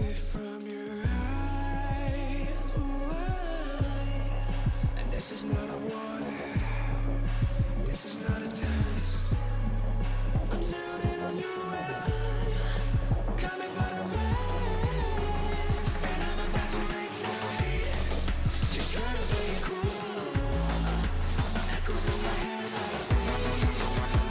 it from your eyes. Ooh, and this is not a warning, this is not a test. I'm tuning on you and I'm coming for the rest. And I'm about to ignite, just try to play it cool. Echoes in my head like deja vu.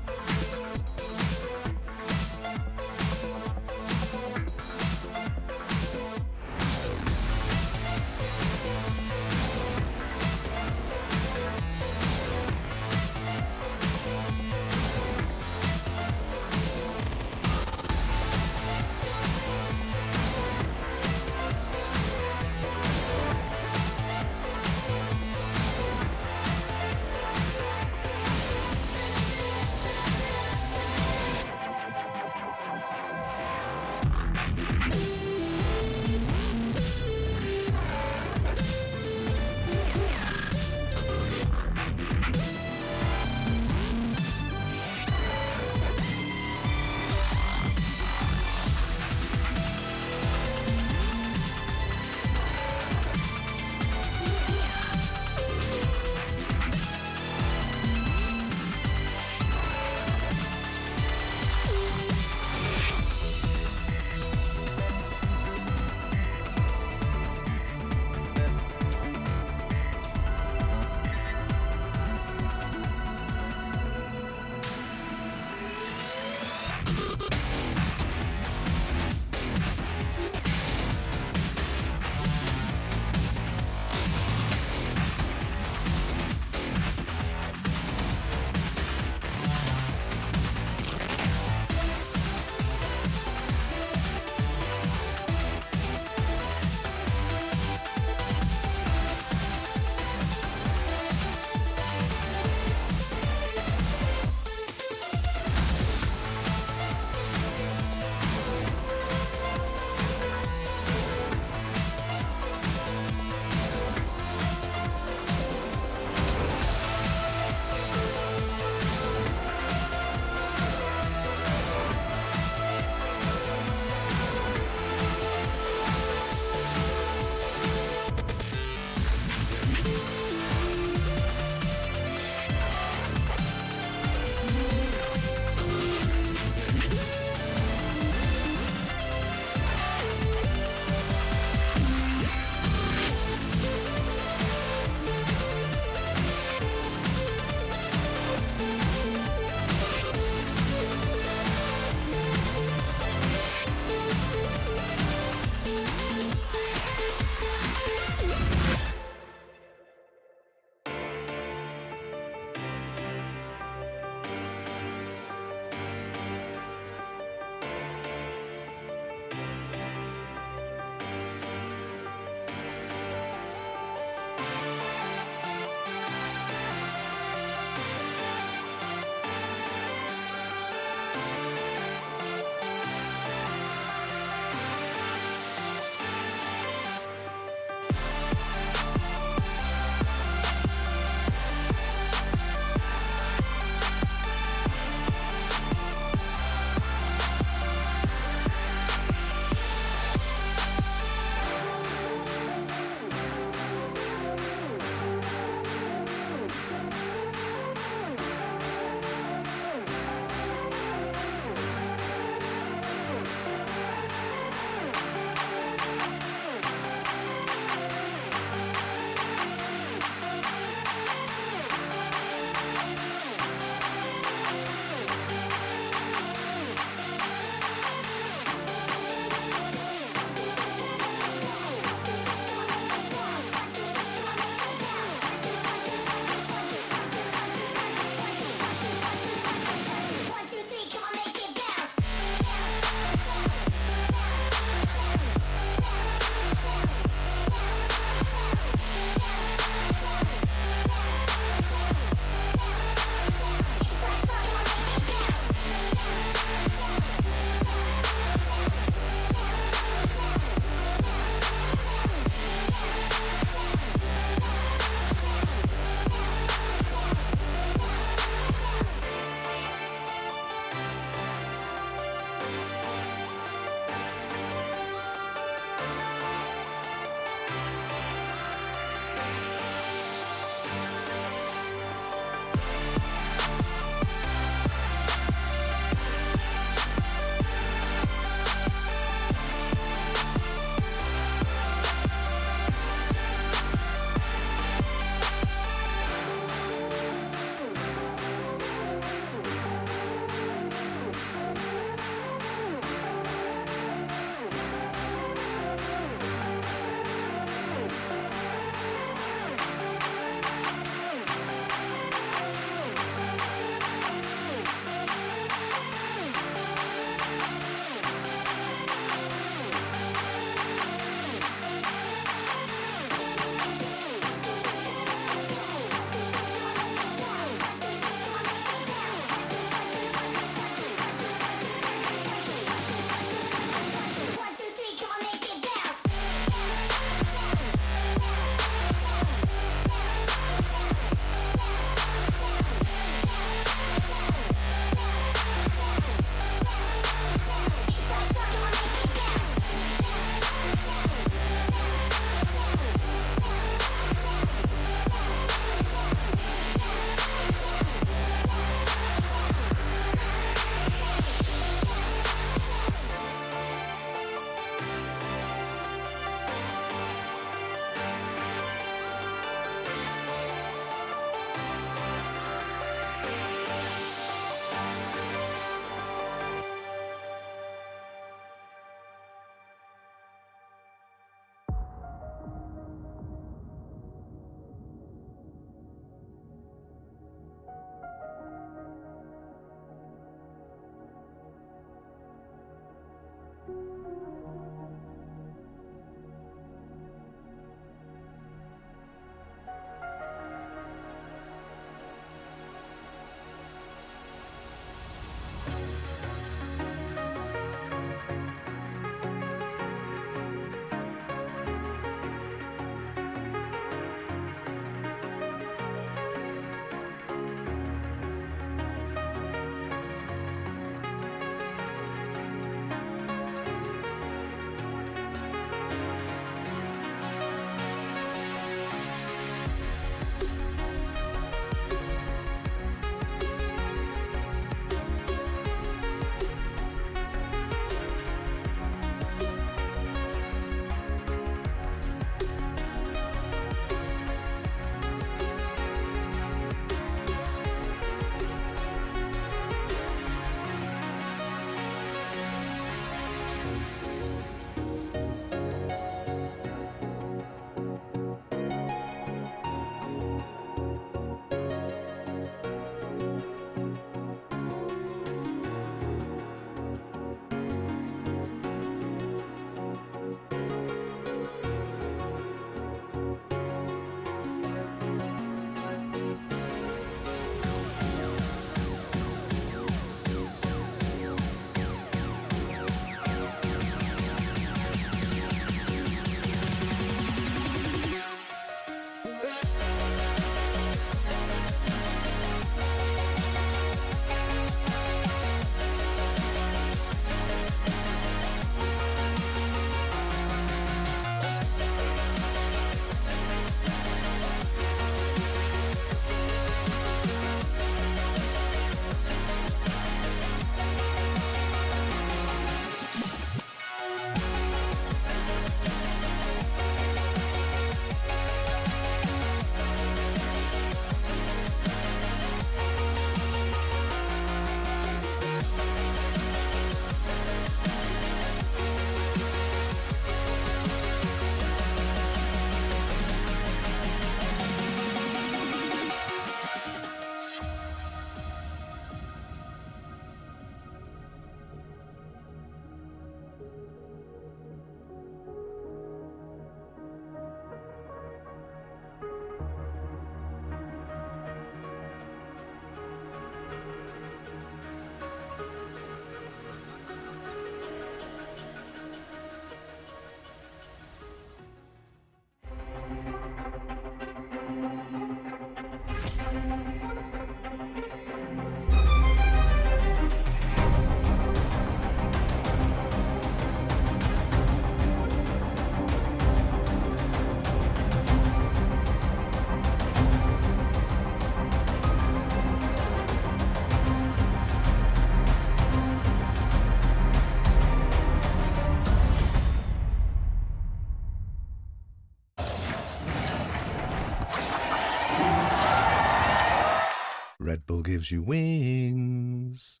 Red Bull gives you wings.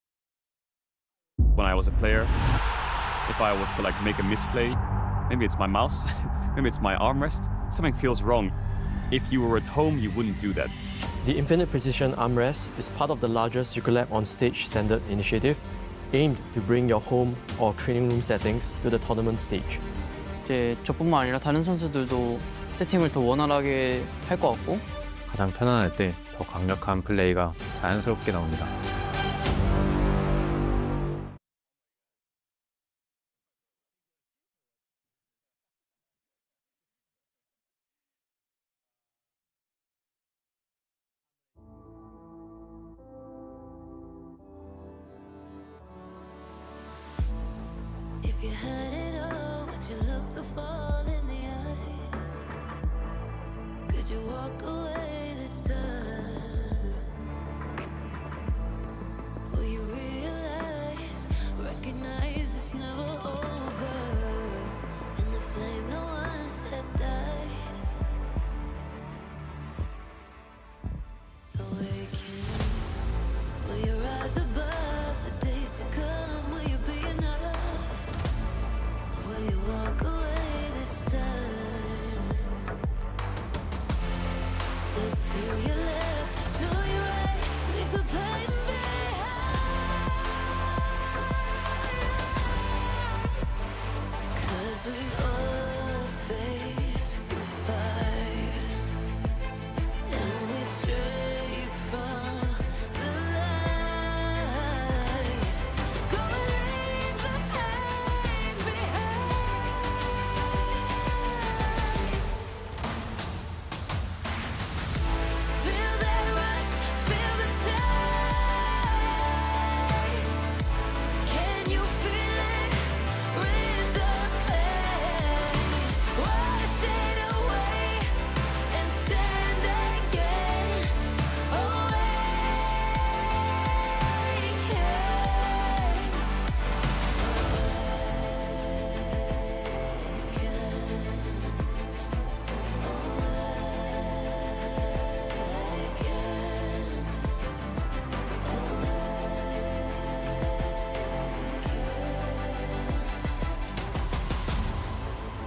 When I was a player, if I was to like make a misplay, maybe it's my mouse, maybe it's my armrest, something feels wrong. If you were at home, you wouldn't do that. The Infinite Precision Armrest is part of the larger Circulab on Stage standard initiative, aimed to bring your home or training room settings to the tournament stage. 이제 저뿐만 아니라 다른 선수들도 세팅을 더 원활하게 할 것 같고 가장 편안할 때 더 강력한 플레이가 자연스럽게 나옵니다. If you had it all, would you look the fall in the eyes? Could you walk away this time? Will you realize, recognize it's never over? And the flame that once had died, awaken. Will you rise above the days to come? Will you be enough? Will you walk away this time? Look to your left, to your right, leave the pain behind. 'Cause we all face the fires, and we stray from the light. Go leave the pain behind. Feel that rush, feel the taste. Can you feel it? Rid the pain. Wash it away and stand again.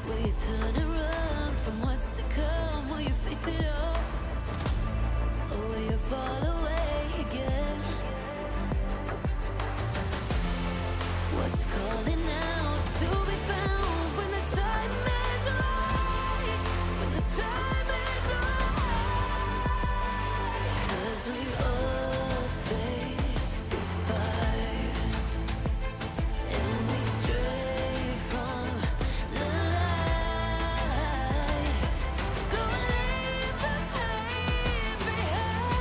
Will you turn and run from what's to come? Will you face it all? Or will you fall away again? What's calling out to be found when the time is right? When the time is right. 'Cause we all face the fires, and we stray from the light. Go and leave the pain behind.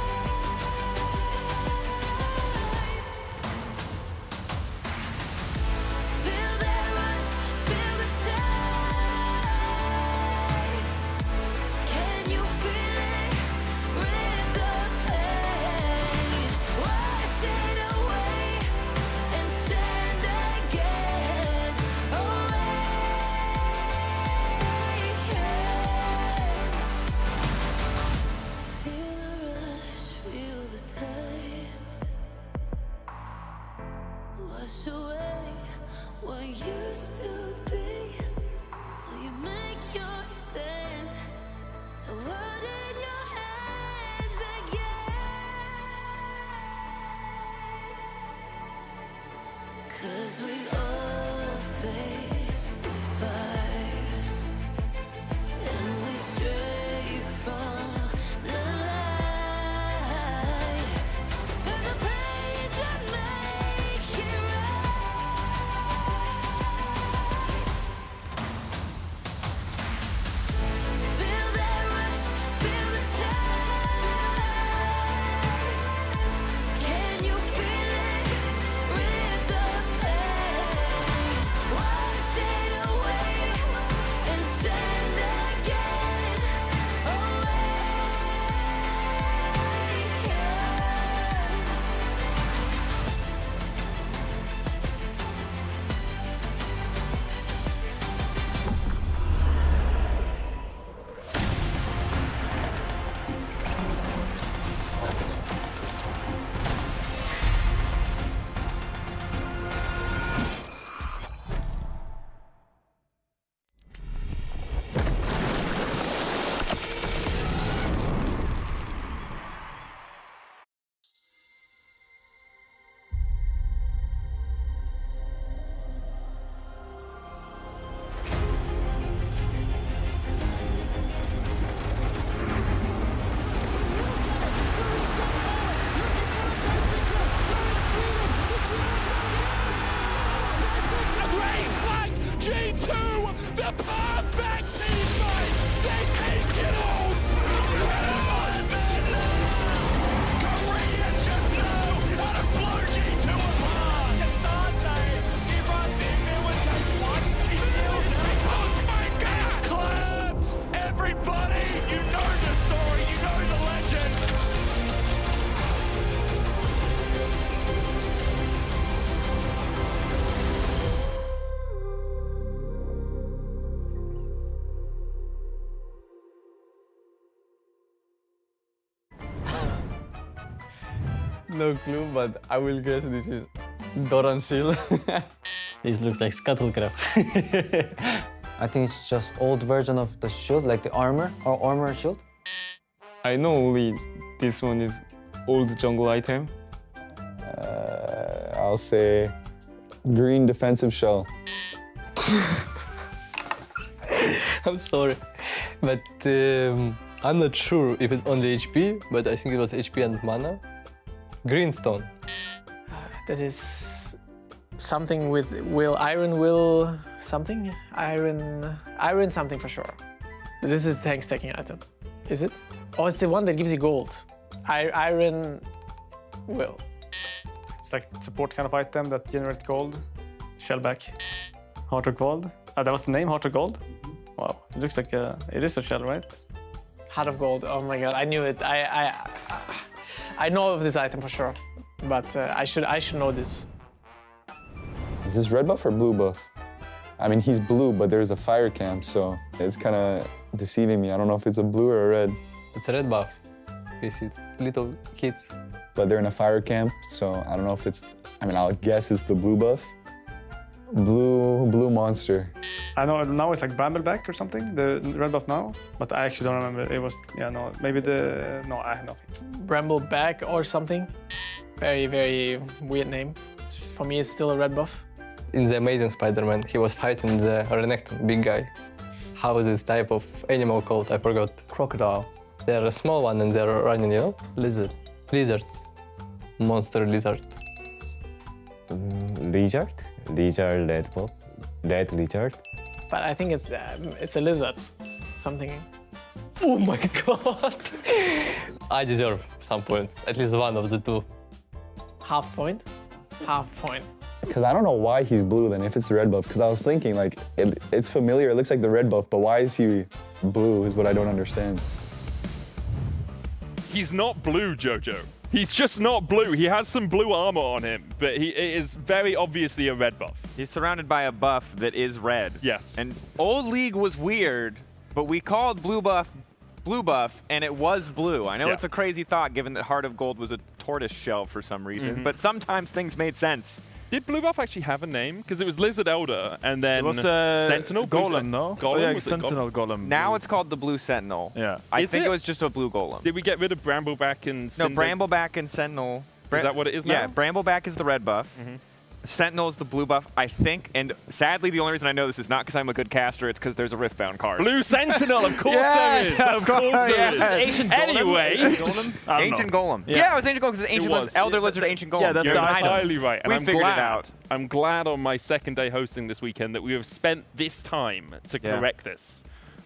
Feel that rush, feel the taste. Can you feel it? Rid the pain. Wash it away and stand again. Awaken. Feel the rush, feel the taste. Wash away what used to be. Will you make your stand? The world in your hands again. 'Cause we all face the fires, and we stray from the light. Turn the pain No clue, but I will guess this is Doran Seal. This looks like scuttlecraft. I think it's just old version of the shield, like the armor or armor shield. I know only this one is old jungle item. I'll say green defensive shell. I'm sorry, but I'm not sure if it's only HP, but I think it was HP and mana. Greenstone. That is something with will something? Iron something for sure. This is the tank stacking item. Is it? Oh, it's the one that gives you gold. Iron will. It's like support kind of item that generates gold. Shellback. Heart of Gold. That was the name, Heart of Gold? Wow, it looks like it is a shell, right? Heart of Gold. Oh my god, I knew it. I know of this item for sure, but I should know this. Is this red buff or blue buff? I mean, he's blue, but there's a fire camp, so it's kind of deceiving me. I don't know if it's a blue or a red. It's a red buff. This is little kids. But they're in a fire camp, so I don't know if it's... I mean, I'll guess it's the blue buff. Blue monster. I know now it's like Brambleback or something, the red buff now, but I actually don't remember. It was, yeah, no, maybe no, I have nothing. Brambleback or something. Very, very weird name. Just for me, it's still a red buff. In the Amazing Spider-Man, he was fighting the Renekton, big guy. How is this type of animal called? I forgot. Crocodile. They're a small one and they're running, you know? Lizard. Lizards. Monster lizard. Lizard? Lizard, red buff, red lizard. But I think it's a lizard. Something. Oh my god! I deserve some points, at least one of the two. Half point? Half point. Because I don't know why he's blue then, if it's the red buff. Because I was thinking, like, it's familiar, it looks like the red buff, but why is he blue is what I don't understand. He's not blue, Jojo. He's just not blue. He has some blue armor on him, but it is very obviously a red buff. He's surrounded by a buff that is red. Yes. And old League was weird, but we called blue buff, and it was blue. I know it's a crazy thought given that Heart of Gold was a tortoise shell for some reason, but sometimes things made sense. Did blue buff actually have a name? Because it was Lizard Elder, and then it was Sentinel? Golem, no? Golem? Yeah, was Sentinel Golem. Now it's called the Blue Sentinel. Yeah. I think it was just a blue golem. Did we get rid of Brambleback and Cinder? No, Brambleback and Sentinel. Is that what it is now? Yeah, Brambleback is the red buff. Sentinel is the blue buff, I think, and sadly the only reason I know this is not because I'm a good caster, it's because there's a Riftbound card. Blue Sentinel, of course there is! Of course there is! Ancient anyway, Golem? Ancient Golem. Yeah, it was Ancient Golem because it's Ancient Elder Lizard, Ancient Golem. Yeah, that's entirely right. And we figured it out. I'm glad on my second day hosting this weekend that we have spent this time to correct this.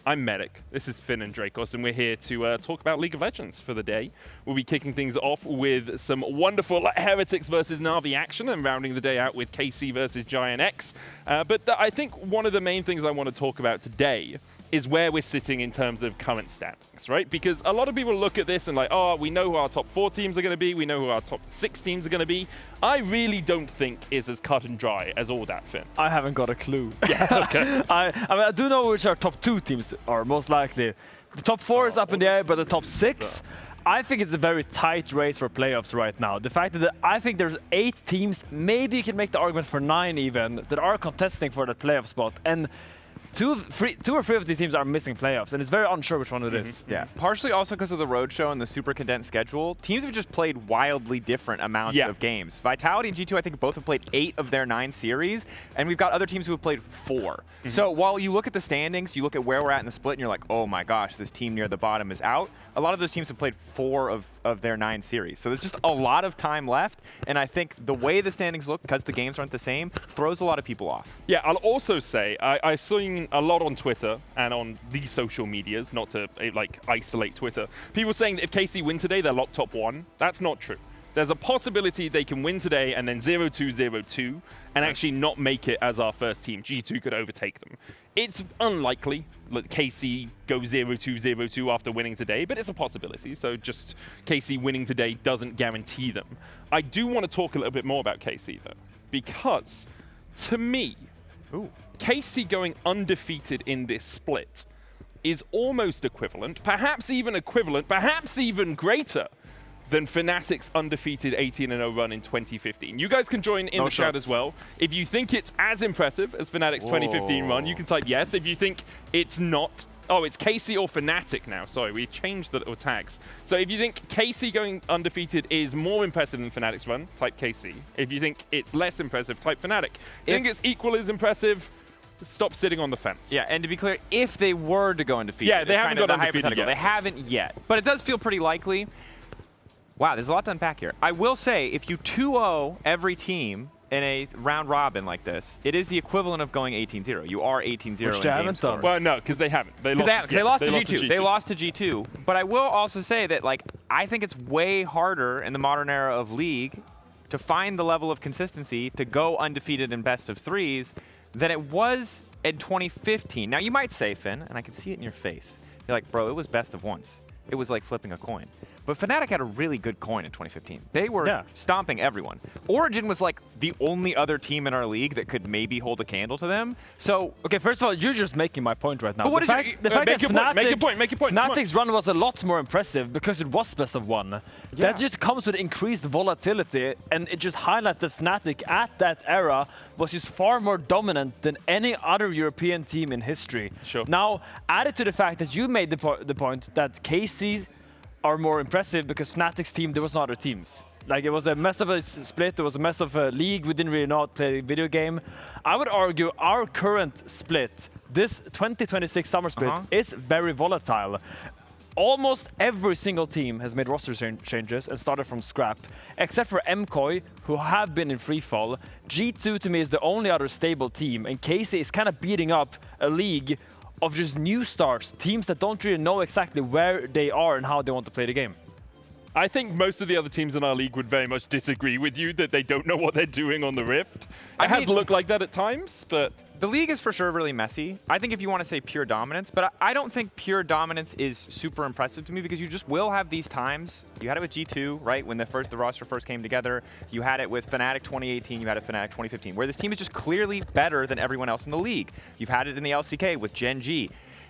I'm Medic. This is Finn and Dracos, and we're here to talk about League of Legends for the day. We'll be kicking things off with some wonderful Heretics versus Na'Vi action and rounding the day out with KC versus Giant X. But I think one of the main things I want to talk about today is where we're sitting in terms of current standings, right? Because a lot of people look at this and like, oh, we know who our top 4 teams are going to be, we know who our top 6 teams are going to be. I really don't think is as cut and dry as all that, Finn. I haven't got a clue. Yeah, okay. I mean, I do know which our top 2 teams are most likely. The top 4 is up in the air, but the top 6, I think it's a very tight race for playoffs right now. The fact that I think there's 8 teams, maybe you can make the argument for 9 even, that are contesting for that playoff spot. And two or three of these teams are missing playoffs, and it's very unsure which one it is. Yeah, partially also because of the roadshow and the super condensed schedule. Teams have just played wildly different amounts of games. Vitality and G2, I think, both have played 8 of their 9 series, and we've got other teams who have played 4. So while you look at the standings, you look at where we're at in the split, and you're like, oh my gosh, this team near the bottom is out. A lot of those teams have played 4 of their 9 series. So there's just a lot of time left, and I think the way the standings look, because the games aren't the same, throws a lot of people off. Yeah, I'll also say, I've seen a lot on Twitter and on these social medias, not to like isolate Twitter, people saying that if KC win today, they're locked top 1. That's not true. There's a possibility they can win today and then 0-2, 0-2, and actually not make it as our first team. G2 could overtake them. It's unlikely that KC go 0-2, 0-2 after winning today, but it's a possibility. So just KC winning today doesn't guarantee them. I do want to talk a little bit more about KC, though, because to me, KC going undefeated in this split is almost equivalent, perhaps even greater, than Fnatic's undefeated 18-0 run in 2015. You guys can join in the chat as well. If you think it's as impressive as Fnatic's 2015 run, you can type yes. If you think it's not, oh, it's KC or Fnatic now. Sorry, we changed the little tags. So if you think KC going undefeated is more impressive than Fnatic's run, type KC. If you think it's less impressive, type Fnatic. If you think it's equal as impressive, stop sitting on the fence. Yeah, and to be clear, if they were to go undefeated, yeah, they haven't got undefeated yet. They haven't yet, but it does feel pretty likely. Wow, there's a lot to unpack here. I will say, if you 2-0 every team in a round robin like this, it is the equivalent of going 18-0. You are 18-0 Which they haven't done. Well, no, because they haven't. They lost to G2. They lost to G2. But I will also say that, like, I think it's way harder in the modern era of League to find the level of consistency to go undefeated in best of threes than it was in 2015. Now, you might say, Finn, and I can see it in your face, you're like, bro, it was best of once. It was like flipping a coin. But Fnatic had a really good coin in 2015. They were stomping everyone. Origin was like the only other team in our league that could maybe hold a candle to them. So, okay, first of all, you're just making my point right now. But the fact that make your point. Fnatic's run was a lot more impressive because it was best of one. Yeah. That just comes with increased volatility, and it just highlights that Fnatic at that era was just far more dominant than any other European team in history. Sure. Now, added to the fact that you made the point that KC are more impressive because Fnatic's team, there was no other teams. Like, it was a mess of a split, it was a mess of a league, we didn't really know how to play a video game. I would argue our current split, this 2026 Summer Split, is very volatile. Almost every single team has made roster changes and started from scrap, except for MKOI, who have been in freefall. G2 to me is the only other stable team, and KC is kind of beating up a league of just new starts, teams that don't really know exactly where they are and how they want to play the game. I think most of the other teams in our league would very much disagree with you that they don't know what they're doing on the Rift. It has looked like that at times, but... The league is for sure really messy. I think if you want to say pure dominance, but I don't think pure dominance is super impressive to me because you just will have these times. You had it with G2, right? When the roster first came together. You had it with Fnatic 2018, you had it Fnatic 2015, where this team is just clearly better than everyone else in the league. You've had it in the LCK with Gen G.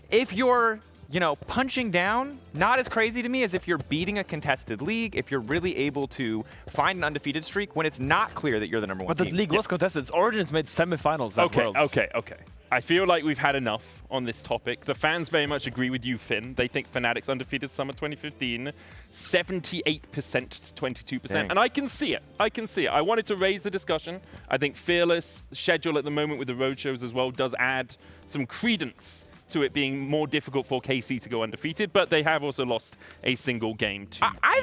If you're, you know, punching down, not as crazy to me as if you're beating a contested league, if you're really able to find an undefeated streak when it's not clear that you're the number one team. But the league was contested. Origins made semifinals at Worlds. Okay. I feel like we've had enough on this topic. The fans very much agree with you, Finn. They think Fnatic's undefeated Summer 2015, 78% to 22%. Dang. And I can see it. I wanted to raise the discussion. I think Fearless schedule at the moment with the road shows as well does add some credence to it being more difficult for KC to go undefeated, but they have also lost a single game too. I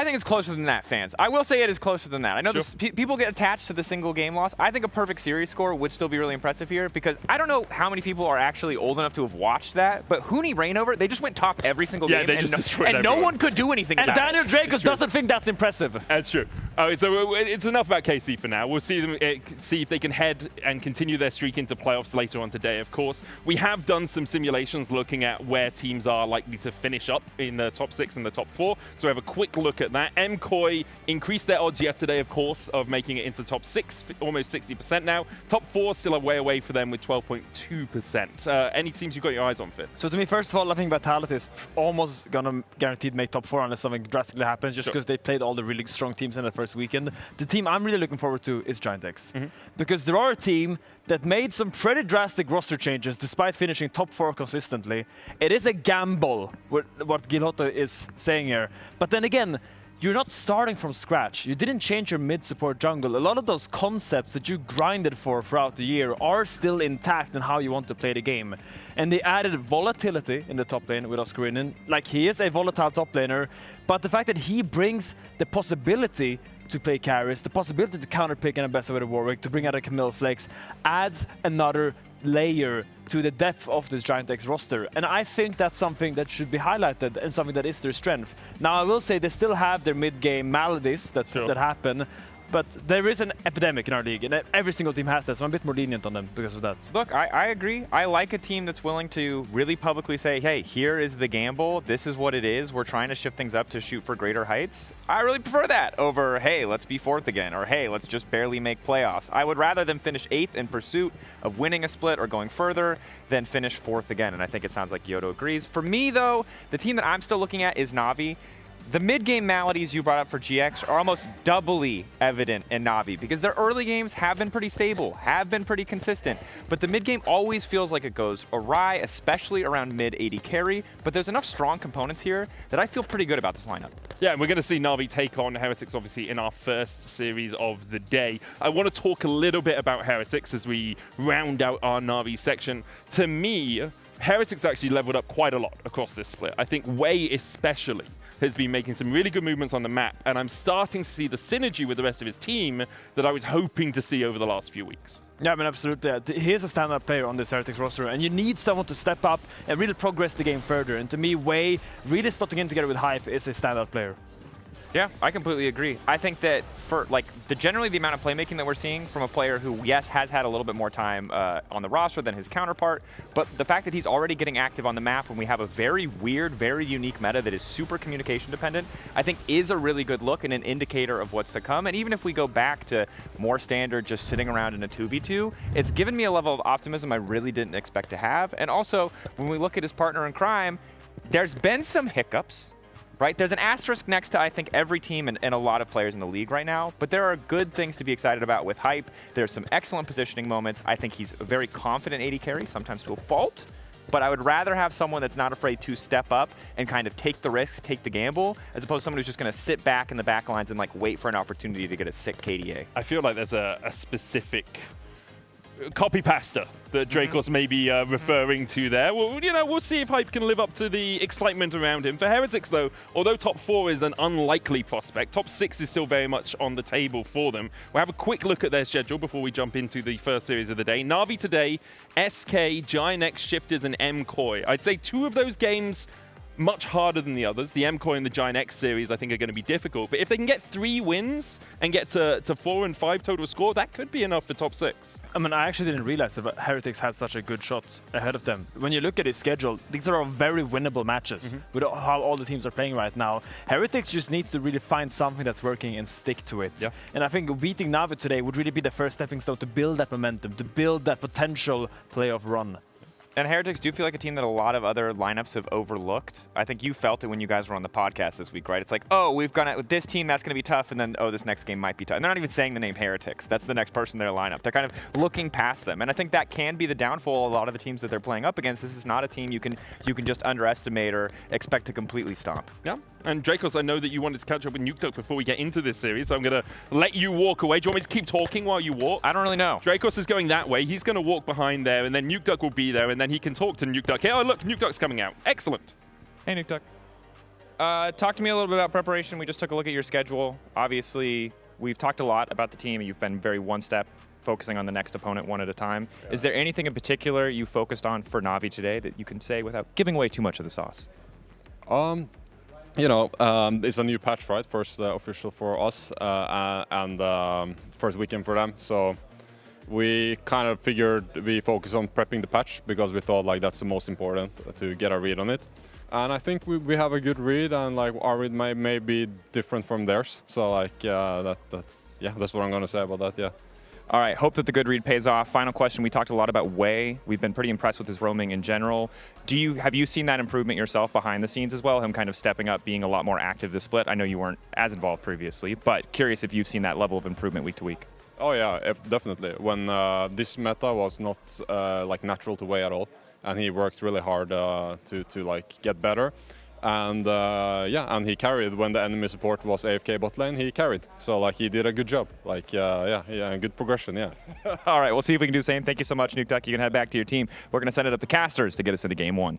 think it's closer than that, fans. I will say it is closer than that. I know people get attached to the single game loss. I think a perfect series score would still be really impressive here because I don't know how many people are actually old enough to have watched that, but Huni Reignover, they just went top every single game, and no one could do anything and about Daniel it. Dracos doesn't think that's impressive. That's true. So it's enough about KC for now. We'll see them see if they can head and continue their streak into playoffs later on today, of course. We have done some simulations looking at where teams are likely to finish up in the top 6 and the top 4. So we have a quick look at that. MKOI increased their odds yesterday, of course, of making it into top 6, almost 60% now. Top 4 still a way away for them with 12.2%. Any teams you've got your eyes on, Finn? So to me, first of all, I think Vitality is almost gonna guaranteed make top 4 unless something drastically happens, just because they played all the really strong teams in the first weekend. The team I'm really looking forward to is Giant X. Because there are a team that made some pretty drastic roster changes despite finishing top 4 consistently. It is a gamble, what Gilotto is saying here. But then again, you're not starting from scratch. You didn't change your mid-support jungle. A lot of those concepts that you grinded for throughout the year are still intact in how you want to play the game. And they added volatility in the top lane with Oscarinin. Like, he is a volatile top laner, but the fact that he brings the possibility to play carries, the possibility to counterpick in a best of the Warwick, to bring out a Camille Flex, adds another layer to the depth of this Giant X roster. And I think that's something that should be highlighted and something that is their strength. Now, I will say they still have their mid-game maladies that happen, but there is an epidemic in our league, and every single team has that, so I'm a bit more lenient on them because of that. Look, I agree. I like a team that's willing to really publicly say, hey, here is the gamble. This is what it is. We're trying to shift things up to shoot for greater heights. I really prefer that over, hey, let's be 4th again, or hey, let's just barely make playoffs. I would rather them finish 8th in pursuit of winning a split or going further than finish 4th again, and I think it sounds like Yodo agrees. For me, though, the team that I'm still looking at is Na'Vi. The mid-game maladies you brought up for GX are almost doubly evident in Na'Vi because their early games have been pretty stable, have been pretty consistent, but the mid-game always feels like it goes awry, especially around mid-AD carry, but there's enough strong components here that I feel pretty good about this lineup. Yeah, and we're going to see Na'Vi take on Heretics, obviously, in our first series of the day. I want to talk a little bit about Heretics as we round out our Na'Vi section. To me, Heretics actually leveled up quite a lot across this split. I think Wei especially has been making some really good movements on the map, and I'm starting to see the synergy with the rest of his team that I was hoping to see over the last few weeks. Yeah, I mean, absolutely. He is a standout player on this Heretics roster, and you need someone to step up and really progress the game further. And to me, Wei really slotting in together with Hype is a standout player. Yeah, I completely agree. I think that for generally the amount of playmaking that we're seeing from a player who, yes, has had a little bit more time on the roster than his counterpart, but the fact that he's already getting active on the map when we have a very weird, very unique meta that is super communication dependent, I think is a really good look and an indicator of what's to come. And even if we go back to more standard, just sitting around in a 2v2, it's given me a level of optimism I really didn't expect to have. And also, when we look at his partner in crime, there's been some hiccups. Right, there's an asterisk next to, I think, every team and a lot of players in the league right now, but there are good things to be excited about with Hype. There's some excellent positioning moments. I think he's a very confident AD carry, sometimes to a fault, but I would rather have someone that's not afraid to step up and kind of take the risk, take the gamble, as opposed to someone who's just going to sit back in the back lines and wait for an opportunity to get a sick KDA. I feel like there's a specific copy pasta that Dracos may be referring to there. Well, we'll see if Hype can live up to the excitement around him. For Heretics, though, although top 4 is an unlikely prospect, top 6 is still very much on the table for them. We'll have a quick look at their schedule before we jump into the first series of the day. Na'Vi today, SK, Giant X, Shifters, and MKOI. I'd say 2 of those games much harder than the others. The MKOI and the Giant X series, I think, are going to be difficult. But if they can get 3 wins and get to 4 and 5 total score, that could be enough for top 6. I mean, I actually didn't realize that Heretics had such a good shot ahead of them. When you look at his schedule, these are all very winnable matches with how all the teams are playing right now. Heretics just needs to really find something that's working and stick to it. Yeah. And I think beating Na'Vi today would really be the first stepping stone to build that momentum, to build that potential playoff run. And Heretics do feel like a team that a lot of other lineups have overlooked. I think you felt it when you guys were on the podcast this week, right? It's like, oh, we've gone out with this team, that's going to be tough, and then, oh, this next game might be tough. And they're not even saying the name Heretics. That's the next person in their lineup. They're kind of looking past them. And I think that can be the downfall of a lot of the teams that they're playing up against. This is not a team you can just underestimate or expect to completely stomp. Yeah. And Dracos, I know that you wanted to catch up with Nukeduck before we get into this series, so I'm going to let you walk away. Do you want me to keep talking while you walk? I don't really know. Dracos is going that way. He's going to walk behind there, and then Nukeduck will be there, and then he can talk to Nukeduck. Hey, oh, look, Nukeduck's coming out. Excellent. Hey, Nukeduck. Talk to me a little bit about preparation. We just took a look at your schedule. Obviously, we've talked a lot about the team. You've been very one-step, focusing on the next opponent one at a time. Yeah. Is there anything in particular you focused on for Na'Vi today that you can say without giving away too much of the sauce? It's a new patch, right? First official for us and first weekend for them. So we kind of figured we focus on prepping the patch because we thought that's the most important to get a read on it. And I think we have a good read, and our read may be different from theirs. So that's what I'm gonna say about that. Yeah. All right, hope that the good read pays off. Final question, we talked a lot about Wei. We've been pretty impressed with his roaming in general. Have you seen that improvement yourself behind the scenes as well, him kind of stepping up, being a lot more active this split? I know you weren't as involved previously, but curious if you've seen that level of improvement week to week. Oh yeah, definitely. When this meta was not natural to Wei at all, and he worked really hard to get better. And and he carried when the enemy support was AFK bot lane. He carried, so he did a good job. Good progression. Yeah. All right, we'll see if we can do the same. Thank you so much, Nukeduck. You can head back to your team. We're gonna send it up the casters to get us into game 1.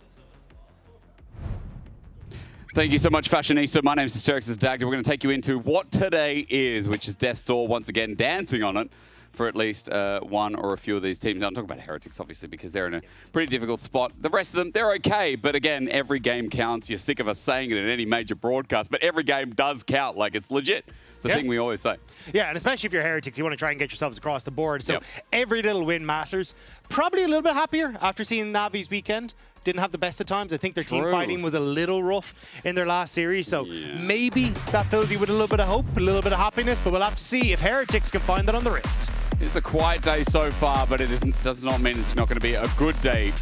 Thank you so much, Fashionista. My name is Turks Dagda. We're going to take you into what today is, which is Death's Door once again dancing on it for at least one or a few of these teams. I'm talking about Heretics, obviously, because they're in a pretty difficult spot. The rest of them, they're okay, but again, every game counts. You're sick of us saying it in any major broadcast, but every game does count. It's legit. It's a thing we always say. Yeah, and especially if you're Heretics, you want to try and get yourselves across the board. So every little win matters. Probably a little bit happier after seeing Na'Vi's weekend. Didn't have the best of times. I think their team fighting was a little rough in their last series. So maybe that fills you with a little bit of hope, a little bit of happiness, but we'll have to see if Heretics can find that on the Rift. It's a quiet day so far, but it does not mean it's not going to be a good day.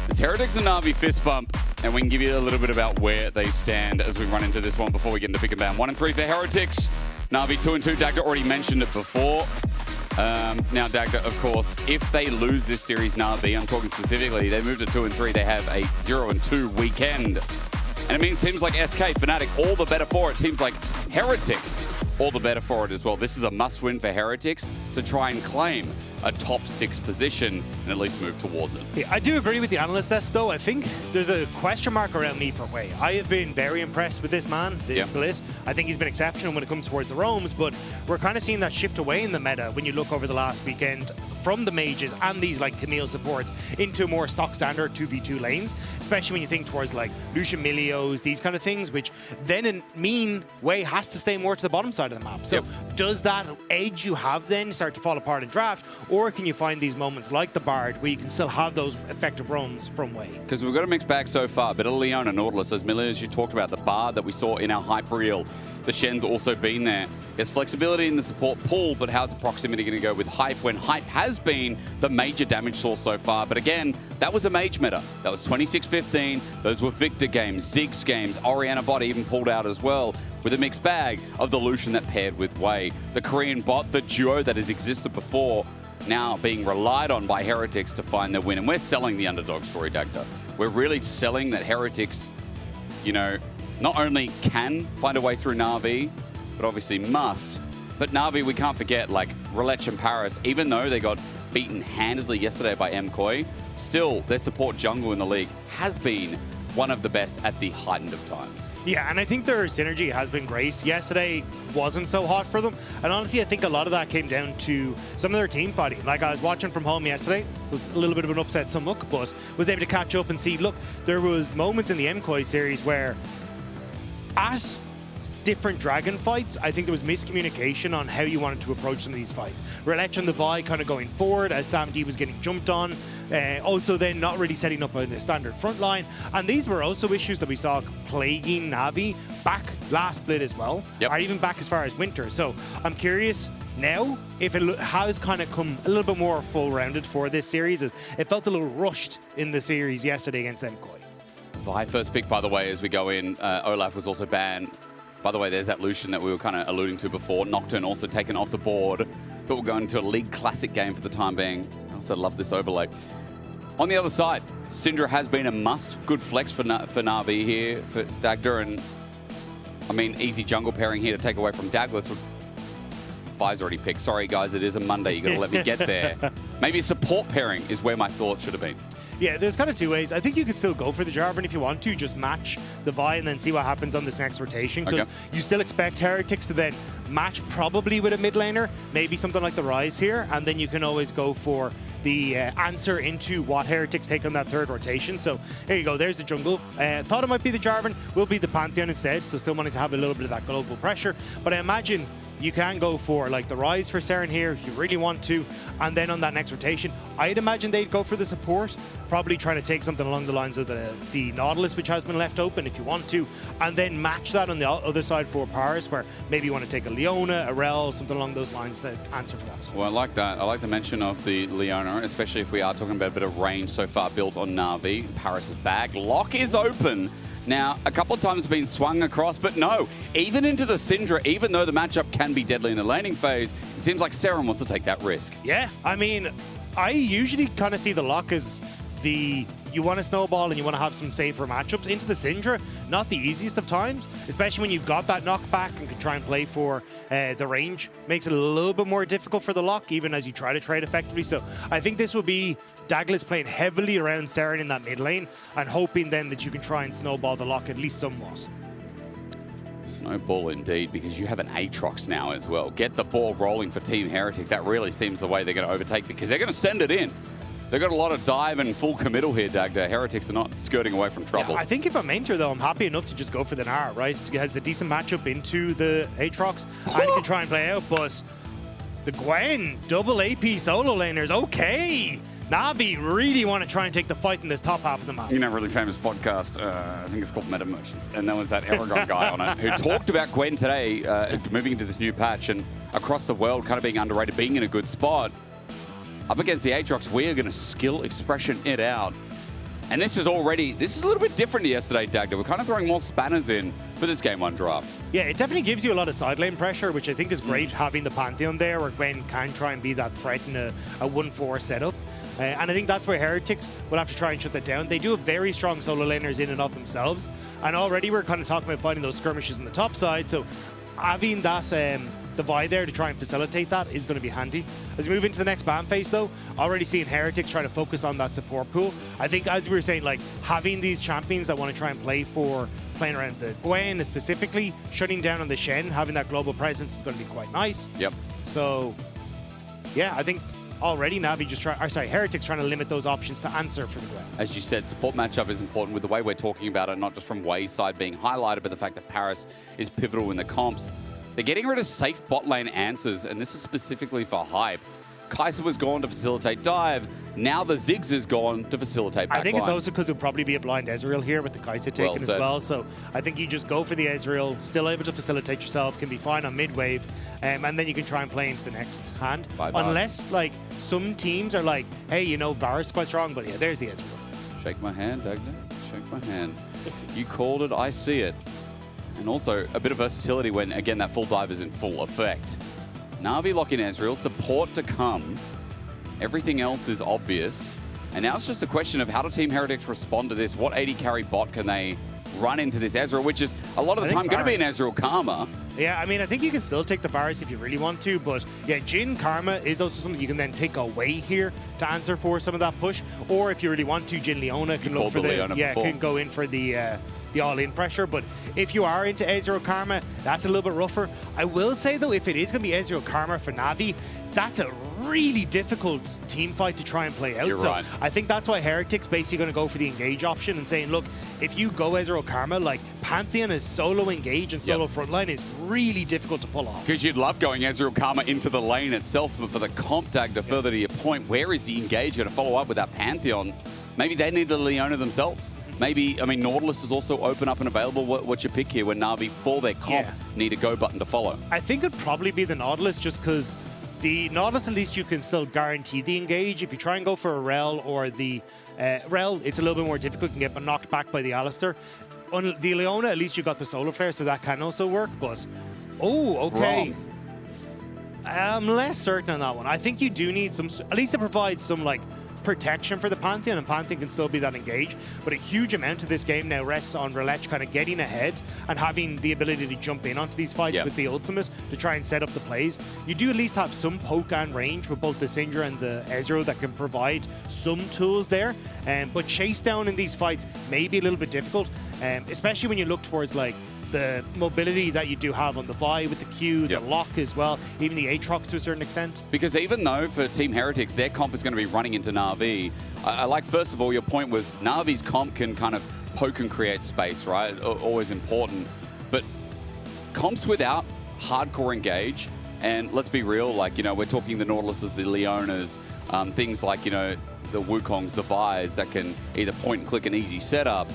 It's Heretics and Na'Vi fist bump. and we can give you a little bit about where they stand as we run into this one before we get into pick and ban. 1-3 for Heretics. Na'Vi 2-2. Dagda already mentioned it before. Now Dagda, of course, if they lose this series, Na'Vi, I'm talking specifically, they move to 2-3. They have a 0-2 weekend. And it seems like SK, Fnatic, all the better for it. Seems like Heretics, all the better for it as well. This is a must-win for Heretics to try and claim a top 6 position and at least move towards it. Yeah, I do agree with the analyst desk, though. I think there's a question mark around me for Wei. I have been very impressed with this man, this split. I think he's been exceptional when it comes towards the roams, but we're kind of seeing that shift away in the meta when you look over the last weekend from the mages and these like Camille supports into more stock standard 2v2 lanes, especially when you think towards like Lucian Milios, these kind of things, which then mean Wei has to stay more to the bottom side of the map. So does that edge you have then start to fall apart in draft, or can you find these moments like the Bard where you can still have those effective roams from Wei? Because we've got a mixed bag so far, but a Leona, Nautilus, those Milios you talked about, the Bard that we saw in our hype reel, the Shen's also been there. There's flexibility in the support pool, but how's the proximity going to go with hype when hype has been the major damage source so far? But again, that was a mage meta. That was 26-15. Those were Victor games, Ziggs games. Orianna bot even pulled out as well with a mixed bag of the Lucian that paired with Wei. The Korean bot, the duo that has existed before, now being relied on by Heretics to find their win. And we're selling the underdog story, Dagda. We're really selling that Heretics, you know, not only can find a way through Na'Vi, but obviously must. But Na'Vi, we can't forget, like, Relech and Paris, even though they got beaten handedly yesterday by MKoi, still, their support jungle in the league has been one of the best at the heightened of times. Yeah, and I think their synergy has been great. Yesterday wasn't so hot for them. And honestly, I think a lot of that came down to some of their team fighting. Like, I was watching from home yesterday. It was a little bit of an upset stomach, but was able to catch up and see, look, there was moments in the MKoi series where at different dragon fights, I think there was miscommunication on how you wanted to approach some of these fights. Relech and the Vi kind of going forward as Sam D was getting jumped on. Also then not really setting up a standard front line. And these were also issues that we saw plaguing Na'Vi back last split as well, or even back as far as winter. So I'm curious now if it has kind of come a little bit more full-rounded for this series, as it felt a little rushed in the series yesterday against MKoi. Vi first pick, by the way, as we go in. Olaf was also banned. By the way, there's that Lucian that we were kind of alluding to before. Nocturne also taken off the board. But we'll go into a League Classic game for the time being. I also love this overlay. On the other side, Syndra has been a must. Good flex for Na'Vi here, for Dagda. And, I mean, easy jungle pairing here to take away from Douglas. Vi's already picked. Sorry, guys, it is a Monday. You got to let me get there. Maybe a support pairing is where my thoughts should have been. Yeah, there's kind of two ways. I think you could still go for the Jarvan if you want to, just match the Vi and then see what happens on this next rotation, because you still expect Heretics to then match probably with a mid laner, maybe something like the Rise here, and then you can always go for the answer into what Heretics take on that third rotation. So here you go, there's the jungle. Thought it might be the Jarvan, will be the Pantheon instead, so still wanting to have a little bit of that global pressure, but I imagine you can go for like the Rise for Saren here if you really want to, and then on that next rotation, I'd imagine they'd go for the support, probably trying to take something along the lines of the Nautilus, which has been left open if you want to, and then match that on the other side for Paris, where maybe you want to take a Leona, a Rel, something along those lines to answer for that. Well, I like that. I like the mention of the Leona, especially if we are talking about a bit of range so far built on Na'Vi. Paris' bag. Lock is open. Now, a couple of times been swung across, but no, even into the Syndra, even though the matchup can be deadly in the laning phase, it seems like Saren wants to take that risk. Yeah, I mean, I usually kind of see the Lock as you want to snowball and you want to have some safer matchups. Into the Syndra, not the easiest of times, especially when you've got that knockback and can try and play for the range. Makes it a little bit more difficult for the Lock, even as you try to trade effectively. So I think this will be Douglas playing heavily around Saren in that mid lane and hoping then that you can try and snowball the Lock at least somewhat. Snowball indeed, because you have an Aatrox now as well. Get the ball rolling for Team Heretics. That really seems the way they're going to overtake, because they're going to send it in. They've got a lot of dive and full committal here, Dagda. Heretics are not skirting away from trouble. Yeah, I think if I'm Enter, though, I'm happy enough to just go for the Nara, right? It has a decent matchup into the Aatrox, and you can try and play out, but the Gwen, double AP solo laners, okay. Na'Vi really want to try and take the fight in this top half of the map. You know, really famous podcast, I think it's called Meta Merchants, and there was that Aragon guy on it who talked about Gwen today, moving into this new patch and across the world kind of being underrated, being in a good spot. Up against the Aatrox, we are going to skill expression it out. And this is a little bit different to yesterday, Dagda. We're kind of throwing more spanners in for this game one draft. Yeah, it definitely gives you a lot of side lane pressure, which I think is great having the Pantheon there, where Gwen can try and be that threat in a 1-4 setup. And I think that's where Heretics will have to try and shut that down. They do have very strong solo laners in and of themselves. And already we're kind of talking about finding those skirmishes on the top side. So having that divide there to try and facilitate that is going to be handy. As we move into the next ban phase, though, already seeing Heretics try to focus on that support pool. I think, as we were saying, like having these champions that want to try and play for playing around the Gwen, specifically shutting down on the Shen, having that global presence is going to be quite nice. Yep. So, yeah, I think already Heretics trying to limit those options to answer for the Gwen. As you said, support matchup is important with the way we're talking about it, not just from Wei's side being highlighted, but the fact that Paris is pivotal in the comps. They're getting rid of safe bot lane answers, and this is specifically for Hype. Kai'Sa was gone to facilitate dive. Now the Ziggs is gone to facilitate backline. I think it's also because it'll probably be a blind Ezreal here with the Kai'Sa taken as well. So I think you just go for the Ezreal, still able to facilitate yourself, can be fine on mid wave, and then you can try and play into the next hand. Bye-bye. Unless like some teams are like, hey, you know, Varus is quite strong, but yeah, there's the Ezreal. Shake my hand, Dagda. Shake my hand. You called it, I see it. And also a bit of versatility when, again, that full dive is in full effect. Na'Vi lock in Ezreal, support to come. Everything else is obvious. And now it's just a question of how do Team Heretics respond to this? What 80 carry bot can they run into this Ezreal, which is a lot of the time going to be an Ezreal Karma. Yeah, I mean, I think you can still take the Varus if you really want to, but yeah, Jhin Karma is also something you can then take away here to answer for some of that push. Or if you really want to, Jhin Leona can look for can go in for the all-in pressure. But if you are into Ezreal Karma, that's a little bit rougher. I will say though, if it is going to be Ezreal Karma for Na'Vi, that's a really difficult team fight to try and play out. You're right. I think that's why Heretics basically going to go for the engage option and saying, look, if you go Ezreal Karma, like Pantheon is solo engage and solo frontline is really difficult to pull off. Because you'd love going Ezreal Karma into the lane itself, but for the comp tag to further to your point, where is the engage going to follow up with that Pantheon? Maybe they need the Leona themselves. Maybe, I mean, Nautilus is also open up and available. What's your pick here when Na'Vi, for their comp, need a go button to follow? I think it'd probably be the Nautilus just because the Nautilus, at least you can still guarantee the engage. If you try and go for a Rel or the Rel, it's a little bit more difficult, can get knocked back by the Alistair. On the Leona, at least you got the Solar Flare, so that can also work, but... Oh, okay. I'm less certain on that one. I think you do need some... At least it provides some, like, protection for the Pantheon, and Pantheon can still be that engage, but a huge amount of this game now rests on Relech kind of getting ahead and having the ability to jump in onto these fights with the ultimate to try and set up the plays. You do at least have some poke and range with both the Syndra and the Ezreal that can provide some tools there, but chase down in these fights may be a little bit difficult, especially when you look towards like the mobility that you do have on the Vi with the Q, the lock as well, even the Aatrox to a certain extent. Because even though for Team Heretics, their comp is going to be running into Na'Vi, I like, first of all, your point was Na'Vi's comp can kind of poke and create space, right? Always important. But comps without hardcore engage, and let's be real, like, you know, we're talking the Nautiluses, the Leonas, things like, you know, the Wukongs, the Vi's that can either point and click an easy setup.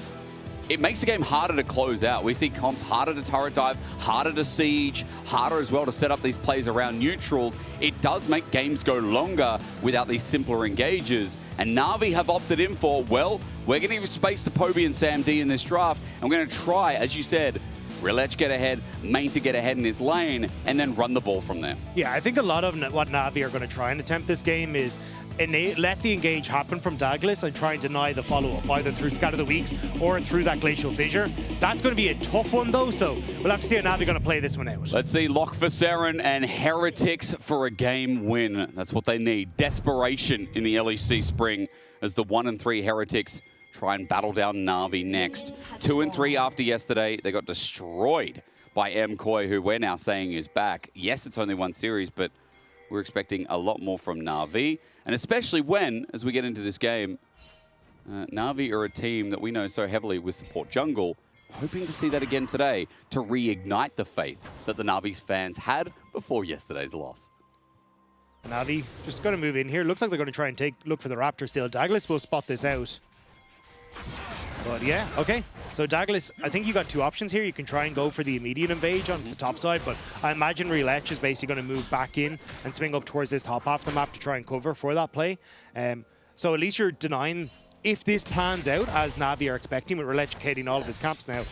It makes the game harder to close out. We see comps harder to turret dive, harder to siege, harder as well to set up these plays around neutrals. It does make games go longer without these simpler engages. And Na'Vi have opted in for, well, we're going to give space to Poby and Sam D in this draft. And we're going to try, as you said, Relech get ahead, Main to get ahead in his lane, and then run the ball from there. Yeah, I think a lot of what Na'Vi are going to try and attempt this game is let the engage happen from Douglas and try and deny the follow-up, either through Scatter the Weeks or through that Glacial Fissure. That's going to be a tough one, though, so we'll have to see how Na'Vi going to play this one out. Let's see Lock for Seren and Heretics for a game win. That's what they need. Desperation in the LEC Spring as the 1 and 3 Heretics try and battle down Na'Vi next. 2 and 3 after yesterday. They got destroyed by MKoi, who we're now saying is back. Yes, it's only one series, but we're expecting a lot more from Na'Vi. And especially when, as we get into this game, Na'Vi are a team that we know so heavily with support jungle, hoping to see that again today to reignite the faith that the Na'Vi's fans had before yesterday's loss. Na'Vi just going to move in here. Looks like they're going to try and look for the Raptor still. Douglas will spot this out. But yeah, okay. So Douglas, I think you got two options here. You can try and go for the immediate invade on the top side, but I imagine Relech is basically going to move back in and swing up towards this top half of the map to try and cover for that play. So at least you're denying if this pans out as Navi are expecting, with relocating all of his camps now,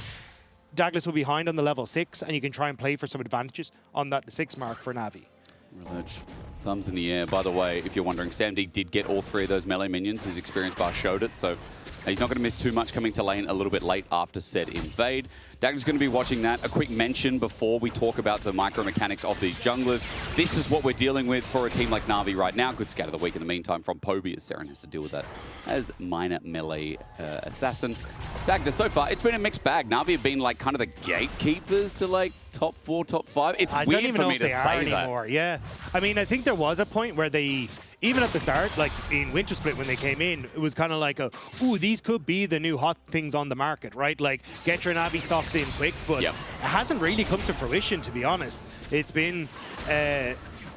Douglas will be behind on the level 6, and you can try and play for some advantages on that 6 mark for Navi. Relich, thumbs in the air. By the way, if you're wondering, Sam D did get all 3 of those melee minions. His experience bar showed it, so he's not going to miss too much coming to lane a little bit late after said invade. Dagger's going to be watching that. A quick mention before we talk about the micro mechanics of these junglers. This is what we're dealing with for a team like Na'Vi right now. Good scat of the week in the meantime from Poby, as Seren has to deal with that as minor melee assassin. Dagger, so far, it's been a mixed bag. Na'Vi have been like kind of the gatekeepers to like top 4, top 5. It's I weird don't even for know me if to they are say that. anymore. Yeah, I mean, I think there was a point where they, even at the start, like in Winter Split when they came in, it was kind of like, ooh, these could be the new hot things on the market, right? Like, get your Na'Vi stocks in quick, but it hasn't really come to fruition, to be honest. It's been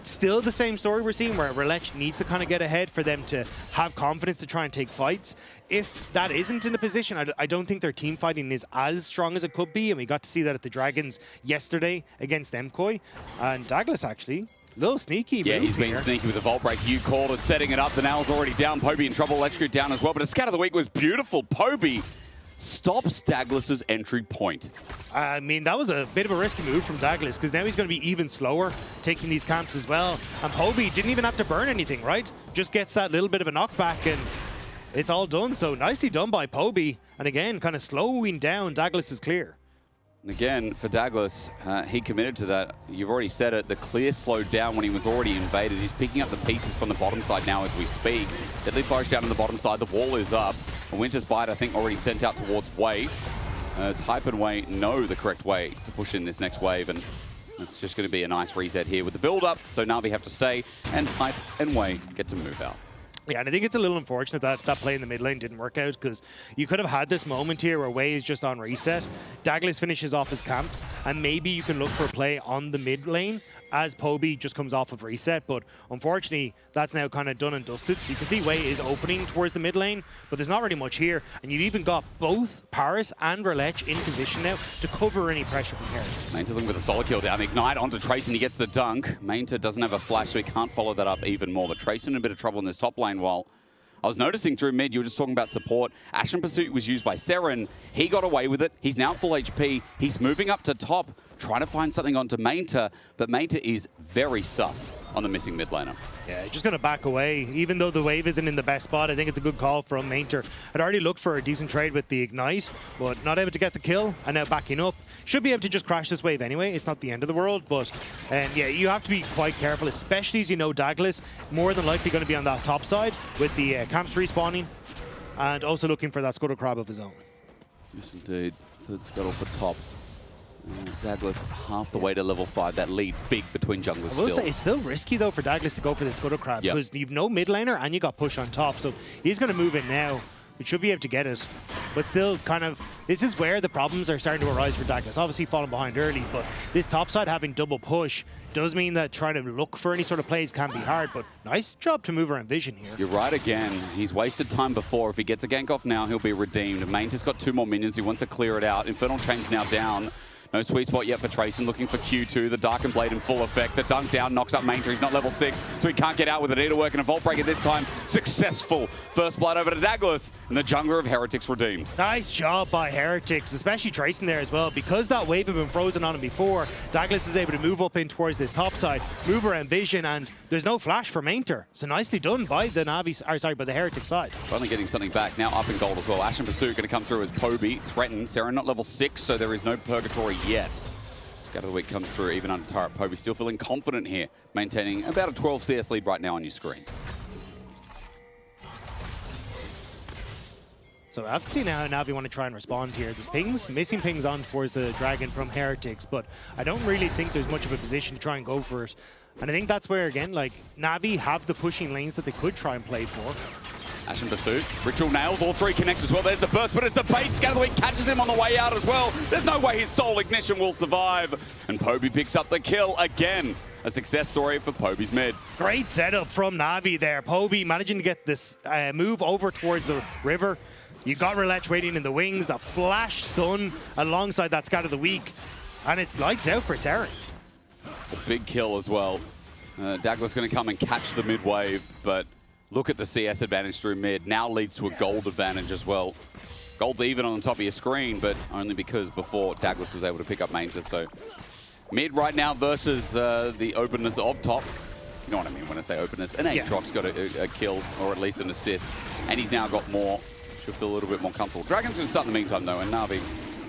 still the same story we're seeing, where Relich needs to kind of get ahead for them to have confidence to try and take fights. If that isn't in a position, I don't think their team fighting is as strong as it could be, and we got to see that at the Dragons yesterday against MKOI. And Douglas, actually, a little sneaky Yeah, move he's been here. sneaky with the Vault Break. You called it, setting it up. The nail's already down. Poby in trouble. Electrocute down as well. But a scat of the week was beautiful. Poby stops Douglas's entry point. I mean, that was a bit of a risky move from Douglas, because now he's going to be even slower taking these camps as well. And Poby didn't even have to burn anything, right? Just gets that little bit of a knockback, and it's all done. So nicely done by Poby. And again, kind of slowing down Douglas is clear. And again, for Douglas, he committed to that. You've already said it. The clear slowed down when he was already invaded. He's picking up the pieces from the bottom side now as we speak. Deadly Flourish down on the bottom side. The wall is up. A Winter's Bite, I think, already sent out towards Wei. As Hype and Wei know the correct way to push in this next wave. And it's just going to be a nice reset here with the build-up. So Na'Vi have to stay, and Hype and Wei get to move out. Yeah, and I think it's a little unfortunate that that play in the mid lane didn't work out, because you could have had this moment here where Wei is just on reset, Douglas finishes off his camps, and maybe you can look for a play on the mid lane as Poby just comes off of reset. But unfortunately, that's now kind of done and dusted. So you can see Wei is opening towards the mid lane, but there's not really much here. And you've even got both Paris and Relich in position now to cover any pressure from Heretics. Mainta looking with a solo kill down. Ignite onto Trace, and he gets the dunk. Mainta doesn't have a flash, so he can't follow that up even more. But Trace in a bit of trouble in this top lane. While I was noticing through mid, you were just talking about support. Ashen Pursuit was used by Seren. He got away with it. He's now full HP. He's moving up to top, trying to find something onto Mainta, but Mainta is very sus on the missing mid laner. Yeah, just going to back away. Even though the wave isn't in the best spot, I think it's a good call from Mainter. I'd already looked for a decent trade with the Ignite, but not able to get the kill, and now backing up. Should be able to just crash this wave anyway. It's not the end of the world, but yeah, you have to be quite careful, especially as you know Douglas more than likely going to be on that top side with the camps respawning, and also looking for that Scuttle Crab of his own. Yes, indeed. Third Scuttle for top. Douglas half the way to level 5. That lead big between junglers I will still. say it's still risky though for Douglas to go for the Scuttle Crab, because you've no mid laner and you got push on top, so he's going to move in now. We should be able to get it, but still kind of, this is where the problems are starting to arise for Douglas. Obviously falling behind early, but this top side having double push does mean that trying to look for any sort of plays can be hard, but nice job to move around vision here. You're right again. He's wasted time before. If he gets a gank off now, he'll be redeemed. Mainta's got 2 more minions. He wants to clear it out. Infernal Chain's now down. No sweet spot yet for Trayson, looking for Q2. The Darkened Blade in full effect. The dunk down knocks up Mainta. He's not level 6, so he can't get out with it. Needlework and a Vault Breaker this time. Successful. First blood over to Douglas, and the jungler of Heretics redeemed. Nice job by Heretics, especially Trayson there as well. Because that wave had been frozen on him before, Douglas is able to move up in towards this top side, move around vision, and there's no flash for Mainter. So nicely done by the by the Heretic side. Finally getting something back. Now up in gold as well. Ashen Pursuit going to come through as Poby. Threatened. Seren not level 6, so there is no Purgatory yet. Scat of the Week comes through even under turret. Poby still feeling confident here, maintaining about a 12 CS lead right now on your screen. So I have to see now how Navi want to try and respond here. There's pings, missing pings on towards the Dragon from Heretics, but I don't really think there's much of a position to try and go for it. And I think that's where, again, like, Navi have the pushing lanes that they could try and play for. Ashen Pursuit. Ritual nails, all 3 connect as well. There's the burst, but it's a bait. Scat of the Week catches him on the way out as well. There's no way his Soul Ignition will survive. And Poby picks up the kill again. A success story for Poby's mid. Great setup from Navi there. Poby managing to get this move over towards the river. You got Relich waiting in the wings, the flash stun alongside that Scat of the Week. And it's lights out for Seren. A big kill as well. Douglas going to come and catch the mid wave, but look at the CS advantage through mid. Now leads to a gold advantage as well. Gold's even on the top of your screen, but only because before Douglas was able to pick up Mainter. So mid right now versus the openness of top. You know what I mean when I say openness. And Aatrox got a kill, or at least an assist. And he's now got more. Should feel a little bit more comfortable. Dragon's going to start in the meantime, though, and Na'Vi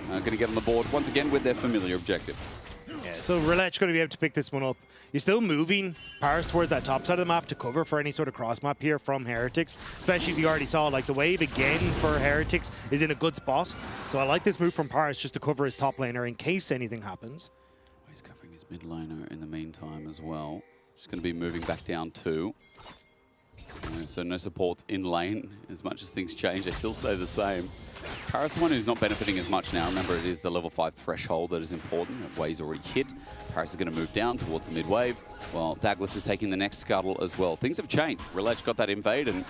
going to get on the board once again with their familiar objective. Yeah, so Relech going to be able to pick this one up. You're still moving Paris towards that top side of the map to cover for any sort of cross map here from Heretics, especially as you already saw, like the wave again for Heretics is in a good spot. So I like this move from Paris just to cover his top laner in case anything happens. He's covering his mid laner in the meantime as well. Just going to be moving back down too. So no support in lane. As much as things change, they still stay the same. Paris, one who's not benefiting as much now. Remember, it is the level 5 threshold that is important. That wave's already hit. Paris is going to move down towards the mid wave, while Douglas is taking the next scuttle as well. Things have changed. Relech got that invade and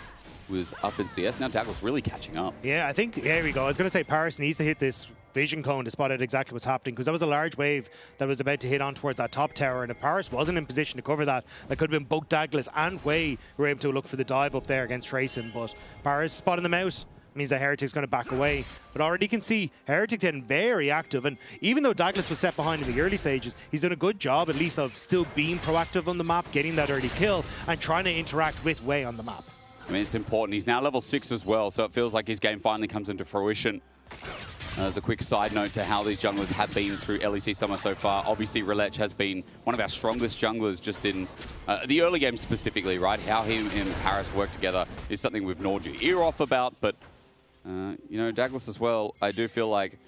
was up in CS. Now Douglas really catching up. Yeah, I think, here we go. I was going to say Paris needs to hit this vision cone to spot out exactly what's happening, because that was a large wave that was about to hit on towards that top tower, and if Paris wasn't in position to cover that, that could have been both Douglas and Wei were able to look for the dive up there against Tracing, but Paris spotting them out means that Heretic's going to back away. But already you can see Heretic getting very active, and even though Douglas was set behind in the early stages, he's done a good job at least of still being proactive on the map, getting that early kill, and trying to interact with Wei on the map. I mean, it's important. He's now level 6 as well, so it feels like his game finally comes into fruition. As a quick side note to how these junglers have been through LEC Summer so far, obviously Relech has been one of our strongest junglers just in the early game specifically, right? How he and Paris work together is something we've gnawed your ear off about, but, you know, Douglas as well, I do feel like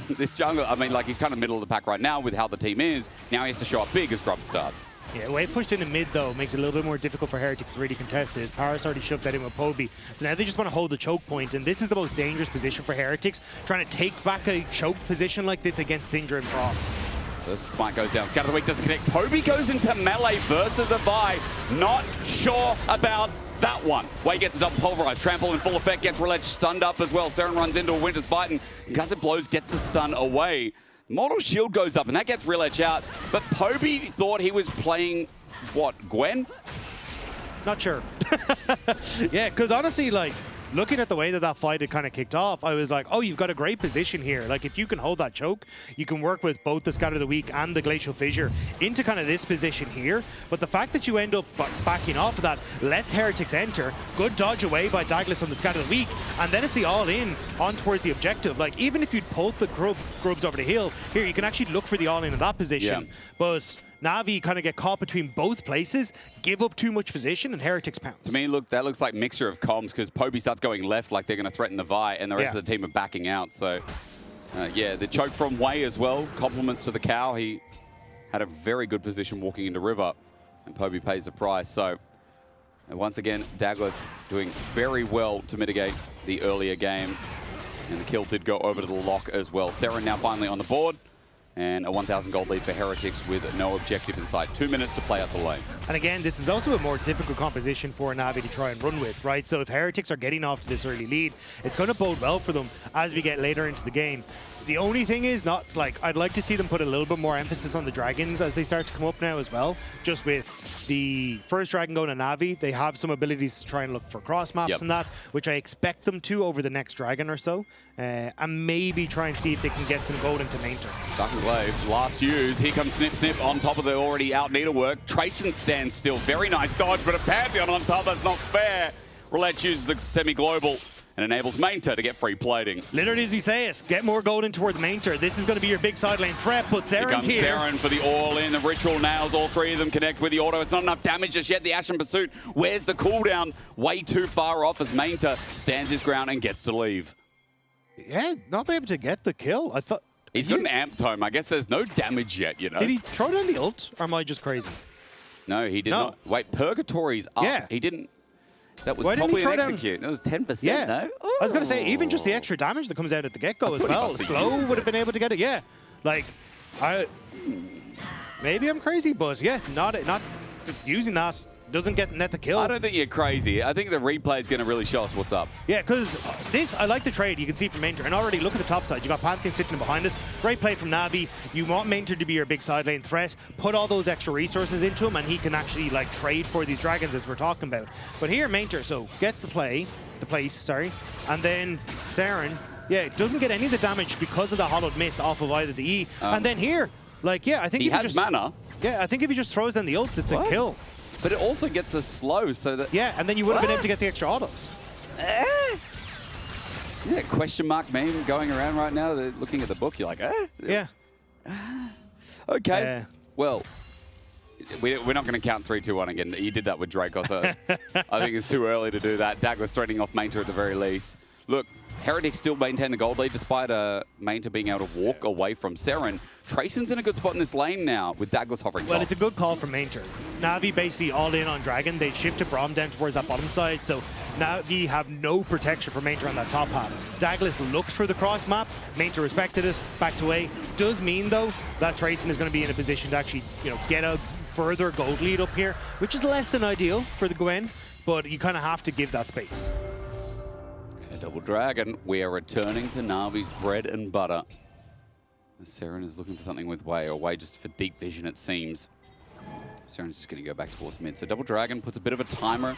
this jungler, I mean, like, he's kind of middle of the pack right now with how the team is. Now he has to show up big as Grubstart. Yeah, Wei pushed into mid, though, makes it a little bit more difficult for Heretics to really contest this. Paris already shoved that in with Poby. So now they just want to hold the choke point, and this is the most dangerous position for Heretics, trying to take back a choke position like this against Syndra and Froth. The smite goes down. Scatter the Weak doesn't connect. Poby goes into melee versus a Vi. Not sure about that one. Wei gets a double pulverize. Trample in full effect. Gets Relech stunned up as well. Seren runs into a Winter's Bite, and Gusset Blows gets the stun away. Model shield goes up, and that gets Relech out. But Poby thought he was playing, what, Gwen? Not sure. Yeah, because honestly, like, looking at the way that that fight had kind of kicked off, I was like, oh, you've got a great position here. Like, if you can hold that choke, you can work with both the Scatter of the Weak and the Glacial Fissure into kind of this position here. But the fact that you end up backing off of that lets Heretics enter. Good dodge away by Douglas on the Scatter of the Weak, and then it's the all-in on towards the objective. Like, even if you'd pulled the Grubs over the hill, here, you can actually look for the all-in in that position. Yeah. But Na'Vi kind of get caught between both places, give up too much position, and Heretics pounce. To me, look, that looks like mixture of comms, because Poby starts going left like they're going to threaten the Vi, and the rest of the team are backing out. So, yeah, the choke from Wei as well. Compliments to the cow. He had a very good position walking into River, and Poby pays the price. So, once again, Douglas doing very well to mitigate the earlier game. And the kill did go over to the lock as well. Seren now finally on the board. And a 1,000 gold lead for Heretics with no objective inside. 2 minutes to play out the lanes. And again, this is also a more difficult composition for Na'Vi to try and run with, right? So if Heretics are getting off to this early lead, it's going to bode well for them as we get later into the game. The only thing is, not like, I'd like to see them put a little bit more emphasis on the dragons as they start to come up now as well. Just with the first dragon going to Na'Vi, they have some abilities to try and look for cross maps and that, which I expect them to over the next dragon or so. And maybe try and see if they can get some gold into Mainter. Dark Glaive, last use. Here comes Snip Snip on top of the already out needlework. Tracing stands still. Very nice dodge, but a Pantheon on top. That's not fair. Relech uses the semi-global and enables Mainter to get free plating. Literally as you say it, get more gold in towards Mainter. This is going to be your big side lane threat, but Seren's here. Here comes Seren for the all-in. The Ritual nails all three of them, connect with the auto. It's not enough damage just yet. The Ashen Pursuit, where's the cooldown? Way too far off as Mainter stands his ground and gets to leave. Yeah, not able to get the kill. I thought he's got an amp tome. I guess there's no damage yet, you know. Did he throw down the ult, or am I just crazy? No, he did not. Wait, Purgatory's up. Yeah. He didn't. That was Why probably didn't he an execute. That was 10%, yeah. no? I was going to say, even just the extra damage that comes out at the get-go as well. Slow would have been able to get it, yeah. Like, maybe I'm crazy, but yeah, not using that. doesn't get net the kill. I don't think you're crazy. I think the replay is going to really show us what's up. Yeah, because this, I like the trade you can see from Mainter. And already, look at the top side. You got Pantheon sitting behind us. Great play from Navi. You want Mainter to be your big side lane threat. Put all those extra resources into him, and he can actually like trade for these dragons as we're talking about. But here, Mainter, so gets the place, and then Saren, yeah, doesn't get any of the damage because of the hollowed mist off of either the E. And then here, like, yeah, I think he if has just, mana. Yeah, I think if he just throws down the ult, it's a kill. But it also gets us slow, so that... Yeah, and then you would have been able to get the extra autos. Yeah, question mark meme going around right now. They're looking at the book, you're like, Yeah. Okay. Well, we're not going to count 3, 2, 1 again. You did that with Draco, so I think it's too early to do that. Douglas threatening off Mainter at the very least. Look, Heretics still maintain the gold lead despite Mainter being able to walk away from Seren. Trayson's in a good spot in this lane now with Douglas hovering Well, top. it's a good call from Mainter. Navi basically all in on Dragon. They shifted Braum down towards that bottom side, so Navi have no protection for Mainter on that top half. Douglas looked for the cross map. Mainter respected it, backed away. Does mean, though, that Trayson is going to be in a position to actually, get a further gold lead up here, which is less than ideal for the Gwen, but you kind of have to give that space. Okay, double dragon. We are returning to Navi's bread and butter. Seren is looking for something with Wei, or Wei just for deep vision, it seems. Seren's just going to go back towards mid. So double dragon puts a bit of a timer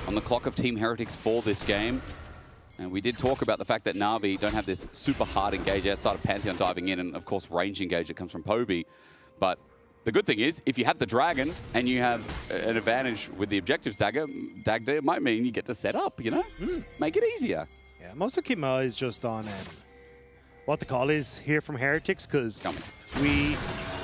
on the clock of Team Heretics for this game. And we did talk about the fact that Na'Vi don't have this super hard engage outside of Pantheon diving in, and of course range engage that comes from Poby. But the good thing is, if you have the dragon and you have an advantage with the objectives dagger, it might mean you get to set up, Make it easier. Yeah, most of keep my eyes just on what the call is here from Heretics, because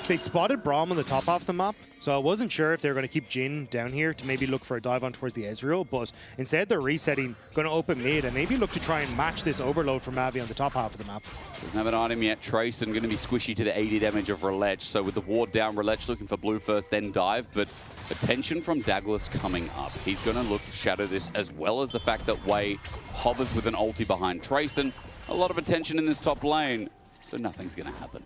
they spotted Braum on the top half of the map, so I wasn't sure if they were going to keep Jhin down here to maybe look for a dive on towards the Ezreal, but instead they're resetting, going to open mid, and maybe look to try and match this overload from Navi on the top half of the map. Doesn't have an item yet. Trayson going to be squishy to the 80 damage of Relech, so with the ward down, Relech looking for blue first, then dive, but attention from Douglas coming up. He's going to look to shadow this, as well as the fact that Wei hovers with an ulti behind Trayson. A lot of attention in this top lane, so nothing's going to happen.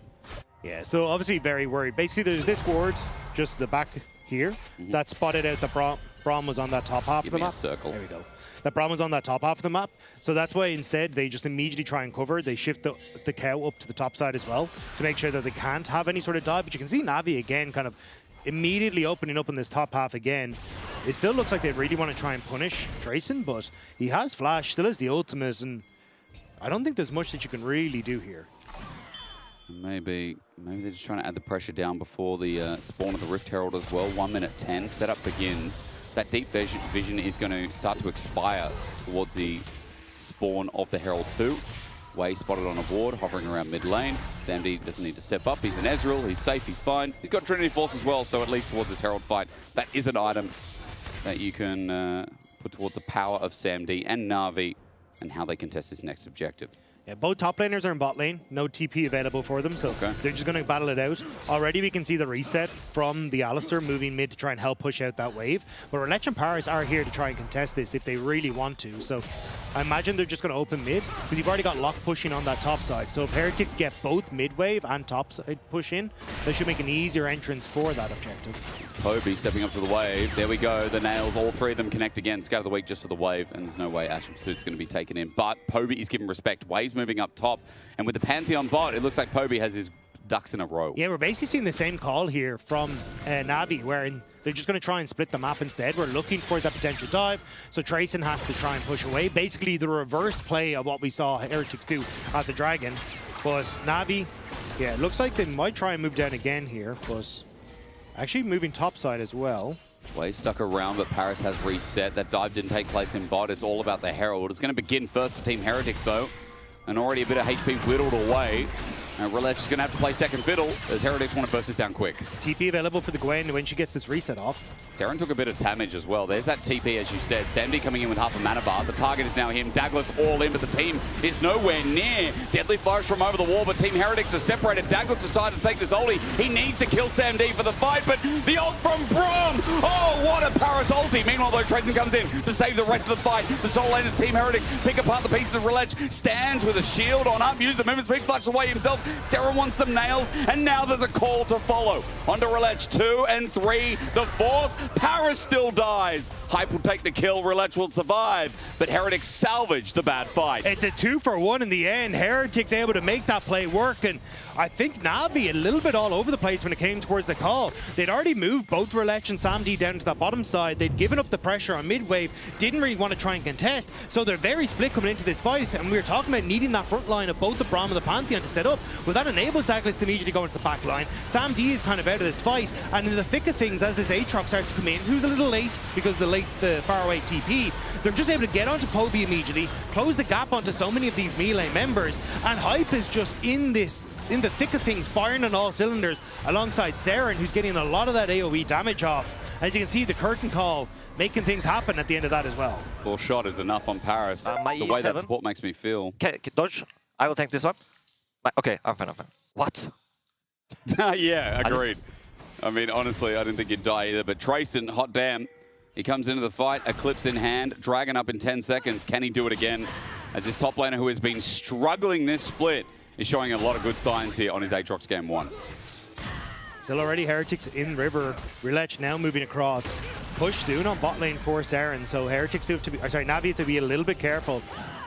Yeah, so obviously very worried. Basically, there's this ward just at the back here that spotted out that Braum was on that top half of the map. Circle. There we go. That Braum was on that top half of the map. So that's why instead they just immediately try and cover. They shift the cow up to the top side as well to make sure that they can't have any sort of dive. But you can see Navi again kind of immediately opening up in this top half again. It still looks like they really want to try and punish Trayson, but he has flash, still has the ultimate, and I don't think there's much that you can really do here. Maybe they're just trying to add the pressure down before the spawn of the Rift Herald as well. 1 minute 10, setup begins. That deep vision is going to start to expire towards the spawn of the Herald 2. Wei spotted on a ward, hovering around mid lane. SamD doesn't need to step up. He's an Ezreal, he's safe, he's fine. He's got Trinity Force as well, so at least towards this Herald fight, that is an item that you can put towards the power of SamD and Na'Vi and how they contest this next objective. Yeah, both top laners are in bot lane. No TP available for them, so they're just going to battle it out. Already we can see the reset from the Alistar moving mid to try and help push out that wave. But Relech and Paris are here to try and contest this if they really want to. So I imagine they're just going to open mid, because you've already got Lock pushing on that top side. So if Heretics get both mid wave and top side push in, they should make an easier entrance for that objective. It's Poby stepping up to the wave. There we go. The nails, all three of them connect again. Scout of the week just for the wave, and there's no way Ashen Pursuit's going to be taken in. But Poby is given respect. Wave's moving up top, and with the Pantheon bot, it looks like Poby has his ducks in a row. Yeah, we're basically seeing the same call here from Navi, where they're just going to try and split the map instead. We're looking towards that potential dive, so Trayson has to try and push away. Basically the reverse play of what we saw Heretics do at the Dragon. But Navi, yeah, it looks like they might try and move down again here, but actually moving top side as well. Way stuck around, but Paris has reset. That dive didn't take place in bot. It's all about the Herald. It's going to begin first for Team Heretics, though. And already a bit of HP whittled away. Relech is going to have to play second fiddle as Heretics want to burst this down quick. TP available for the Gwen when she gets this reset off. Saren took a bit of damage as well. There's that TP, as you said. SamD coming in with half a mana bar. The target is now him. Douglas all in, but the team is nowhere near. Deadly flourish from over the wall, but Team Heretics are separated. Douglas decided to take this ulti. He needs to kill SamD for the fight, but the ult from Braum! Oh, what a Paris ulti! Meanwhile, though, Trayson comes in to save the rest of the fight. The sole laners, Team Heretics, pick apart the pieces of Relech. Stands with a shield on up, use the movement speed, flashes away himself. Sarah wants some nails, and now there's a call to follow. Onto Relech, 2 and 3, the 4th. Paris still dies. Hype will take the kill, Relech will survive, but Heretics salvage the bad fight. It's a 2-for-1 in the end. Heretics able to make that play work, and I think Na'Vi a little bit all over the place when it came towards the call. They'd already moved both Relech and SamD down to that bottom side. They'd given up the pressure on mid-wave, didn't really want to try and contest, so they're very split coming into this fight, and we were talking about needing that front line of both the Braum and the Pantheon to set up. Well, that enables Douglas to immediately go into the back line. SamD is kind of out of this fight, and in the thick of things, as this Aatrox starts to come in, who's a little late because of the faraway TP, they're just able to get onto Poby immediately, close the gap onto so many of these melee members, and Hype is just in the thick of things, firing on all cylinders alongside Zeren, who's getting a lot of that AoE damage off. As you can see, the curtain call making things happen at the end of that as well. Full shot is enough on Paris. My The way that E7. support makes me feel. Okay, dodge. I will tank this one. Okay, I'm fine. What? Yeah, agreed. I mean, honestly, I didn't think he'd die either, but Trayson, hot damn. He comes into the fight, Eclipse in hand, Dragon up in 10 seconds. Can he do it again? As this top laner who has been struggling this split is showing a lot of good signs here on his Aatrox game 1. Still already Heretics in river. Relech now moving across. Push soon on bot lane for Zeren, so Heretics do have to be, Na'Vi have to be a little bit careful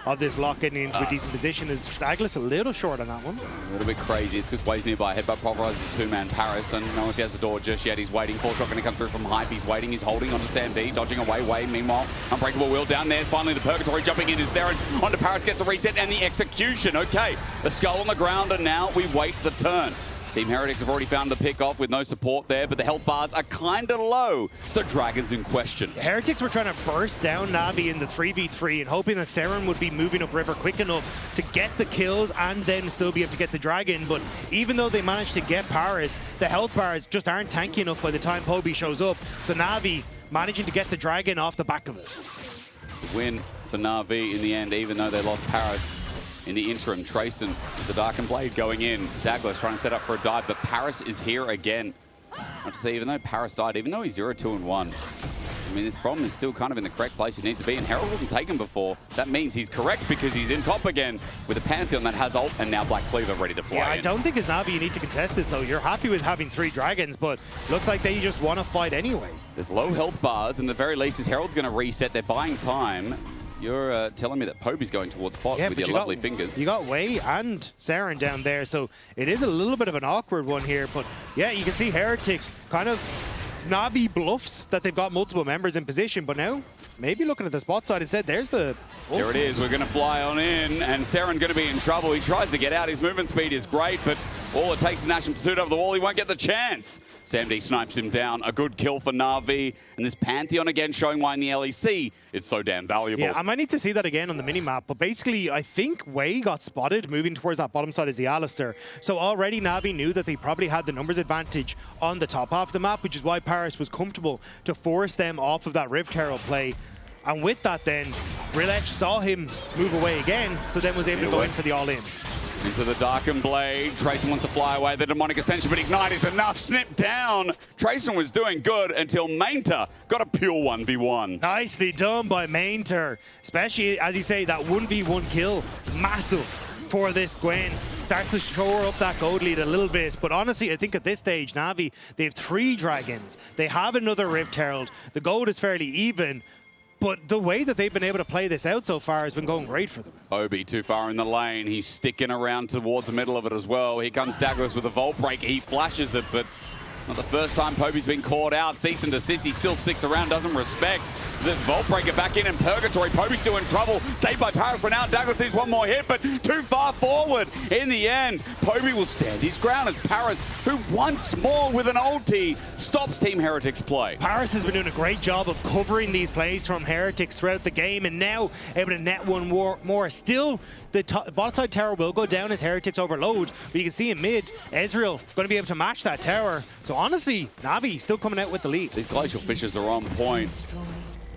of this lock getting into a decent position. Is Staglis a little short on that one? A little bit crazy. It's because Wade's nearby. Headbutt pulverizes the 2-man Paris. Doesn't know if he has the door just yet. He's waiting. Full shot going to come through from Hype. He's waiting. He's holding onto SamD. Dodging away. Wade, meanwhile, Unbreakable Wheel down there. Finally, the Purgatory jumping into Zeren. Onto Paris, gets a reset and the execution. Okay, the skull on the ground, and now we wait the turn. Team Heretics have already found the pick off with no support there, but the health bars are kind of low, so Dragon's in question. Heretics were trying to burst down Na'Vi in the 3v3 and hoping that Zeren would be moving up river quick enough to get the kills and then still be able to get the Dragon, but even though they managed to get Paris, the health bars just aren't tanky enough by the time Poby shows up, so Na'Vi managing to get the Dragon off the back of it. The win for Na'Vi in the end, even though they lost Paris. In the interim, Trayson with the Darkened Blade going in. Douglas trying to set up for a dive, but Paris is here again. I have to say, even though Paris died, even though he's 0-2-1, I mean, this problem is still kind of in the correct place it needs to be, and Herald wasn't taken before. That means he's correct because he's in top again with a Pantheon that has ult and now Black Cleaver ready to fly Yeah, I in. don't think as Na'Vi you need to contest this though. You're happy with having 3 dragons, but looks like they just want to fight anyway. There's low health bars, and the very least is Herald's going to reset. They're buying time. You're telling me that Poby's going towards bot with your lovely fingers. You got Wei and Zeren down there, so it is a little bit of an awkward one here. But yeah, you can see Heretics kind of Na'Vi bluffs that they've got multiple members in position, but now maybe looking at the spot side instead, there's the... There it is, we're going to fly on in, and Zeren going to be in trouble. He tries to get out, his movement speed is great, but all it takes is National Pursuit over the wall, he won't get the chance. SamD snipes him down, a good kill for Na'Vi, and this Pantheon again showing why in the LEC it's so damn valuable. Yeah, I might need to see that again on the minimap, but basically I think Wei got spotted moving towards that bottom side as the Alistair. So already Na'Vi knew that they probably had the numbers advantage on the top half of the map, which is why Paris was comfortable to force them off of that Rift Herald play. And with that then, Relech saw him move away again, so then was able to go in for the all-in. Into the Darkened Blade. Trayson wants to fly away. The Demonic Ascension, but Ignite is enough. Snip down. Trayson was doing good until Mainter got a pure 1v1. Nicely done by Mainter. Especially, as you say, that 1v1 kill. Massive for this Gwen. Starts to shore up that gold lead a little bit. But honestly, I think at this stage, Na'Vi, they have 3 dragons. They have another Rift Herald. The gold is fairly even. But the way that they've been able to play this out so far has been going great for them. Obi too far in the lane. He's sticking around towards the middle of it as well. Here comes Douglas with a Volt Break. He flashes it, but not the first time Poby's been caught out. Cease and desist. He still sticks around, doesn't respect. The Volt Breaker back in Purgatory. Poby's still in trouble. Saved by Paris for now. Douglas needs one more hit, but too far forward. In the end, Poby will stand his ground as Paris, who once more with an ulti, stops Team Heretics play. Paris has been doing a great job of covering these plays from Heretics throughout the game, and now able to net one more. Still, the bot side tower will go down as Heretics overload, but you can see in mid, Ezreal going to be able to match that tower. So honestly, Na'Vi still coming out with the lead. These Glacial Fishes are on point.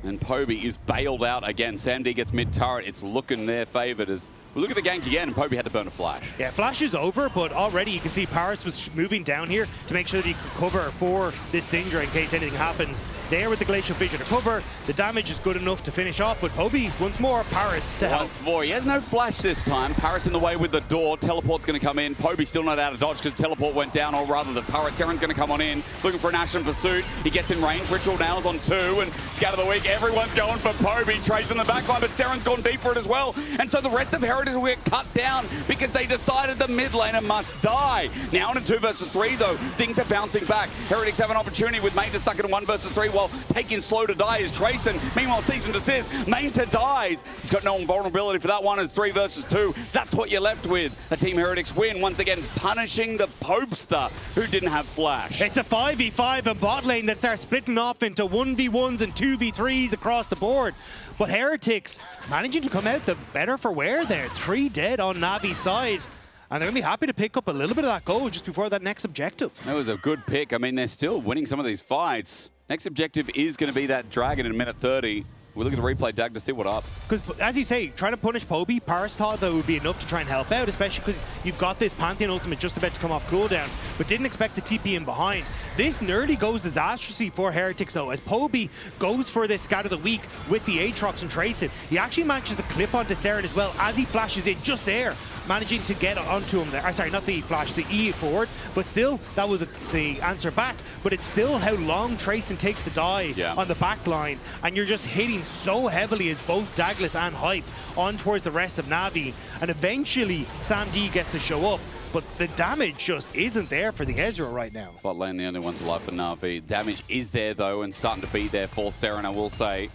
And Poby is bailed out again. SamD gets mid-turret. It's looking their favoured as we look at the gank again, and Poby had to burn a flash. Yeah, flash is over, but already you can see Paris was moving down here to make sure that he could cover for this Syndra in case anything happened there with the Glacial Fissure to cover. The damage is good enough to finish off, but Poby, once more, Paris to help. Once more, he has no flash this time. Paris in the way with the door. Teleport's going to come in. Poby still not out of dodge because teleport went down, or rather the turret. Terran's going to come on in, looking for an action pursuit. He gets in range. Ritual Nails on 2, and Scatter the Weak. Everyone's going for Poby. Trace in the backline, but Terran's gone deep for it as well. And so the rest of Heretics will get cut down because they decided the mid laner must die. Now in a 2 versus 3, though, things are bouncing back. Heretics have an opportunity with Main to suck in a 1 versus 3 while taking slow to die is Trace. And meanwhile, Cease and Desist, Main to dies. He's got no vulnerability for that one as 3 versus 2. That's what you're left with. A Team Heretics win, once again punishing the Popester, who didn't have flash. It's a 5v5 in bot lane that starts splitting off into 1v1s and 2v3s across the board. But Heretics managing to come out the better for wear there. 3 dead on Navi's side. And they're going to be happy to pick up a little bit of that gold just before that next objective. That was a good pick. I mean, they're still winning some of these fights. Next objective is going to be that dragon in minute 30. We look at the replay, Dag, to see what up. Because, as you say, trying to punish Poby, Paris thought that would be enough to try and help out, especially because you've got this Pantheon ultimate just about to come off cooldown, but didn't expect the TP in behind. This nearly goes disastrously for Heretics, though, as Poby goes for this Scatter the Weak with the Aatrox and Trace it. He actually manages to clip onto Saren as well as he flashes in just there, managing to get onto him there. Sorry, not the flash, the E forward, but still, that was the answer back. But it's still how long Tracing takes to die on the back line, and you're just hitting so heavily as both Douglas and Hype on towards the rest of Navi, and eventually Sam D gets to show up, but the damage just isn't there for the Ezreal right now. Bot lane, the only ones alive for Na'Vi. Damage is there, though, and starting to be there for Saren, I will say.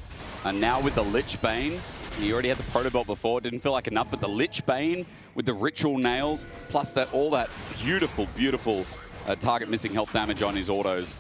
And now with the Lich Bane, he already had the Protobelt before, didn't feel like enough, but the Lich Bane with the Ritual Nails, plus that all that beautiful, beautiful target missing health damage on his autos.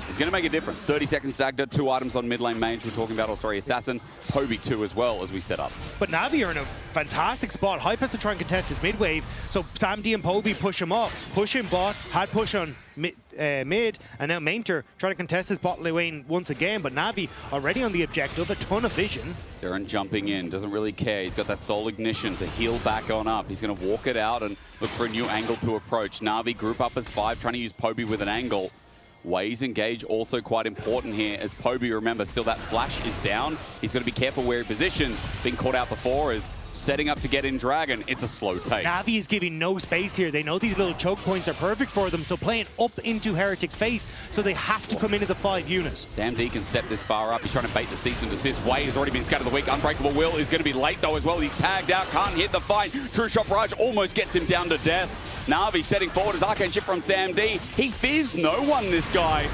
He's going to make a difference. 30 seconds Dagda, 2 items on mid lane mage we're talking about, or sorry, Assassin. Poby 2 as well as we set up. But Navi are in a fantastic spot. Hype has to try and contest his mid wave, so Sam D and Poby push him up. Push him bot, had push on mid, and now Mainter trying to contest his bot lane once again, but Navi already on the objective, a ton of vision. Darren jumping in, doesn't really care. He's got that Soul Ignition to heal back on up. He's going to walk it out and look for a new angle to approach. Navi group up as 5, trying to use Poby with an angle. Ways engage also quite important here, as Poby, remember, still that flash is down. He's got to be careful where he positions. Being caught out before is setting up to get in Dragon. It's a slow take. Navi is giving no space here. They know these little choke points are perfect for them, so playing up into Heretic's face, so they have to come in as a 5 unit. Sam D can step this far up. He's trying to bait the Cease and Desist. Way has already been scattered the weak. Unbreakable Will is going to be late, though, as well. He's tagged out, can't hit the fight. True Shot Barrage almost gets him down to death. Na'Vi setting forward as Arcane Shift from Sam D. He fears no one, this guy.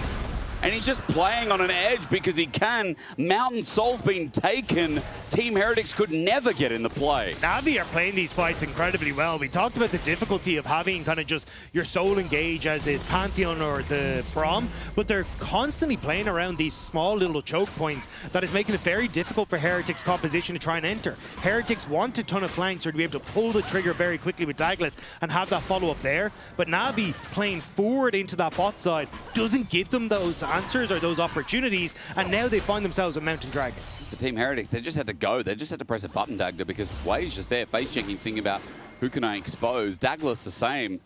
And he's just playing on an edge because he can. Mountain Soul's been taken. Team Heretics could never get in the play. Navi are playing these fights incredibly well. We talked about the difficulty of having kind of just your soul engage as this Pantheon or the Braum, but they're constantly playing around these small little choke points that is making it very difficult for Heretics' composition to try and enter. Heretics want a ton of flanks or to be able to pull the trigger very quickly with Douglas and have that follow-up there, but Navi playing forward into that bot side doesn't give them those answers or those opportunities, and now they find themselves a Mountain Dragon. The Team Heretics, they just had to go. They just had to press a button, Dagda, because Way's just there face-checking, thinking about who can I expose. Douglas the same,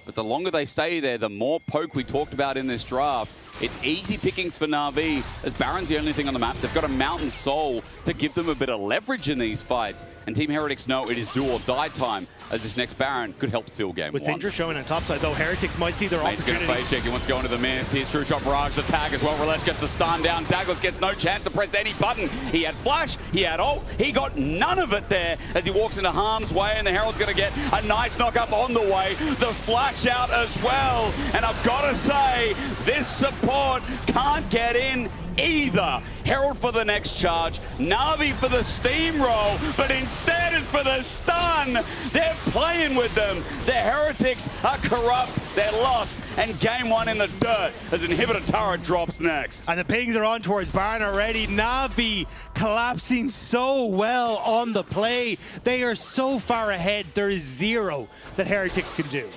but the longer they stay there, the more poke we talked about in this draft. It's easy pickings for Na'Vi, as Baron's the only thing on the map. They've got a Mountain Soul to give them a bit of leverage in these fights. And Team Heretics know it is do or die time, as this next Baron could help seal game With 1. Syndra showing on top side, though, Heretics might see their Mate's opportunity. going to face check. He wants to go into the miss. Here's True Shot Barrage, the tag as well. Relash gets the stun down. Douglas gets no chance to press any button. He had flash, he had ult, he got none of it there as he walks into harm's way, and the Herald's going to get a nice knock up on the way. The flash out as well. And I've got to say, this support can't get in either. Herald for the next charge, Na'Vi for the steamroll, but instead it's for the stun. They're playing with them. The Heretics are corrupt, they're lost, and game 1 in the dirt as Inhibitor Turret drops next. And the pings are on towards Baron already. Na'Vi collapsing so well on the play. They are so far ahead, there is zero that Heretics can do.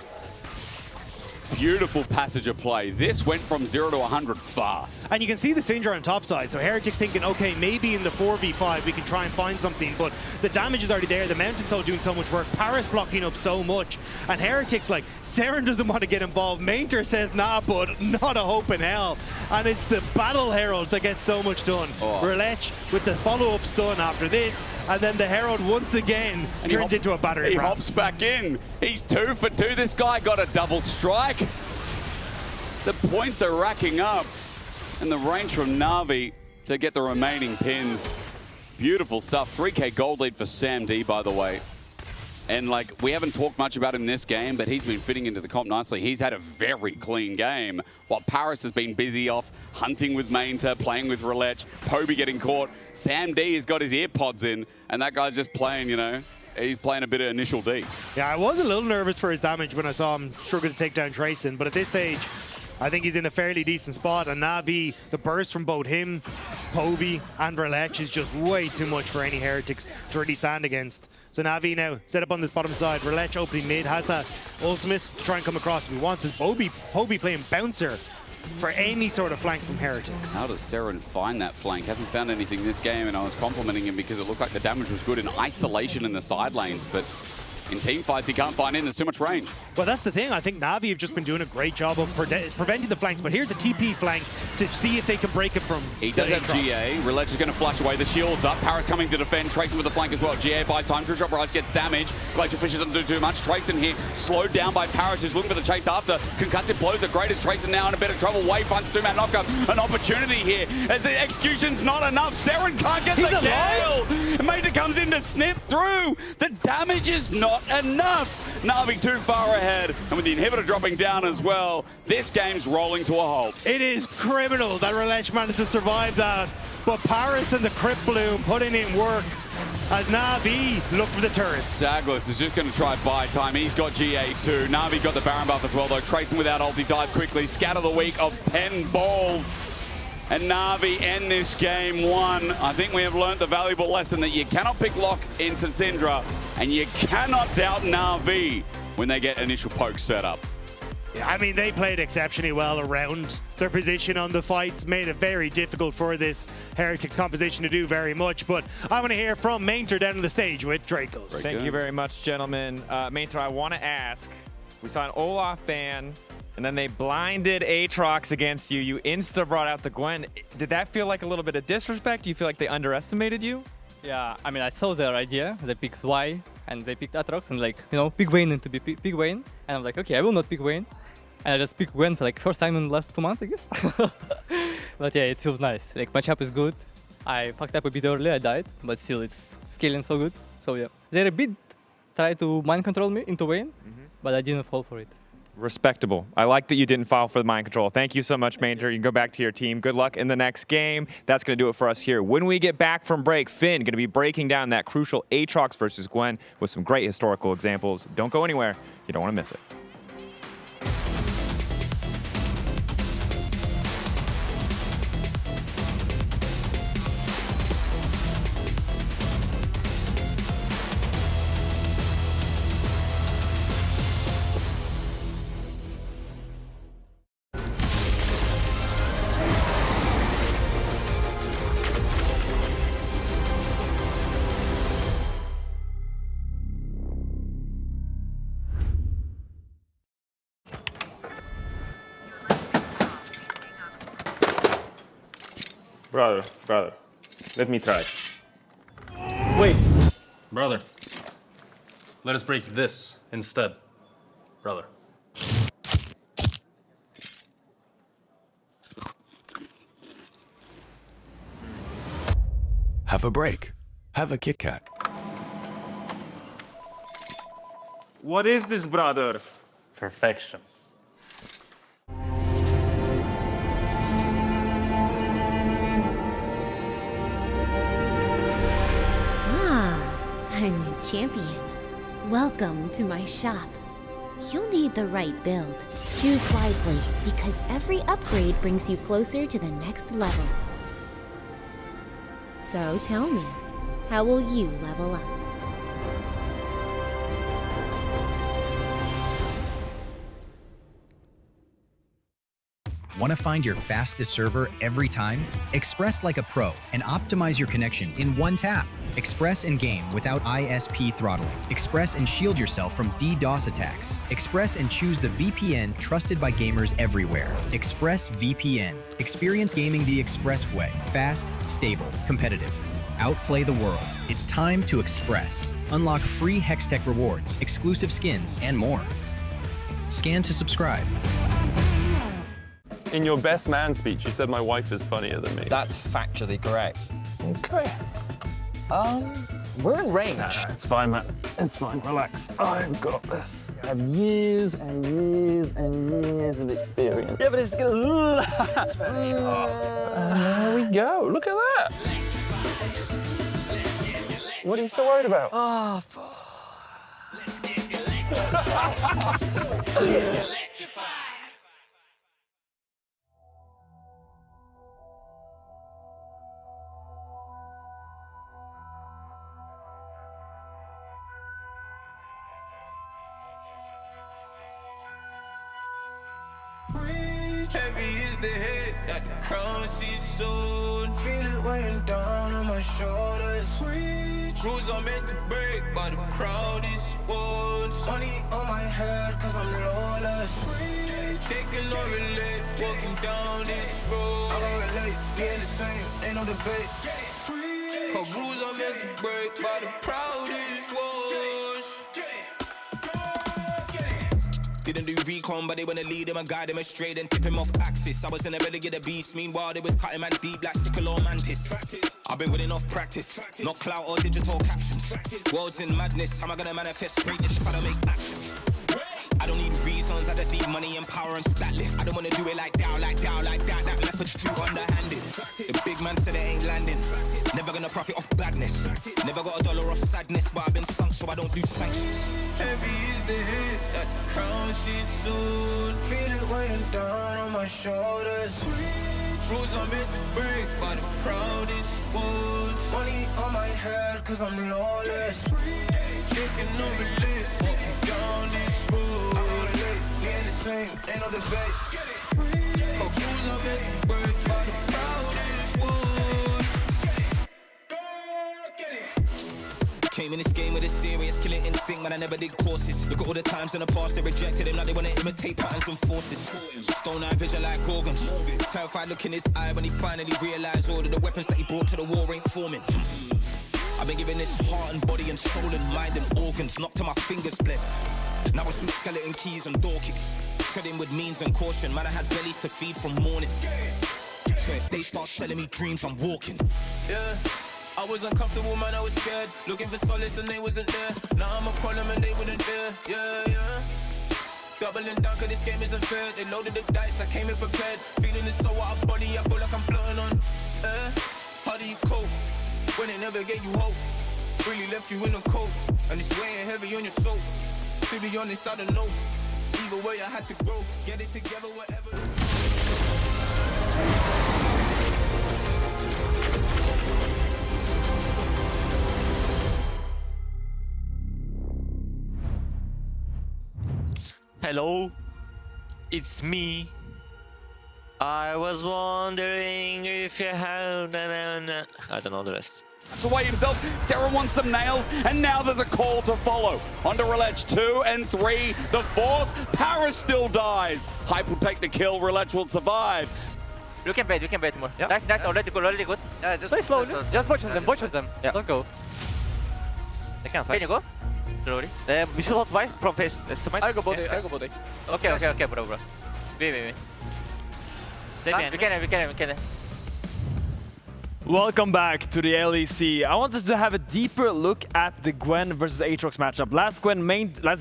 beautiful passage of play. This went from 0 to 100 fast. And you can see the Syndra on top side. So Heretics thinking, okay, maybe in the 4v5 we can try and find something, but the damage is already there. The Mountain Soul doing so much work. Paris blocking up so much. And Heretics like, Seren doesn't want to get involved. Mainter says, nah, bud, not a hope in hell. And it's the Battle Herald that gets so much done. Relech with the follow-up stun after this. And then the Herald once again turns into a battery. He hops back in. He's 2 for 2. This guy got a double strike. The points are racking up. And the range from Na'Vi to get the remaining pins. Beautiful stuff. 3K gold lead for Sam D, by the way. And like, we haven't talked much about him this game, but he's been fitting into the comp nicely. He's had a very clean game, while Paris has been busy off hunting with Mainter, playing with Relech, Poby getting caught. Sam D has got his ear pods in, and that guy's just playing, you know, he's playing a bit of initial D. Yeah, I was a little nervous for his damage when I saw him struggle to take down Trayson, but at this stage, I think he's in a fairly decent spot. And Na'Vi, the burst from both him, Poby, and Relech is just way too much for any Heretics to really stand against. So Na'Vi now set up on this bottom side. Relech opening mid, has that ultimate to try and come across if he wants. Is Poby playing bouncer for any sort of flank from Heretics. How does Seren find that flank? Hasn't found anything this game, and I was complimenting him because it looked like the damage was good in isolation in the side lanes, but in team fights he can't find in. There's too much range. Well, that's the thing. I think Na'Vi have just been doing a great job of preventing the flanks, but here's a TP flank to see if they can break it from He does have Aatrox. GA. Relech is going to flush away. The shield's up. Paris coming to defend. Trayson with the flank as well. GA buys time. True Shot Barrage gets damaged. Glacier Fisher doesn't do too much. Trayson here slowed down by Paris, who's looking for the chase after. Concussive blows are great as Trayson now in a bit of trouble. Wavefun's 2-man knockup. An opportunity here as the execution's not enough. Seren can't get the kill. Mater comes in to snip through. The damage is not enough. Na'Vi too far ahead, and with the inhibitor dropping down as well, this game's rolling to a halt. It is criminal that Relech managed to survive that, but Paris and the Crypt Bloom putting in work as Na'Vi look for the turrets. Zaglis is just going to try buy time. He's got GA too. Na'Vi got the Baron buff as well, though. Trayson without ulti dies quickly. Scatter the week of 10 balls. And Na'Vi end this game 1. I think we have learned the valuable lesson that you cannot pick lock into Syndra, and you cannot doubt Na'Vi when they get initial pokes set up. Yeah, I mean, they played exceptionally well around their position on the fights, made it very difficult for this Heretics composition to do very much, but I want to hear from Mainter down on the stage with Dracos. Thank you very much, gentlemen. Mainter, I want to ask, we saw an Olaf ban, and then they blinded Aatrox against you. You insta brought out the Gwen. Did that feel like a little bit of disrespect? Do you feel like they underestimated you? Yeah, I mean, I saw their idea. They picked Y, and they picked Aatrox, and like, you know, pick Vayne to be pick Vayne. And I'm like, okay, I will not pick Vayne. And I just picked Gwen for like first time in the last 2 months, I guess. But yeah, it feels nice. Like, matchup is good. I fucked up a bit early, I died, but still it's scaling so good. So yeah, they a bit tried to mind control me into Vayne, but I didn't fall for it. Respectable. I like that you didn't file for the mind control. Thank you so much, Mainter. You can go back to your team. Good luck in the next game. That's going to do it for us here. When we get back from break, Finn going to be breaking down that crucial Aatrox versus Gwen with some great historical examples. Don't go anywhere. You don't want to miss it. Brother, let me try. Wait! Brother, let us break this instead. Brother. Have a break. Have a Kit Kat. What is this, brother? Perfection. A new champion. Welcome to my shop. You'll need the right build. Choose wisely, because every upgrade brings you closer to the next level. So tell me, how will you level up? Want to find your fastest server every time? Express like a pro and optimize your connection in one tap. Express in game without ISP throttling. Express and shield yourself from DDoS attacks. Express and choose the VPN trusted by gamers everywhere. Express VPN. Experience gaming the Express way. Fast, stable, competitive. Outplay the world. It's time to Express. Unlock free Hextech rewards, exclusive skins, and more. Scan to subscribe. In your best man speech, you said my wife is funnier than me. That's factually correct. Okay. We're in range. It's fine, man. It's fine. Relax. I've got this. I have years and years and years of experience. Yeah, but it's gonna. It's very hard. And there we go. Look at that. What are you so worried about? Oh, Heavy is the head that the crown sees soon. Feel it weighing down on my shoulders. Rules are meant to break, but the proudest ones. Money on my head, cause I'm lawless. Taking no relate, walking down this road. I don't relate, being the same, ain't no debate. Cause rules are meant to break, but the proudest ones. Didn't do recon, but they wanna lead him and guide him straight and tip him off axis. I was in the belly of the beast, meanwhile they was cutting man deep like sickle or mantis. I've been winning off practice, not clout or digital captions. World's in madness, how am I gonna manifest greatness if I don't make actions? I don't need reasons, I just need money and power and stat lift. I don't wanna do it like that, that method's too underhanded. The big man said it ain't landing, never gonna profit off badness. Never got a dollar off sadness, but I've been sunk so I don't do sanctions. Heavy is the head that the crown sees soon. Feel it weighing down on my shoulders. Rules are meant to break, but the proudest ones. Money on my head, cause I'm lawless. Taking no relate, walking down this road. I don't relate, we ain't the same, ain't no debate. Cause rules are meant to break, but the proudest ones. Came in this game with a serious killing instinct, man, I never did courses. Look at all the times in the past they rejected him, now they wanna imitate patterns and forces. Stone eye vision like Gorgon. Terrified look in his eye when he finally realized all of the weapons that he brought to the war ain't forming. I've been giving this heart and body and soul and mind and organs, knocked to my fingers bled. Now it's through skeleton keys and door kicks. Treading with means and caution, man, I had bellies to feed from morning. So if they start selling me dreams, I'm walking. Yeah, I was uncomfortable, man, I was scared. Looking for solace and they wasn't there. Now I'm a problem and they wouldn't dare. Yeah. Doubling down cause this game isn't fair. They loaded the dice, I came in prepared. Feeling this so out of body, I feel like I'm floating on air. How do you cope when they never gave you hope? Really left you in the cold, and it's weighing heavy on your soul. To be honest, I don't know. Either way I had to grow, get it together whatever. Hello, it's me. I was wondering if you had... I don't know the rest. Away himself, Sarah wants some nails, and now there's a call to follow. Onto Relech 2 and 3, the 4th, Paris still dies. Hype will take the kill, Relech will survive. You can bait more. Yep. Nice, already good. Yeah, just play slowly. Just watch them, Yeah. Don't go. They can't fight. Can you go? Slowly. We should not fight from face. I go body. Okay, bro. Wait. We can. Welcome back to the LEC. I wanted to have a deeper look at the Gwen versus Aatrox matchup. Last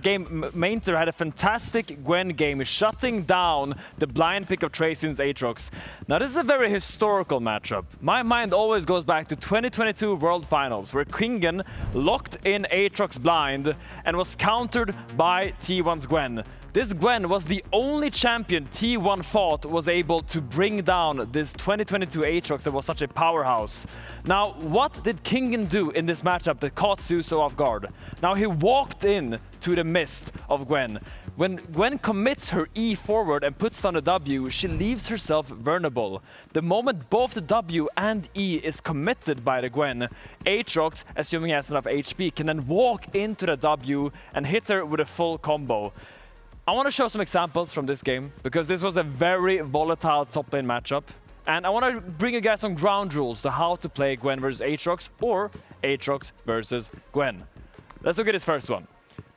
game, Mainter had a fantastic Gwen game, shutting down the blind pick of Tracin's Aatrox. Now this is a very historical matchup. My mind always goes back to 2022 World Finals, where Kingen locked in Aatrox blind and was countered by T1's Gwen. This Gwen was the only champion T1 fought was able to bring down this 2022 Aatrox that was such a powerhouse. Now, what did Kingen do in this matchup that caught Suso off guard? Now, he walked in to the mist of Gwen, When Gwen commits her E forward and puts down a W, she leaves herself vulnerable. The moment both the W and E is committed by the Gwen, Aatrox, assuming he has enough HP, can then walk into the W and hit her with a full combo. I want to show some examples from this game, because this was a very volatile top lane matchup. And I want to bring you guys some ground rules to how to play Gwen versus Aatrox, or Aatrox versus Gwen. Let's look at this first one.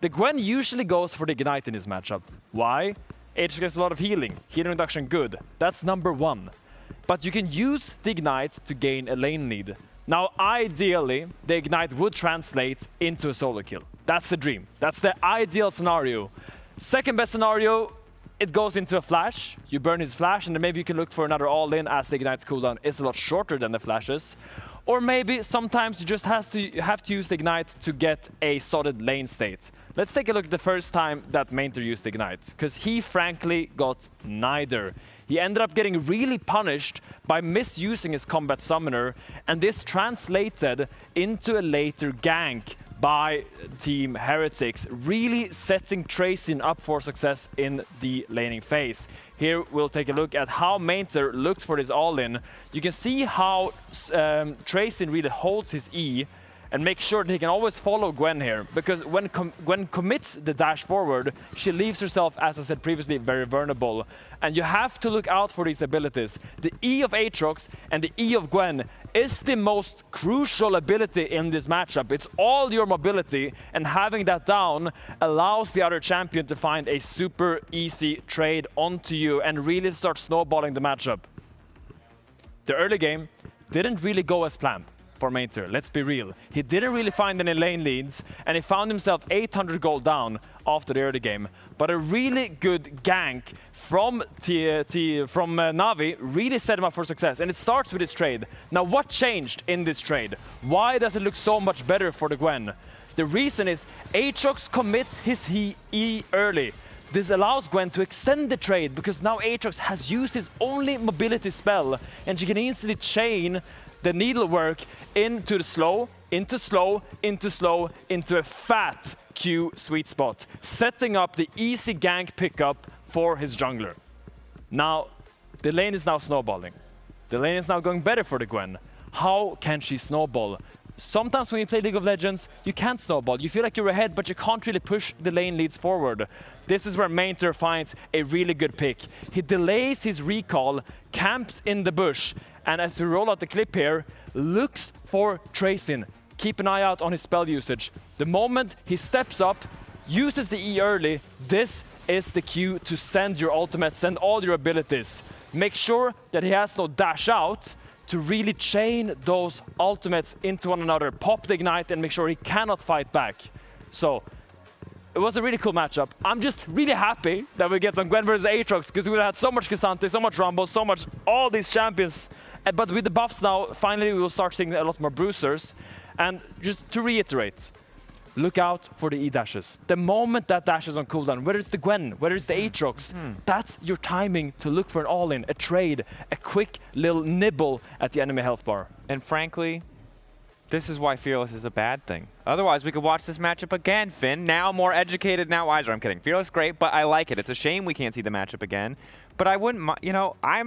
The Gwen usually goes for the Ignite in this matchup. Why? Aatrox gets a lot of healing. Healing reduction good. That's number one. But you can use the Ignite to gain a lane lead. Now, ideally, the Ignite would translate into a solo kill. That's the dream. That's the ideal scenario. Second best scenario, it goes into a flash. You burn his flash, and then maybe you can look for another all-in as the Ignite's cooldown is a lot shorter than the flashes. Or maybe sometimes you just have to use the Ignite to get a solid lane state. Let's take a look at the first time that Mainter used Ignite, because he frankly got neither. He ended up getting really punished by misusing his combat summoner, and this translated into a later gank by Team Heretics, really setting Tracyn up for success in the laning phase. Here we'll take a look at how Mainter looks for this all-in. You can see how Tracyn really holds his E and make sure that he can always follow Gwen here, because when Gwen commits the dash forward, she leaves herself, as I said previously, very vulnerable. And you have to look out for these abilities. The E of Aatrox and the E of Gwen is the most crucial ability in this matchup. It's all your mobility, and having that down allows the other champion to find a super easy trade onto you and really start snowballing the matchup. The early game didn't really go as planned for Mainter, let's be real. He didn't really find any lane leads, and he found himself 800 gold down after the early game. But a really good gank from Na'Vi really set him up for success, and it starts with his trade. Now, what changed in this trade? Why does it look so much better for the Gwen? The reason is Aatrox commits his E early. This allows Gwen to extend the trade, because now Aatrox has used his only mobility spell, and she can easily chain the needlework into the slow, into slow, into slow, into a fat Q sweet spot, setting up the easy gank pickup for his jungler. Now, the lane is now snowballing. The lane is now going better for the Gwen. How can she snowball? Sometimes when you play League of Legends, you can't snowball. You feel like you're ahead, but you can't really push the lane leads forward. This is where Mainter finds a really good pick. He delays his recall, camps in the bush, and as we roll out the clip here, looks for Tracyn. Keep an eye out on his spell usage. The moment he steps up, uses the E early, this is the cue to send your ultimate, send all your abilities. Make sure that he has no dash out to really chain those ultimates into one another, pop the Ignite, and make sure he cannot fight back. So, it was a really cool matchup. I'm just really happy that we get some Gwen versus Aatrox, because we would have had so much K'Sante, so much Rumble, so much, all these champions. But with the buffs now, finally we will start seeing a lot more bruisers. And just to reiterate, look out for the E-dashes. The moment that dash is on cooldown, whether it's the Gwen, whether it's the Aatrox, that's your timing to look for an all-in, a trade, a quick little nibble at the enemy health bar. And frankly, this is why Fearless is a bad thing. Otherwise, we could watch this matchup again, Finn. Now more educated, now wiser. I'm kidding. Fearless great, but I like it. It's a shame we can't see the matchup again. But I wouldn't mind, you know, I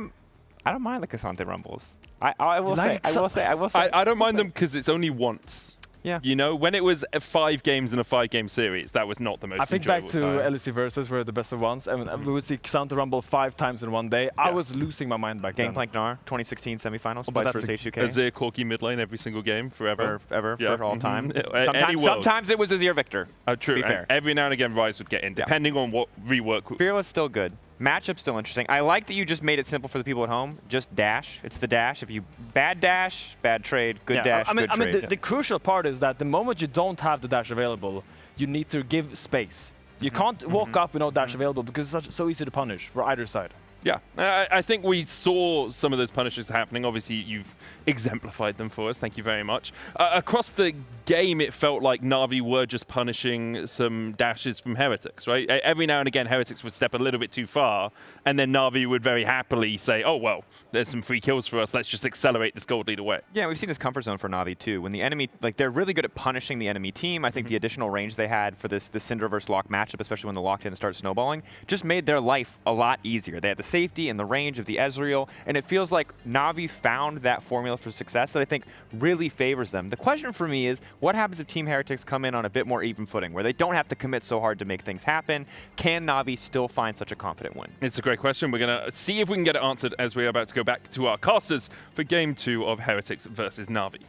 don't mind the K'Sante Rumbles. I will say. I don't mind them because it's only once. Yeah. You know, when it was 5 games in a 5-game series, that was not the most I think back to LEC Versus were the best of ones, and we would see K'Sante Rumble 5 times in one day. Yeah. I was losing my mind back then. Gangplank Gnar, 2016 semifinals, Spice versus H2K. Azir Corki mid lane every single game, forever. For all time. Sometimes it was Azir Victor. True. To be fair. Every now and again, Ryze would get in, depending on what rework. Fearless still good. Matchup's still interesting. I like that you just made it simple for the people at home. Just dash. It's the dash. If you bad dash, bad trade, good dash, good trade. I mean, the crucial part is that the moment you don't have the dash available, you need to give space. You can't walk up with no dash available, because it's so easy to punish for either side. Yeah, I think we saw some of those punishes happening. Obviously, you've exemplified them for us. Thank you very much. Across the game, it felt like Na'Vi were just punishing some dashes from Heretics, right? Every now and again, Heretics would step a little bit too far, and then Na'Vi would very happily say, oh, well, there's some free kills for us. Let's just accelerate this gold lead away. Yeah, we've seen this comfort zone for Na'Vi, too. When the enemy, like, they're really good at punishing the enemy team. I think the additional range they had for this Syndra versus Lock matchup, especially when the locked in and started snowballing, just made their life a lot easier. They had the safety and the range of the Ezreal, and it feels like Na'Vi found that formula for success that I think really favors them. The question for me is, what happens if Team Heretics come in on a bit more even footing, where they don't have to commit so hard to make things happen? Can Na'Vi still find such a confident win? It's a great question. We're going to see if we can get it answered as we're about to go back to our casters for Game 2 of Heretics versus Na'Vi.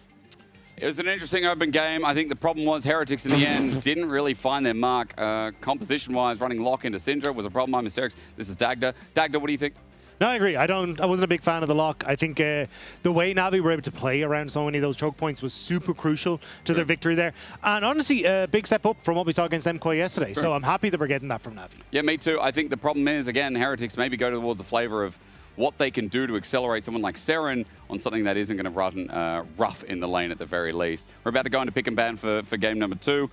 It was an interesting open game. I think the problem was Heretics in the end didn't really find their mark. Composition-wise, running Lock into Syndra was a problem. I'm Mysterix. This is Dagda. Dagda, what do you think? No, I agree. I wasn't a big fan of the lock. I think the way Na'Vi were able to play around so many of those choke points was super crucial to their victory there. And honestly, a big step up from what we saw against MCOY yesterday. So I'm happy that we're getting that from Na'Vi. Yeah, me too. I think the problem is, again, Heretics maybe go towards the flavor of what they can do to accelerate someone like Seren on something that isn't going to run rough in the lane at the very least. We're about to go into pick and ban for game number 2.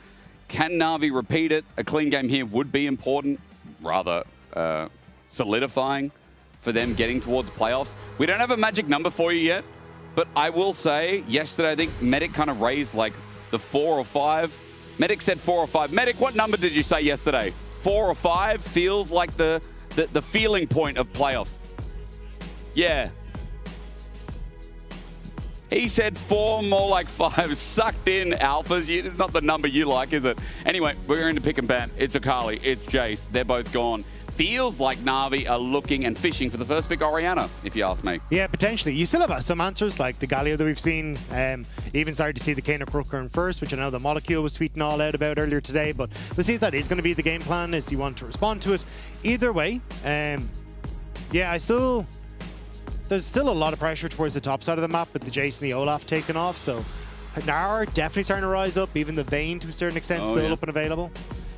Can Na'Vi repeat it? A clean game here would be important, rather solidifying for them getting towards playoffs. We don't have a magic number for you yet, but I will say yesterday I think Medic kind of raised like the 4 or 5. Medic said 4 or 5. Medic, what number did you say yesterday? 4 or 5 feels like the feeling point of playoffs. Yeah. He said 4, more like 5. Sucked in, alphas. It's not the number you like, is it? Anyway, we're into pick and ban. It's Akali, it's Jace. They're both gone. Feels like Na'Vi are looking and fishing for the first pick Orianna, if you ask me. Yeah, potentially. You still have some answers, like the Galio that we've seen. Even started to see the Kano Crooker in first, which I know the Molecule was tweeting all out about earlier today, but we'll see if that is going to be the game plan, is you want to respond to it. Either way, yeah, there's still a lot of pressure towards the top side of the map with the Jace and the Olaf taken off, so Gnar definitely starting to rise up, even the Vayne to a certain extent still up and available.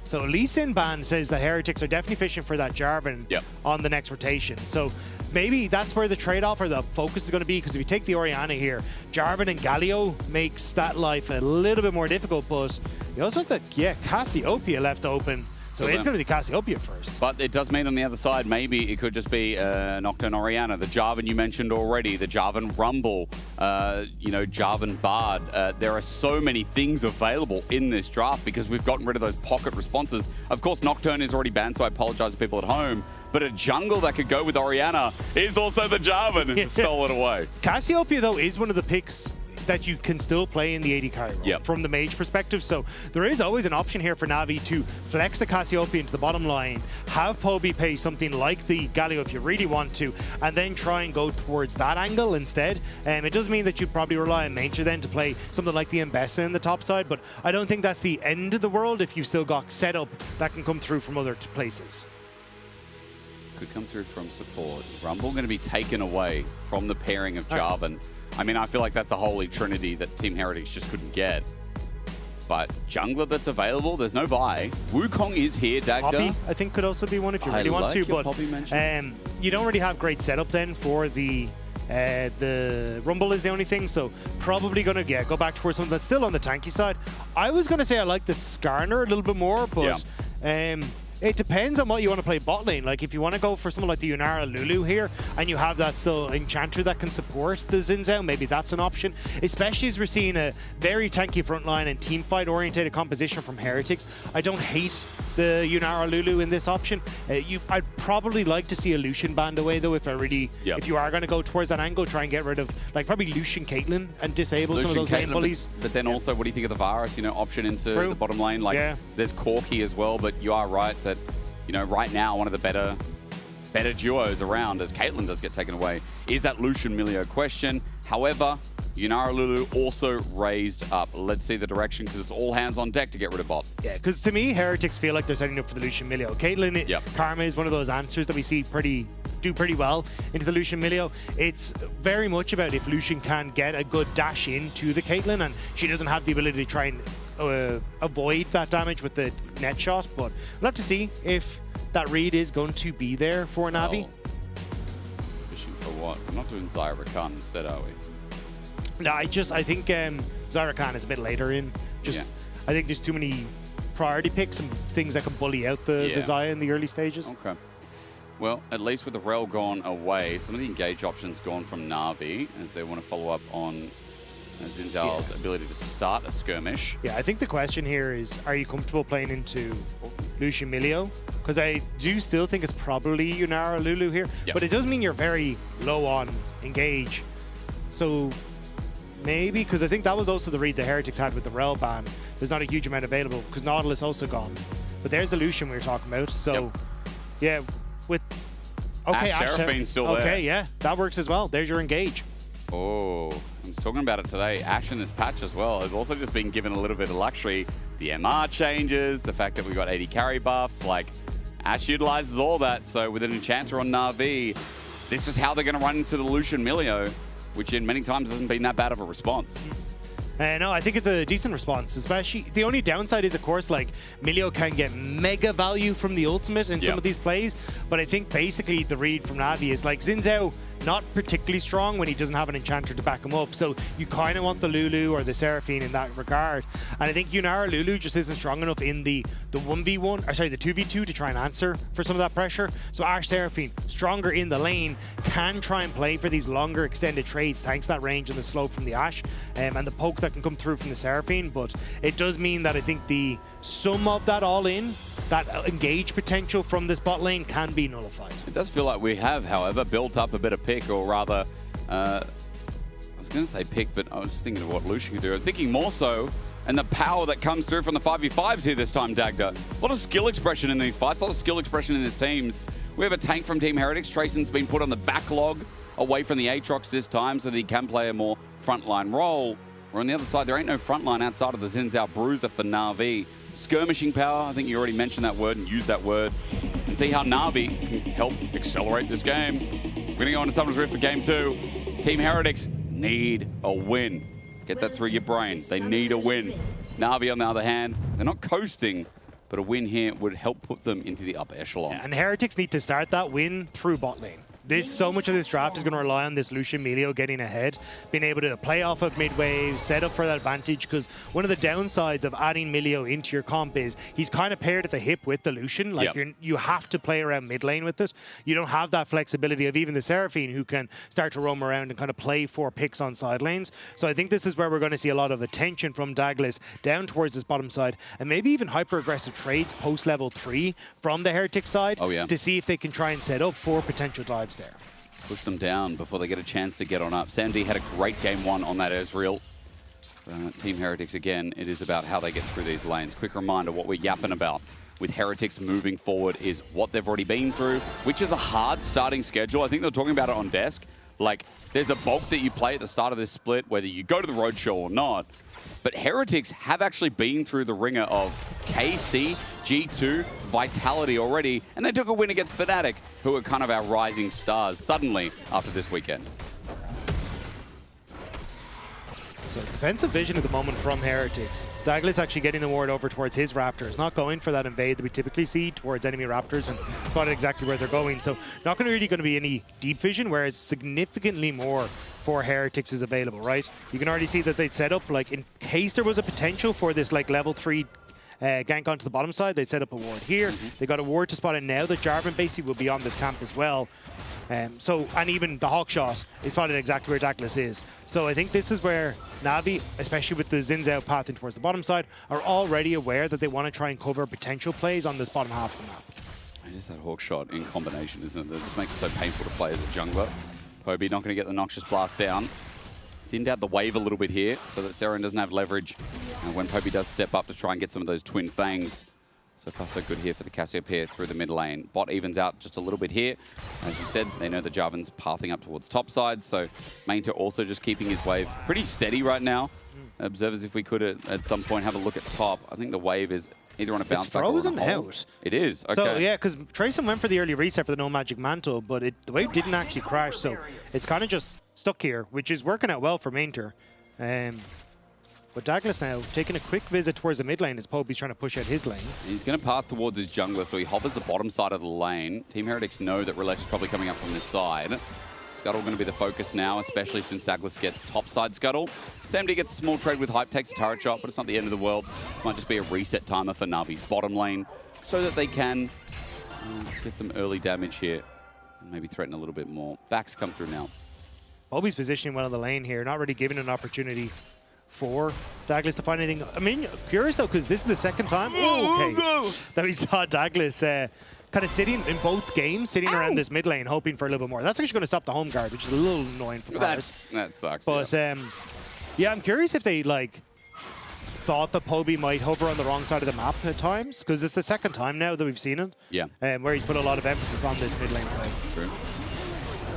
So Lee Sin Ban says that Heretics are definitely fishing for that Jarvan on the next rotation. So maybe that's where the trade-off or the focus is going to be, because if you take the Orianna here, Jarvan and Galio makes that life a little bit more difficult, but you also have the Cassiopeia left open. So it's going to be Cassiopeia first. But it does mean on the other side, maybe it could just be Nocturne Orianna, the Jarvan you mentioned already, the Jarvan Rumble, Jarvan Bard. There are so many things available in this draft because we've gotten rid of those pocket responses. Of course, Nocturne is already banned, so I apologize to people at home. But a jungle that could go with Orianna is also the Jarvan. Stole it away. Cassiopeia, though, is one of the picks that you can still play in the AD carry role from the mage perspective. So there is always an option here for Na'Vi to flex the Cassiopeia into the bottom line, have Poby pay something like the Galio if you really want to, and then try and go towards that angle instead. It does mean that you'd probably rely on Nature then to play something like the Mbessa in the top side, but I don't think that's the end of the world if you've still got setup that can come through from other places. Could come through from support. Rumble going to be taken away from the pairing of Jarvan. I mean, I feel like that's a holy trinity that Team Heretics just couldn't get. But jungler that's available, there's no buy. Wukong is here, Dagda. Poppy, I think, could also be one if you really want to, but you don't really have great setup then for the Rumble is the only thing, so probably going to go back towards something that's still on the tanky side. I was going to say I like the Skarner a little bit more, but it depends on what you want to play bot lane. Like, if you want to go for someone like the Yunara Lulu here, and you have that still Enchanter that can support the Xin Zhao, maybe that's an option. Especially as we're seeing a very tanky front line and team fight oriented composition from Heretics. I don't hate the Yunara Lulu in this option. I'd probably like to see a Lucian banned away, though, if you are going to go towards that angle, try and get rid of, like, probably Lucian Caitlyn and disable some of those lane bullies. But then also, what do you think of the Varus, option into the bottom lane? Like, there's Corki as well, but you are right that, right now, one of the better duos around, as Caitlyn does get taken away, is that Lucian Milio question. However, Yunara Lulu also raised up. Let's see the direction, because it's all hands on deck to get rid of bot. Yeah, because to me, Heretics feel like they're setting up for the Lucian Milio. Caitlyn, Karma is one of those answers that we see do pretty well into the Lucian Milio. It's very much about if Lucian can get a good dash into the Caitlyn, and she doesn't have the ability to try and avoid that damage with the net shot, but we'll have to see if that read is going to be there for Na'Vi. Fishing for what? We're not doing Zyra Khan instead, are we? No, I think Zyra Khan is a bit later in. I think there's too many priority picks and things that can bully out the Zaya in the early stages. Okay. Well, at least with the Rel gone away, some of the engage options gone from Na'Vi as they want to follow up on Xin Zhao's ability to start a skirmish. Yeah, I think the question here is, are you comfortable playing into Lucian Milio? Because I do still think it's probably Yunara Lulu here, but it does mean you're very low on engage. So maybe, because I think that was also the read the Heretics had with the Rel ban. There's not a huge amount available because Nautilus also gone. But there's the Lucian we were talking about. So yeah, with Ash Seraphine's still there. Okay, yeah, that works as well. There's your engage. Oh, I was talking about it today. Ash in this patch as well has also just been given a little bit of luxury. The MR changes, the fact that we got 80 carry buffs, like Ash utilizes all that. So with an Enchanter on Na'Vi, this is how they're going to run into the Lucian Milio, which in many times hasn't been that bad of a response. No, I think it's a decent response, especially the only downside is, of course, like Milio can get mega value from the ultimate in some of these plays, but I think basically the read from Na'Vi is like Xin Zhao not particularly strong when he doesn't have an Enchanter to back him up, so you kind of want the Lulu or the Seraphine in that regard. And I think Yunara Lulu just isn't strong enough in the 1v1, or sorry, the 2v2 to try and answer for some of that pressure. So Ash Seraphine, stronger in the lane, can try and play for these longer extended trades thanks to that range and the slope from the Ash and the poke that can come through from the Seraphine. But it does mean that I think the sum of that all in, that engage potential from this bot lane can be nullified. It does feel like we have, however, built up a bit of pick, or rather, I was going to say pick, but I was just thinking of what Lucian could do. I'm thinking more so, and the power that comes through from the 5v5s here this time, Dagda. A lot of skill expression in these fights, a lot of skill expression in these teams. We have a tank from Team Heretics. Trayson's been put on the backlog away from the Aatrox this time so that he can play a more frontline role. Or on the other side, there ain't no frontline outside of the Xin Zhao Bruiser for Na'Vi. Skirmishing power, I think you already mentioned that word and used that word. And see how Na'Vi can help accelerate this game. We're going to go on to Summer's Rift for Game 2. Team Heretics need a win. Get that through your brain. They need a win. Na'Vi, on the other hand, they're not coasting, but a win here would help put them into the upper echelon. And Heretics need to start that win through bot lane. So much of this draft is going to rely on this Lucian Milio getting ahead, being able to play off of mid-wave, set up for that advantage, because one of the downsides of adding Milio into your comp is he's kind of paired at the hip with the Lucian. Like you have to play around mid lane with it. You don't have that flexibility of even the Seraphine, who can start to roam around and kind of play for picks on side lanes. So I think this is where we're going to see a lot of attention from Douglas down towards this bottom side, and maybe even hyper-aggressive trades post-level 3 from the Heretic side to see if they can try and set up for potential dives there. Push them down before they get a chance to get on up. Sam D had a great game 1 on that Ezreal. Team Heretics, again, it is about how they get through these lanes. Quick reminder, what we're yapping about with Heretics moving forward is what they've already been through, which is a hard starting schedule. I think they're talking about it on desk. Like, there's a bulk that you play at the start of this split, whether you go to the Roadshow or not. But Heretics have actually been through the ringer of KC, G2, Vitality already, and they took a win against Fnatic, who are kind of our rising stars suddenly after this weekend. So defensive vision at the moment from Heretics. Douglas actually getting the ward over towards his Raptors, not going for that invade that we typically see towards enemy Raptors, and spotted exactly where they're going. So not really going to be any deep vision, whereas significantly more for Heretics is available, right? You can already see that they'd set up, like, in case there was a potential for this like level 3 gank onto the bottom side, they'd set up a ward here. They got a ward to spot in now. The Jarvan basically will be on this camp as well. And even the Hawkshot is spotted exactly where Douglas is. So I think this is where Na'Vi, especially with the Xin Zhao pathing towards the bottom side, are already aware that they want to try and cover potential plays on this bottom half of the map. It is that Hawkshot in combination, isn't it? That just makes it so painful to play as a jungler. Poby not going to get the Noxious Blast down. Thinned out the wave a little bit here so that Seren doesn't have leverage. And when Poby does step up to try and get some of those twin fangs. So far so good here for the Cassiopeia through the mid lane. Bot evens out just a little bit here. As you said, they know the Jarvan's pathing up towards top side, so Mainter also just keeping his wave pretty steady right now. Observers, if we could at some point have a look at top, I think the wave is either on a bounce back or on a frozen hold. out. It is, okay. So yeah, because Trayson went for the early reset for the No Magic Mantle, but the wave didn't actually crash, so it's kind of just stuck here, which is working out well for Mainter. But Douglas now taking a quick visit towards the mid lane as Poby's trying to push out his lane. He's going to path towards his jungler, so he hovers the bottom side of the lane. Team Heretics know that Relax is probably coming up from this side. Scuttle going to be the focus now, especially since Douglas gets topside Scuttle. SamD gets a small trade with Hype, takes a turret shot, but it's not the end of the world. Might just be a reset timer for Navi's bottom lane so that they can get some early damage here and maybe threaten a little bit more. Backs come through now. Obi's positioning well in the lane here, not really giving an opportunity for Douglas to find anything. I mean, curious though, because this is the second time that we saw Douglas kind of sitting in both games, sitting around this mid lane, hoping for a little bit more. That's actually going to stop the home guard, which is a little annoying for Paris. That sucks. But yeah, I'm curious if they like thought that Poby might hover on the wrong side of the map at times, because it's the second time now that we've seen it. Yeah. Where he's put a lot of emphasis on this mid lane play. True.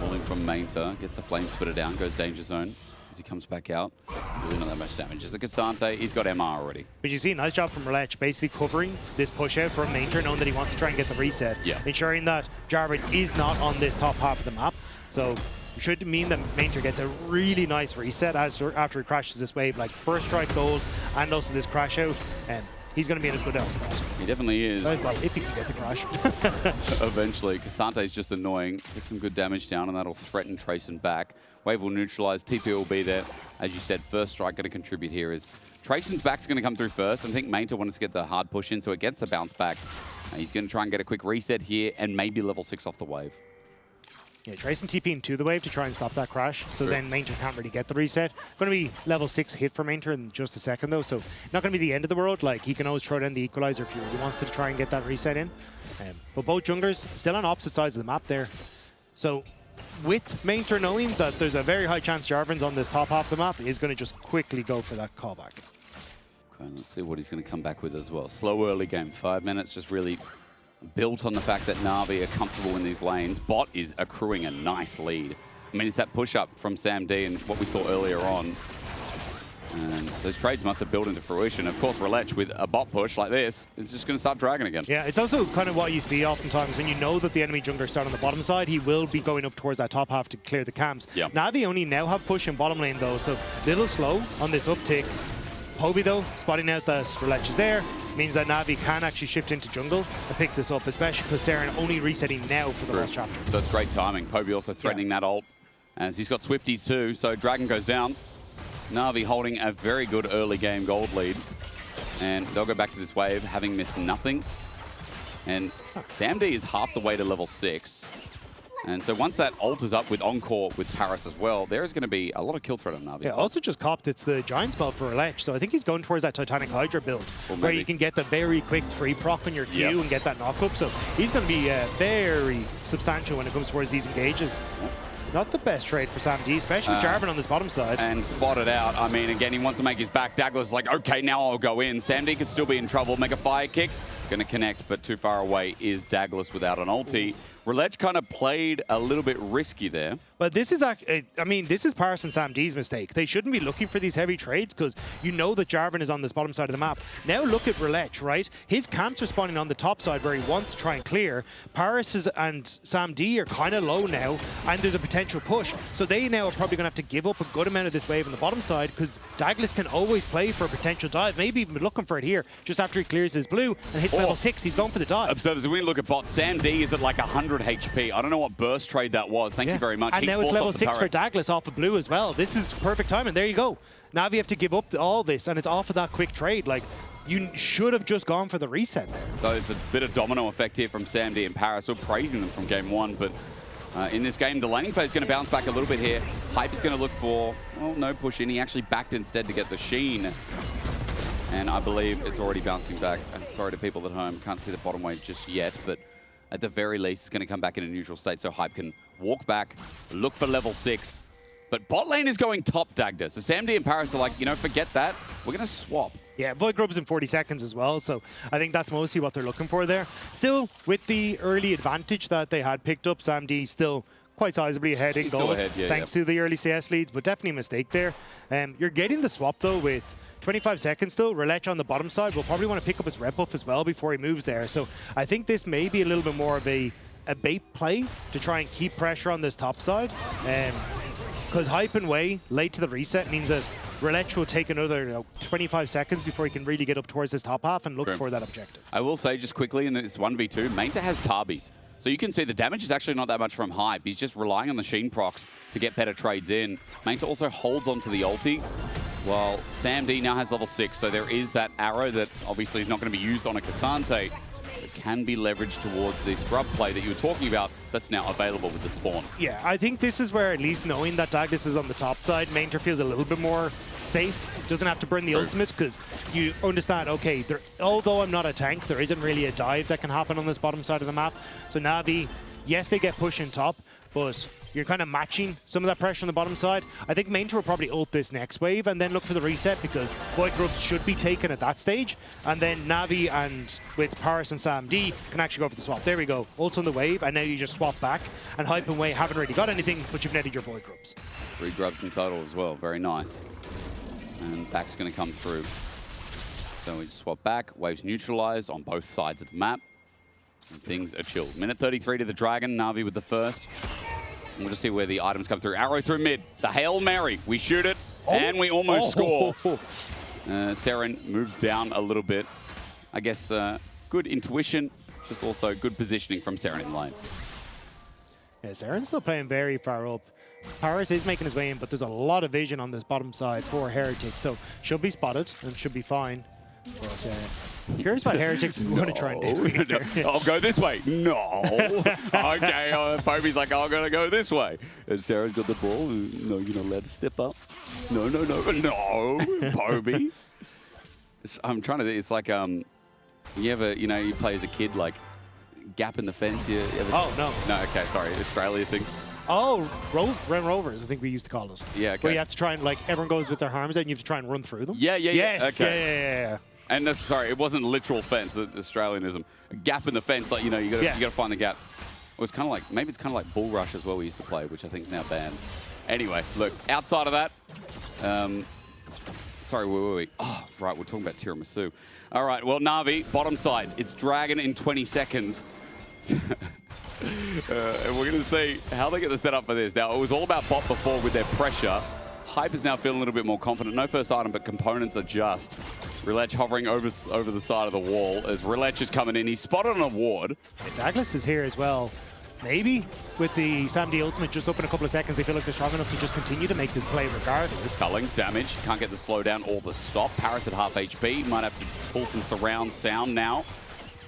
Falling from Mainter, gets the flame splitter down, goes danger zone. As he comes back out, really not that much damage. As a Cassante, he's got MR already. But you see, nice job from LEC, basically covering this push out from Mainter, knowing that he wants to try and get the reset. Yeah. Ensuring that Jarvan is not on this top half of the map. So it should mean that Mainter gets a really nice reset after he crashes this wave, like first strike gold and also this crash out. And he's going to be in a good spot. He definitely is. Well, if he can get the crash. Eventually. Cassante is just annoying. Get some good damage down, and that'll threaten Trayson back. Wave will neutralize. TP will be there. As you said, first strike going to contribute here is Trayson's back's going to come through first. I think Mainter wanted to get the hard push in, so it gets the bounce back. He's going to try and get a quick reset here and maybe level 6 off the wave. Yeah, Trayson TPing to the wave to try and stop that crash, so then Mainter can't really get the reset. Going to be level 6 hit for Mainter in just a second though, so not going to be the end of the world. Like, he can always throw down the equalizer if he really wants to try and get that reset in. But both junglers still on opposite sides of the map there. So with Mainter knowing that there's a very high chance Jarvan's on this top half of the map, he's going to just quickly go for that callback. Okay, let's see what he's going to come back with as well. Slow early game, 5 minutes, just really built on the fact that Na'Vi are comfortable in these lanes. Bot is accruing a nice lead. I mean, it's that push-up from SamD and what we saw earlier on. And those trades must have built into fruition. Of course, LEC with a bot push like this is just going to start dragging again. Yeah, it's also kind of what you see oftentimes when you know that the enemy jungler start on the bottom side, he will be going up towards that top half to clear the camps. Yeah. Na'Vi only now have push in bottom lane though, so a little slow on this uptick. Poby though, spotting out that LEC is there, means that Na'Vi can actually shift into jungle and pick this up, especially because Saren only resetting now for the last chapter. So it's great timing. Poby also threatening that ult, as he's got Swifties too, so Dragon goes down. Na'Vi holding a very good early game gold lead, and they'll go back to this wave having missed nothing. And SamD is half the way to level 6. And so once that ult is up with Encore with Paris as well, there is going to be a lot of kill threat on Na'Vi's. Yeah, also just copped it's the Giant spell for LEC, so I think he's going towards that Titanic Hydra build, where you can get the very quick 3-proc on your Q and get that knock-up. So he's going to be very substantial when it comes towards these engages. Not the best trade for SamD, especially with Jarvan on this bottom side. And spotted out. I mean, again, he wants to make his back. Douglas is like, okay, now I'll go in. SamD could still be in trouble. Make a fire kick. Going to connect, but too far away is Douglas without an ulti. LEC kind of played a little bit risky there. But this is, I mean, this is Paris and SamD's mistake. They shouldn't be looking for these heavy trades because you know that Jarvan is on this bottom side of the map. Now look at LEC, right? His camps are spawning on the top side where he wants to try and clear. Paris and SamD are kind of low now, and there's a potential push. So they now are probably going to have to give up a good amount of this wave on the bottom side because Douglas can always play for a potential dive. Maybe even looking for it here just after he clears his blue and hits level 6. He's going for the dive. Observers, when we look at bot, SamD is at like 100 HP. I don't know what burst trade that was. Thank you very much. And now it's level 6 for Douglas off of blue as well. This is perfect timing. There you go. Na'Vi have to give up all this, and it's off of that quick trade. Like, you should have just gone for the reset there. So it's a bit of domino effect here from SamD and Paris. We're praising them from game 1, but in this game, the laning phase is going to bounce back a little bit here. Hype is going to look for, well, no push in. He actually backed instead to get the Sheen. And I believe it's already bouncing back. I'm sorry to people at home, can't see the bottom wave just yet, but at the very least, it's going to come back in a neutral state so Hype can walk back, look for level 6. But bot lane is going top Dagda. So SamD and Paris are like, you know, forget that. We're going to swap. Yeah, Void Grub's in 40 seconds as well, so I think that's mostly what they're looking for there. Still, with the early advantage that they had picked up, SamD still quite sizably ahead in gold, thanks to the early CS leads, but definitely a mistake there. You're getting the swap, though, with 25 seconds still. LEC on the bottom side will probably want to pick up his red buff as well before he moves there. So I think this may be a little bit more of a bait play to try and keep pressure on this top side. Because Hype and Wei late to the reset means that LEC will take another 25 seconds before he can really get up towards this top half and look for that objective. I will say just quickly in this 1v2, Mainter has Tarbies. So you can see the damage is actually not that much from Hype. He's just relying on the Sheen procs to get better trades in. Manta also holds onto the ulti, while Sam D now has level 6. So there is that arrow that obviously is not going to be used on a Cassante. It can be leveraged towards the scrub play that you were talking about that's now available with the spawn. Yeah, I think this is where at least knowing that Douglas is on the top side, Mainter feels a little bit more safe. Doesn't have to burn the ultimate because you understand, okay, although I'm not a tank, there isn't really a dive that can happen on this bottom side of the map. So Na'Vi, yes, they get push in top, but you're kind of matching some of that pressure on the bottom side. I think Mainter will probably ult this next wave and then look for the reset because Void Grubs should be taken at that stage. And then Na'Vi and with Paris and Sam D can actually go for the swap. There we go. Ult on the wave, and now you just swap back. And Hype and Wei haven't really got anything, but you've netted your Void Grubs. 3 grubs in total as well. Very nice. And back's going to come through. So we just swap back. Waves neutralized on both sides of the map. And things are chilled. Minute 33 to the Dragon. Na'Vi with the first. And we'll just see where the items come through. Arrow through mid. The Hail Mary. We shoot it. And we almost score. Seren moves down a little bit. I guess good intuition. Just also good positioning from Seren in lane. Yeah, Seren's still playing very far up. Paris is making his way in, but there's a lot of vision on this bottom side for Heretics, so should be spotted and should be fine. But, curious what Heretics is going to try and do. I'll go this way. No. Okay, Poby's like, I'm going to go this way. And Sarah's got the ball. No, you're not allowed to step up. No, no, no, no, Poby. I'm trying to think. It's like, you ever, you play as a kid, like, gap in the fence. You ever, oh, no. No, okay, sorry. Australia thing. Oh, Ren Rovers, I think we used to call it. Yeah, okay. Where you have to try and, like, everyone goes with their arms out and you have to try and run through them. Yeah, yeah, yeah. Yes, okay. yeah. And that's, sorry, it wasn't literal fence, Australianism. A gap in the fence, like, you gotta find the gap. It was kind of like, maybe it's kind of like Bull Rush as well we used to play, which I think is now banned. Anyway, look, outside of that, sorry, where were we? Oh, right, we're talking about tiramisu. All right, well, Na'Vi, bottom side, it's Dragon in 20 seconds. And we're going to see how they get the setup for this. Now, it was all about bot before with their pressure. Hype is now feeling a little bit more confident. No first item, but components adjust. Relech hovering over the side of the wall as Relech is coming in. He's spotted on a ward. Yeah, Douglas is here as well. Maybe with the Sam D ultimate just up in a couple of seconds, they feel like they're strong enough to just continue to make this play regardless. Culling, damage, can't get the slowdown or the stop. Paris at half HP, might have to pull some surround sound now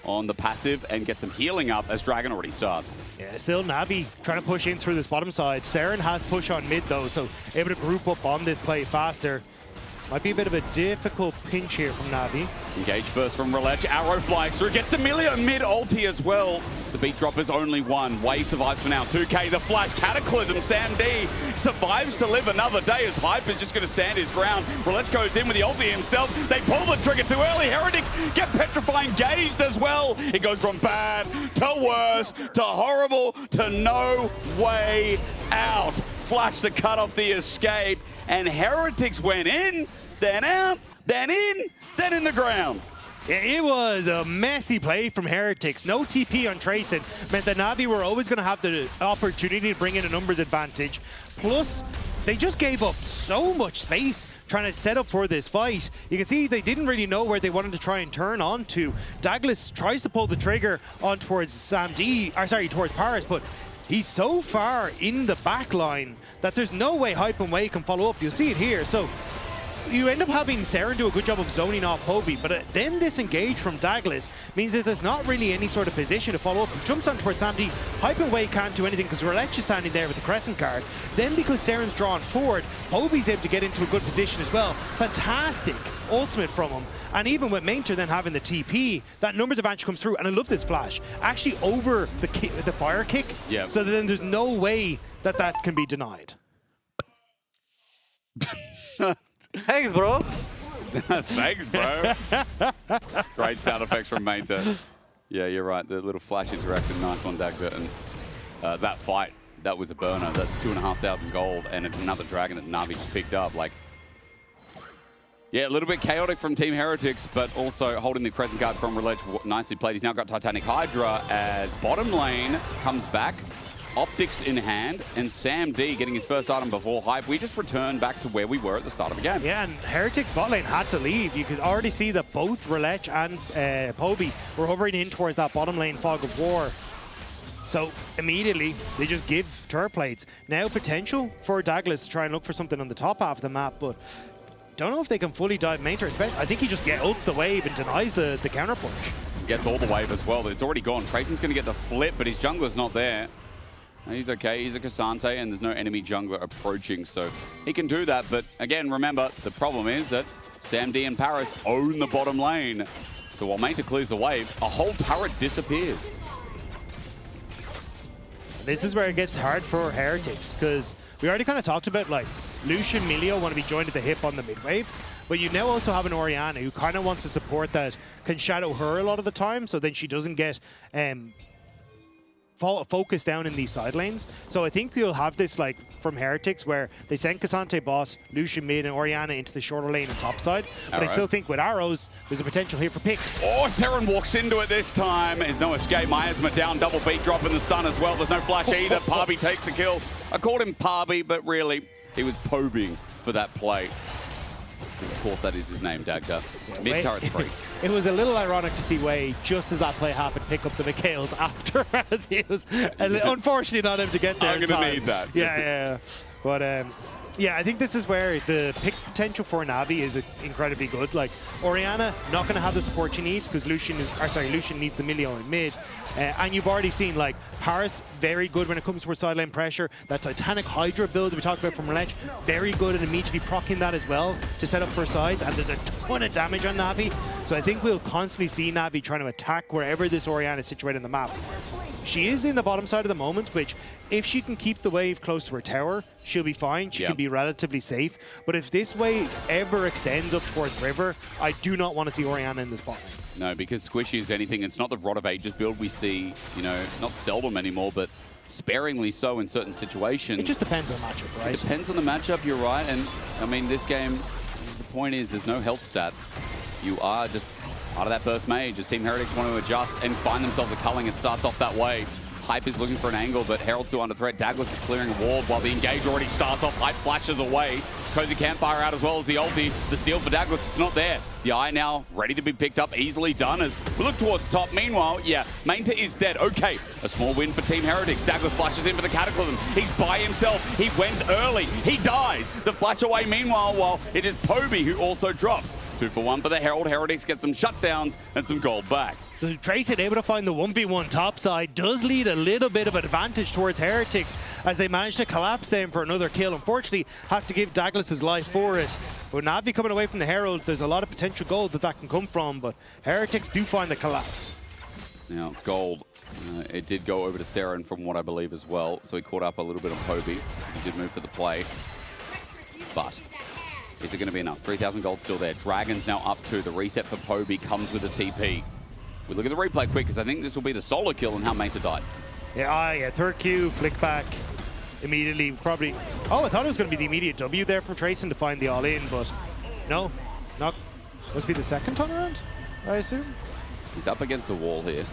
on the passive and get some healing up as Dragon already starts. Yeah, still Na'Vi trying to push in through this bottom side. Seren has push on mid though, so able to group up on this play faster. Might be a bit of a difficult pinch here from Na'Vi. Engage first from Relech. Arrow flies through. Gets Amelia mid ulti as well. The beat drop is only one. Wei survives for now. 2K, the flash. Cataclysm. Sam D survives to live another day as Hype is just going to stand his ground. Relech goes in with the ulti himself. They pull the trigger too early. Heretics get Petrify engaged as well. It goes from bad to worse to horrible to no way out. Flash to cut off the escape. And Heretics went in, then out, then in the ground. It was a messy play from Heretics. No TP on Tracing meant that Na'Vi were always going to have the opportunity to bring in a numbers advantage. Plus, they just gave up so much space trying to set up for this fight. You can see they didn't really know where they wanted to try and turn on to. Douglas tries to pull the trigger on towards towards Paris, but he's so far in the back line that there's no way Hype and Wei can follow up. You'll see it here. So you end up having Seren do a good job of zoning off Hobie, but then this engage from Douglas means that there's not really any sort of position to follow up. He jumps on towards Sam D. Hype and Wei can't do anything because Relech is standing there with the Crescent card. Then because Seren's drawn forward, Hobie's able to get into a good position as well. Fantastic ultimate from him. And even with Mainter then having the TP, that numbers advantage comes through. And I love this flash. Actually over the fire kick. Yeah. So then there's no way that that can be denied. Thanks, bro. Thanks, bro. Great sound effects from Mainter. Yeah, you're right. The little flash interaction, nice one, Dagda. And that fight, that was a burner. That's 2,500 gold and another dragon that Na'Vi just picked up. Like, yeah, a little bit chaotic from Team Heretics, but also holding the Crescent card from Relech. Nicely played. He's now got Titanic Hydra as bottom lane comes back. Optics in hand, and Sam D getting his first item before Hype. We just returned back to where we were at the start of the game. Yeah, and Heretics bot lane had to leave. You could already see that both Relech and Poby were hovering in towards that bottom lane fog of war. So immediately they just give turret plates. Now potential for Douglas to try and look for something on the top half of the map, but don't know if they can fully dive main turret. I think he just ults the wave and denies the counter punch. Gets all the wave as well. It's already gone. Trayson's going to get the flip, but his jungler's not there. He's okay. He's a Cassante, and there's no enemy jungler approaching, so he can do that. But again, remember, the problem is that Sam D and Paris own the bottom lane. So while Manta clears the wave, a whole turret disappears. This is where it gets hard for Heretics, because we already kind of talked about, like, Lucian, Milio want to be joined at the hip on the mid wave, but you now also have an Orianna who kind of wants a support that can shadow her a lot of the time, so then she doesn't get focused down in these side lanes. So I think we'll have this, like, from Heretics, where they send Cassante boss, Lucian mid, and Orianna into the shorter lane and top side. But I still think with arrows, there's a potential here for picks. Oh, Seren walks into it this time. There's no escape. Miasma down, double beat, dropping the stun as well. There's no flash either. Parby takes a kill. I called him Parby, but really, he was pobing for that play. Of course, that is his name, Dagda. Mid turret's free. It was a little ironic to see Wei, just as that play happened, pick up the Mikhails after, as he was unfortunately not able to get there. I'm going to need that. Yeah. But yeah, I think this is where the pick potential for Navi is incredibly good. Like, Orianna not going to have the support she needs because Lucian needs the Milio in mid. And you've already seen, like, Paris very good when it comes to her sideline pressure. That Titanic Hydra build that we talked about from LEC, very good at immediately proccing that as well to set up for sides. And there's a ton of damage on Navi. So I think we'll constantly see Navi trying to attack wherever this Orianna is situated in the map. She is in the bottom side at the moment, which if she can keep the wave close to her tower, she'll be fine. She can be relatively safe. But if this wave ever extends up towards river, I do not want to see Orianna in this bot lane. No, because Squishy is anything. It's not the Rod of Ages build we see, you know, not seldom anymore, but sparingly so in certain situations. It just depends on the matchup, right? It depends on the matchup, you're right. And, I mean, this game, the point is there's no health stats. You are just out of that burst mage as Team Heretics want to adjust and find themselves a culling. It starts off that way. Hype is looking for an angle, but Herald's still under threat. Douglas is clearing a wall while the engage already starts off. Hype flashes away. Cozy Campfire out as well as the ulti. The steal for Douglas is not there. The eye now ready to be picked up, easily done as we look towards top. Meanwhile, yeah, Mainta is dead. Okay, a small win for Team Heretics. Douglas flashes in for the Cataclysm. He's by himself. He went early. He dies. The flash away meanwhile, while it is Poby who also drops. 2 for 1 for the Herald. Heretics get some shutdowns and some gold back. So Tracy able to find the 1v1 top side does lead a little bit of advantage towards Heretics as they manage to collapse them for another kill. Unfortunately, have to give Douglas his life for it. But Navi coming away from the Herald, there's a lot of potential gold that can come from, but Heretics do find the collapse. Now, gold, it did go over to Seren from what I believe as well, so he caught up a little bit on Poby. He did move for the play, but is it going to be enough? 3,000 gold still there. Dragon's now up 2. The reset for Poby comes with a TP. We look at the replay quick because I think this will be the solo kill and how Manta died. Yeah, third Q, flick back. Immediately, probably. Oh, I thought it was going to be the immediate W there from Trayson to find the all-in, but no, not. Must be the second time around, I assume. He's up against the wall here.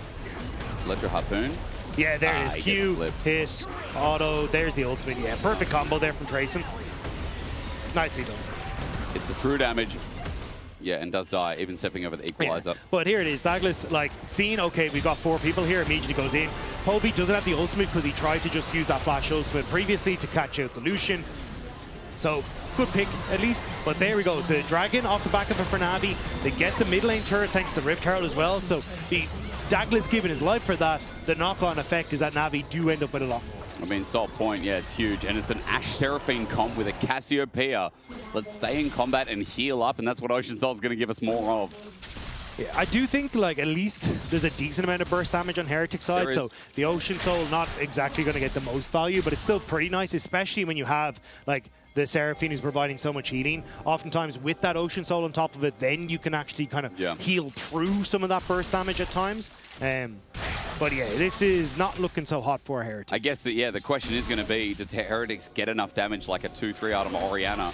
Electro Harpoon. Yeah, there it is. Q, hit, auto. There's the ultimate. Yeah, perfect combo there from Trayson. Nicely done. It's the true damage. Yeah, and does die, even stepping over the equalizer. Yeah. But here it is. Douglas, like, seeing, okay, we've got 4 people here, immediately goes in. Poby doesn't have the ultimate because he tried to just use that flash ultimate previously to catch out the Lucian. So, good pick, at least. But there we go. The Dragon off the back of it for Navi. They get the mid lane turret thanks to the Rift Herald as well. So, the Douglas giving his life for that. The knock-on effect is that Navi do end up with a lot more. I mean, Salt Point, yeah, it's huge. And it's an Ashe Seraphine comp with a Cassiopeia. Let's stay in combat and heal up, and that's what Ocean Soul's going to give us more of. Yeah, I do think, like, at least there's a decent amount of burst damage on Heretic side, so the Ocean Soul not exactly going to get the most value, but it's still pretty nice, especially when you have, like, the Seraphine who's providing so much healing. Oftentimes with that Ocean Soul on top of it, then you can actually kind of heal through some of that burst damage at times. But yeah, this is not looking so hot for Heretics. I guess that, yeah, the question is going to be, did Heretics get enough damage like a 2-3 out of Orianna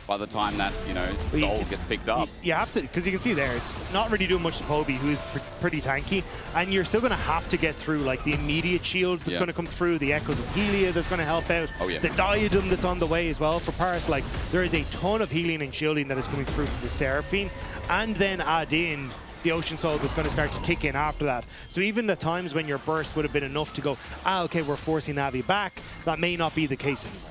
by the time that, you know, Soul gets picked up? You have to, because you can see there, it's not really doing much to Poby, who is pretty tanky, and you're still going to have to get through, like, the immediate shield that's going to come through, the Echoes of Helia that's going to help out, the Diadem that's on the way as well for Paris. Like, there is a ton of healing and shielding that is coming through from the Seraphine, and then add in the Ocean Soul that's going to start to tick in after that. So even the times when your burst would have been enough to go, okay, we're forcing Navi back, that may not be the case anymore.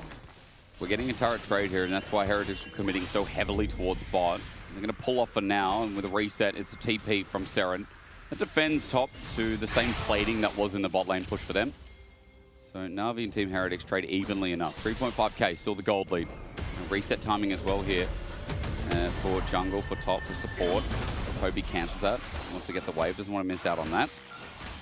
We're getting a turret trade here, and that's why Heretics are committing so heavily towards bot. They're going to pull off for now, and with a reset, it's a TP from Seren. It defends top to the same plating that was in the bot lane push for them. So Na'Vi and Team Heretics trade evenly enough. 3.5k, still the gold lead. And reset timing as well here for jungle, for top, for support. Kobe cancels that. He wants to get the wave, doesn't want to miss out on that.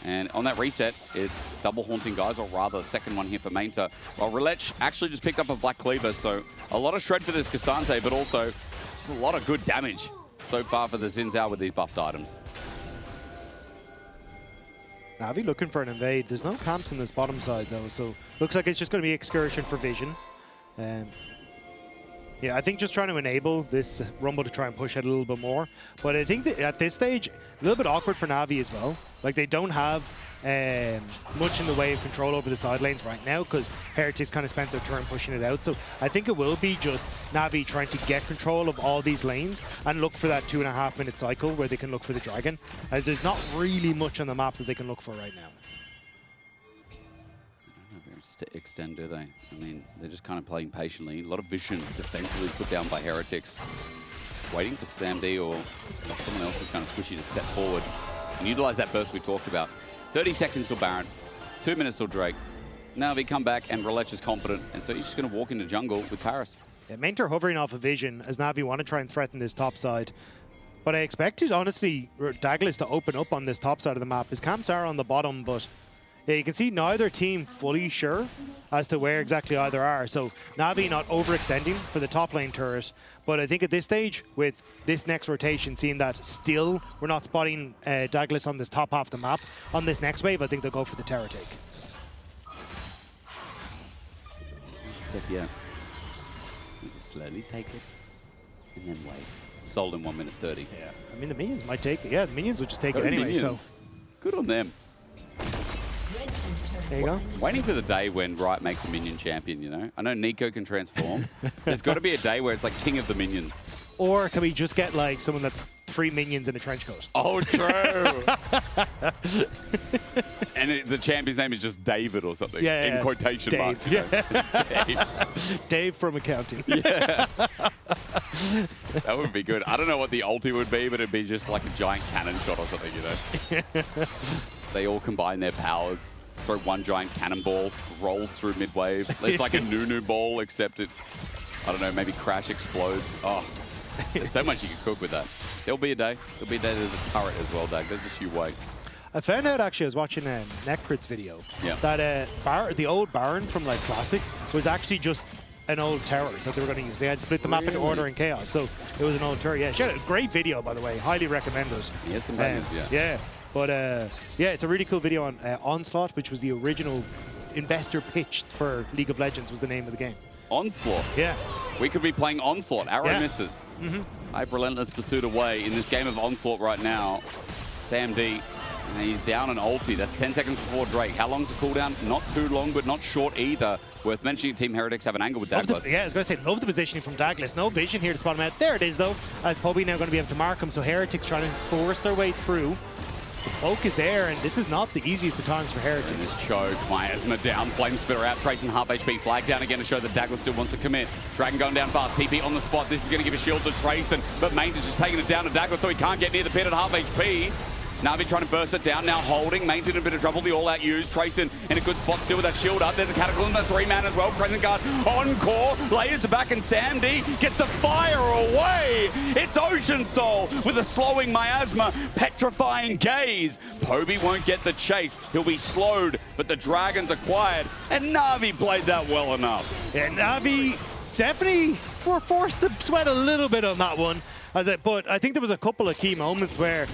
And on that reset, it's double haunting guys, or rather the second one here for Mainta. While Relech actually just picked up a Black Cleaver, so a lot of shred for this Cassante, but also just a lot of good damage so far for the Xin Zhao with these buffed items. Navi looking for an invade. There's no camps in this bottom side though, so looks like it's just going to be excursion for vision. Yeah, I think just trying to enable this Rumble to try and push it a little bit more. But I think that at this stage, a little bit awkward for Navi as well. Like, they don't have much in the way of control over the side lanes right now because Heretics kind of spent their turn pushing it out. So I think it will be just Navi trying to get control of all these lanes and look for that 2.5 minute cycle where they can look for the dragon, as there's not really much on the map that they can look for right now. Extend, do they? I mean, they're just kind of playing patiently. A lot of vision defensively put down by Heretics. Waiting for Sam D or someone else who's kind of squishy to step forward and utilize that burst we talked about. 30 seconds till Baron, 2 minutes till Drake. Now they come back and Relech is confident, and so he's just going to walk into jungle with Paris. Yeah, Mainter hovering off of vision as Navi want to try and threaten this top side. But I expected, honestly, Douglas to open up on this top side of the map. His camps are on the bottom, but yeah, you can see neither team fully sure as to where exactly either are. So Navi not overextending for the top lane turret. But I think at this stage, with this next rotation, seeing that still we're not spotting Douglas on this top half of the map, on this next wave, I think they'll go for the Terror take. Step, yeah. You just slowly take it and then wait. Sold in 1 minute 30. Yeah, I mean, the minions might take it. Yeah, the minions would just take it anyway. Minions. So good on them. There you go. Waiting for the day when Riot makes a minion champion, you know? I know Nico can transform. There's got to be a day where it's like king of the minions. Or can we just get like someone that's 3 minions in a trench coat? Oh, true. And the champion's name is just David or something. Yeah, in quotation Dave. marks. Yeah. Dave. Dave from accounting. Yeah. That would be good. I don't know what the ulti would be, but it'd be just like a giant cannon shot or something, you know? They all combine their powers, throw one giant cannonball, rolls through mid-wave. It's like a Nunu ball, except it, I don't know, maybe Crash explodes. Oh, there's so much you can cook with that. There'll be a day. There'll be a day there's a turret as well, Doug. There's just you wait. I found out, actually, I was watching Necrit's video, yeah, that the old Baron from like Classic was actually just an old tower that they were going to use. They had split the map into Order and Chaos, so it was an old tower. Yeah, she had a great video, by the way. Highly recommend it. Yes, some bangers, yeah. Yeah. But yeah, it's a really cool video on Onslaught, which was the original investor pitched for League of Legends, was the name of the game. Onslaught? Yeah. We could be playing Onslaught. Arrow Yeah. misses. Mm-hmm. I have Relentless Pursuit away in this game of Onslaught right now. Sam D, and he's down an ulti. That's 10 seconds before Drake. How long's the cooldown? Not too long, but not short either. Worth mentioning, Team Heretics have an angle with Douglas. Yeah, I was going to say, love the positioning from Douglas. No vision here to spot him out. There it is, though, as Poby now going to be able to mark him. So Heretics trying to force their way through. The poke is there, and this is not the easiest of times for Heretics. And this choke, Miasma down, Flame Spitter out, Trace and half HP, flag down again to show that Douglas still wants to commit. Dragon going down fast, TP on the spot. This is going to give a shield to Trace, but Mains is just taking it down to Douglas, so he can't get near the pit at half HP. Na'Vi trying to burst it down, now holding. Mains in a bit of trouble, the all-out use. Trace in a good spot still with that shield up. There's a Cataclysm, a 3-man as well. Present guard, encore, layers back, and Sam D gets the fire away. It's Ocean Soul with a slowing Miasma, petrifying gaze. Poby won't get the chase. He'll be slowed, but the Dragons are quiet, and Na'Vi played that well enough. Yeah, Na'Vi definitely were forced to sweat a little bit on that one. But I think there was a couple of key moments where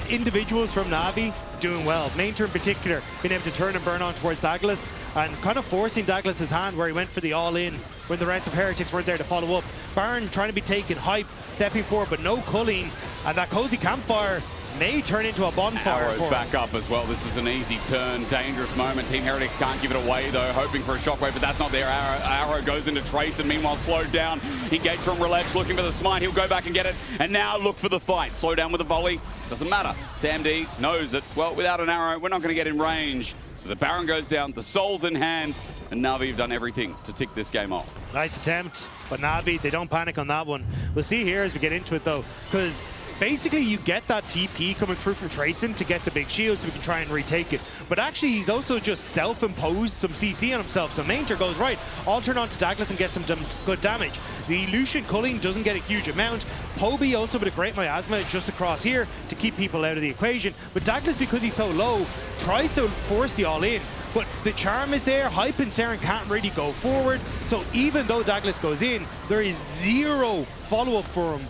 individuals from Na'Vi doing well. Mainter in particular being able to turn and burn on towards Douglas and kind of forcing Douglas's hand where he went for the all-in when the rest of Heretics weren't there to follow up. Baron trying to be taken, hype, stepping forward, but no culling. And that cozy campfire may turn into a bonfire. Arrow's back up as well. This is an easy turn, dangerous moment. Team Heretics can't give it away though, hoping for a shockwave, but that's not there. Arrow goes into Trace, and meanwhile slowed down. Engage from Relech, looking for the smite. He'll go back and get it, and now look for the fight. Slow down with a volley, doesn't matter. Sam D knows that, well, without an arrow, we're not going to get in range. So the Baron goes down, the Soul's in hand, and Na'Vi have done everything to tick this game off. Nice attempt, but Na'Vi, they don't panic on that one. We'll see here as we get into it though, because basically you get that TP coming through from Trayson to get the big shield so we can try and retake it. But actually he's also just self-imposed some CC on himself. So Manger goes, right, I'll turn on to Douglas and get some good damage. The Lucian culling doesn't get a huge amount. Poby also with a great miasma just across here to keep people out of the equation. But Douglas, because he's so low, tries to force the all-in. But the charm is there, Hype and Saren can't really go forward. So even though Douglas goes in, there is zero follow-up for him.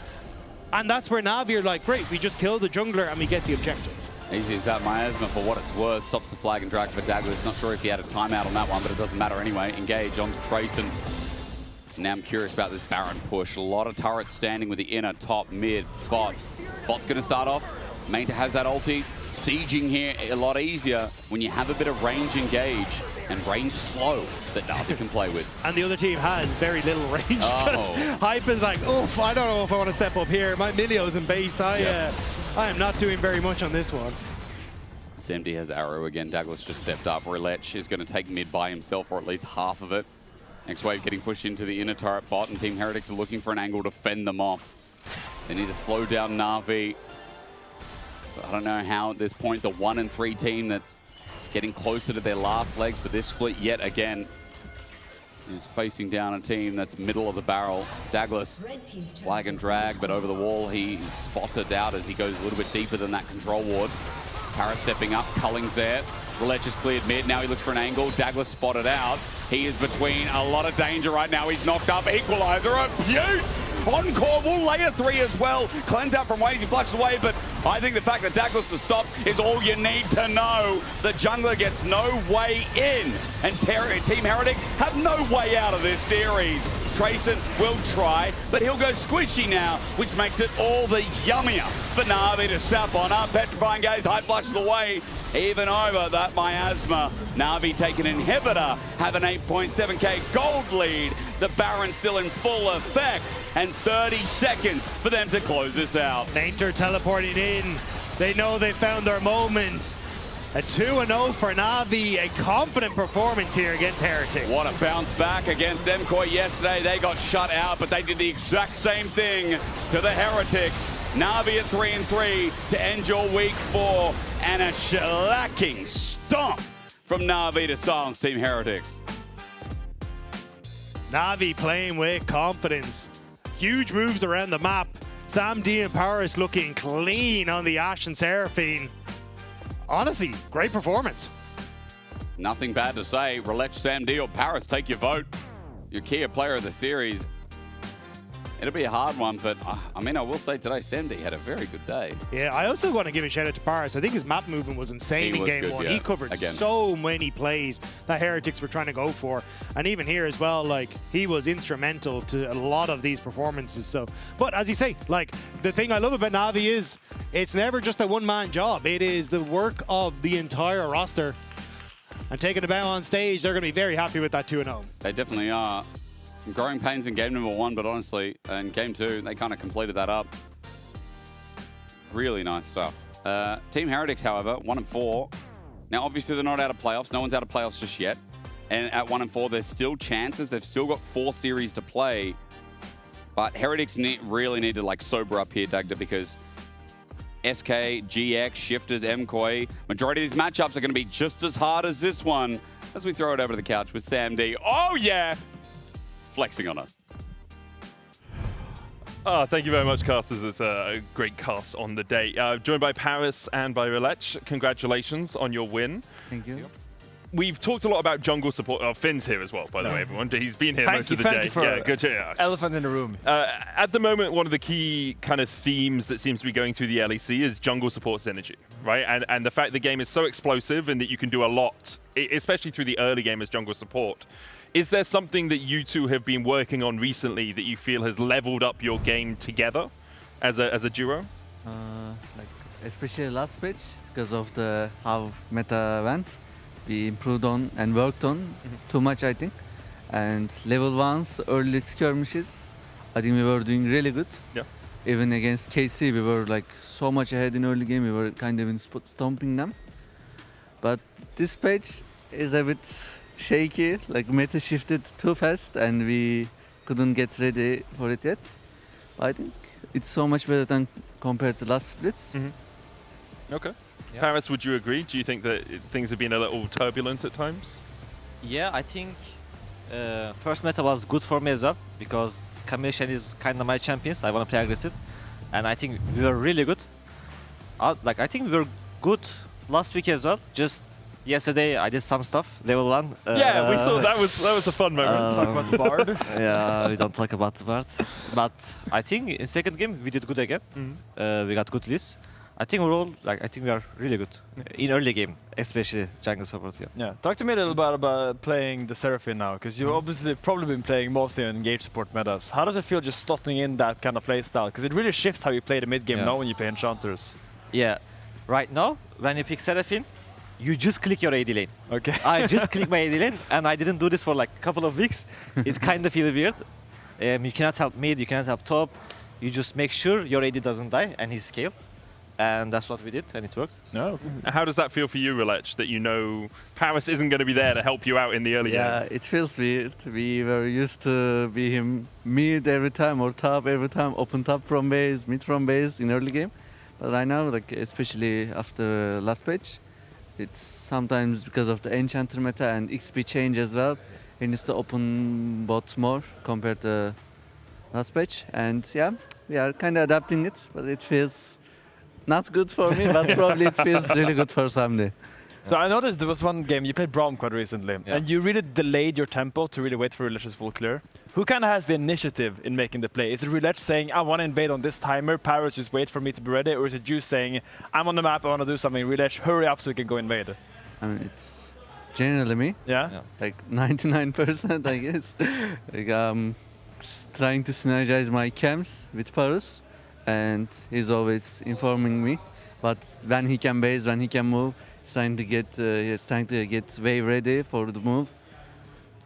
And that's where Na'Vi are like, great, we just killed the jungler and we get the objective. Easy as that. Miasma, for what it's worth, stops the flag and drag for Douglas. Not sure if he had a timeout on that one, but it doesn't matter anyway. Engage onto Trayson. Now I'm curious about this Baron push. A lot of turrets standing with the inner, top, mid, bot. Bot's going to start off. Mainta has that ulti. Sieging here a lot easier when you have a bit of range engage and range slow that Na'Vi can play with. And the other team has very little range because Hype is like, oof, I don't know if I want to step up here. My Milio's in base. I am not doing very much on this one. SMD has arrow again. Douglas just stepped up. Relech is going to take mid by himself, or at least half of it. Next wave getting pushed into the inner turret bot, and Team Heretics are looking for an angle to fend them off. They need to slow down Na'Vi. I don't know how at this point the 1-3 team that's getting closer to their last legs for this split yet again is facing down a team that's middle of the barrel. Douglas, flag and drag, but over the wall he's spotted out as he goes a little bit deeper than that control ward. Paris stepping up, Culling's there. Relech is cleared mid, now he looks for an angle. Douglas spotted out. He is between a lot of danger right now. He's knocked up, equalizer, a beaut! Encore will lay a 3 as well. Cleanse out from ways, he flushes away, but I think the fact that Douglas has stopped is all you need to know. The jungler gets no way in, and Team Heretics have no way out of this series. Trayson will try, but he'll go squishy now, which makes it all the yummier for Na'Vi to sap on up. Petrifying Gaze, Hype flushes away, even over that miasma. Na'Vi take an inhibitor, have an 8.7k gold lead. The Baron still in full effect, and 30 seconds for them to close this out. Maynter teleporting in. They know they found their moment. A 2-0 for Na'Vi, a confident performance here against Heretics. What a bounce back against MCOY yesterday. They got shut out, but they did the exact same thing to the Heretics. Na'Vi at 3-3 to end your week 4, and a shellacking stomp from Na'Vi to silence Team Heretics. Na'Vi playing with confidence. Huge moves around the map. Sam D and Paris looking clean on the Ashe and Seraphine. Honestly, great performance. Nothing bad to say. Relech, Sam D or Paris, take your vote. Your key player of the series. It'll be a hard one, but I mean, I will say today, Sam D had a very good day. Yeah, I also want to give a shout out to Paris. I think his map movement was insane in game 1. Yeah. He covered so many plays that Heretics were trying to go for. And even here as well, like, he was instrumental to a lot of these performances. So, but as you say, like, the thing I love about Na'Vi is it's never just a one-man job. It is the work of the entire roster. And taking a bow on stage, they're going to be very happy with that 2-0. They definitely are. Some growing pains in game number 1, but honestly, in game 2, they kind of completed that up. Really nice stuff. Team Heretics, however, 1-4. Now, obviously, they're not out of playoffs. No one's out of playoffs just yet. And at 1-4, there's still chances. They've still got 4 series to play. But Heretics really need to, like, sober up here, Dagda, because SK, GX, Shifters, MCOY, majority of these matchups are going to be just as hard as this one. As we throw it over to the couch with Sam D. Oh, yeah! Flexing on us. Thank you very much, casters. It's a great cast on the day. Joined by Paris and by Relech. Congratulations on your win. Thank you. We've talked a lot about jungle support. Oh, Finn's here as well, by the way, everyone. He's been here most of the day. Thank you for yeah, good. Yeah, elephant in the room. At the moment, one of the key kind of themes that seems to be going through the LEC is jungle support synergy, right? And the fact the game is so explosive and that you can do a lot, especially through the early game as jungle support. Is there something that you two have been working on recently that you feel has leveled up your game together as a duo? Like especially last patch, because of the how meta went. We improved on and worked on too much, I think. And level 1's early skirmishes, I think we were doing really good. Yeah. Even against KC, we were like so much ahead in early game. We were kind of stomping them. But this patch is a bit shaky. Like meta shifted too fast, and we couldn't get ready for it yet. I think it's so much better than compared to last splits. Okay. Paris, would you agree? Do you think that things have been a little turbulent at times? Yeah, I think first meta was good for me as well because Kamil is kind of my champions. I want to play aggressive, and I think we were really good. I think we were good last week as well. Just yesterday, I did some stuff. Level 1. Yeah, we saw that was a fun moment. Talk about the Bard. Yeah, we don't talk about the Bard. But I think in second game we did good again. We got good leads. I think overall, I think we are really good in early game, especially jungle support. Yeah. Talk to me a little bit about playing the Seraphine now, because you've obviously probably been playing mostly in engage support metas. How does it feel just slotting in that kind of play style? Because it really shifts how you play the mid game now when you play enchanters. Yeah. Right now, when you pick Seraphine, you just click your AD lane. Okay. I just click my AD lane, and I didn't do this for like a couple of weeks. It kind of feels weird. You cannot help mid, you cannot help top. You just make sure your AD doesn't die and he's scale. And that's what we did, and it worked. No. How does that feel for you, Relech, that you know Paris isn't going to be there to help you out in the early game? Yeah, it feels weird. We were used to be him mid every time or top every time, open top from base, mid from base in early game. But right now, like especially after last patch, it's sometimes because of the enchanter meta and XP change as well. He needs to open bot more compared to last patch. And yeah, we are kind of adapting it, but it feels not good for me, but probably it feels really good for somebody. So I noticed there was one game, you played Braum quite recently, and you really delayed your tempo to really wait for Relech's full clear. Who kind of has the initiative in making the play? Is it Relech saying, I want to invade on this timer, Paris just wait for me to be ready, or is it you saying, I'm on the map, I want to do something, Relech, hurry up so we can go invade? I mean, it's generally me. Yeah? Like 99%, I guess. Like, trying to synergize my camps with Paris. And he's always informing me, but when he can base, when he can move, he's trying to get wave ready for the move.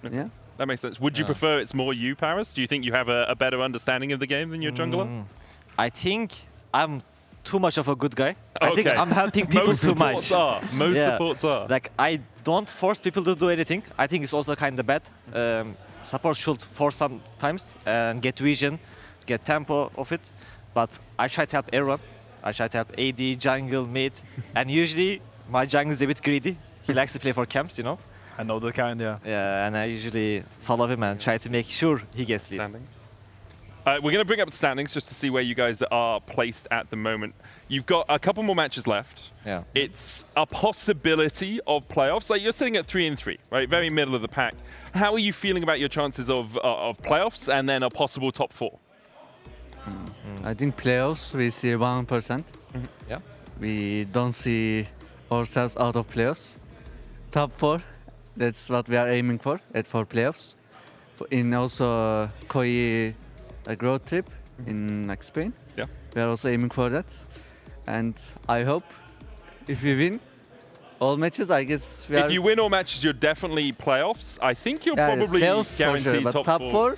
Yeah, that makes sense. Would you prefer it's more you, Paris? Do you think you have a better understanding of the game than your jungler? I think I'm too much of a good guy. I think I'm helping people too much. Most supports are. Like I don't force people to do anything. I think it's also kind of bad. Support should force sometimes and get vision, get tempo of it. But I try to help everyone. I try to help AD, jungle, mid, and usually my jungle is a bit greedy. He likes to play for camps, you know. I know the kind, yeah. Yeah, and I usually follow him and try to make sure he gets lead. We're going to bring up the standings just to see where you guys are placed at the moment. You've got a couple more matches left. Yeah. It's a possibility of playoffs. Like you're sitting at 3-3, right? Very middle of the pack. How are you feeling about your chances of playoffs and then a possible top 4? I think playoffs we see 1%. Yeah. We don't see ourselves out of playoffs. Top 4, that's what we are aiming for playoffs. In also Koi road trip in like Spain. Yeah. We are also aiming for that. And I hope if we win all matches, I guess we are. If you win all matches, you're definitely playoffs. I think you're probably guaranteed for sure, but top 4.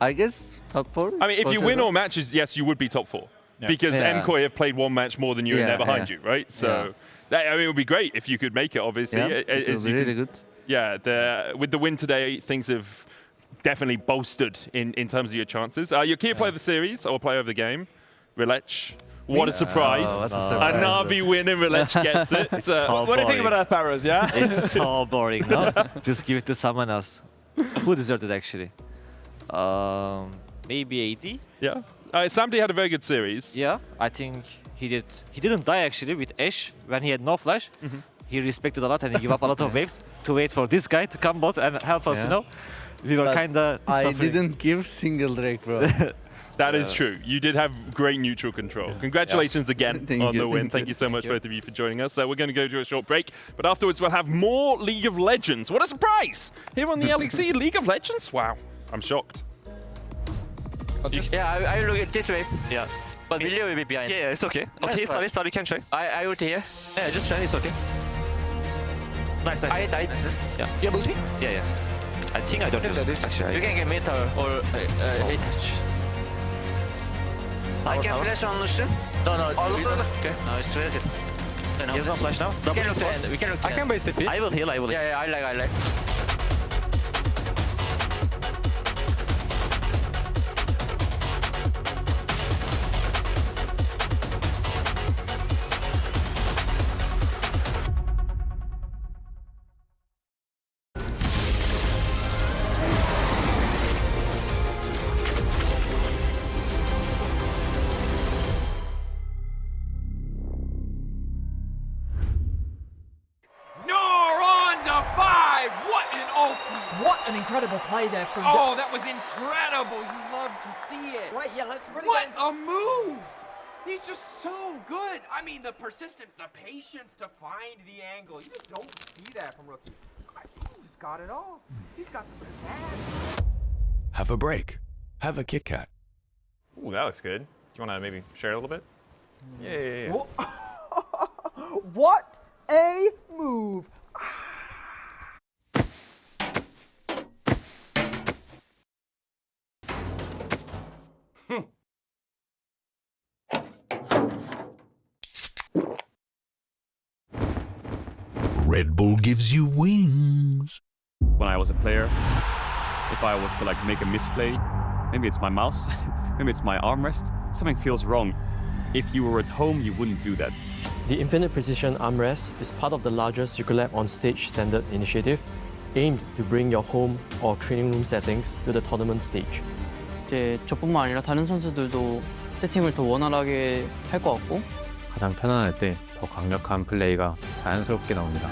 I guess top 4. I mean, if you win all matches, yes, you would be top 4. Yeah. Because Nkoi have played one match more than you and they're behind you, right? So, I mean, it would be great if you could make it, obviously. Yeah, it would be really good. Yeah, with the win today, things have definitely bolstered in terms of your chances. Your key player of the series or player of the game, Relech. What a surprise. A Na'Vi win and Relech gets it. What do you think about that, Paris, yeah? It's so boring, no? Just give it to someone else. Who deserved it, actually? Maybe AD? Yeah. Samdi had a very good series. Yeah, I think he did. He didn't die, actually, with Ashe when he had no flash. He respected a lot and he gave up a lot of waves to wait for this guy to come bot and help us, you know? We were kind of I didn't give single Drake, bro. That is true. You did have great neutral control. Congratulations again on the win. Thank you so much, both of you, for joining us. We're going to go to a short break, but afterwards we'll have more League of Legends. What a surprise! Here on the LEC League of Legends? Wow, I'm shocked. Yeah, I look at this way. Yeah. But Millie will be behind. Yeah, it's okay. Okay, sorry, you can try. I ulti here. Yeah, just try, it's okay. Nice. I hit. Yeah. You have ulti? Yeah. I think I don't use this actually. You can get mid tower or hit. I can flash on Lucian. No. Okay. No, it's very good. He has no flash now. We can look to end. We can look to end. I can base TP. I will heal. Yeah, I like. What an incredible play there from that was incredible. You love to see it. Right, yeah, let's really What get into a move! He's just so good. I mean, the persistence, the patience to find the angle. You just don't see that from rookies. I think he's got it all. He's got the pizzazz. Have a break. Have a Kit Kat. Ooh, that looks good. Do you want to maybe share a little bit? Yeah. What a move! Red Bull gives you wings. When I was a player, if I was to like make a misplay, maybe it's my mouse, maybe it's my armrest, something feels wrong. If you were at home, you wouldn't do that. The Infinite Precision Armrest is part of the larger Secret on Stage standard initiative, aimed to bring your home or training room settings to the tournament stage. 이제 저뿐만 아니라 다른 선수들도 세팅을 더 원활하게 할 것 같고 가장 편안할 때 더 강력한 플레이가 자연스럽게 나옵니다.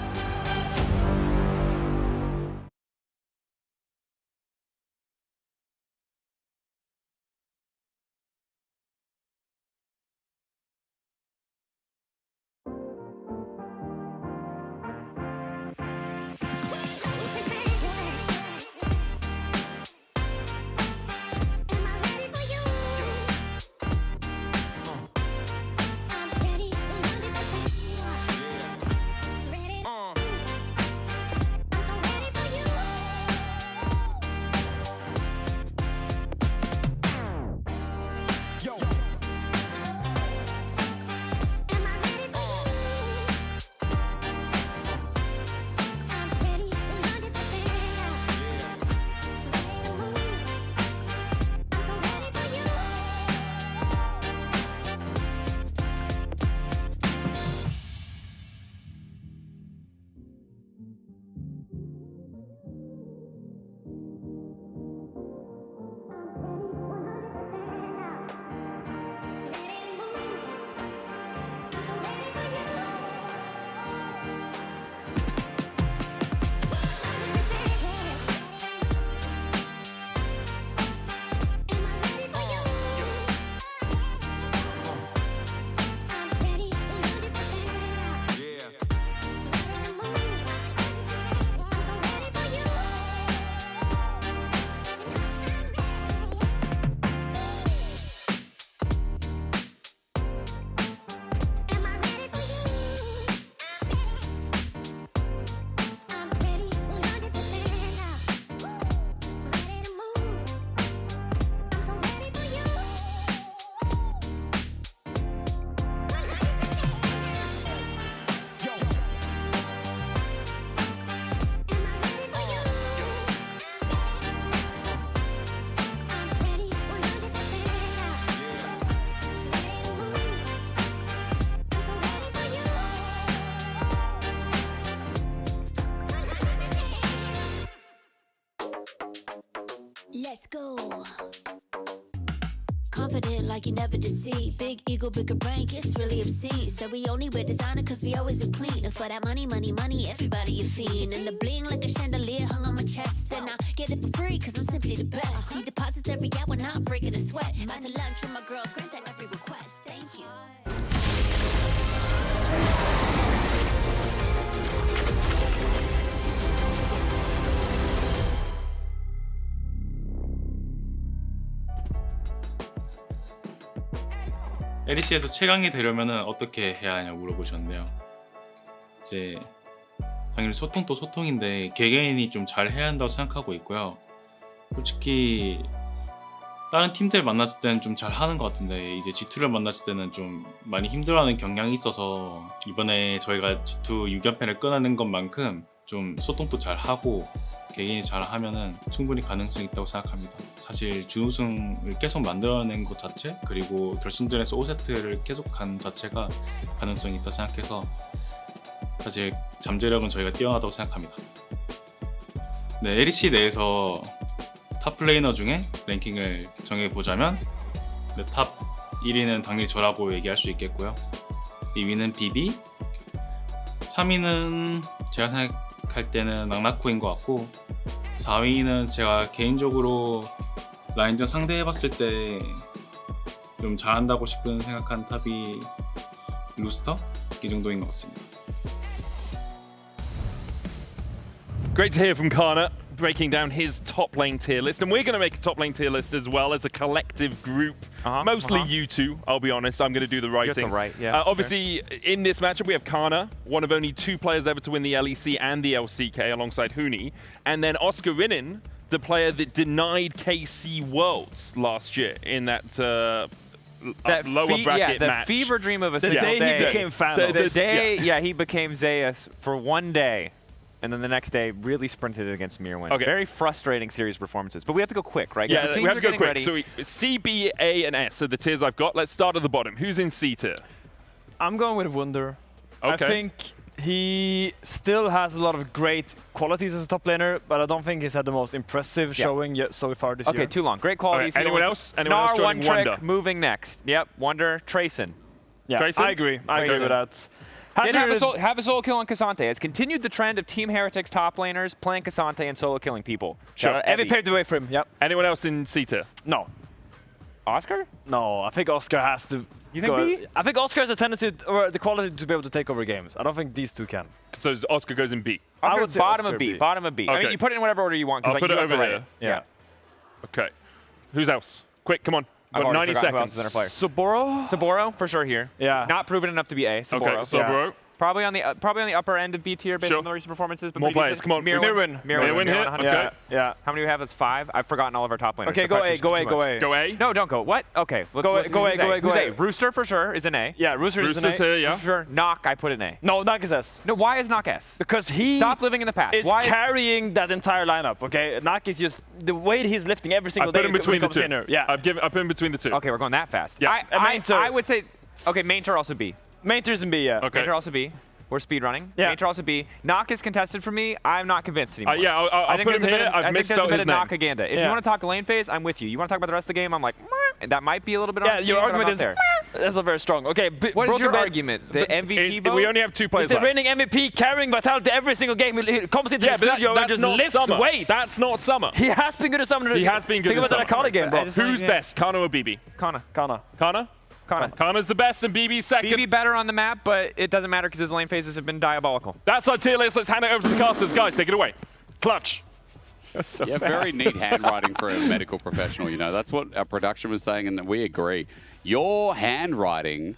Let's go. Confident like you never deceive. Big ego, bigger brain, kiss really obscene. So we only wear designer cause we always look clean. And for that money, everybody a fiend. And the bling like a chandelier hung on my chest. And I get it for free cause I'm simply the best. See deposits every hour, not breaking a sweat. About to lunch with my girls, grant every request. Thank you. LEC에서 최강이 되려면은 어떻게 해야 하냐고 물어보셨는데요. 이제 당연히 소통도 소통인데 개개인이 좀 잘 해야 한다고 생각하고 있고요. 솔직히 다른 팀들 만났을 때는 좀 잘 하는 것 같은데 이제 G2를 만났을 때는 좀 많이 힘들어하는 경향이 있어서 이번에 저희가 G2 6연패를 끊어낸 것만큼 좀 소통도 잘 하고 개개인이 잘 하면은 충분히 가능성이 있다고 생각합니다. 사실 준우승을 계속 만들어낸 것 자체 그리고 결승전에서 5세트를 계속 간 자체가 가능성이 있다 생각해서 사실 잠재력은 저희가 뛰어나다고 생각합니다. 네, LEC 내에서 탑 플레이너 중에 랭킹을 정해보자면 네, 탑 1위는 당연히 저라고 얘기할 수 있겠고요. 2위는 BB, 3위는 제가 생각할 때는 낙나코인 것 같고 4위는 제가 개인적으로 라인전 상대해봤을 때 좀 잘한다고 싶은 생각한 탑이 루스터? 이 정도인 것 같습니다. Great to hear from Kana, breaking down his top lane tier list. And we're going to make a top lane tier list as well as a collective group. Mostly you two, I'll be honest. I'm going to do the writing. Obviously, in this matchup, we have Kana, one of only 2 players ever to win the LEC and the LCK alongside Huni. And then Oscar Rinin, the player that denied KC Worlds last year in that lower bracket match. The fever dream of a the single day he became Thanos. The day, he became Zeus for one day. And then the next day, really sprinted it against Mirwin. Okay. Very frustrating series performances. But we have to go quick, right? Yeah, the we have to go quick. Ready. So C, B, A, and S are the tiers I've got. Let's start at the bottom. Who's in C tier? I'm going with Wunder. Okay. I think he still has a lot of great qualities as a top laner, but I don't think he's had the most impressive showing yet so far this year. Okay, too long. Great qualities. Anyone else? Anyone else one joining trick, Wonder? moving next. Yep, Wonder, Trayson. Yeah, Trayson? I agree. I agree with that. Did have a solo kill on Cassante. Has continued the trend of Team Heretics top laners playing Cassante and solo killing people. Sure. Evie paved the way for him. Yep. Anyone else in C tier? No. Oscar? No, I think Oscar has to. You think B? I think Oscar has a tendency or the quality to be able to take over games. I don't think these two can. So Oscar goes in B. Oscar, I would say bottom Oscar of B. B. Bottom of B. Okay. I mean, you put it in whatever order you want. I'll Like, put it over here. Yeah. Okay. Who's else? Quick, come on. I've Got already 90 forgotten who else seconds. is in our player. Saboro? Saboro, for sure here. Yeah. Not proven enough to be A. Saboro. Okay, Saboro. Probably on the upper end of B tier based Sure. on the recent performances. But More maybe players, just come on. Mirwin here. 100%. Okay. Yeah. How many do we have? That's 5. I've forgotten all of our top laners. Okay, The go pressure's A, go too A, much. go A. Go A? No, don't go. What? Okay. Let's Go A, who's go A, go A, go Who's A. Rooster for sure is an A. Yeah, Rooster is an A. Rooster's here, yeah. For sure. Knock, I put an A. No, Knock is S. No, why is Knock S? Because he Stop living in the past. is Why carrying that entire lineup, okay? Knock is just the weight he's lifting every single I day. put him between the becomes two. thinner. Yeah. I put him between the two. Okay, we're going that fast. Yeah. I would say, okay, main tier also B. Main tier's in B, yeah. Okay. Main tier also B. We're speedrunning. Yeah. Main tier also B. Knock is contested for me. I'm not convinced anymore. Yeah, I'll I think put him there's a bit here. of- I've I think there's a misspelled bit his of name. knock-aganda. If you Yeah. want to talk lane phase, I'm with you. You want to talk about the rest of the game, I'm like, "Meh." That might be a little bit Yeah, on your but I'm argument not is there. that's not very strong. Okay, What is your Broken argument? The MVP vote? We only have 2 players He's the left. reigning MVP, carrying Vitality every single game. He comes into Yeah, the but studio and that's just not lifts summer. weights. That's not summer. He has been good at summer. He has been good Think at about that summer. Akali game, bro. Who's best, Kana or BB? Kana. Kana. Kana's the best and BB's second. BB better on the map, but it doesn't matter because his lane phases have been diabolical. That's our tier list. Let's hand it over to the casters. Guys, take it away. Clutch. So Yeah, very neat handwriting for a medical professional, you know. That's what our production was saying, and we agree. Your handwriting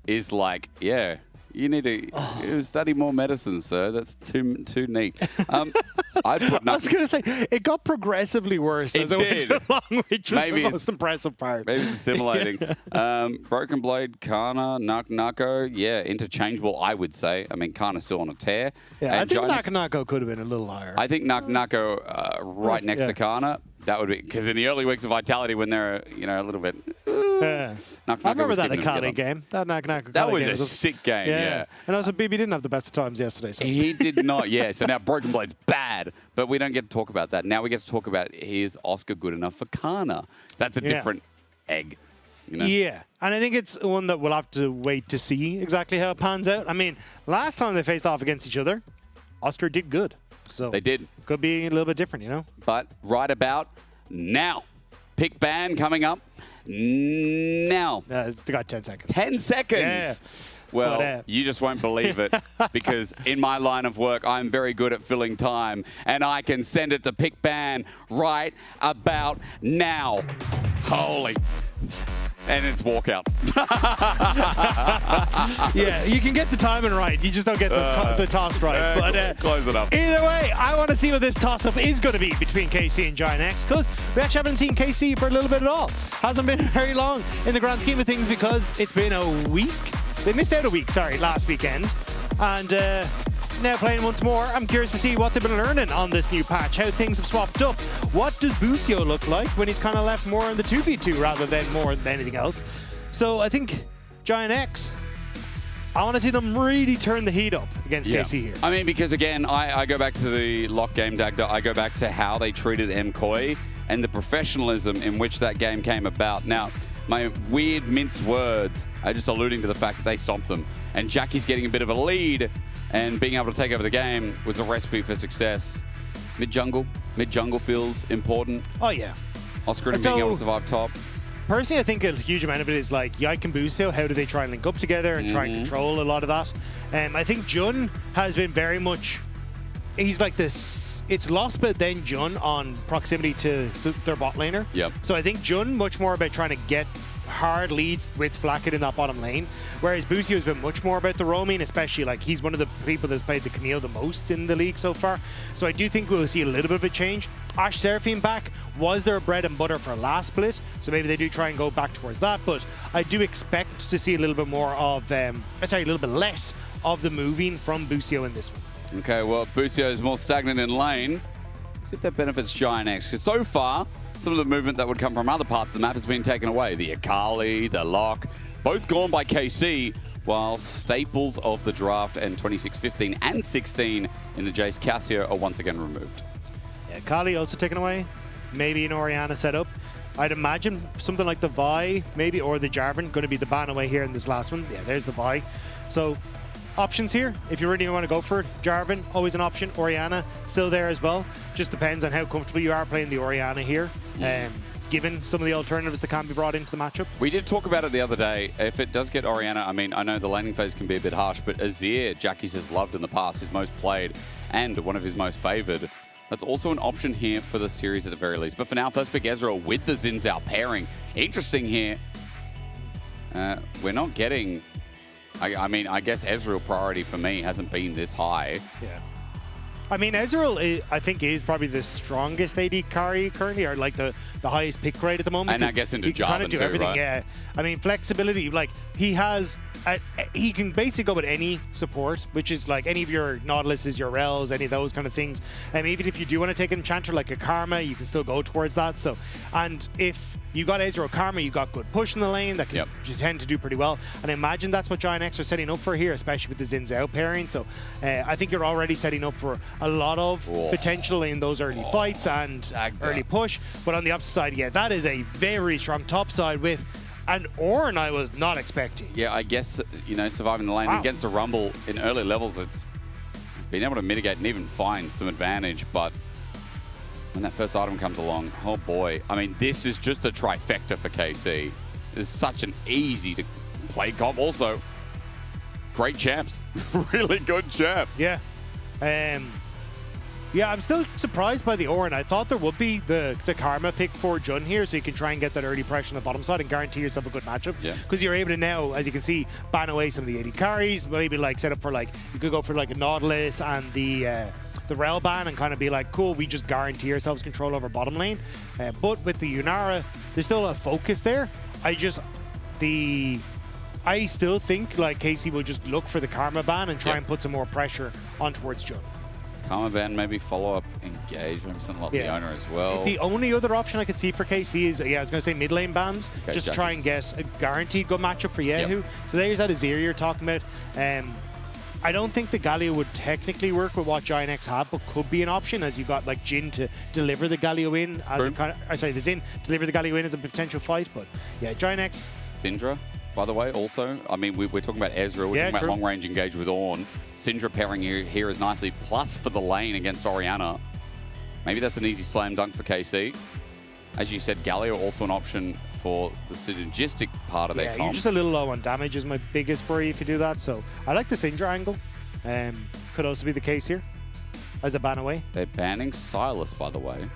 is like, yeah, you need to study more medicine, sir. That's too neat. I was going to say, it got progressively worse as it went along, which was the most impressive part. Maybe it's assimilating. Broken Blade, Kana, Nako, yeah, interchangeable, I would say. I mean, Kana's still on a tear. Yeah, I And think Giants- Nako could have been a little higher. I think Nako right next to Kana. That would be because in the early weeks of Vitality, when they're a little bit. Yeah. Nako I remember was that giving it a Akali good game. That Nako That was game a sick game, yeah. And also, BB didn't have the best of times yesterday. So. He did not, yeah. So now Broken Blade's bad, but we don't get to talk about that. Now we get to talk about, is Oscar good enough for Kana? That's a different egg. You know? Yeah, and I think it's one that we'll have to wait to see exactly how it pans out. I mean, last time they faced off against each other, Oscar did good. So They did. Could be a little bit different, you know? But right about now, pick ban coming up now. It's got 10 seconds. 10 seconds? Yeah. Well, But, you just won't believe it because in my line of work, I'm very good at filling time and I can send it to pick ban right about now. Holy. and it's walkouts. Yeah, you can get the timing right. You just don't get the toss right. But close it up. Either way, I want to see what this toss-up is going to be between KC and Giant X, because we actually haven't seen KC for a little bit at all. Hasn't been very long in the grand scheme of things because it's been a week. They missed out a week, sorry, last weekend. And now playing once more, I'm curious to see what they've been learning on this new patch, how things have swapped up. What does Busio look like when he's kind of left more in the 2v2 rather than more than anything else? So I think Giant X, I want to see them really turn the heat up against KC here. I mean, because again, I go back to the lock game, Dagda. I go back to how they treated MKOI and the professionalism in which that game came about. Now, my weird minced words are just alluding to the fact that they stomped them. And Jackie's getting a bit of a lead, and being able to take over the game was a recipe for success. Mid-jungle feels important. Oh, yeah. Oscar and being able to survive top. Personally, I think a huge amount of it is like Yike and Busio. How do they try and link up together and try and control a lot of that? I think Jun has been very much, he's like this, it's Lospet then Jun on proximity to their bot laner. Yep. So I think Jun much more about trying to get hard leads with Flacket in that bottom lane, whereas Busio has been much more about the roaming, especially like he's one of the people that's played the Camille the most in the league so far. So I do think we'll see a little bit of a change. Ash Seraphine back was their bread and butter for last split, so maybe they do try and go back towards that, but I do expect to see a little bit more of a little bit less of the moving from Busio in this one. Okay, well, Busio is more stagnant in lane. Let's see if that benefits Giant X, because so far some of the movement that would come from other parts of the map has been taken away. The Akali, the Lock, both gone by KC, while staples of the draft and 26-15 and 16 in the Jace Cassio are once again removed. Yeah, Akali also taken away. Maybe an Orianna setup. I'd imagine something like the Vi, maybe, or the Jarvan, going to be the ban away here in this last one. Yeah, there's the Vi. So options here, if you really want to go for it. Jarvan, always an option. Orianna, still there as well. Just depends on how comfortable you are playing the Orianna here, given some of the alternatives that can be brought into the matchup. We did talk about it the other day. If it does get Orianna, I mean, I know the laning phase can be a bit harsh, but Azir, Jackie's has loved in the past, his most played, and one of his most favored. That's also an option here for the series at the very least. But for now, first pick Ezreal with the Xin Zhao pairing. Interesting here. We're not getting... I mean, I guess Ezreal priority for me hasn't been this high. Yeah. I mean, Ezreal, I think, is probably the strongest AD carry currently, or like the highest pick rate at the moment. And I guess into he can kind of do too, everything, right? yeah. I mean, flexibility, like he has, he can basically go with any support, which is like any of your Nautiluses, your Rels, any of those kind of things. Even if you do want to take an enchanter like a Karma, you can still go towards that. So, and if you got Ezreal Karma, you got good push in the lane that can tend to do pretty well. And I imagine that's what Giant X are setting up for here, especially with the Xin Zhao pairing. So I think you're already setting up for a lot of potential in those early fights and early push. But on the opposite side, yeah, that is a very strong top side with an Ornn I was not expecting. Yeah, I guess, you know, surviving the lane against a Rumble in early levels, it's been able to mitigate and even find some advantage, but when that first item comes along, oh boy. I mean, this is just a trifecta for KC. It's such an easy to play comp. Also, great champs. Really good champs. Yeah. Yeah, I'm still surprised by the Ornn. I thought there would be the Karma pick for Jun here, so you can try and get that early pressure on the bottom side and guarantee yourself a good matchup. Yeah. Because you're able to now, as you can see, ban away some of the AD carries, maybe like set up for like, you could go for like a Nautilus and the Rel ban and kind of be like, cool, we just guarantee ourselves control over bottom lane. But with the Yunara, there's still a focus there. I still think like KC will just look for the Karma ban and try and put some more pressure on towards Jun. Karma ban, maybe follow-up engage, maybe something like the owner as well. The only other option I could see for KC is, I was going to say mid lane bans, Okay, just to try and guess a guaranteed good matchup for Yahoo. So there's that Azir you're talking about. I don't think the Galio would technically work with what Giant X have, but could be an option, as you've got like Jin to deliver the Galio in as a kind of, the Xin deliver the Galio in as a potential fight. But yeah, Giant X. Syndra, by the way, also. I mean, we're talking about Ezreal, we're talking about long-range engage with Ornn. Syndra pairing here is nicely, plus for the lane against Orianna. Maybe that's an easy slam dunk for KC. As you said, Galio also an option for the synergistic part of their comp. You're just a little low on damage is my biggest worry if you do that. So I like the Syndra angle. Could also be the case here as a ban away. They're banning Silas, by the way.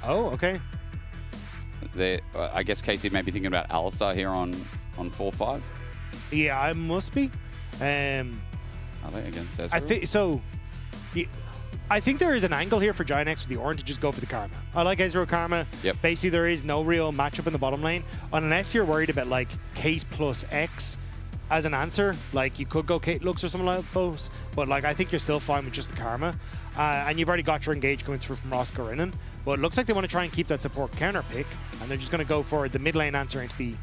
Oh, okay. I guess KC may be thinking about Alistar here on 4-5. Yeah, I must be. Are they against Ezreal? I think so. I think there is an angle here for Giant X with the Ornn to just go for the Karma. I like Ezreal Karma. Yep. Basically, there is no real matchup in the bottom lane. Unless you're worried about like Kate plus X as an answer, like you could go Kate Lux or something like those. But like I think you're still fine with just the Karma. And you've already got your engage coming through from Ross Gorinnen. But it looks like they want to try and keep that support counter pick. And they're just going to go for the mid lane answer into the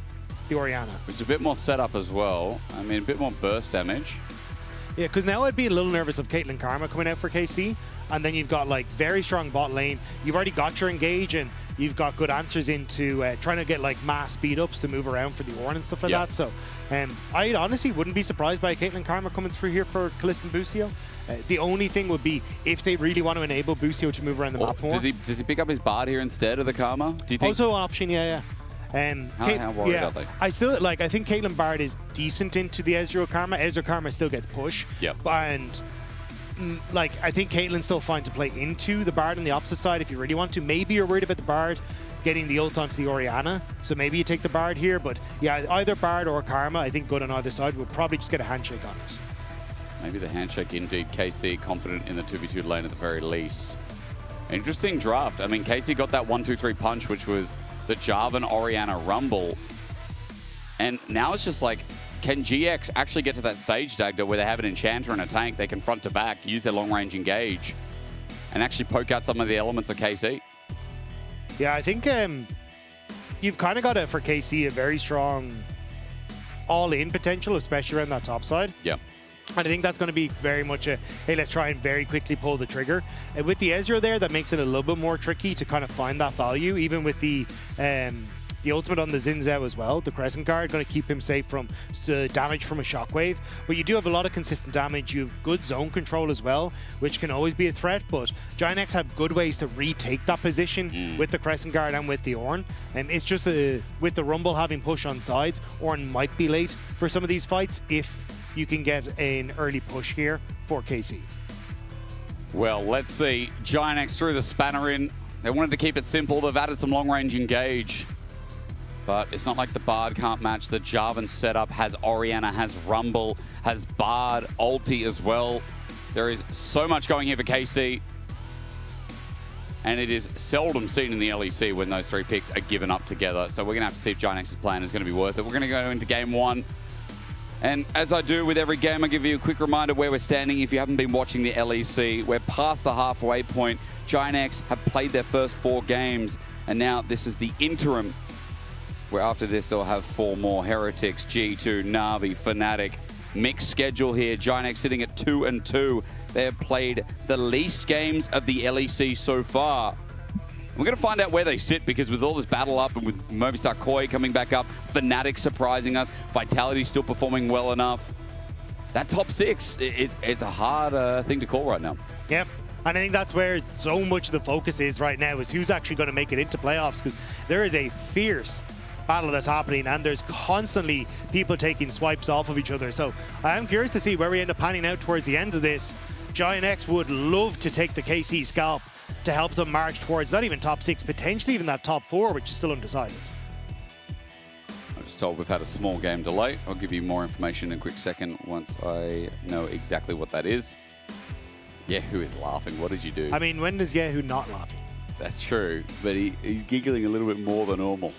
Orianna. Which is a bit more setup as well. I mean, a bit more burst damage. Yeah, because now I'd be a little nervous of Caitlyn Karma coming out for KC, and then you've got like very strong bot lane. You've already got your engage, and you've got good answers into trying to get like mass speed ups to move around for the Ornn and stuff like that. So I honestly wouldn't be surprised by Caitlyn Karma coming through here for Kalista and Busio. The only thing would be if they really want to enable Busio to move around the map more. Does he pick up his Bard here instead of the Karma? Do you think? Also an option, yeah. How worried are they? I think Caitlyn Bard is decent into the Ezreal Karma. Ezreal Karma still gets push. Yep. And I think Caitlyn's still fine to play into the Bard on the opposite side if you really want to. Maybe you're worried about the Bard getting the ult onto the Orianna, so maybe you take the Bard here. But yeah, either Bard or Karma, I think good on either side. We'll probably just get a handshake on this. Maybe the handshake indeed. KC confident in the 2v2 lane at the very least. Interesting draft. I mean, KC got that 1-2-3 punch, which was the Jarvan Orianna Rumble. And now it's just like, can GX actually get to that stage, Dagda, where they have an enchanter and a tank, they can front to back, use their long-range engage, and actually poke out some of the elements of KC? Yeah, I think you've kind of got for KC a very strong all-in potential, especially around that top side. Yeah. And I think that's going to be very much a, hey, let's try and very quickly pull the trigger. And with the Ezreal there, that makes it a little bit more tricky to kind of find that value, even with the ultimate on the Xin Zhao as well. The Crescent Guard going to keep him safe from damage from a Shockwave. But you do have a lot of consistent damage. You have good zone control as well, which can always be a threat. But Giant X have good ways to retake that position with the Crescent Guard and with the Ornn. And it's just with the Rumble having push on sides, Ornn might be late for some of these fights if you can get an early push here for KC. Well, let's see. Giant X threw the spanner in. They wanted to keep it simple. They've added some long-range engage. But it's not like the Bard can't match the Jarvan setup. Has Orianna, has Rumble, has Bard, ulti as well. There is so much going here for KC. And it is seldom seen in the LEC when those three picks are given up together. So we're going to have to see if Giant X's plan is going to be worth it. We're going to go into game one. And as I do with every game, I give you a quick reminder where we're standing. If you haven't been watching the LEC, we're past the halfway point. Giant X have played their first 4 games, and now this is the interim, where after this they'll have 4 more. Heretics, G2, Na'Vi, Fnatic. Mixed schedule here. Giant X sitting at 2-2. They have played the least games of the LEC so far. We're going to find out where they sit, because with all this battle up and with Movistar Koi coming back up, Fnatic surprising us, Vitality still performing well enough, that top 6, it's a hard thing to call right now. Yep. And I think that's where so much of the focus is right now, is who's actually going to make it into playoffs, because there is a fierce battle that's happening, and there's constantly people taking swipes off of each other. So I'm curious to see where we end up panning out towards the end of this. Giant X would love to take the KC scalp to help them march towards not even top 6, potentially even that top 4, which is still undecided. I'm just told we've had a small game delay. I'll give you more information in a quick second once I know exactly what that is. Yehu is laughing. What did you do? I mean, when does Yehu not laughing? That's true, but he's giggling a little bit more than normal.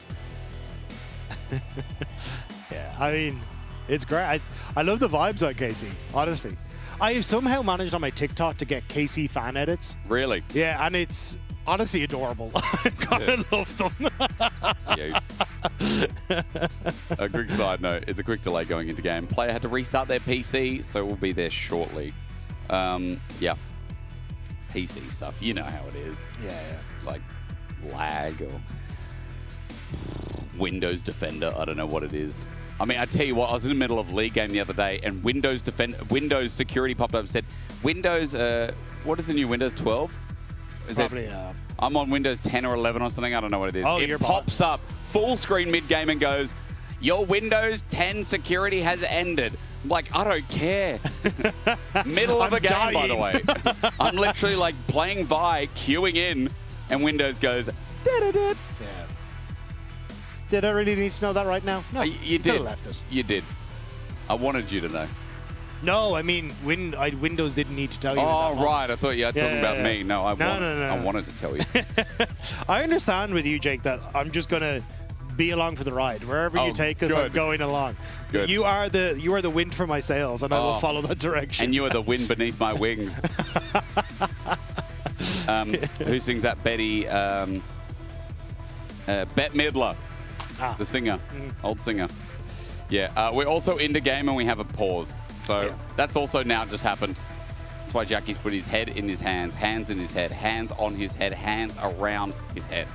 Yeah, I mean, it's great. I love the vibes on KC, honestly. I have somehow managed on my TikTok to get KC fan edits. Really? Yeah, and it's honestly adorable. I kind of love them. A quick side note, it's a quick delay going into game. Player had to restart their PC, so we'll be there shortly. Yeah. PC stuff, you know how it is. Yeah. Like lag or Windows Defender, I don't know what it is. I mean, I tell you what, I was in the middle of a league game the other day, and Windows security popped up and said, Windows, what is the new Windows 12? Probably, I'm on Windows 10 or 11 or something, I don't know what it is. Oh, it pops up, full screen mid-game, and goes, your Windows 10 security has ended. I'm like, I don't care. Middle of a game, dying. by the way. I'm literally like playing Vi, queuing in, and Windows goes, Yeah. Did I really need to know that right now? No, You could've did. left it. You did. I wanted you to know. No, I mean, Windows didn't need to tell you. Oh, at that right. I thought you were talking about me. No, I no. wanted to tell you. I understand with you, Jake, that I'm just going to be along for the ride. Wherever you take us, I'm going along. Good. You are the wind for my sails, and I will follow that direction. And you are the wind beneath my wings. Who sings that? Betty? Bette Midler, the singer, old singer. Yeah, we're also into game and we have a pause. So that's also now just happened. That's why Jackie's put his head in his hands in his head, hands on his head, hands around his head.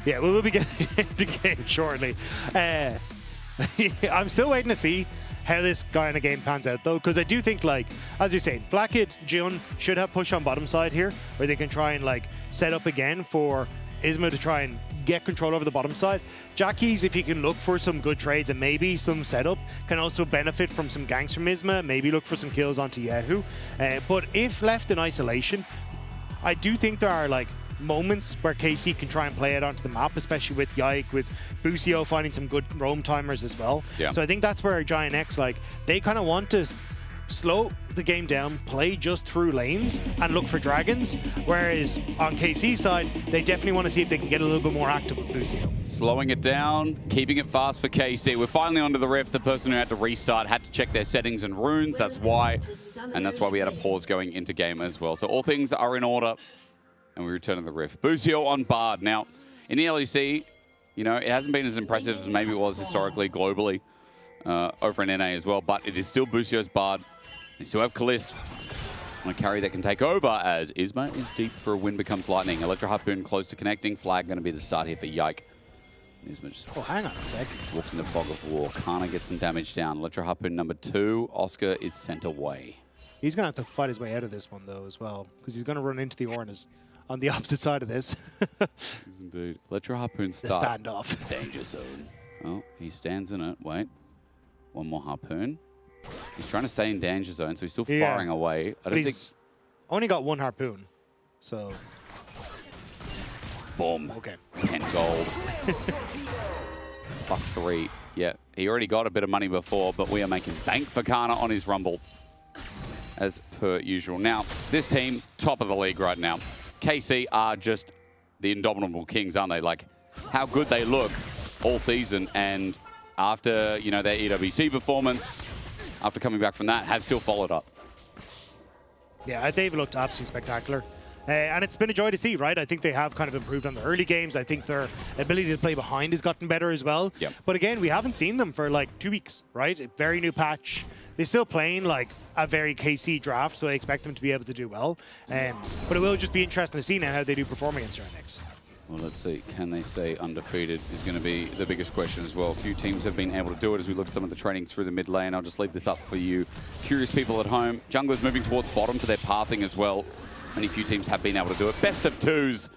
Yeah, we will be getting into game shortly. I'm still waiting to see how this kind of game pans out, though, because I do think, like, as you're saying, Blackhead, Jun should have push on bottom side here, where they can try and, like, set up again for Isma to try and get control over the bottom side. Jackie's, if he can look for some good trades and maybe some setup, can also benefit from some ganks from Isma, maybe look for some kills onto Yahoo. But if left in isolation, I do think there are, like, moments where KC can try and play it onto the map, especially with Yike, with Busio finding some good roam timers as well. Yeah. So I think that's where Giant X, like, they kind of want to slow the game down, play just through lanes, and look for dragons. Whereas on KC's side, they definitely want to see if they can get a little bit more active with Busio. Slowing it down, keeping it fast for KC. We're finally onto the rift. The person who had to restart had to check their settings and runes. That's why. And that's why we had a pause going into game as well. So all things are in order. And we return to the rift. Busio on Bard. Now, in the LEC, you know, it hasn't been as impressive as maybe it was historically, globally, over in NA as well. But it is still Busio's Bard. They still have Kalist on a carry that can take over as Isma is deep for a win becomes lightning. Electro Harpoon close to connecting. Flag going to be the start here for Yike. Isma just hang on a second. Walks in the fog of war. Kana gets some damage down. Electro Harpoon number 2. Oscar is sent away. He's going to have to fight his way out of this one, though, as well, because he's going to run into the Ornas on the opposite side of this. Yes, indeed. Electro Harpoon start. The standoff. Danger zone. Oh, he stands in it. Wait. One more Harpoon. He's trying to stay in danger zone, so he's still firing away. I don't think... only got one Harpoon, so... Boom. Okay. 10 gold. +3. Yeah, he already got a bit of money before, but we are making bank for Kana on his Rumble, as per usual. Now, this team, top of the league right now. KC are just the indomitable kings, aren't they? Like, how good they look all season, and after, you know, their EWC performance, after coming back from that, have still followed up. Yeah, they've looked absolutely spectacular. And it's been a joy to see, right? I think they have kind of improved on the early games. I think their ability to play behind has gotten better as well. Yep. But again, we haven't seen them for like 2 weeks, right? A very new patch. They're still playing like a very KC draft, so I expect them to be able to do well. But it will just be interesting to see now how they do perform against Giant. Well, let's see. Can they stay undefeated is going to be the biggest question as well. A few teams have been able to do it as we look at some of the training through the mid lane. I'll just leave this up for you curious people at home. Junglers moving towards bottom for their pathing as well. Only a few teams have been able to do it. Best of 2s.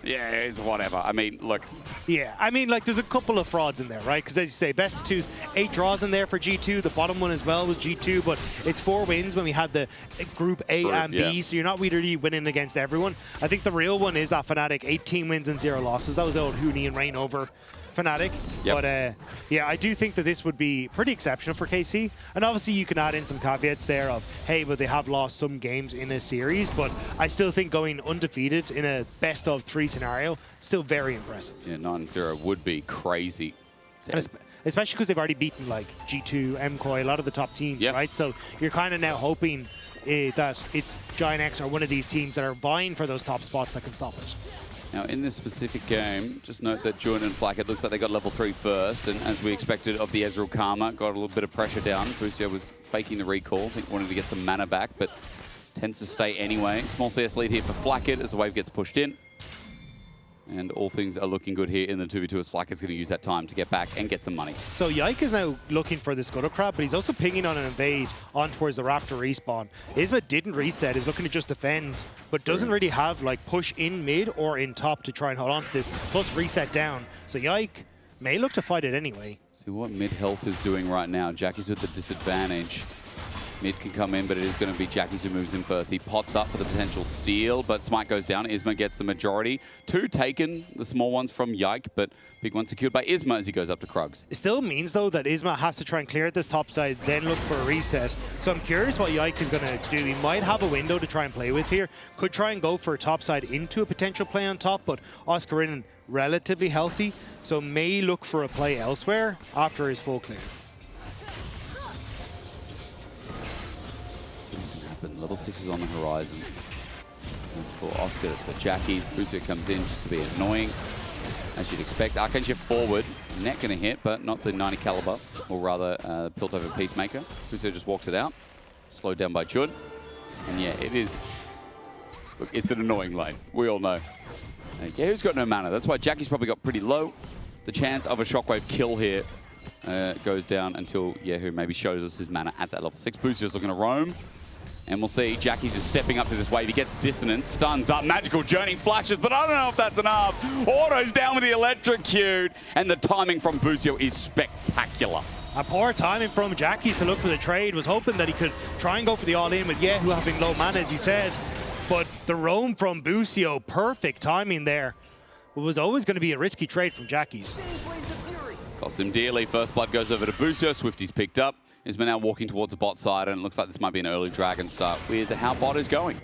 Yeah, it's whatever. I mean, look. Yeah, I mean, like, there's a couple of frauds in there, right? Because as you say, best of 2s, 8 draws in there for G2. The bottom one as well was G2, but it's 4 wins when we had the group A and B, so you're not really winning against everyone. I think the real one is that Fnatic, 18 wins and 0 losses. That was the old Huni and Reign over Fnatic. Yep. But yeah, I do think that this would be pretty exceptional for KC. And obviously you can add in some caveats there of, hey, well, they have lost some games in a series, but I still think going undefeated in a best of 3 scenario, still very impressive. Yeah, 9-0 would be crazy. And especially because they've already beaten like G2, MKOI, a lot of the top teams, right? So you're kind of now hoping that it's Giant X or one of these teams that are vying for those top spots that can stop it. Now, in this specific game, just note that Jun and Flack, it looks like they got level 3 first, and as we expected of the Ezreal Karma, got a little bit of pressure down. Busio was faking the recall, I think wanted to get some mana back, but tends to stay anyway. Small CS lead here for Flackett as the wave gets pushed in. And all things are looking good here in the 2v2 as Flack is going to use that time to get back and get some money. So Yike is now looking for the Scuttle Crab, but he's also pinging on an invade on towards the Raptor respawn. Isma didn't reset, is looking to just defend, but doesn't really have like push in mid or in top to try and hold on to this, plus reset down. So Yike may look to fight it anyway. See what mid health is doing right now. Jackie's with the disadvantage. Mid can come in, but it is going to be Jackies who moves in first. He pots up for the potential steal, but Smite goes down. Isma gets the majority. 2 taken, the small ones from Yike, but big one secured by Isma as he goes up to Krugs. It still means, though, that Isma has to try and clear at this top side, then look for a reset. So I'm curious what Yike is going to do. He might have a window to try and play with here. Could try and go for a top side into a potential play on top, but Oscarinin relatively healthy, so may look for a play elsewhere after his full clear. Level 6 is on the horizon. That's for Oscar, that's for Jackies. Buso comes in just to be annoying, as you'd expect. Arcane Shift forward, net gonna hit, but not the 90 caliber, or rather built over Peacemaker. Buso just walks it out, slowed down by Chun. And yeah, it is, look, it's an annoying lane, we all know. Yehu's got no mana, that's why Jackie's probably got pretty low. The chance of a Shockwave kill here goes down until Yehu maybe shows us his mana at that level 6. Buso's looking to roam. And we'll see, Jackie's just stepping up to this wave. He gets dissonance, stuns up, magical journey, flashes, but I don't know if that's enough. Auto's down with the electrocute, and the timing from Busio is spectacular. A poor timing from Jackie to look for the trade. Was hoping that he could try and go for the all-in with Yehu having low mana, as you said. But the roam from Busio, perfect timing there. It was always going to be a risky trade from Jackie's. Cost him dearly. First blood goes over to Busio. Swifty's picked up. Isma now walking towards the bot side, and it looks like this might be an early Dragon start with how bot is going.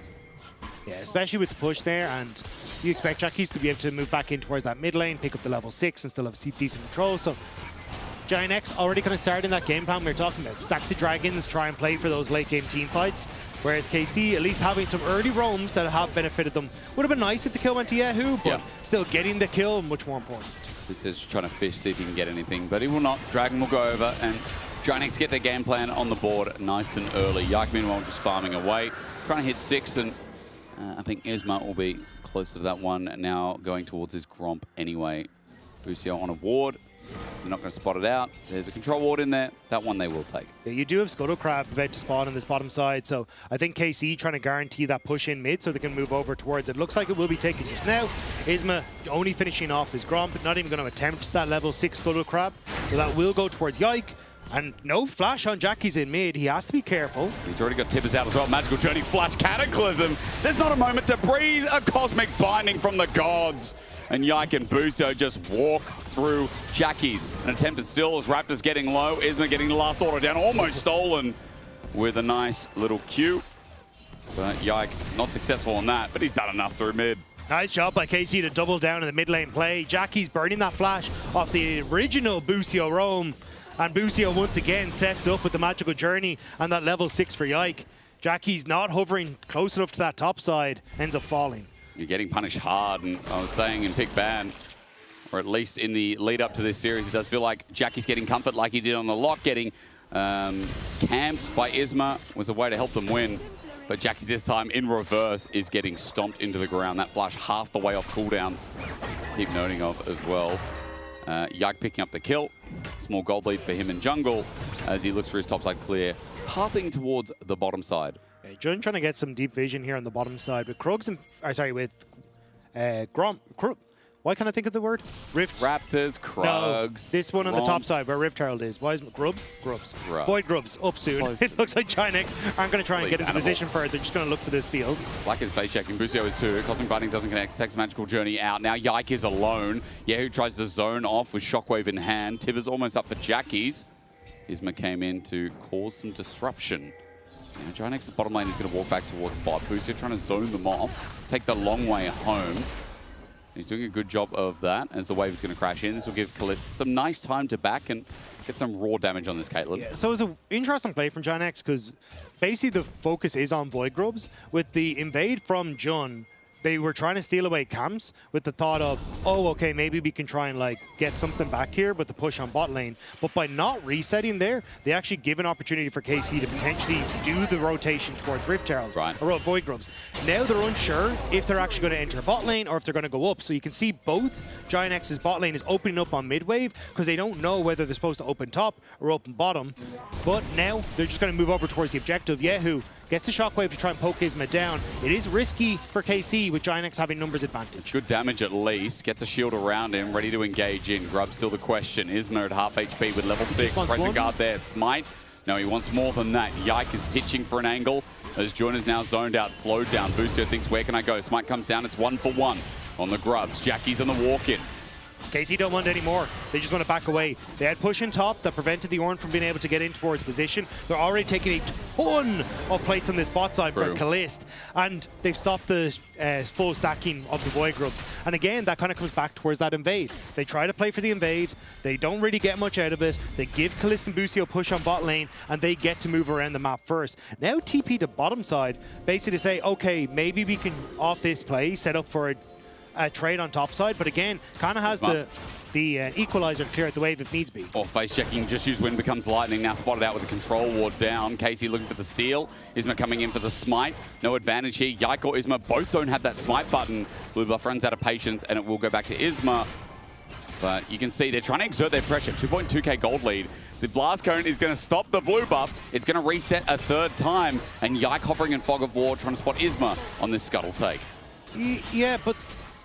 Yeah, especially with the push there, and you expect Jackies to be able to move back in towards that mid lane, pick up the level 6, and still have decent control. So Giant X already kind of started in that game plan we were talking about. Stack the Dragons, try and play for those late game team fights. Whereas KC, at least having some early roams that have benefited them. Would have been nice if the kill went to Yehu, but still getting the kill, much more important. This is trying to fish, see if he can get anything, but he will not. Dragon will go over, and Giant X get their game plan on the board nice and early. Yike, meanwhile, just farming away, trying to hit 6, and I think Isma will be close to that one, now going towards his Gromp anyway. Busio on a ward. They're not going to spot it out. There's a control ward in there. That one they will take. Yeah, you do have Scuttle Crab about to spawn on this bottom side, so I think KC trying to guarantee that push in mid so they can move over towards it. Looks like it will be taken just now. Isma only finishing off his Gromp, not even going to attempt that level 6 Scuttle Crab, so that will go towards Yike. And no flash on Jackie's in mid. He has to be careful. He's already got Tibbers out as well. Magical Journey, Flash, Cataclysm. There's not a moment to breathe. A cosmic binding from the gods. And Yike and Buso just walk through Jackie's. An attempt at still as Raptors getting low. Isma getting the last auto down. Almost stolen with a nice little Q. But Yike not successful on that, but he's done enough through mid. Nice job by KC to double down in the mid lane play. Jackie's burning that flash off the original Busio roam. And Busio once again sets up with the Magical Journey and that level 6 for Yike. Jackie's not hovering close enough to that top side, ends up falling. You're getting punished hard, and I was saying in pick ban, or at least in the lead up to this series, it does feel like Jackie's getting comfort like he did on the lock, getting camped by Isma was a way to help them win. But Jackie's this time in reverse is getting stomped into the ground. That flash half the way off cooldown. Keep noting of as well. Yike picking up the kill. Small gold lead for him in jungle as he looks for his topside clear, pathing towards the bottom side. Yeah, Jun trying to get some deep vision here on the bottom side with Krugs and, with Gromp. Why can't I think of the word? Rift. Raptors, Krugs. No, this one on the top side where Rift Herald is. Why is it Grubs? Grubs. Void Grubs up soon. It looks like Giant X aren't going to try and get into position for it. They're just going to look for the steals. Black is face checking. Busio is too. Cosmic Binding doesn't connect. Takes Magical Journey out. Now Yike is alone. Yehu tries to zone off with Shockwave in hand. Tibber's almost up for Jackie's. Isma came in to cause some disruption. Now Giant X's bottom lane is going to walk back towards bot. Busio trying to zone them off. Take the long way home. He's doing a good job of that as the wave is going to crash in. This will give Kalista some nice time to back and get some raw damage on this Caitlyn. Yeah, so it's an interesting play from Giant X because basically the focus is on Void Grubs. With the invade from Jun, they were trying to steal away camps with the thought of, oh, okay, maybe we can try and like get something back here with the push on bot lane. But by not resetting there, they actually give an opportunity for KC to potentially do the rotation towards Rift Herald or Void Grubs. Now they're unsure if they're actually going to enter bot lane or if they're going to go up. So you can see both Giant X's bot lane is opening up on mid wave because they don't know whether they're supposed to open top or open bottom. But now they're just going to move over towards the objective. Yehu gets the Shockwave to try and poke Isma down. It is risky for KC with Giant X having numbers advantage. Good damage at least. Gets a shield around him, ready to engage in. Grub's still the question. Isma at half HP with level 6. Pressing guard there. Smite No, he wants more than that. Yike is pitching for an angle as Jun is now zoned out, slowed down. Busio thinks, where can I go? Smite comes down, it's 1-for-1 on the grubs. Jackie's on the walk-in. KC don't want any more. They just want to back away. They had push in top that prevented the Ornn from being able to get in towards position. They're already taking a ton of plates on this bot side for Kalist, and they've stopped the full stacking of the Void Grubs. And again, that kind of comes back towards that invade. They try to play for the invade. They don't really get much out of it. They give Kalist and Busio push on bot lane, and they get to move around the map first. Now TP to bottom side, basically to say, okay, maybe we can, off this play, set up for a trade on top side, but again, kind of has the equalizer to clear out the wave if needs be. Or face checking, just use wind becomes lightning, now spotted out with the control ward down. Casey looking for the steal, Isma coming in for the smite. No advantage here, Yike or Isma both don't have that smite button. Blue buff runs out of patience and it will go back to Isma. But you can see they're trying to exert their pressure, 2.2k gold lead. The blast cone is going to stop the blue buff. It's going to reset a third time, and Yike hovering in fog of war trying to spot Isma on this scuttle take. Yeah, but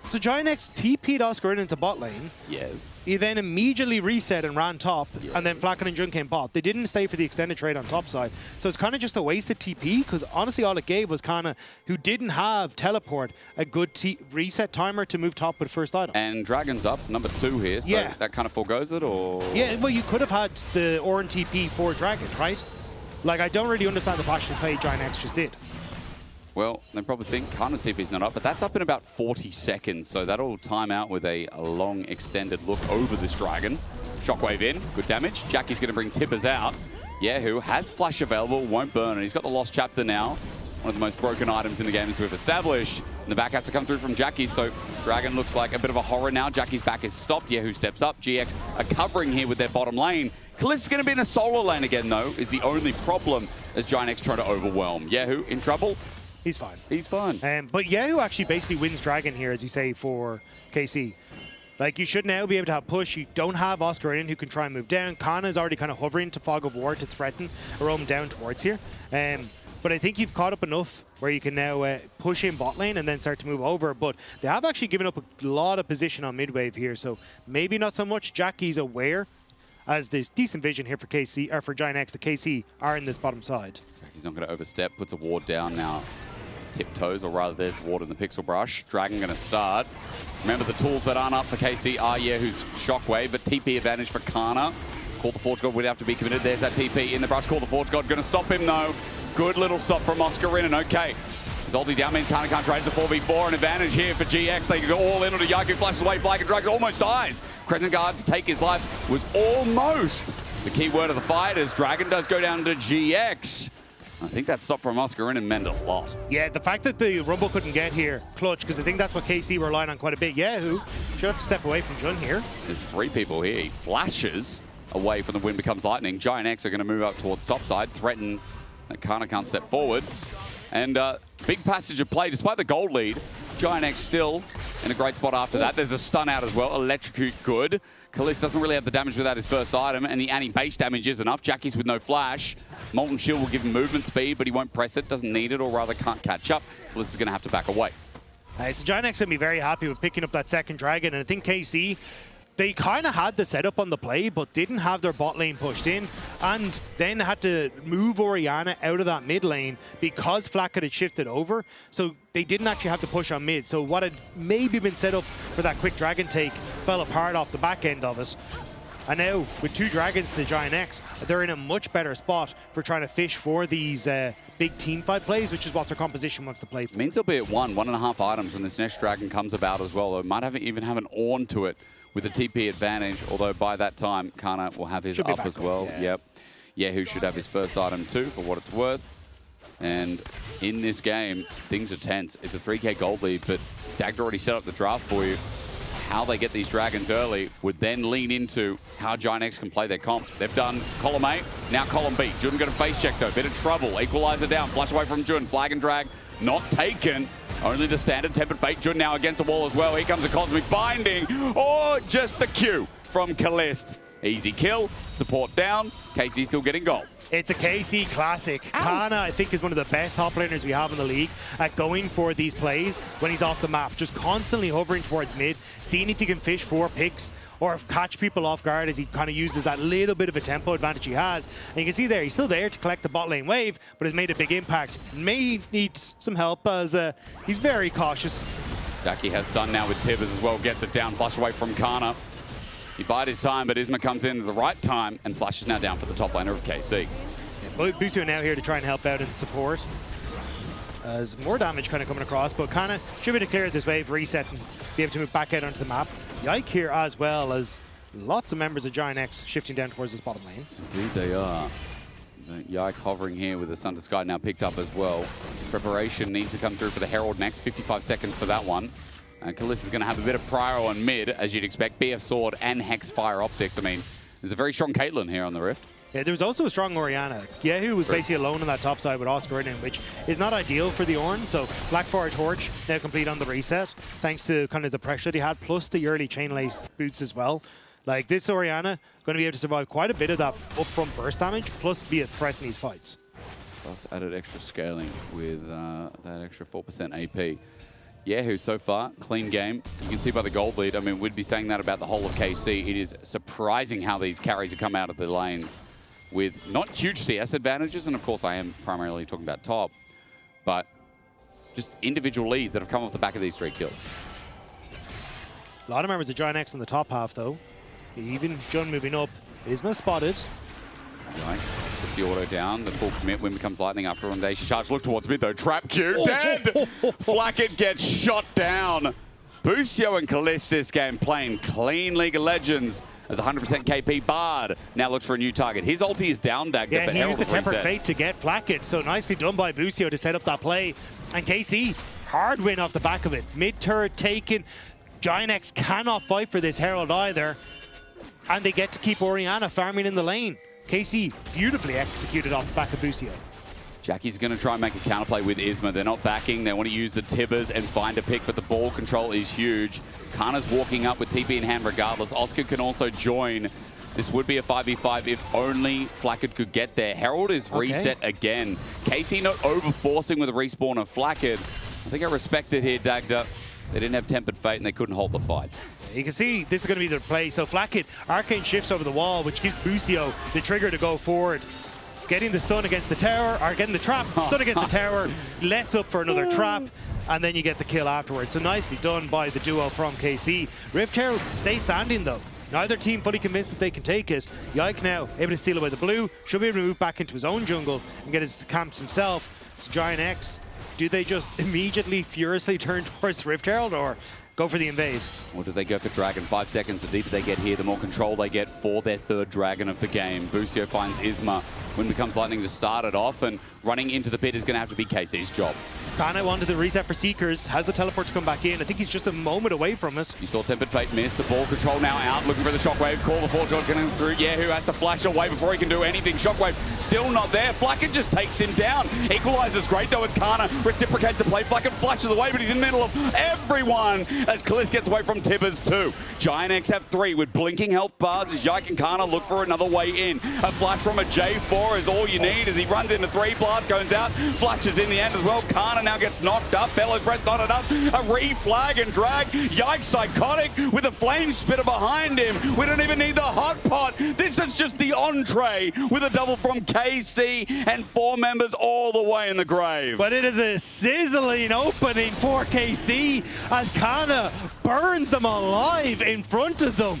so GiantX TP'd Oscar into bot lane. Yeah. He then immediately reset and ran top, and then Flacken and Jun came bot. They didn't stay for the extended trade on top side. So it's kind of just a wasted TP, because honestly all it gave was kind of, who didn't have teleport, a good reset timer to move top with first item. And Dragon's up, number 2 here, so that kind of foregoes it, or? Yeah, well, you could have had the Ornn TP for Dragon, right? Like, I don't really understand the passion play GiantX just did. Well, they probably think Kana's TP's not up, but that's up in about 40 seconds, so that'll time out with a long extended look over this Dragon. Shockwave in, good damage. Jackie's going to bring Tippers out. Yahoo has flash available, won't burn, and he's got the Lost Chapter now. One of the most broken items in the game as we've established. And the back has to come through from Jackie, so Dragon looks like a bit of a horror now. Jackie's back is stopped. Yahoo steps up. GX are covering here with their bottom lane. Kalist's going to be in a solo lane again, though, is the only problem as GiantX try to overwhelm. Yahoo in trouble. He's fine. He's fine. But Yahoo actually basically wins Dragon here, as you say, for KC. Like, you should now be able to have push. You don't have Oscar in who can try and move down. Kana is already kind of hovering to Fog of War to threaten a roam down towards here. But I think you've caught up enough where you can now push in bot lane and then start to move over. But they have actually given up a lot of position on mid wave here, so maybe not so much. Jackie's aware, as there's decent vision here for KC, or for GiantX. The KC are in this bottom side. Jackie's not going to overstep, puts a ward down now. Tiptoes, or rather there's ward in the pixel brush. Dragon going to start. Remember, the tools that aren't up for KC are Yahoo's Shockwave, but TP advantage for Kana. Call the Forge God would have to be committed. There's that TP in the brush. Call the Forge God going to stop him though. Good little stop from Oscar Rinnan. Okay. Zoldy down means Kana can't trade the 4v4. An advantage here for GX. They can go all in onto Yike, flashes away. Flag and Dragon almost dies. Crescent Guard to take his life was almost the key word of the fight as Dragon does go down to GX. I think that stop from Oscar Rinnan meant a lot. Yeah, the fact that the Rumble couldn't get here, clutch, because I think that's what KC were relying on quite a bit. Yahoo should have to step away from Jun here. There's 3 people here. He flashes away from the wind becomes lightning. GiantX are going to move up towards topside, threaten that Kana can't step forward. And big passage of play, despite the gold lead. GiantX still in a great spot after that. There's a stun out as well. Electrocute good. Kalist doesn't really have the damage without his first item, and the anti-base damage is enough. Jackie's with no flash. Molten Shield will give him movement speed, but he won't press it, doesn't need it, or rather can't catch up. Kalist is going to have to back away. So GiantX going to be very happy with picking up that second Dragon, and I think KC, they kind of had the setup on the play, but didn't have their bot lane pushed in, and then had to move Orianna out of that mid lane because Flack had shifted over, so they didn't actually have to push on mid. So what had maybe been set up for that quick Dragon take fell apart off the back end of it. And now, with 2 Dragons to GiantX, they're in a much better spot for trying to fish for these big team fight plays, which is what their composition wants to play for. It means they'll be at 1.5 items when this next Dragon comes about as well. It might even have an Ornn to it with a TP advantage, although by that time, Kana will have his up as well. Yep. Yahoo should have his first item too, for what it's worth. And in this game, things are tense. It's a 3k gold lead, but Dagd already set up the draft for you. How they get these Dragons early would then lean into how GiantX can play their comp. They've done column A, now column B. Jun got a face check though, bit of trouble. Equalizer down, flash away from Jun, flag and drag, not taken. Only the standard Tempered Fate. Jun now against the wall as well. Here comes a Cosmic Binding. Oh, just the Q from Kalist. Easy kill, support down. KC still getting gold. It's a KC classic. Kana, I think, is one of the best top laners we have in the league at going for these plays when he's off the map. Just constantly hovering towards mid, seeing if he can fish 4 picks or catch people off guard as he kind of uses that little bit of a tempo advantage he has. And you can see there, he's still there to collect the bot lane wave, but has made a big impact. May need some help as he's very cautious. Jackie has stun now with Tibbers as well, gets it down, flush away from Kana. He bided his time, but Isma comes in at the right time, and Flash is now down for the top laner of KC. Yeah, Busio now here to try and help out and support. As more damage kind of coming across, but Kana should be able to clear this wave, reset, and be able to move back out onto the map. Yike here as well, as lots of members of Giant X shifting down towards this bottom lane. Indeed they are. Yike hovering here with the Sun to Sky now picked up as well. Preparation needs to come through for the Herald next, 55 seconds for that one. Kalissa's going to have a bit of prio on mid, as you'd expect. BF Sword and Hex Fire Optics. I mean, there's a very strong Caitlyn here on the Rift. Yeah, there was also a strong Orianna. Yehu was basically alone on that top side with Oscar in him, which is not ideal for the Ornn. So Blackfire Torch now complete on the reset, thanks to kind of the pressure that he had, plus the early chain lace boots as well. Like, this Orianna going to be able to survive quite a bit of that upfront burst damage, plus be a threat in these fights. Plus added extra scaling with that extra 4% AP. Yehu so far, clean game. You can see by the gold lead, I mean, we'd be saying that about the whole of KC. It is surprising how these carries have come out of the lanes with not huge CS advantages, and of course I am primarily talking about top, but just individual leads that have come off the back of these 3 kills. A lot of members of Giant X in the top half though. Even Jun moving up. Isma spotted. Right. Puts the auto down, the full commit, Wind becomes lightning after Foundation charge. Look towards mid though, trap Q, dead! Flacket gets shot down. Busio and Kalist this game playing clean League of Legends as 100% KP Bard now looks for a new target. His ulti is down, Dagda. Yeah, he used the Tempered Fate to get Flacket, so nicely done by Busio to set up that play. And KC, hard win off the back of it. Mid turret taken. Giant X cannot fight for this Herald either. And they get to keep Orianna farming in the lane. KC beautifully executed off the back of Busio. Jackie's going to try and make a counterplay with Isma. They're not backing. They want to use the Tibbers and find a pick, but the ball control is huge. Kana's walking up with TP in hand regardless. Oscar can also join. This would be a 5v5 if only Flacket could get there. Herald is reset again. KC not over-forcing with a respawn of Flacket. I think I respect it here, Dagda. They didn't have Tempered Fate and they couldn't hold the fight. You can see this is going to be their play. So Flacket, Arcane shifts over the wall, which gives Busio the trigger to go forward. Getting the stun against the tower, or getting the trap, stun against the tower, lets up for another trap, and then you get the kill afterwards. So nicely done by the duo from KC. Rift Herald stay standing though. Neither team fully convinced that they can take it. Yike now able to steal away the blue, should be able to move back into his own jungle and get his camps himself. It's Giant X. Do they just immediately furiously turn towards the Rift Herald, or go for the invade? Or do they go for Dragon? 5 seconds, the deeper they get here, the more control they get for their 3rd Dragon of the game. Busio finds Isma. Wind becomes lightning to start it off, and running into the pit is going to have to be KC's job. Kana wanted the reset for Seekers, has the teleport to come back in. I think he's just a moment away from us. You saw Tempered Fate miss, the ball control now out, looking for the Shockwave, call the full shot coming through. Yehu has to flash away before he can do anything. Shockwave still not there. Flacket just takes him down. Equalizer's great though, as Kana reciprocates the play. Flacket flashes away, but he's in the middle of everyone as Kalist gets away from Tibbers too. Giant X have 3 with blinking health bars as Yike and Kana look for another way in. A flash from a J4 is all you need as he runs into 3, blast goes out, flashes in the end as well. Kana now gets knocked up, Bellows Breath not enough, a re-flag and drag. Yike psychotic with a flame spitter behind him. We don't even need the hot pot. This is just the entree with a double from KC and 4 members all the way in the grave. But it is a sizzling opening for KC as Kana burns them alive in front of them.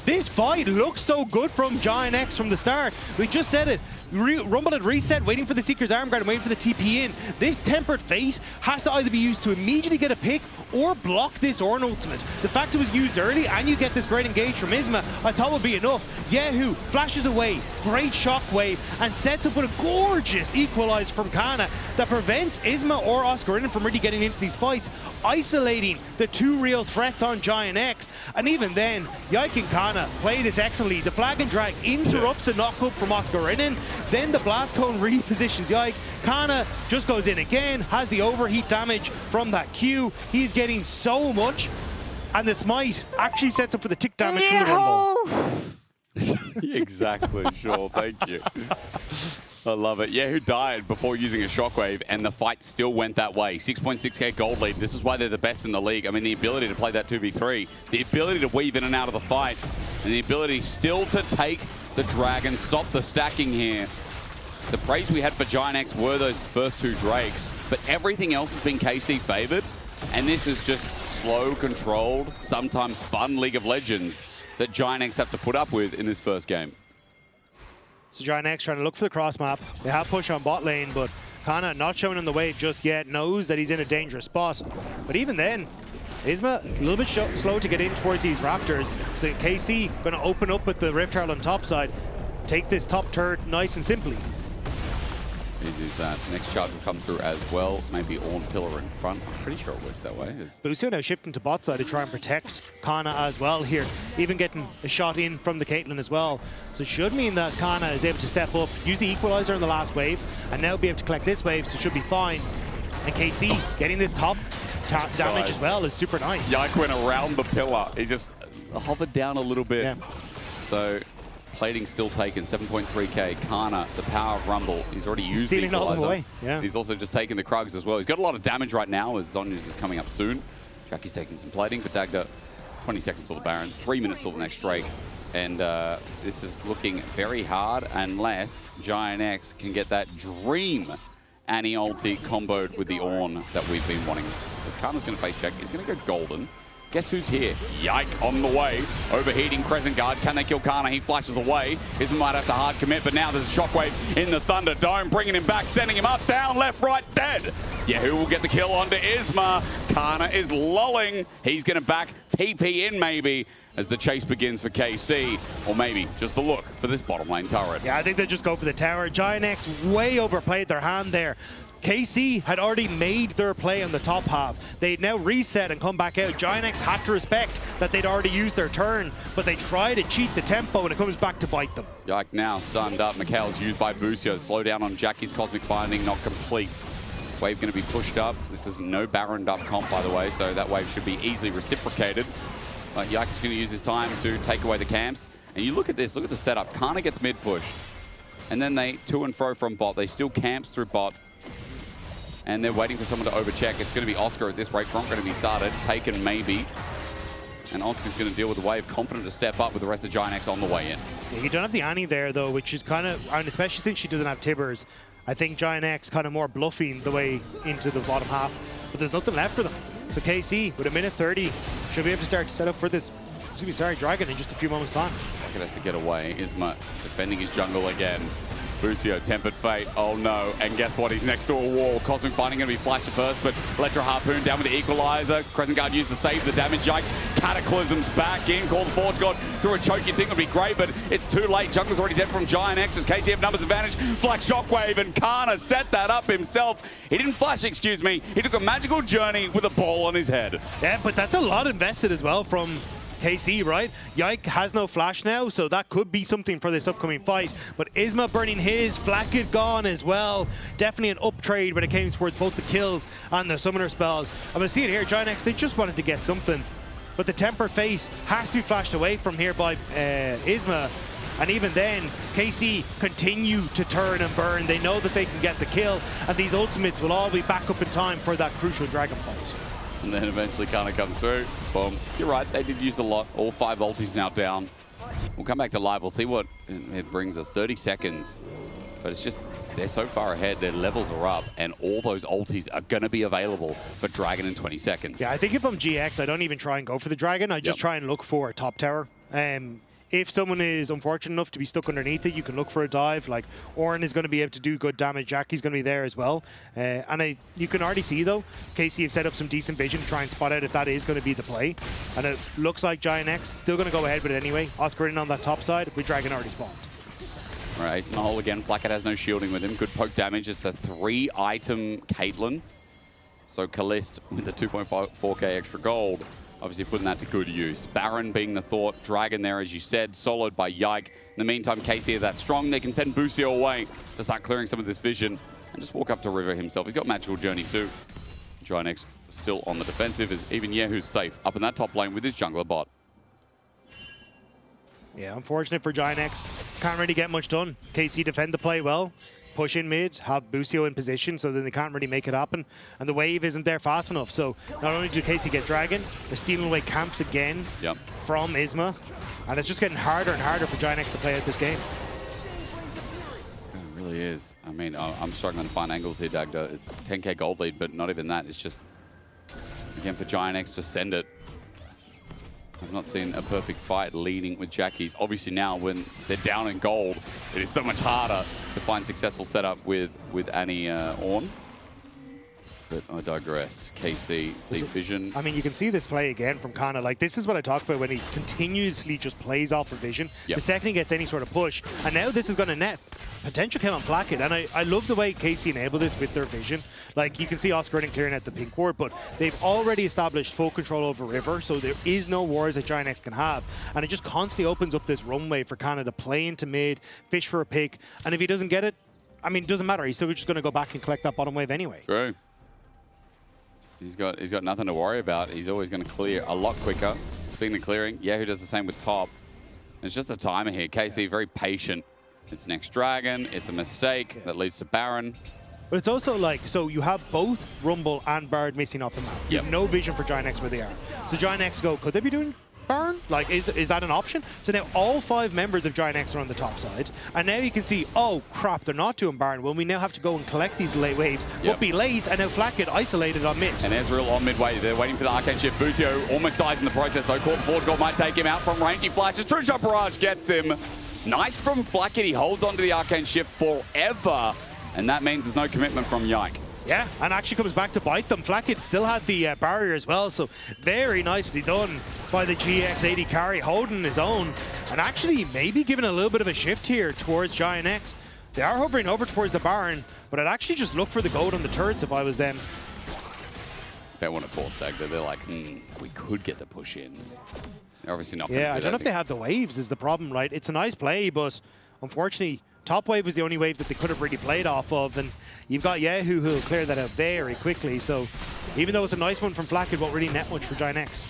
This fight looks so good from Giant X from the start. We just said it. Rumble at reset, waiting for the Seeker's arm guard and waiting for the TP in. This Tempered Fate has to either be used to immediately get a pick or block this Ornn ultimate. The fact it was used early and you get this great engage from Isma, I thought would be enough. Yehu flashes away, great shockwave, and sets up with a gorgeous equalize from Kana that prevents Isma or Oscarinin from really getting into these fights, isolating the 2 real threats on Giant X. And even then, Yike and Kana play this excellently. The flag and drag interrupts the knockup from Oscarinin. Then the blast cone repositions Yike. Kana just goes in again, has the overheat damage from that Q. He's getting so much. And the smite actually sets up for the tick damage from the Rumble. Exactly, sure, thank you. I love it. Yeah, who died before using a shockwave, and the fight still went that way. 6.6k gold lead. This is why they're the best in the league. I mean, the ability to play that 2v3, the ability to weave in and out of the fight, and the ability still to take the dragon, stop the stacking here. The praise we had for Giant X were those first 2 Drakes, but everything else has been KC favored, and this is just slow, controlled, sometimes fun League of Legends that Giant X have to put up with in this first game. So Giant X trying to look for the cross map. They have push on bot lane, but Kana not showing him the way just yet, knows that he's in a dangerous spot. But even then, Isma a little bit slow to get in towards these Raptors. So KC going to open up with the Rift Herald on top side, take this top turret nice and simply. Easy as that. Next charge will come through as well. Maybe Orn Pillar in front. I'm pretty sure it works that way. Busio now shifting to bot side to try and protect Kana as well here. Even getting a shot in from the Caitlyn as well. So it should mean that Kana is able to step up, use the equalizer in the last wave, and now be able to collect this wave, so should be fine. And KC getting this top damage as well is super nice. Yike went around the pillar. He just hovered down a little bit. Yeah. So plating still taken, 7.3k. Kana, the power of Rumble. He's already used stealing the all equalizer. the way. Yeah. He's also just taken the Krugs as well. He's got a lot of damage right now as Zhonya's is coming up soon. Jackie's taking some plating, but Dagda, 20 seconds till the Baron, 3 minutes till the next Drake. And this is looking very hard unless Giant X can get that dream Annie ulti comboed with the Ornn that we've been wanting. As Kana's going to face check, he's going to go golden. Guess who's here? Yike on the way. Overheating Crescent Guard. Can they kill Kana? He flashes away. Isma might have to hard commit, but now there's a shockwave in the Thunder Dome, bringing him back, sending him up, down, left, right, dead. Yeah, who will get the kill onto Isma? Kana is lulling. He's going to back TP in maybe as the chase begins for KC, or maybe just the look for this bottom lane turret. Yeah, I think they just go for the tower. Giant X way overplayed their hand there. KC had already made their play on the top half. They'd now reset and come back out. Giant X had to respect that they'd already used their turn, but they try to cheat the tempo and it comes back to bite them. Yike now stunned up. Mikhail's used by Busio. Slow down on Jackie's Cosmic Binding, not complete. Wave going to be pushed up. This is no Baroned up comp, by the way, so that wave should be easily reciprocated. Yike is going to use his time to take away the camps. And you look at this, look at the setup. Kana gets mid push. And then they to and fro from bot. They still camps through bot. And they're waiting for someone to overcheck. It's going to be Oscar at this rate. Gronk going to be started. Taken maybe. And Oscar's going to deal with the wave. Confident to step up with the rest of Giant X on the way in. Yeah, you don't have the Annie there, though, which is kind of, and especially since she doesn't have Tibbers, I think Giant X kind of more bluffing the way into the bottom half. But there's nothing left for them. So KC, with a minute 30, should be able to start to set up for this, Dragon in just a few moments' time. Rocket has to get away. Isma defending his jungle again. Busio, Tempered Fate, oh no, and guess what, he's next to a wall. Cosmic Binding going to be flashed at first, but Electro Harpoon down with the Equalizer. Crescent Guard used to save the damage. Yike, Cataclysm's back in, call the Forge God through a choke. You'd think would be great, but it's too late. Jungler's already dead from Giant X as KC have numbers advantage. Flash Shockwave, and Kana set that up himself. He didn't flash, excuse me. He took a magical journey with a ball on his head. Yeah, but that's a lot invested as well from KC, right? Yike has no flash now, so that could be something for this upcoming fight. But Isma burning his, Flakked gone as well. Definitely an up trade when it came towards both the kills and the summoner spells. I'm going to see it here. Giant X, they just wanted to get something. But the Tempered Fate has to be flashed away from here by Isma. And even then, KC continue to turn and burn. They know that they can get the kill, and these ultimates will all be back up in time for that crucial dragon fight. And then eventually Kana comes through. Boom. You're right, they did use a lot. All 5 ultis now down. We'll come back to live. We'll see what it brings us. 30 seconds. But it's just, they're so far ahead. Their levels are up. And all those ultis are going to be available for Dragon in 20 seconds. Yeah, I think if I'm GX, I don't even try and go for the Dragon. I just try and look for a top tower. If someone is unfortunate enough to be stuck underneath it, you can look for a dive. Like Ornn is going to be able to do good damage. Jackie's going to be there as well. You can already see, though, KC have set up some decent vision to try and spot out if that is going to be the play. And it looks like Giant X still going to go ahead with it anyway. Oscar in on that top side with Dragon already spawned. All right, Ace in the hole again. Flakked has no shielding with him. Good poke damage. It's a 3-item Caitlyn. So Kalist with the 2.4k extra gold. Obviously putting that to good use. Baron being the thought. Dragon there, as you said, soloed by Yike. In the meantime, KC are that strong. They can send Busio away to start clearing some of this vision and just walk up to River himself. He's got Magical Journey too. Giant X still on the defensive as even Yehu's safe up in that top lane with his jungler bot. Yeah, unfortunate for Giant X. Can't really get much done. KC defend the play well. push in mid, have Busio in position, so then they can't really make it happen. And the wave isn't there fast enough. So not only do KC get Dragon, they're stealing away camps again from Isma. And it's just getting harder and harder for Giant X to play out this game. It really is. I mean, I'm struggling to find angles here, Dagda. It's 10k gold lead, but not even that. It's just, again, for Giant X to send it. I've not seen a perfect fight leading with Jackies. Obviously now, when they're down in gold, it is so much harder to find successful setup with Annie Orn. But I digress. KC, deep vision. I mean, you can see this play again from Kana. Like, this is what I talk about when he continuously just plays off of vision. The second he gets any sort of push. And now this is going to net potential kill on Flackett. And I love the way KC enable this with their vision. Like, you can see Oscar and clearing out the pink ward, but they've already established full control over River, so there is no wars that Giant X can have. And it just constantly opens up this runway for Kana to play into mid, fish for a pick. And if he doesn't get it, I mean, it doesn't matter. He's still just going to go back and collect that bottom wave anyway. True. He's got nothing to worry about. He's always going to clear a lot quicker. Speaking of clearing, Yahoo does the same with top. It's just a timer here. KC very patient. It's next Dragon. It's a mistake that leads to Baron. But it's also like, so you have both Rumble and Bard missing off the map. You have no vision for Giant X where they are. So Giant X go, could they be doing Baron? Like, is that an option? So now all 5 members of Giant X are on the top side. And now you can see, oh crap, they're not doing Baron. Well, we now have to go and collect these late waves. What be lays, and now Flackett isolated on mid. And Ezreal on midway. They're waiting for the Arcane Shift. Busio almost dies in the process, though. Court Forge might take him out from range. He flashes. True Shot Barrage gets him. Nice from Flackett. He holds onto the Arcane Shift forever. And that means there's no commitment from Yike. Yeah, and actually comes back to bite them. Flackett still had the barrier as well, so very nicely done by the GX80 carry, holding his own, and actually maybe giving a little bit of a shift here towards Giant X. They are hovering over towards the Baron, but I'd actually just look for the gold on the turrets if I was them. They want to force Dagda. They're like, we could get the push in. They're obviously not. Yeah, I don't know if they have the waves is the problem, right? It's a nice play, but unfortunately, top wave was the only wave that they could have really played off of, and you've got Yahoo who'll clear that out very quickly. So even though it's a nice one from Flackett, it won't really net much for Giant X.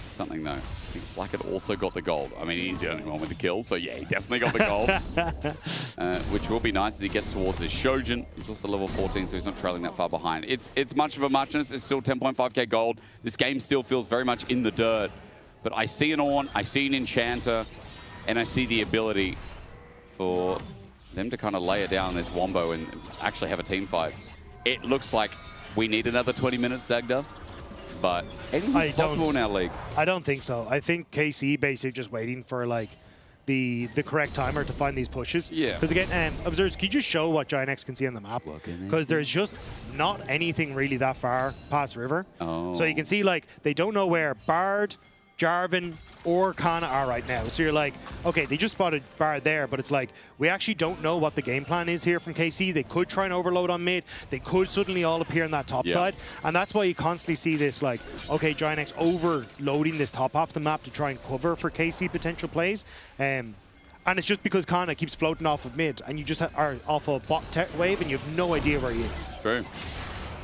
Something though. I think Flackett also got the gold. I mean, he's the only one with the kill, so yeah, he definitely got the gold. Which will be nice as he gets towards his Shojin. He's also level 14, so he's not trailing that far behind. It's much of a muchness. It's still 10.5k gold. This game still feels very much in the dirt. But I see an Ornn, I see an Enchanter, and I see the ability for them to kind of lay it down this Wombo and actually have a team fight. It looks like we need another 20 minutes, Dagda, but anything's possible in our league. I don't think so. I think KC basically just waiting for like the correct timer to find these pushes. Yeah. Because again, observers, can you just show what Giant X can see on the map? Because there's just not anything really that far past River. Oh. So you can see like they don't know where Bard, Jarvan, or Kana are right now. So you're like, okay, they just spotted Bard there, but it's like, we actually don't know what the game plan is here from KC. They could try and overload on mid. They could suddenly all appear on that top side. And that's why you constantly see this like, okay, Giant X overloading this top half of the map to try and cover for KC potential plays. And it's just because Kana keeps floating off of mid, and you just are off a bot wave, and you have no idea where he is. True.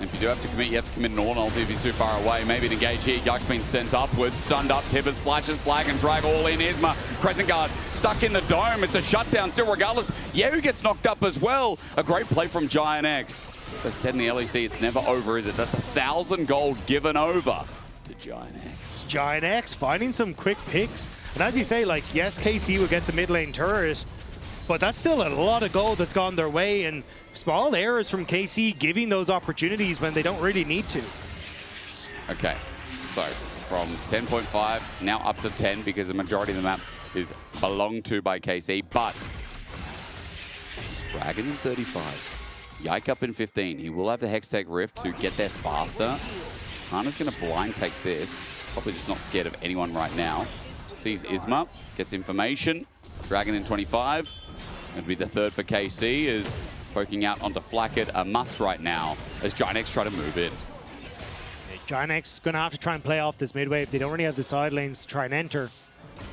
If you do have to commit, you have to commit an Ornn ult if he's too far away. Maybe an engage here. Yike's been sent upwards. Stunned up. Tibbers flashes, flag, and drag all in. Isma, Crescent Guard, stuck in the dome. It's a shutdown still regardless. Yahoo gets knocked up as well. A great play from Giant X. As I said in the LEC, it's never over, is it? That's 1,000 gold given over to Giant X. It's Giant X finding some quick picks. And as you say, like, yes, KC will get the mid lane turret, but that's still a lot of gold that's gone their way, and small errors from KC giving those opportunities when they don't really need to. Okay, so from 10.5 now up to 10 because the majority of the map is belonged to by KC, but Dragon in 35, Yike up in 15. He will have the Hextech Rift to get there faster. Hana's going to blind take this, probably just not scared of anyone right now. Sees Isma, gets information. Dragon in 25. Going to be the third for KC, is poking out onto Flackett, a must right now, as Giant X try to move in. Giant X is going to have to try and play off this mid wave. They don't really have the side lanes to try and enter.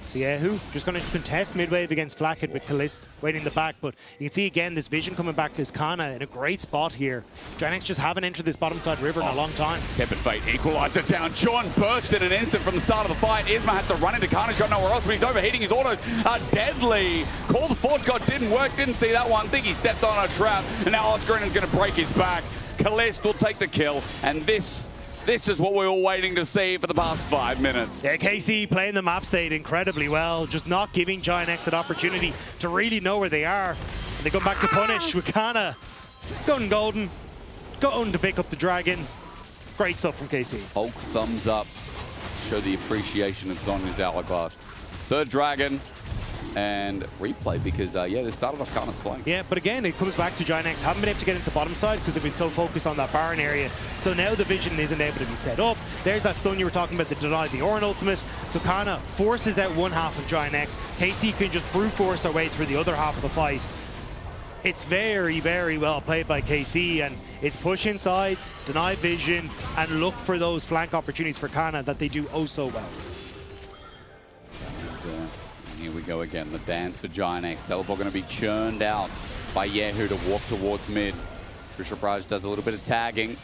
So Yehu just going to contest mid-wave against Flackhead with Kalist waiting in the back, but you can see again this vision coming back is Kana in a great spot here. Giants just haven't entered this bottom side river in a long time. Tepid Fate equalizer down. John burst in an instant from the start of the fight. Isma has to run into Kana. He's got nowhere else, but he's overheating. His autos are deadly. Call the Force God didn't work. Didn't see that one. Think he stepped on a trap, and now Oscarin is going to break his back. Kalist will take the kill, and this is what we were waiting to see for the past 5 minutes. Yeah, KC playing the map state incredibly well, just not giving Giant X that opportunity to really know where they are. And they come back to punish with Kana going golden, going to pick up the dragon. Great stuff from KC. Hulk thumbs up, show the appreciation it's on his hourglass. Third dragon. And replay because, yeah, they started off Kana's flank. Yeah, but again, it comes back to Giant X. Haven't been able to get into the bottom side because they've been so focused on that Baron area. So now the vision isn't able to be set up. There's that stun you were talking about that denied the Orin ultimate. So Kana forces out one half of Giant X. KC can just brute force their way through the other half of the fight. It's very, very well played by KC, and it's push inside, deny vision, and look for those flank opportunities for Kana that they do oh so well. Here we go again, the dance for Giant X. Teleport going to be churned out by Yehu to walk towards mid. Bishop Raj does a little bit of tagging,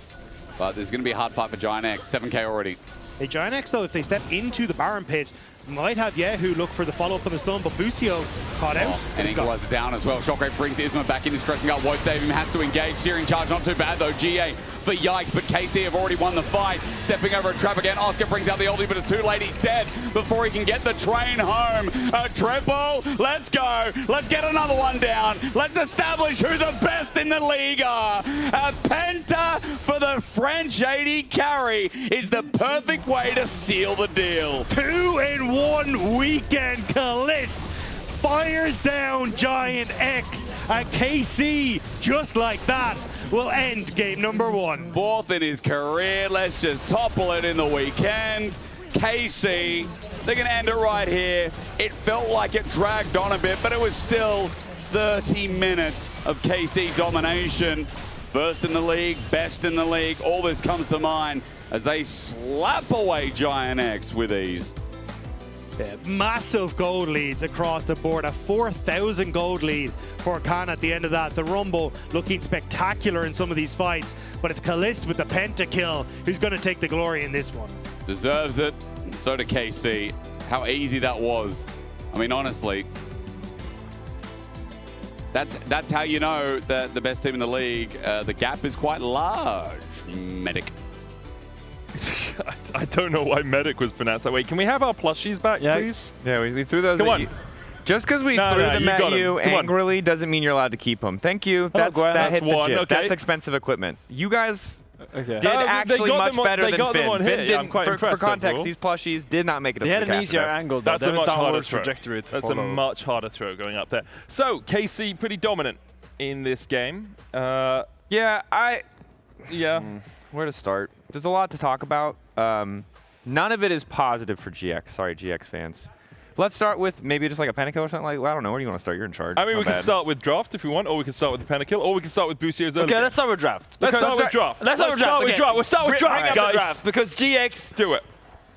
but there's going to be a hard fight for Giant X. 7k already. Hey, Giant X, though, if they step into the Baron pit, might have Yehu look for the follow-up on the stun, but Busio caught out. And equalizer down as well. Shockwave brings Isma back in, he's pressing up, won't save him, has to engage. Searing charge, not too bad though. GA for Yikes, but KC have already won the fight. Stepping over a trap again, Oscar brings out the ulti, but it's too late, he's dead before he can get the train home. A triple, let's go. Let's get another one down. Let's establish who the best in the league are. A penta for the French 80 carry is the perfect way to seal the deal. 2-in-1 weekend. Kalist fires down Giant X, and KC, just like that, will end game number 1. Fourth in his career. Let's just topple it in the weekend. KC, they're going to end it right here. It felt like it dragged on a bit, but it was still 30 minutes of KC domination. First in the league, best in the league. All this comes to mind as they slap away Giant X with ease. Yeah, massive gold leads across the board. A 4,000 gold lead for Khan at the end of that. The Rumble looking spectacular in some of these fights, but it's Kalist with the pentakill who's going to take the glory in this one. Deserves it. So did KC. How easy that was. I mean, honestly, that's how you know that the best team in the league, the gap is quite large. Medic. I don't know why Medic was pronounced that way. Can we have our plushies back, please? Yeah, we threw those Come at on. you. Just because we No, threw no, them you at got 'em. you Come on. angrily doesn't mean you're allowed to keep them. Thank you. Oh, That that's hit the one. gym. Okay. That's expensive equipment. You guys Okay. did actually much better they than got them Finn. on Finn here. Yeah, didn't, I'm quite for impressed, context, overall. these plushies did not make it up They to had the an easier Capitals. angle, though. That's They a had much harder downwards throw. trajectory to That's a follow. much harder throw going up there. So, KC pretty dominant in this game. Yeah, Yeah. Where to start? There's a lot to talk about. None of it is positive for GX. Sorry, GX fans. Let's start with maybe just like a pentakill or something like that. I don't know. Where do you want to start? You're in charge. I mean, My we can bad. start with draft if you want, or we can start with the pentakill, or we can start with Busio's early Okay, game. let's start with draft. Let's Because- start with draft. Let's start with draft. Okay. We'll start with Bring draft, up the guys. draft, because GX, Do it.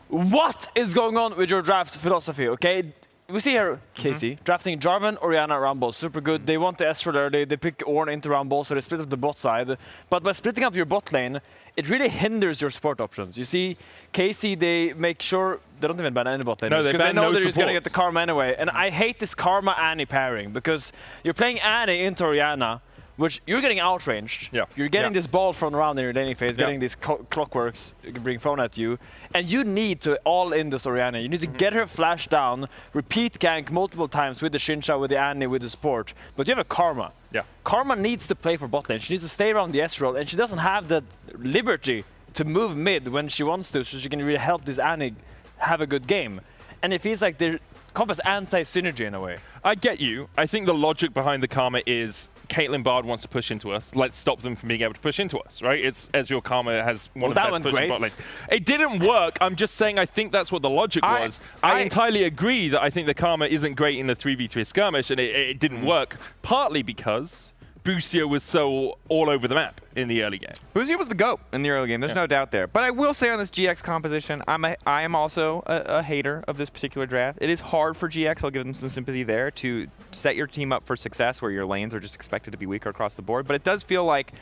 what is going on with your draft philosophy, okay? We see here KC drafting Jarvan, Orianna, Rumble, super good. They want the Estral early, they pick Ornn into Rumble, so they split up the bot side. But by splitting up your bot lane, it really hinders your support options. You see, KC, they make sure they don't even ban any bot laners No, they because they ban know no they're just going to support. get the Karma anyway. And I hate this Karma Annie pairing because you're playing Annie into Orianna, which you're getting outranged. Yeah. You're getting Yeah. this ball thrown around in your laning phase, getting these clockworks being thrown at you, and you need to all in this Orianna. You need to get her flash down, repeat gank multiple times with the Shincha, with the Annie, with the support. But you have a Karma. Yeah. Karma needs to play for bot lane. She needs to stay around the Ezreal, and she doesn't have that liberty to move mid when she wants to, so she can really help this Annie have a good game. And it feels like they're Compass anti-synergy in a way. I get you. I think the logic behind the Karma is Caitlyn Bard wants to push into us. Let's stop them from being able to push into us, right? It's Ezreal Karma has one of the best pushing bot lanes. It didn't work. I'm just saying I think that's what the logic was. I entirely agree that I think the Karma isn't great in the 3v3 skirmish, and it didn't work, partly because Busio was so all over the map in the early game. Busio was the GOAT in the early game. There's no doubt there. But I will say on this GX composition, I am also a hater of this particular draft. It is hard for GX. I'll give them some sympathy there to set your team up for success where your lanes are just expected to be weaker across the board. But it does feel like,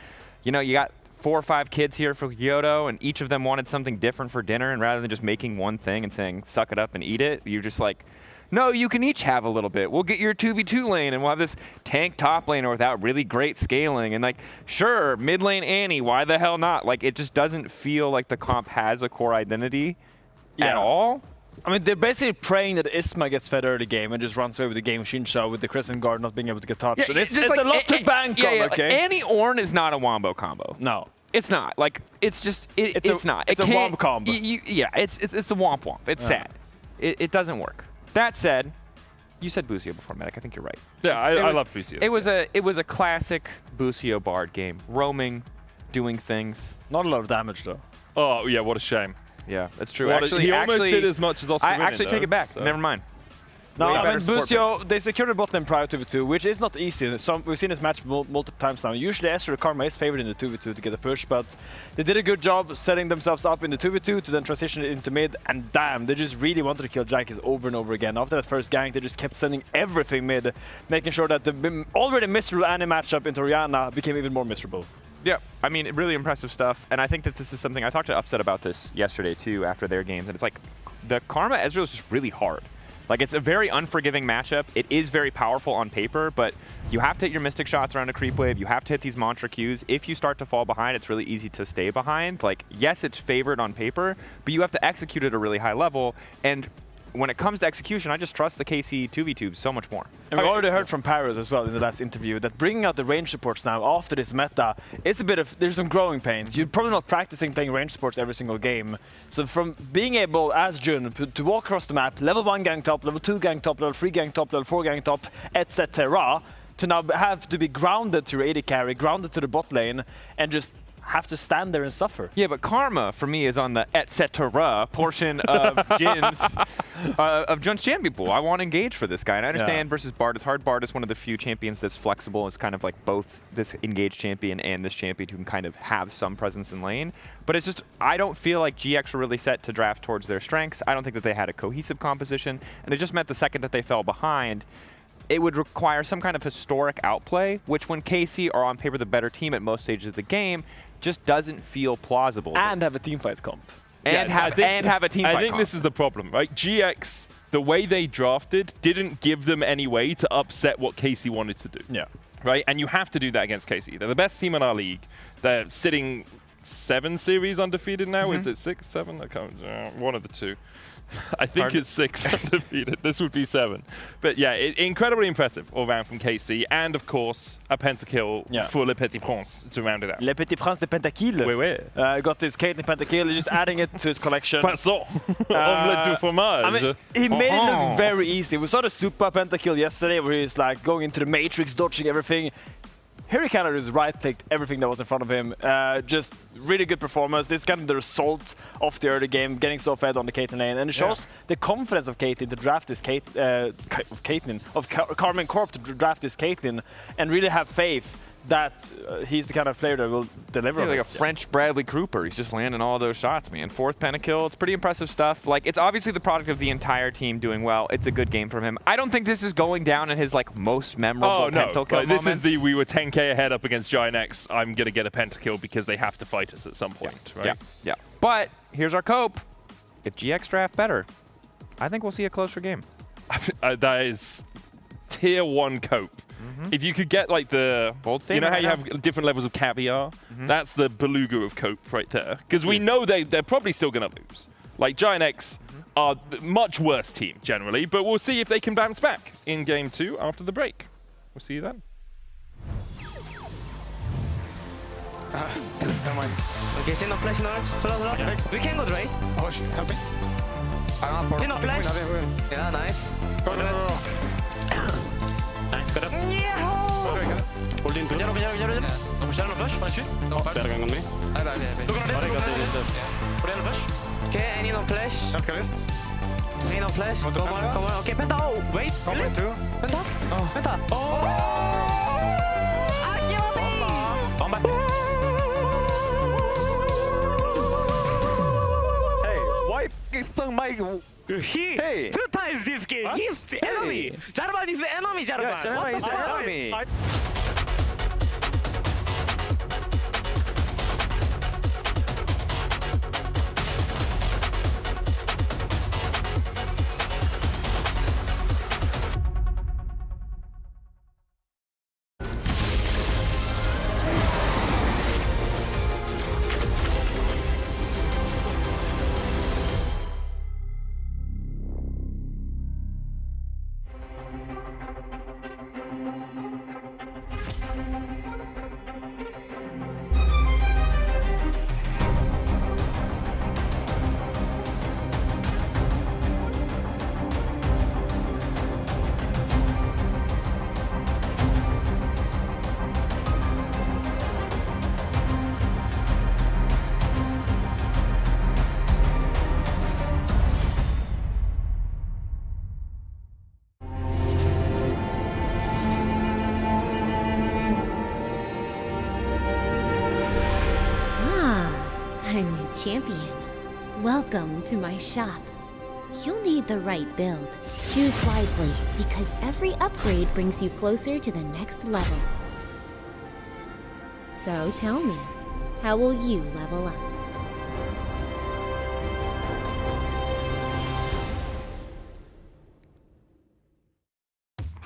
you know, you got 4 or 5 kids here for Kyoto, and each of them wanted something different for dinner, and rather than just making one thing and saying, suck it up and eat it, you're just like, no, you can each have a little bit. We'll get your 2v2 lane, and we'll have this tank top laner without really great scaling. And, like, sure, mid lane Annie, why the hell not? Like, it just doesn't feel like the comp has a core identity at all. I mean, they're basically praying that Isma gets fed early game and just runs away with the game Shinsha with the Crescent Guard not being able to get touched. Yeah, So it's like, a lot to bank on, okay? Like, Annie Ornn is not a wombo combo. No. It's not. Like, it's just, it's not. It's a womp combo. Yeah, it's a womp womp. It's sad. It doesn't work. That said, you said Busio before, Medic. I think you're right. Yeah, I love Busio. It was a classic Busio Bard game. Roaming, doing things. Not a lot of damage, though. Oh, yeah, what a shame. Yeah, that's true. He almost did as much as Oscar I Winning, actually take it back. so. Never mind. No, Way I mean, better support Busio, they secured the bot lane prior to 2v2, which is not easy. We've seen this match multiple times now. Usually Ezreal or Karma is favored in the 2v2 to get a push, but they did a good job setting themselves up in the 2v2 to then transition it into mid, and damn, they just really wanted to kill Jankis over and over again. After that first gank, they just kept sending everything mid, making sure that the already miserable Annie matchup into Orianna became even more miserable. Yeah, I mean, really impressive stuff, and I think that this is something, I talked to Upset about this yesterday too after their games, and it's like, the Karma Ezreal is just really hard. Like, it's a very unforgiving matchup. It is very powerful on paper, but you have to hit your Mystic shots around a creep wave. You have to hit these mantra Qs. If you start to fall behind, it's really easy to stay behind. Like, yes, it's favored on paper, but you have to execute at a really high level, and when it comes to execution, I just trust the KC 2v2 so much more. And we already heard from Paris as well in the last interview that bringing out the range supports now after this meta is a bit of, there's some growing pains. You're probably not practicing playing range supports every single game. So from being able, as Jun, to walk across the map, level 1 gang top, level 2 gang top, level 3 gang top, level 4 gang top, etc., to now have to be grounded to your AD carry, grounded to the bot lane, and just have to stand there and suffer. Yeah, but Karma for me is on the etc. portion of Jun's champion pool. I want to engage for this guy, and I understand versus Bard is hard. Bard is one of the few champions that's flexible. It's kind of like both this engaged champion and this champion who can kind of have some presence in lane. But it's just, I don't feel like GX were really set to draft towards their strengths. I don't think that they had a cohesive composition, and it just meant the second that they fell behind, it would require some kind of historic outplay, which when KC are on paper the better team at most stages of the game, just doesn't feel plausible. And have a teamfight comp. And have a teamfight I think comp. this is the problem, right? GX, the way they drafted, didn't give them any way to upset what KC wanted to do. Yeah. Right? And you have to do that against KC. They're the best team in our league. They're sitting 7 series undefeated now. Is it 6, 7? I can't, one of the two. I think it's 6 undefeated. This would be 7. But yeah, incredibly impressive all round from KC. And of course, a pentakill for Le Petit Prince to round it out. Le Petit Prince de Pentakill. Oui, oui. Got his Caitlyn Pentakill, just adding it to his collection. Poisson. Omelette du fromage. I mean, he made it look very easy. We saw the Super Pentakill yesterday where he's like going into the Matrix, dodging everything. Here he kind of just right-clicked everything that was in front of him. Just really good performance. This is kind of the result of the early game, getting so fed on the Caitlyn lane. And it shows the confidence of Caitlyn to draft this Carmen Corp to draft this Caitlyn and really have faith that he's the kind of player that will deliver. Like a French Bradley Cooper. He's just landing all those shots, man. 4th pentakill. It's pretty impressive stuff. Like, it's obviously the product of the entire team doing well. It's a good game from him. I don't think this is going down in his like most memorable pentakill moments. This is the we were 10k ahead up against Giant X. I'm gonna get a pentakill because they have to fight us at some point, right? Yeah. But here's our cope. If GX draft better, I think we'll see a closer game. That is tier 1 cope. If you could get like the, you know how you have different levels of caviar? That's the beluga of cope right there. Because we know they're probably still going to lose. Like Giant X are a much worse team generally, but we'll see if they can bounce back in game 2 after the break. We'll see you then. Never mind. Okay, chain of flash now. Slow. We can go right. Oh, help me. Chain of flash. Yeah, nice. Nice, good up. Hold in. Kejar. Don't share no flash. Punch it. No flash. Better on me. Look flash. Okay, I need no flash. Need no flash. Come on. Okay, Penta. Oh, wait. Really? Penta. Penta. Oh. stung my... He 2 times this game. He's the enemy. Jarvan is the enemy. Jarvan. Jarvan is the fuck? enemy. A new champion. Welcome to my shop. You'll need the right build. Choose wisely, because every upgrade brings you closer to the next level. So tell me, how will you level up?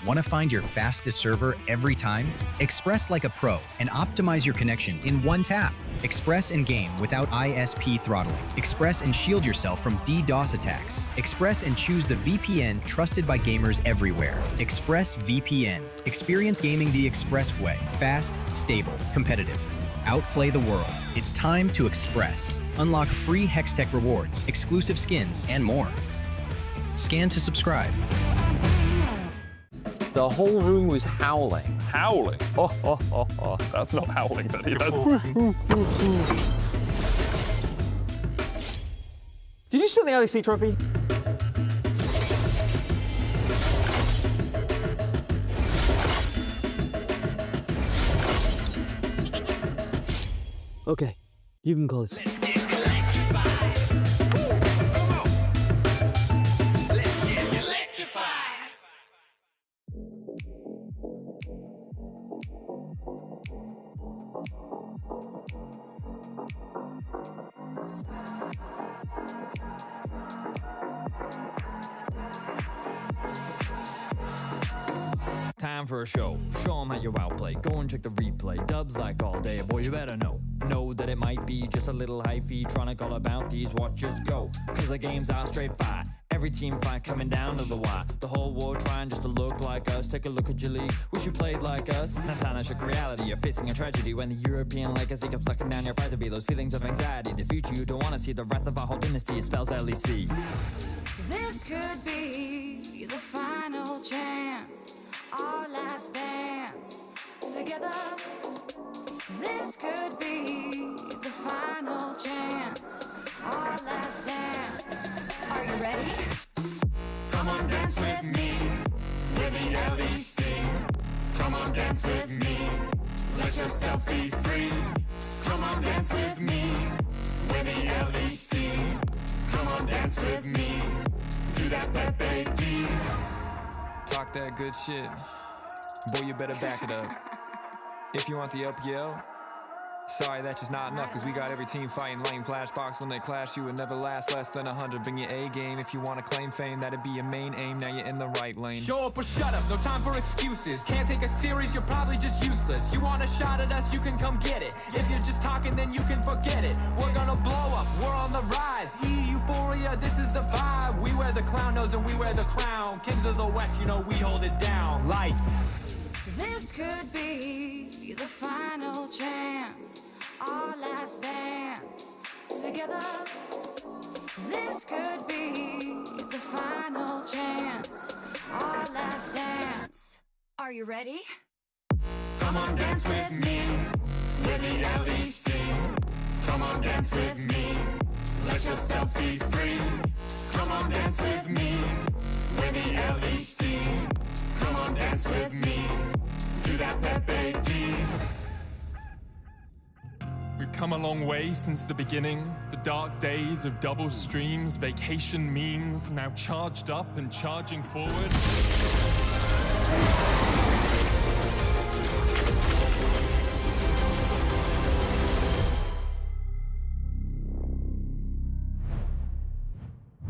Want to find your fastest server every time? Express like a pro and optimize your connection in one tap. Express and game without ISP throttling. Express and shield yourself from DDoS attacks. Express and choose the VPN trusted by gamers everywhere. Express VPN. Experience gaming the Express way. Fast, stable, competitive. Outplay the world. It's time to Express. Unlock free Hextech rewards, exclusive skins, and more. Scan to subscribe. The whole room was howling. Howling? Oh. That's not howling, buddy. That's... Did you steal the LEC trophy? Okay, you can call this. Time for a show. Show 'em how you outplay. Go and check the replay. Dubs like all day. Boy, you better know. Know that it might be just a little hyphy. Trying to call about these watches go. Cause the games are straight fire. Every team fight coming down to the wire. The whole world trying just to look like us. Take a look at your league. Wish you played like us. Now time to check reality. You're facing a tragedy when the European legacy comes sucking down your pride to be. Those feelings of anxiety. The future you don't want to see. The wrath of our whole dynasty. It spells LEC. This could be the final chance. Our last dance together. This could be the final chance. Our last dance. Are you ready? Come on, dance with me. With the LEC. Come on, dance with me. Let yourself be free. Come on, dance with me. With the LEC. Come on, dance with me. Do that Pepe D. Talk that good shit. Boy, you better back it up. If you want the LPL, sorry, that's just not enough. Cause we got every team fighting lame flashbox. When they clash, you would never last less than 100. Bring your A game if you want to claim fame. That'd be your main aim, now you're in the right lane. Show up or shut up, no time for excuses. Can't take a series, you're probably just useless. You want a shot at us, you can come get it. If you're just talking, then you can forget it. We're gonna blow up, we're on the rise. Euphoria, this is the vibe. We wear the clown nose and we wear the crown. Kings of the West, you know we hold it down. Like This could be the final chance. Our last dance together. This could be the final chance. Our last dance. Are you ready? Come on, dance with me. With the LEC. Come on, dance with me. Let yourself be free. Come on, dance with me. With the LEC. Come on, dance with me. Do that Pepe D. We've come a long way since the beginning. The dark days of double streams, vacation memes, now charged up and charging forward.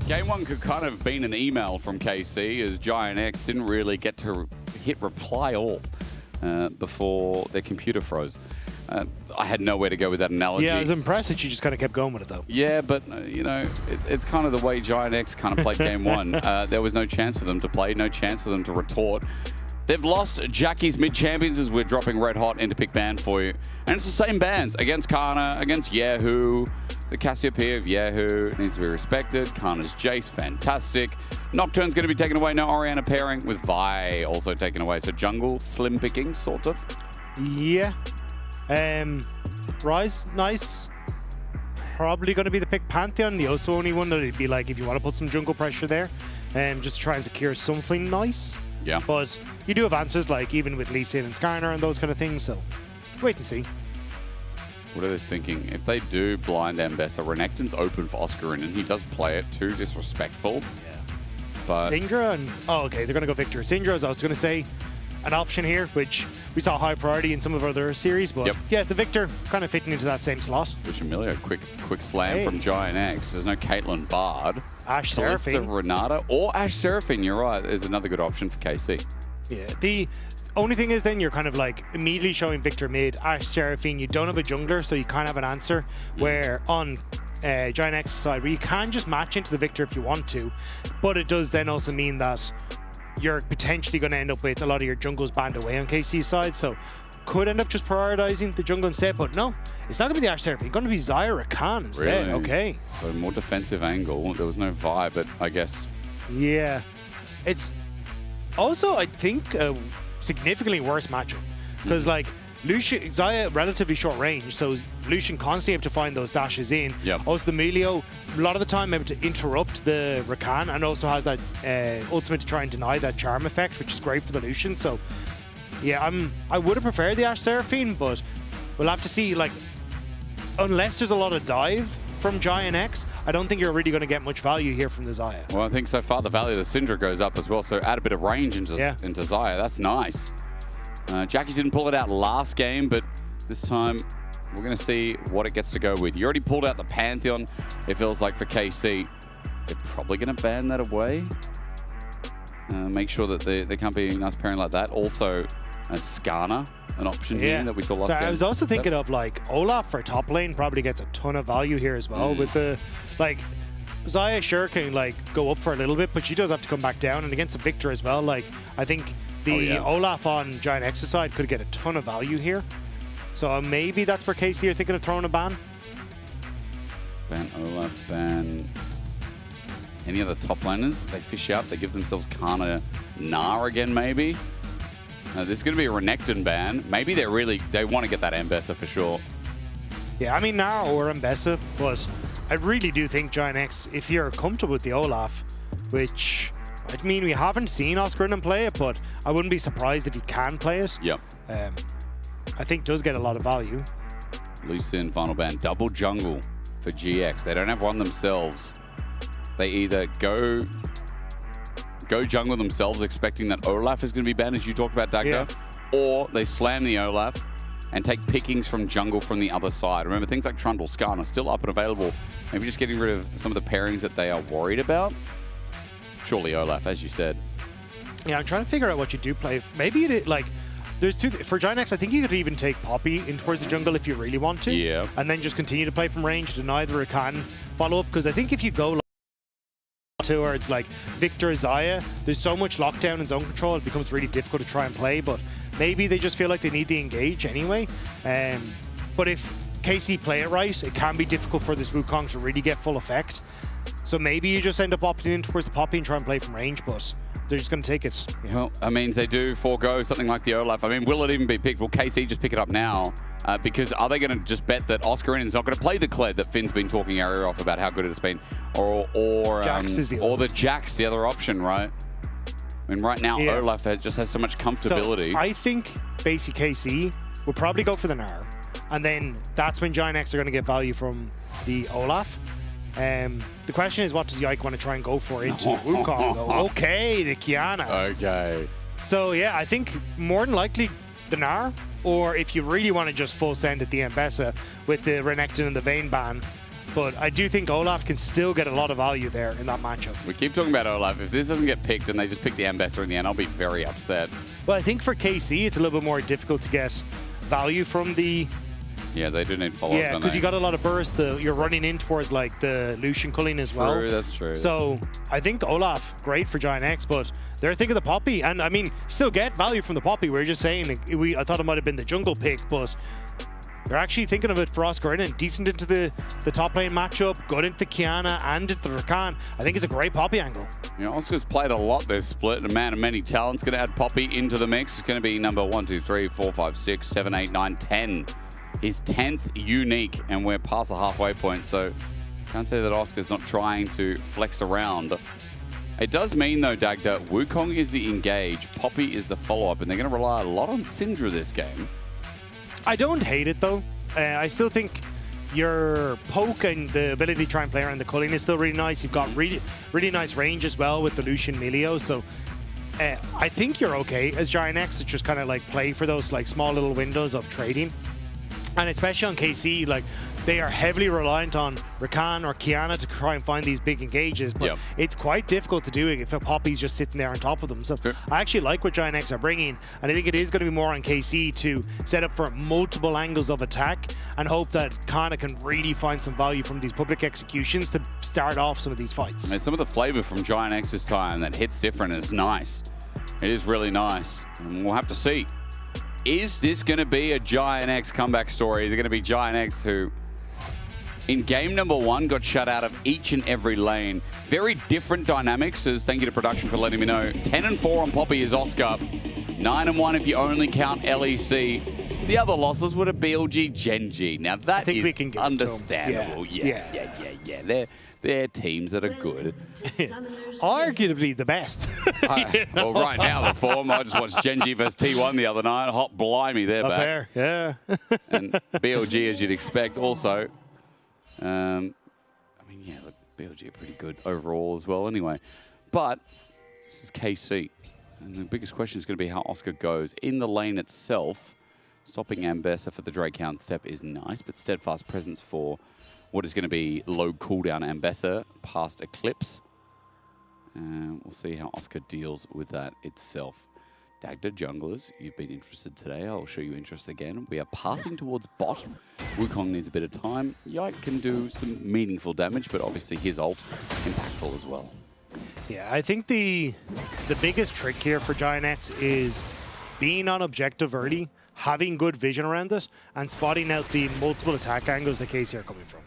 Game 1 could kind of have been an email from KC, as Giant X didn't really get to hit reply all before their computer froze. I had nowhere to go with that analogy. Yeah, I was impressed that you just kind of kept going with it, though. Yeah, but, you know, it's kind of the way Giant X kind of played Game 1. There was no chance for them to play, no chance for them to retort. They've lost Jackie's mid-champions as we're dropping Red Hot into pick ban for you. And it's the same bans against Kana, against Yahoo. The Cassiopeia of Yahoo needs to be respected. Kana's Jace, fantastic. Nocturne's going to be taken away. No Orianna pairing with Vi also taken away. So jungle, slim picking, sort of. Yeah. Ryze, nice. Probably going to be the pick Pantheon. The also only one that it'd be like if you want to put some jungle pressure there. Just to try and secure something nice. Yeah. But you do have answers like even with Lee Sin and Skarner and those kind of things. So wait and see. What are they thinking? If they do blind Ambessa, Renekton's open for Oscarin, and he does play it too disrespectful. Yeah. But Syndra and... Oh, okay, they're going to go Victor. Syndra, as I was going to say, an option here, which we saw high priority in some of our other series, but yeah, the Victor kind of fitting into that same slot. Fish Amelia, quick slam from Giant X. There's no Caitlyn Bard. Ashe Kalista, Seraphine. Renata, or Ashe Seraphine, you're right, is another good option for KC. Yeah, the only thing is then you're kind of like immediately showing Victor mid, Ashe Seraphine, you don't have a jungler, so you kind of have an answer, where on Giant X's side, where you can just match into the Victor if you want to, but it does then also mean that you're potentially going to end up with a lot of your jungles banned away on KC's side, so could end up just prioritizing the jungle instead, but no, it's not going to be the Ashe Seraphine, it's going to be Zyra Khan instead. Really? Okay. So a more defensive angle. There was no Vi, but I guess. Yeah. It's also, I think, a significantly worse matchup, because like Lucian, Xayah relatively short range, so Lucian constantly able to find those dashes in. Yep. Also the Melio, a lot of the time able to interrupt the Rakan, and also has that ultimate to try and deny that charm effect, which is great for the Lucian. So yeah, I would have preferred the Ashe Seraphine, but we'll have to see. Like, unless there's a lot of dive from Giant X, I don't think you're really going to get much value here from the Xayah. Well, I think so far the value of the Syndra goes up as well, so add a bit of range into Xayah. That's nice. Jackie's didn't pull it out last game, but this time we're going to see what it gets to go with. You already pulled out the Pantheon, it feels like, for KC. They're probably going to ban that away. Make sure that there can't be a nice pairing like that. Also, Skarner, an option here that we saw last game. I was also thinking of like Olaf for top lane probably gets a ton of value here as well. With the like Xayah sure can like go up for a little bit, but she does have to come back down, and against the Victor as well. Like I think the Olaf on Giant X's side could get a ton of value here. So maybe that's where KC are thinking of throwing a ban. Ban Olaf, ban any other top laners. They fish out, they give themselves Kana Gnar again maybe. This is going to be a Renekton ban. Maybe they want to get that Ambessa for sure. Yeah, I mean Gnar or Ambessa, but I really do think Giant X, if you're comfortable with the Olaf, which I mean we haven't seen Oscarin play it, but I wouldn't be surprised if he can play it. Yep. I think does get a lot of value. Lucian final ban, double jungle for GX. They don't have one themselves. They either go jungle themselves, expecting that Olaf is going to be banned, as you talked about, Dagda, or they slam the Olaf and take pickings from jungle from the other side. Remember, things like Trundle, Skarner still up and available. Maybe just getting rid of some of the pairings that they are worried about. Surely Olaf, as you said. Yeah, I'm trying to figure out what you do play. Maybe it like there's two for Giant X. I think you could even take Poppy in towards the jungle if you really want to. Yeah. And then just continue to play from range, deny the Rakan follow up, because I think if you go towards like Victor Xayah, there's so much lockdown and zone control, it becomes really difficult to try and play, but maybe they just feel like they need to engage anyway. But if KC play it right, it can be difficult for this Wukong to really get full effect. So maybe you just end up opting in towards the Poppy and try and play from range, but they're just going to take it. Yeah. Well, that means they do forego something like the Olaf. I mean, will it even be picked? Will KC just pick it up now? Because are they going to just bet that Oscarin is not going to play the Kled that Finn's been talking area off about how good it's been? Or Jax is the Jax, the other option, right? I mean, right now, Olaf just has so much comfortability. So I think basically KC will probably go for the Gnar. And then that's when Giant X are going to get value from the Olaf. The question is, what does Yike want to try and go for into Wukong, though? Okay, the Kiana. Okay. So, yeah, I think more than likely the Gnar, or if you really want to just full send at the Mbessa with the Renekton and the Vayne ban. But I do think Olaf can still get a lot of value there in that matchup. We keep talking about Olaf. If this doesn't get picked and they just pick the Mbessa in the end, I'll be very upset. But I think for KC, it's a little bit more difficult to get value from the... Yeah, they do need follow-up, Yeah, because you got a lot of burst. You're running in towards like the Lucian culling as well. True, that's true. So I think Olaf, great for Giant X, but they're thinking the Poppy. And I mean, still get value from the Poppy. We're just saying, I thought it might have been the jungle pick, but they're actually thinking of it for Oscar and decent into the top lane matchup, good into Kiana and into Rakan. I think it's a great Poppy angle. You know, Oscar's played a lot this split, a man of many talents. Going to add Poppy into the mix. It's going to be number 1, 2, 3, 4, 5, 6, 7, 8, 9, 10. His 10th unique, and we're past the halfway point, so can't say that Oscar's not trying to flex around. It does mean, though, Dag, that Wukong is the engage, Poppy is the follow-up, and they're going to rely a lot on Syndra this game. I don't hate it, though. I still think your poke and the ability to try and play around the culling is still really nice. You've got really nice range as well with the Lucian Melio, so I think you're okay as Giant X to just kind of like play for those like small little windows of trading. And especially on KC, like they are heavily reliant on Rakan or Kiana to try and find these big engages, but it's quite difficult to do it if a Poppy's just sitting there on top of them. So I actually like what Giant X are bringing, and I think it is going to be more on KC to set up for multiple angles of attack and hope that Kana can really find some value from these public executions to start off some of these fights. I mean, some of the flavor from Giant X this time that hits different is nice. It is really nice, and we'll have to see. Is this going to be a Giant X comeback story? Is it going to be Giant X who, in game number 1, got shut out of each and every lane? Very different dynamics, as thank you to production for letting me know. 10-4 on Poppy is Oscar. 9-1 if you only count LEC. The other losses would have BLG Genji. Now that is understandable. Yeah. They're teams that are good. Arguably the best. Well, right now the form. I just watched Genji vs T1 the other night. Hot blimey, they're back. Fair, yeah. And BLG, as you'd expect, also. I mean, yeah, look, BLG are pretty good overall as well anyway. But this is KC. And the biggest question is going to be how Oscar goes. In the lane itself, stopping Ambessa for the Drakehound step is nice, but steadfast presence for what is going to be low cooldown Ambessa past Eclipse. We'll see how Oscar deals with that itself. Dagda junglers, you've been interested today. I'll show you interest again. We are pathing towards bot. Wukong needs a bit of time. Yike can do some meaningful damage, but obviously his ult impactful as well. Yeah, I think the biggest trick here for Giant X is being on objective early, having good vision around it, and spotting out the multiple attack angles that KC are coming from.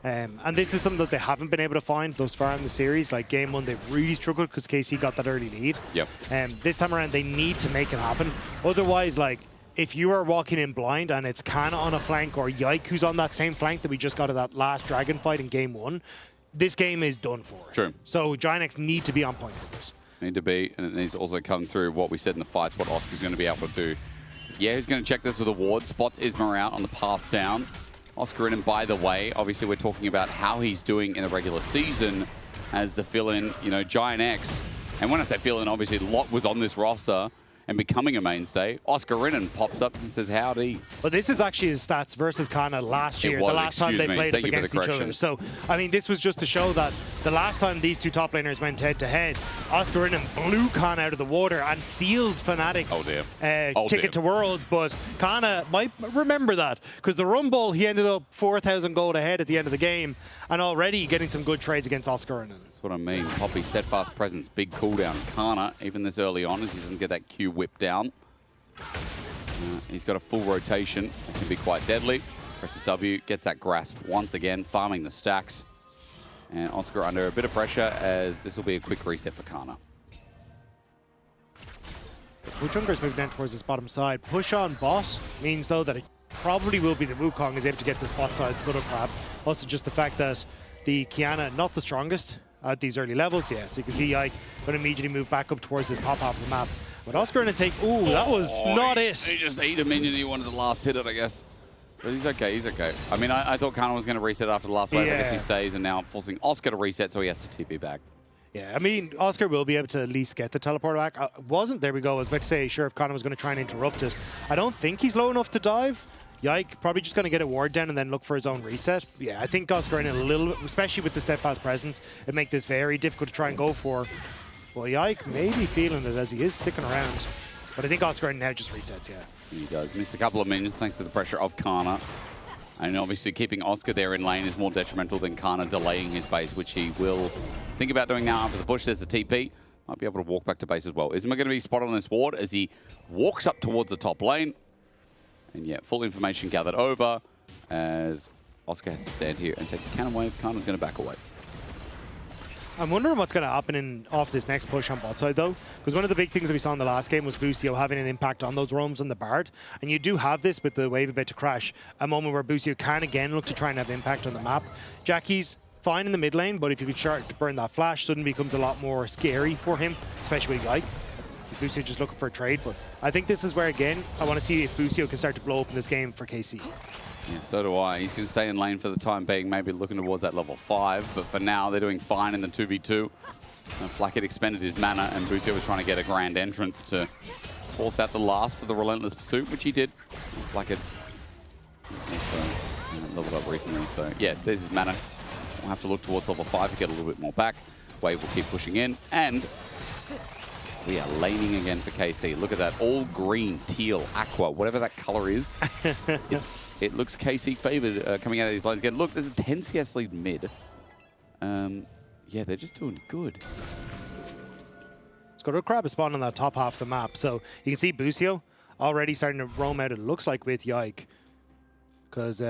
And this is something that they haven't been able to find thus far in the series. Like game 1, they've really struggled because KC got that early lead. Yep. This time around, they need to make it happen. Otherwise, like if you are walking in blind and it's Kana on a flank or Yike who's on that same flank that we just got at that last dragon fight in game 1, this game is done for. True. So Giant X need to be on point for this. Need to be, and it needs to also come through what we said in the fights, what Oscar's going to be able to do. Yeah, he's going to check this with a ward. Spots Isma out on the path down. Oscar in, and by the way, obviously we're talking about how he's doing in the regular season as the fill-in, you know, Giant X. And when I say fill-in, obviously Lot was on this roster and becoming a mainstay. Oscar Rinnan pops up and says, howdy. Well, this is actually his stats versus Kana last year, the last time they played up against each other. So, I mean, this was just to show that the last time these two top laners went head-to-head, Oscar Rinnan blew Kana out of the water and sealed Fnatic's ticket to Worlds, but Kana might remember that, because the Rumble, he ended up 4,000 gold ahead at the end of the game, and already getting some good trades against Oscar Rinnan. That's what I mean. Poppy, steadfast presence, big cooldown. Kana, even this early on, as he doesn't get that Q whip down. He's got a full rotation. It can be quite deadly. Presses W, gets that grasp once again, farming the stacks. And Oscar under a bit of pressure, as this will be a quick reset for Kana. Wuchunger's moving down towards this bottom side. Push on boss means, though, that it probably will be the Wukong is able to get this bot side Scuttle Crab. Also just the fact that the Kiana, not the strongest at these early levels. Yeah, so you can see Yike going to immediately move back up towards this top half of the map. But Oscar going to take... Ooh, that was not it. He just ate a minion. He wanted to last hit it, I guess. But he's okay, he's okay. I mean, I thought Kana was going to reset after the last wave. I guess he stays, and now forcing Oscar to reset, so he has to TP back. Yeah, I mean, Oscar will be able to at least get the teleport back. There we go. I was about to say, sure, if Connor was going to try and interrupt it. I don't think he's low enough to dive. Yike, probably just going to get a ward down and then look for his own reset. Yeah, I think Oscar in a little bit, especially with the steadfast presence, it make this very difficult to try and go for. Well, Yike may be feeling it as he is sticking around. But I think Oscar now just resets, yeah. He does. Missed a couple of minions thanks to the pressure of Kana. And obviously keeping Oscar there in lane is more detrimental than Kana delaying his base, which he will think about doing now after the push. There's a TP. Might be able to walk back to base as well. Isma going to be spotted on this ward as he walks up towards the top lane. And yeah, full information gathered over as Oscar has to stand here and take the cannon wave. Kana's going to back away. I'm wondering what's going to happen off this next push on bot side, though, because one of the big things that we saw in the last game was Busio having an impact on those roams on the Bard, and you do have this with the wave about to crash, a moment where Busio can again look to try and have impact on the map. Jackie's fine in the mid lane, but if you could start to burn that flash, suddenly becomes a lot more scary for him, especially with Yike. Busio just looking for a trade, but I think this is where, again, I want to see if Busio can start to blow up in this game for KC. Yeah, so do I. He's going to stay in lane for the time being, maybe looking towards that level 5. But for now, they're doing fine in the 2v2. Flacket expended his mana, and Busio was trying to get a grand entrance to force out the last for the Relentless Pursuit, which he did. Flacket also leveled up recently, so yeah, there's his mana. We'll have to look towards level 5 to get a little bit more back. Wave will keep pushing in, and we are laning again for KC. Look at that, all green, teal, aqua, whatever that color is. It looks KC favored coming out of these lines again. Look, there's a 10 CS lead mid. Yeah, they're just doing good. Let's go to grab a spot on that top half of the map. So you can see Busio already starting to roam out, it looks like, with Yike. Because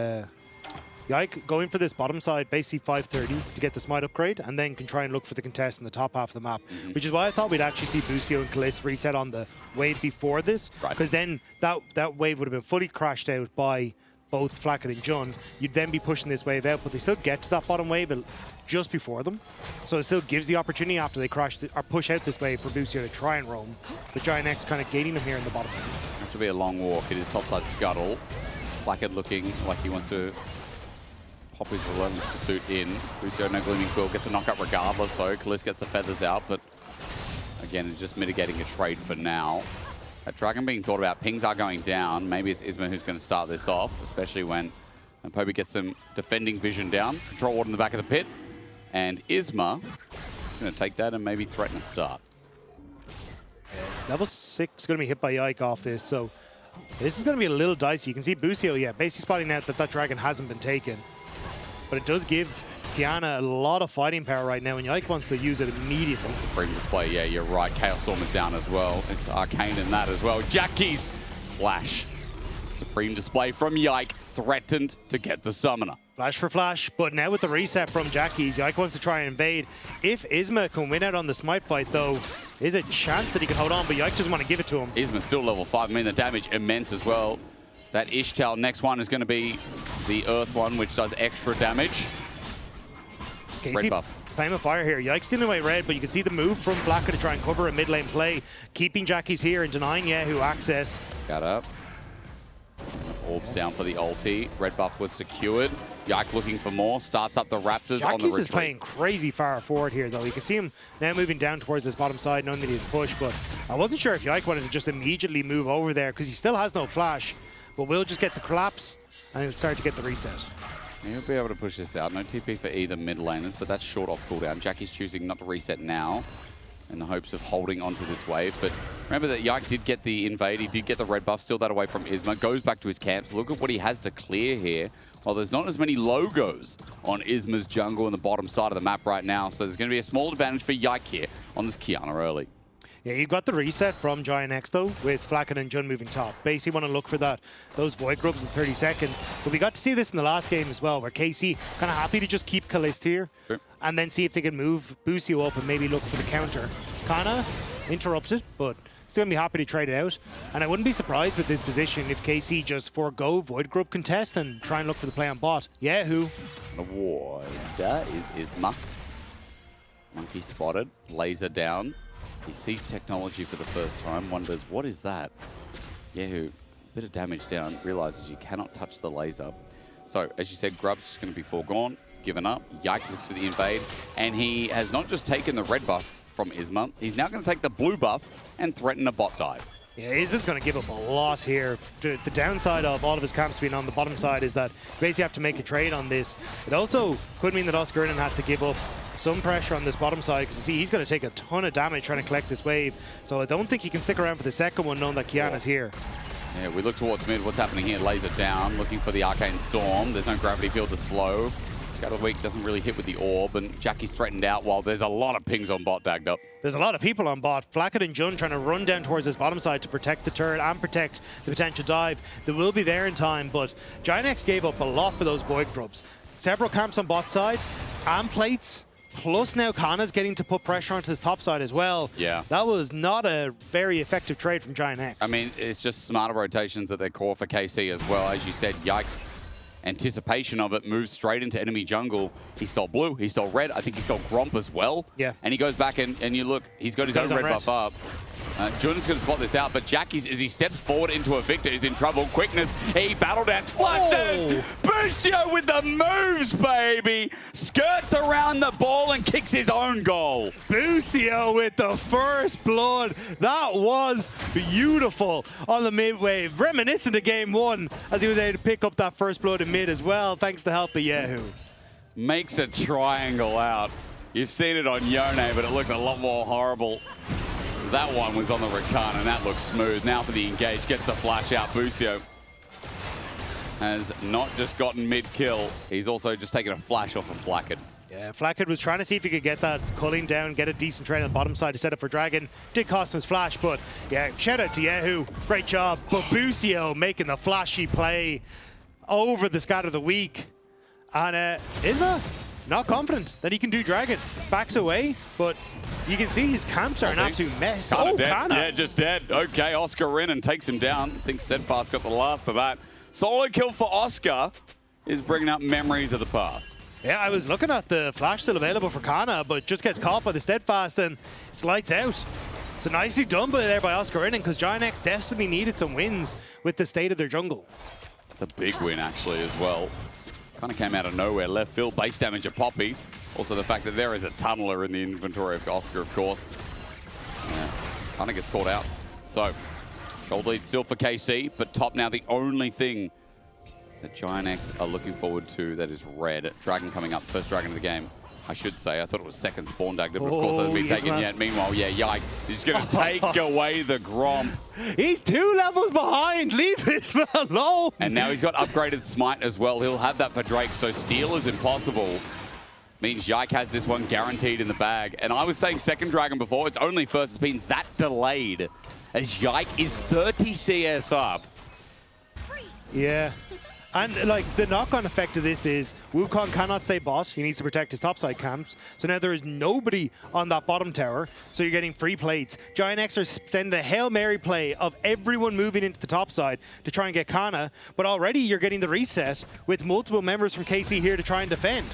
Yike going for this bottom side, basically 530 to get the smite upgrade, and then can try and look for the contest in the top half of the map. Which is why I thought we'd actually see Busio and Kalist reset on the wave before this. Because then that wave would have been fully crashed out by both Flacket and Jund. You'd then be pushing this wave out, but they still get to that bottom wave just before them. So it still gives the opportunity after they crash or push out this wave for Busio to try and roam. But Giant X kind of gating them here in the bottom lane. Have to be a long walk. It is topside scuttle. Flacket looking like he wants to pop his Relentless Pursuit in. Busio, no Gleaming Quill, gets a knockup regardless though. Kalist gets the feathers out, but again, it's just mitigating a trade for now. That Dragon being thought about, pings are going down. Maybe it's Isma who's going to start this off, especially when Poby gets some defending vision down. Control ward in the back of the pit. And Isma is going to take that and maybe threaten a start. Level 6 is going to be hit by Yike off this, so this is going to be a little dicey. You can see Busio, yeah, basically spotting out that Dragon hasn't been taken. But it does give Kiana a lot of fighting power right now, and Yike wants to use it immediately. Supreme Display, yeah, you're right. Chaos Storm is down as well. It's Arcane in that as well. Jackie's flash. Supreme Display from Yike, threatened to get the Summoner. Flash for flash, but now with the reset from Jackie's, Yike wants to try and invade. If Isma can win out on the smite fight, though, there's a chance that he can hold on, but Yike doesn't want to give it to him. Isma's still level 5. I mean, the damage immense as well. That Ishtal next one is going to be the Earth one, which does extra damage. Red buff. Flame of Fire here. Yike's stealing away red, but you can see the move from Blacker to try and cover a mid lane play. Keeping Jackie's here and denying Yahoo access. Got up. Orbs down for the ulti. Red buff was secured. Yike looking for more. Starts up the Raptors on the retreat. Is playing crazy far forward here, though. You can see him now moving down towards this bottom side, knowing that he's pushed, but I wasn't sure if Yike wanted to just immediately move over there because he still has no flash, but we'll just get the collapse and he'll start to get the reset. He'll be able to push this out. No TP for either mid laners, but that's short off cooldown. Jackie's choosing not to reset now in the hopes of holding onto this wave. But remember that Yike did get the invade. He did get the red buff. Steal that away from Isma. Goes back to his camps. Look at what he has to clear here. Well, there's not as many logos on Isma's jungle on the bottom side of the map right now. So there's going to be a small advantage for Yike here on this Kiana early. Yeah, you've got the reset from Giant X, though, with Flacken and Jund moving top. Basically want to look for those Void Grubs in 30 seconds. But we got to see this in the last game as well, where KC kind of happy to just keep Kalist here and then see if they can move Busio up and maybe look for the counter. Kind of interrupted, but still going to be happy to trade it out. And I wouldn't be surprised with this position if KC just forego Void Grub contest and try and look for the play on bot. Yahoo! The Void is Isma. Monkey spotted. Laser down. He sees technology for the first time, wonders, what is that? Yahoo bit of damage down, realizes you cannot touch the laser. So, as you said, Grub's just going to be foregone, given up. Yike looks for the invade, and he has not just taken the red buff from Isma, he's now going to take the blue buff and threaten a bot dive. Yeah, Isma's going to give up a lot here. The downside of all of his camps being on the bottom side is that you basically have to make a trade on this. It also could mean that Oscar has to give up some pressure on this bottom side, because you see he's going to take a ton of damage trying to collect this wave. So I don't think he can stick around for the second one, knowing that Kiana's here. Yeah, we look towards mid. What's happening here? Laser down, looking for the Arcane Storm. There's no gravity field to slow. Scatter Weak doesn't really hit with the orb, and Jackie's threatened out while there's a lot of pings on bot dagged up. There's a lot of people on bot. Flacket and Jun trying to run down towards this bottom side to protect the turret and protect the potential dive. They will be there in time, but Giant X gave up a lot for those Void Grubs. Several camps on bot side, and plates, plus now Kana's getting to put pressure onto his top side as well. Yeah. That was not a very effective trade from Giant X. I mean, it's just smarter rotations at their core for KC as well. As you said, Yike's anticipation of it moves straight into enemy jungle. He stole blue, he stole red, I think he stole Gromp as well. Yeah. And he goes back and you look, he's got his own red buff up. Jun's going to spot this out, but Jackie's, as he steps forward into a Victor, is in trouble. Quickness, he battle dance, flashes! Busio with the moves, baby! Skirts around the ball and kicks his own goal. Busio with the first blood. That was beautiful on the mid wave. Reminiscent of game one, as he was able to pick up that first blood in mid as well, thanks to the help of Yahoo. Makes a triangle out. You've seen it on Yone, but it looks a lot more horrible. That one was on the Rakan, and that looks smooth. Now for the engage, gets the flash out. Busio has not just gotten mid-kill, he's also just taken a flash off of Flacket. Yeah, Flacket was trying to see if he could get that culling down, get a decent trade on the bottom side to set up for Dragon. Did cost him his flash, but yeah, shout out to Yahoo. Great job. But Busio making the flashy play over the Scatter of the Week. And Isma, not confident that he can do Dragon. Backs away, but you can see his camps are an absolute mess. Dead. Kana. Yeah, just dead. Okay, Oscar in and takes him down. I think Steadfast got the last of that. Solo kill for Oscar is bringing up memories of the past. Yeah, I was looking at the flash still available for Kana, but just gets caught by the Steadfast and it's lights out. So nicely done there by Oscar Inning, because Giant X desperately needed some wins with the state of their jungle. It's a big win actually as well. Kind of came out of nowhere. Left field, base damage of Poppy. Also the fact that there is a tunneler in the inventory of Oscar, of course. Yeah, kind of gets caught out. So, gold lead still for KC, but top now the only thing that Giant X are looking forward to that is red. Dragon coming up, first Dragon of the game. I should say, I thought it was second spawn dagger, but of course hasn't been taken yet. Meanwhile, yeah, Yike is just going to take away the Gromp. He's 2 levels behind. Leave this man alone. And now he's got upgraded smite as well. He'll have that for Drake, so steal is impossible. Means Yike has this one guaranteed in the bag. And I was saying second Dragon before, it's only first. It's been that delayed as Yike is 30 CS up. Yeah. And like the knock-on effect of this is Wukong cannot stay bot. He needs to protect his topside camps. So now there is nobody on that bottom tower. So you're getting free plates. Giant X are sending a Hail Mary play of everyone moving into the top side to try and get Kana. But already you're getting the reset with multiple members from KC here to try and defend.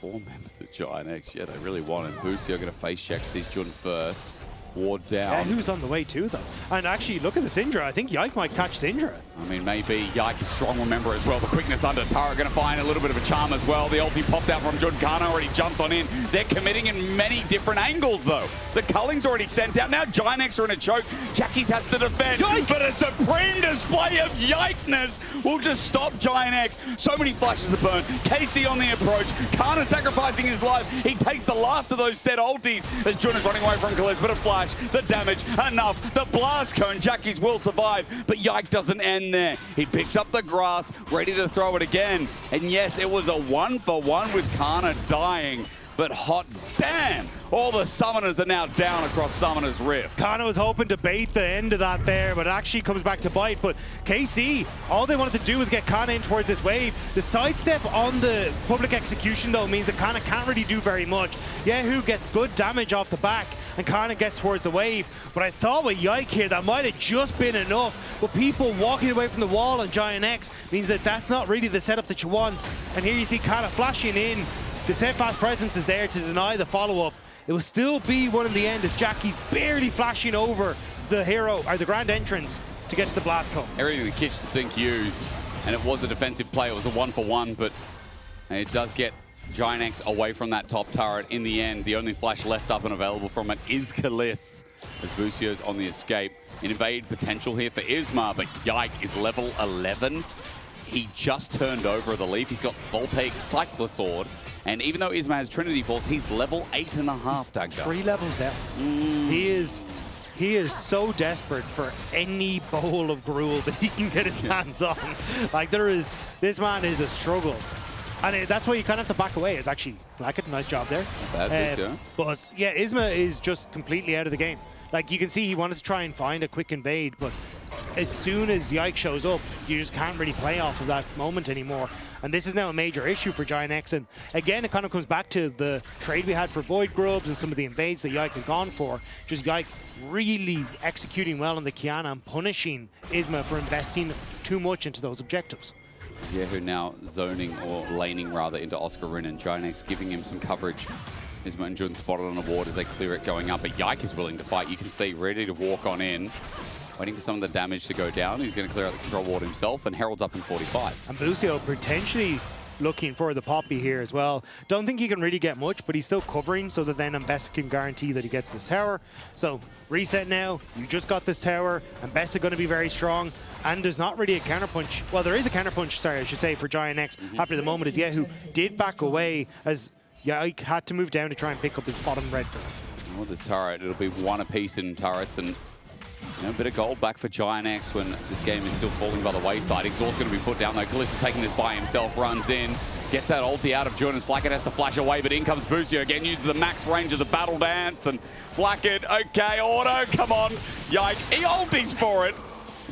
4 members of Giant X. Yeah, they really wanted. Busio going to face check, sees Jun first. Ward down. Yeah, who's on the way too, though? And actually, look at the Syndra. I think Yike might catch Syndra. I mean, maybe Yike is strong, remember, as well. The quickness under Tara going to find a little bit of a charm as well. The ulti popped out from Jun. Kana already jumps on in. They're committing in many different angles, though. The culling's already sent out. Now Giant X are in a choke. Jackie's has to defend. Yike! But a supreme display of Yike-ness will just stop Giant X. So many flashes to burn. KC on the approach. Kana sacrificing his life. He takes the last of those set ultis as Jun is running away from Kaliz. But a flash, the damage, enough. The blast cone. Jackie's will survive, but Yike doesn't end there. He picks up the grass, ready to throw it again. And yes, it was a 1-for-1 with Kana dying. But hot damn, all the summoners are now down across Summoner's Rift. Kana was hoping to bait the end of that there, but it actually comes back to bite. But KC, all they wanted to do was get Kana in towards this wave. The sidestep on the public execution, though, means that Kana can't really do very much. Yahoo gets good damage off the back, and Kana gets towards the wave. But I thought with Yike here, that might have just been enough. But people walking away from the wall on Giant X means that that's not really the setup that you want. And here you see Kana flashing in. The steadfast presence is there to deny the follow-up. It will still be one in the end as Jackie's barely flashing over the hero, or the grand entrance. to get to the blast cone. Everything the kitchen sink used, and it was a defensive play. It was a 1-for-1, but it does get Giant X away from that top turret in the end. The only flash left up and available from it is Kaliss, as Busio's on the escape. An invade potential here for Isma, but Yike is level 11. He just turned over the leaf. He's got Voltaic Cyclosword, and even though Isma has Trinity Force, he's level 8.5, Dagda. 3 levels down. He is so desperate for any bowl of gruel that he can get his hands on. Like, this man is a struggle. And that's why you kind of have to back away. It's actually, Blackett, nice job there. Not bad, yeah. But yeah, Isma is just completely out of the game. Like, you can see he wanted to try and find a quick invade, but as soon as Yike shows up, you just can't really play off of that moment anymore. And this is now a major issue for Giant X. And again, it kind of comes back to the trade we had for Void Grubs and some of the invades that Yike had gone for. Just Yike really executing well on the Kiana and punishing Isma for investing too much into those objectives. Yehu now zoning, or laning rather, into Oscar Rin, and Giant X giving him some coverage. Isma and Jun spotted on a ward as they clear it going up, but Yike is willing to fight. You can see ready to walk on in, waiting for some of the damage to go down. He's going to clear out the control ward himself, and Herald's up in 45. And Busio potentially looking for the Poppy here as well. Don't think he can really get much, but he's still covering so that then Ambessa can guarantee that he gets this tower. So reset now, you just got this tower, Ambessa going to be very strong, and there's not really a counterpunch. Well, there is a counterpunch, sorry, I should say, for Giant X after the moment, as Yehu did back away, as Yike had to move down to try and pick up his bottom red buff. Well, this turret, it'll be one apiece in turrets, and a bit of gold back for Giant X when this game is still falling by the wayside. Exhaust going to be put down though. Kaliss taking this by himself, runs in, gets that ulti out of Jun, as Flackett has to flash away, but in comes Busio again, uses the max range of the battle dance, and Flackett, okay, auto, come on, Yike, he ultis for it.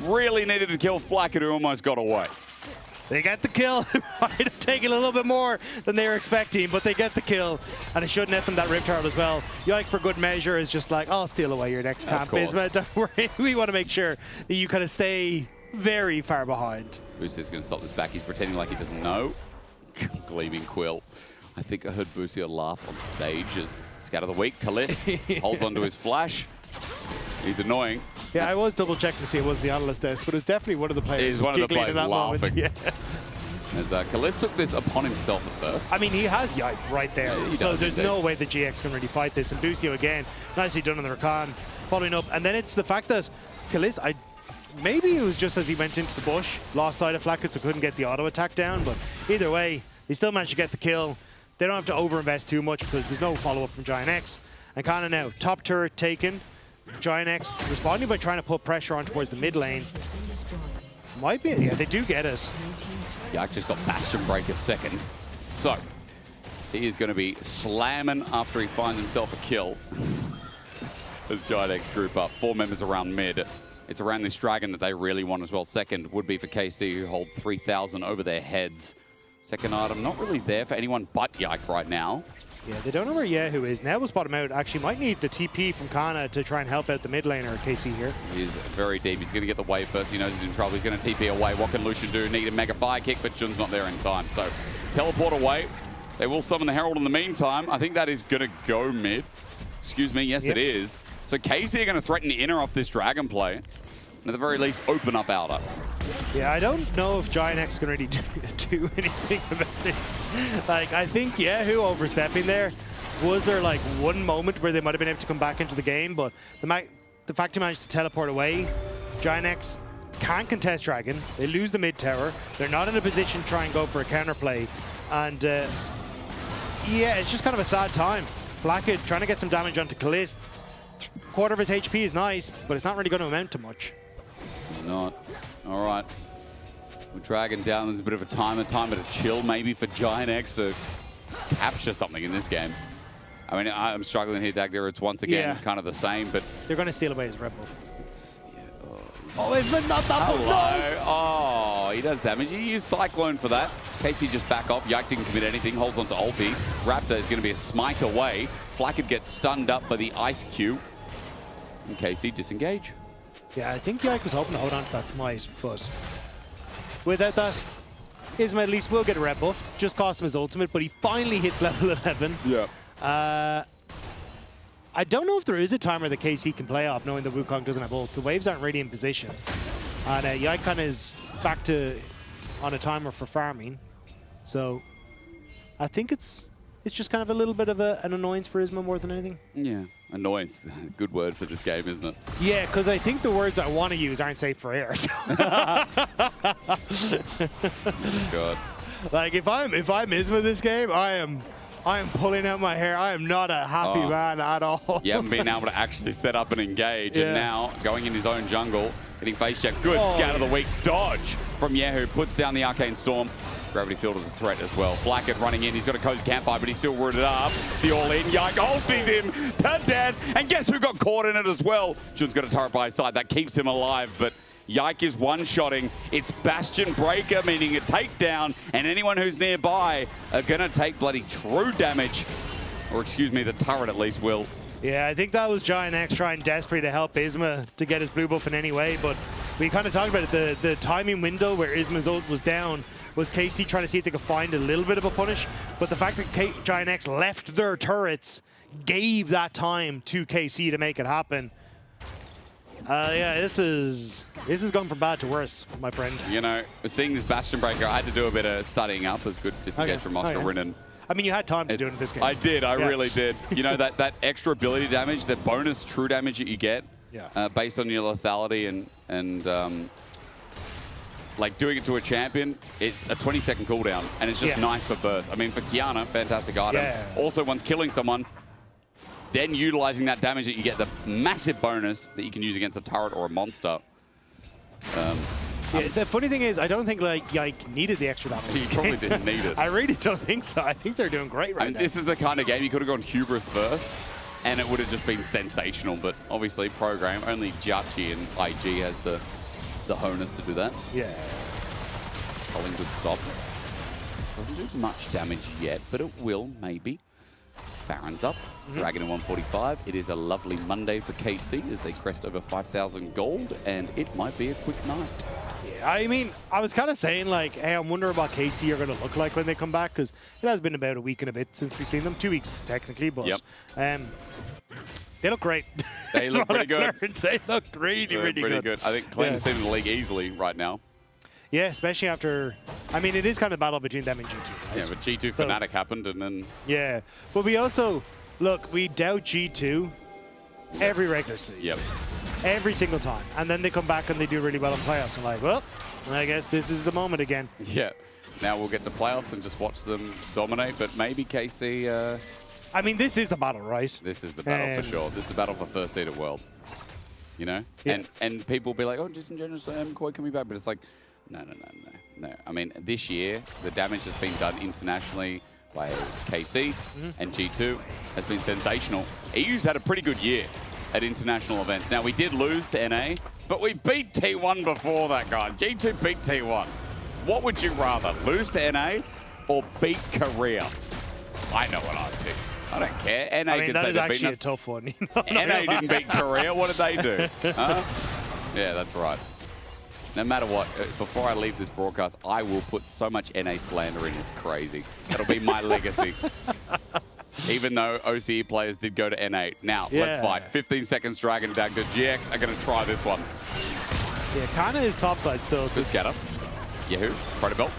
Really needed to kill Flackett, who almost got away. They get the kill. It might have taken a little bit more than they were expecting, but they get the kill. And it should net them that Rip Turtle as well. Yike, for good measure, is just like, I'll steal away your next camp, Isma. Don't worry. We want to make sure that you kind of stay very far behind. Busio's going to stop this back. He's pretending like he doesn't know. Gleaming Quill. I think I heard Busio laugh on stage as Scout of the Week, Kaliss, holds onto his flash. He's annoying. Yeah, I was double checking to see it wasn't the analyst desk, but it was definitely one of the players. He's one of the players laughing. Yeah. As Kaliss took this upon himself at first. I mean, he has Yike right there, yeah, so there's no way that GX can really fight this. And Busio again, nicely done on the Rakan, following up. And then it's the fact that Kaliss, maybe it was just as he went into the bush, lost sight of Flackett, so couldn't get the auto attack down. But either way, they still managed to get the kill. They don't have to over-invest too much because there's no follow-up from Giant X. And kind of now, top turret taken. Giant X responding by trying to put pressure on towards the mid lane. Might be, yeah, they do get it. Yak just got Bastion Breaker second. So, he is going to be slamming after he finds himself a kill. As Giant X group up, 4 members around mid. It's around this dragon that they really want as well. Second would be for KC, who hold 3,000 over their heads. Second item, not really there for anyone but Yike right now. Yeah, they don't know where Yehu is. Now we'll spot him out. Actually, might need the TP from Kana to try and help out the mid laner, KC here. He's very deep. He's going to get the wave first. He knows he's in trouble. He's going to TP away. What can Lucian do? Need a mega fire kick, but Jun's not there in time. So, teleport away. They will summon the Herald in the meantime. I think that is going to go mid. Excuse me. Yes, it is. So, KC are going to threaten the inner off this dragon play. And at the very least, open up outer. Yeah, I don't know if Giant X can really do anything about this. Like, I think Yehu overstepping there. Was there like one moment where they might have been able to come back into the game, but the fact he managed to teleport away, Giant X can't contest Dragon. They lose the mid tower. They're not in a position to try and go for a counterplay. And yeah, it's just kind of a sad time. Blackett trying to get some damage onto Kaliss. Quarter of his HP is nice, but it's not really going to amount to much. Not. All right. With Dragon down, there's a bit of a time to chill maybe for Giant X to capture something in this game. I mean, I'm struggling here, Dagda. It's once again kind of the same, but... They're going to steal away his red buff. Isma, not that one, no! Oh, he does damage. You use Cyclone for that. KC just back off. Yike didn't commit anything. Holds on to ulti. Raptor is going to be a smite away. Flackett gets stunned up by the Ice Cube. And KC disengage. Yeah, I think Yike was hoping to hold on to that smite, but without that, Isma at least will get a red buff. Just cost him his ultimate, but he finally hits level 11. Yeah. I don't know if there is a timer that KC can play off, knowing that Wukong doesn't have ult. The waves aren't really in position. And Yike kind of is back to on a timer for farming. So I think it's just kind of a little bit of an annoyance for Isma more than anything. Yeah, annoyance. Good word for this game, isn't it? Yeah, because I think the words I want to use aren't safe for air. So. God. Like if I'm Isma this game, I am pulling out my hair. I am not a happy man at all. You haven't been able to actually set up and engage, and now going in his own jungle, getting face checked. Good scout of the week dodge from Yahoo, puts down the Arcane Storm. Gravity Field is a threat as well. Blackett running in. He's got a Cozy Campfire, but he's still rooted up. The all-in. Yike ulties him to death. And guess who got caught in it as well? Jun's got a turret by his side. That keeps him alive, but Yike is one-shotting. It's Bastion Breaker, meaning a takedown, and anyone who's nearby are going to take bloody true damage. Or excuse me, the turret at least will. Yeah, I think that was Giant X trying desperately to help Isma to get his blue buff in any way, but we kind of talked about it. The timing window where Isma's ult was down was KC trying to see if they could find a little bit of a punish, but the fact that Giant X left their turrets gave that time to KC to make it happen. Yeah, this is going from bad to worse, my friend. You know, seeing this Bastion Breaker, I had to do a bit of studying up. It was good disengage from Oscar Rinnan. I mean, you had time to do it in this game. I did. I really did. You know, that extra ability damage, the bonus true damage that you get based on your lethality and like doing it to a champion, it's a 20-second cooldown, and it's just nice for burst. I mean, for Kiana, fantastic item. Also, once killing someone, then utilizing that damage that you get, the massive bonus that you can use against a turret or a monster. The funny thing is, I don't think like Yike needed the extra damage. He probably didn't need it. I really don't think so. I think they're doing great right now. This is the kind of game you could have gone Hubris first, and it would have just been sensational. But obviously, program only Jachi and IG has the honus to do that. Yeah. Rolling good stop. Doesn't do much damage yet, but it will maybe. Baron's up. Dragon at 145. It is a lovely Monday for KC as they crest over 5,000 gold, and it might be a quick night. Yeah, I mean, I was kind of saying, like, hey, I'm wondering what KC are going to look like when they come back, because it has been about a week and a bit since we've seen them. 2 weeks, technically, but they look great. They look pretty good. They look really good. I think Clayton's team in the league easily right now. Yeah, especially after, I mean, it is kind of a battle between them and G2. Right? Yeah, but G2 Fnatic happened, and then... Yeah, but we also, look, we doubt G2 every regular stage. Yep. Every single time. And then they come back and they do really well in playoffs. I'm like, well, I guess this is the moment again. Yeah. Now we'll get to playoffs and just watch them dominate, but maybe KC... I mean, this is the battle, right? This is the battle for sure. This is the battle for first seed at Worlds. You know? Yeah. And people will be like, oh, Disingenuous Koi coming back, but it's like, no. I mean, this year, the damage that's been done internationally by KC and G2 has been sensational. EU's had a pretty good year at international events. Now, we did lose to NA, but we beat T1 before that, guy. G2 beat T1. What would you rather, lose to NA or beat Korea? I know what I'd pick. I don't care. NA I mean, that is actually a tough one. NA didn't beat Korea. What did they do? Huh? Yeah, that's right. No matter what, before I leave this broadcast, I will put so much NA slander in. It's crazy. That'll be my legacy. Even though OCE players did go to NA. Now, let's fight. 15 seconds, Dragon Dagger. GX are going to try this one. Yeah, Kana is topside still. Good scatter. Yahoo, Protobelt.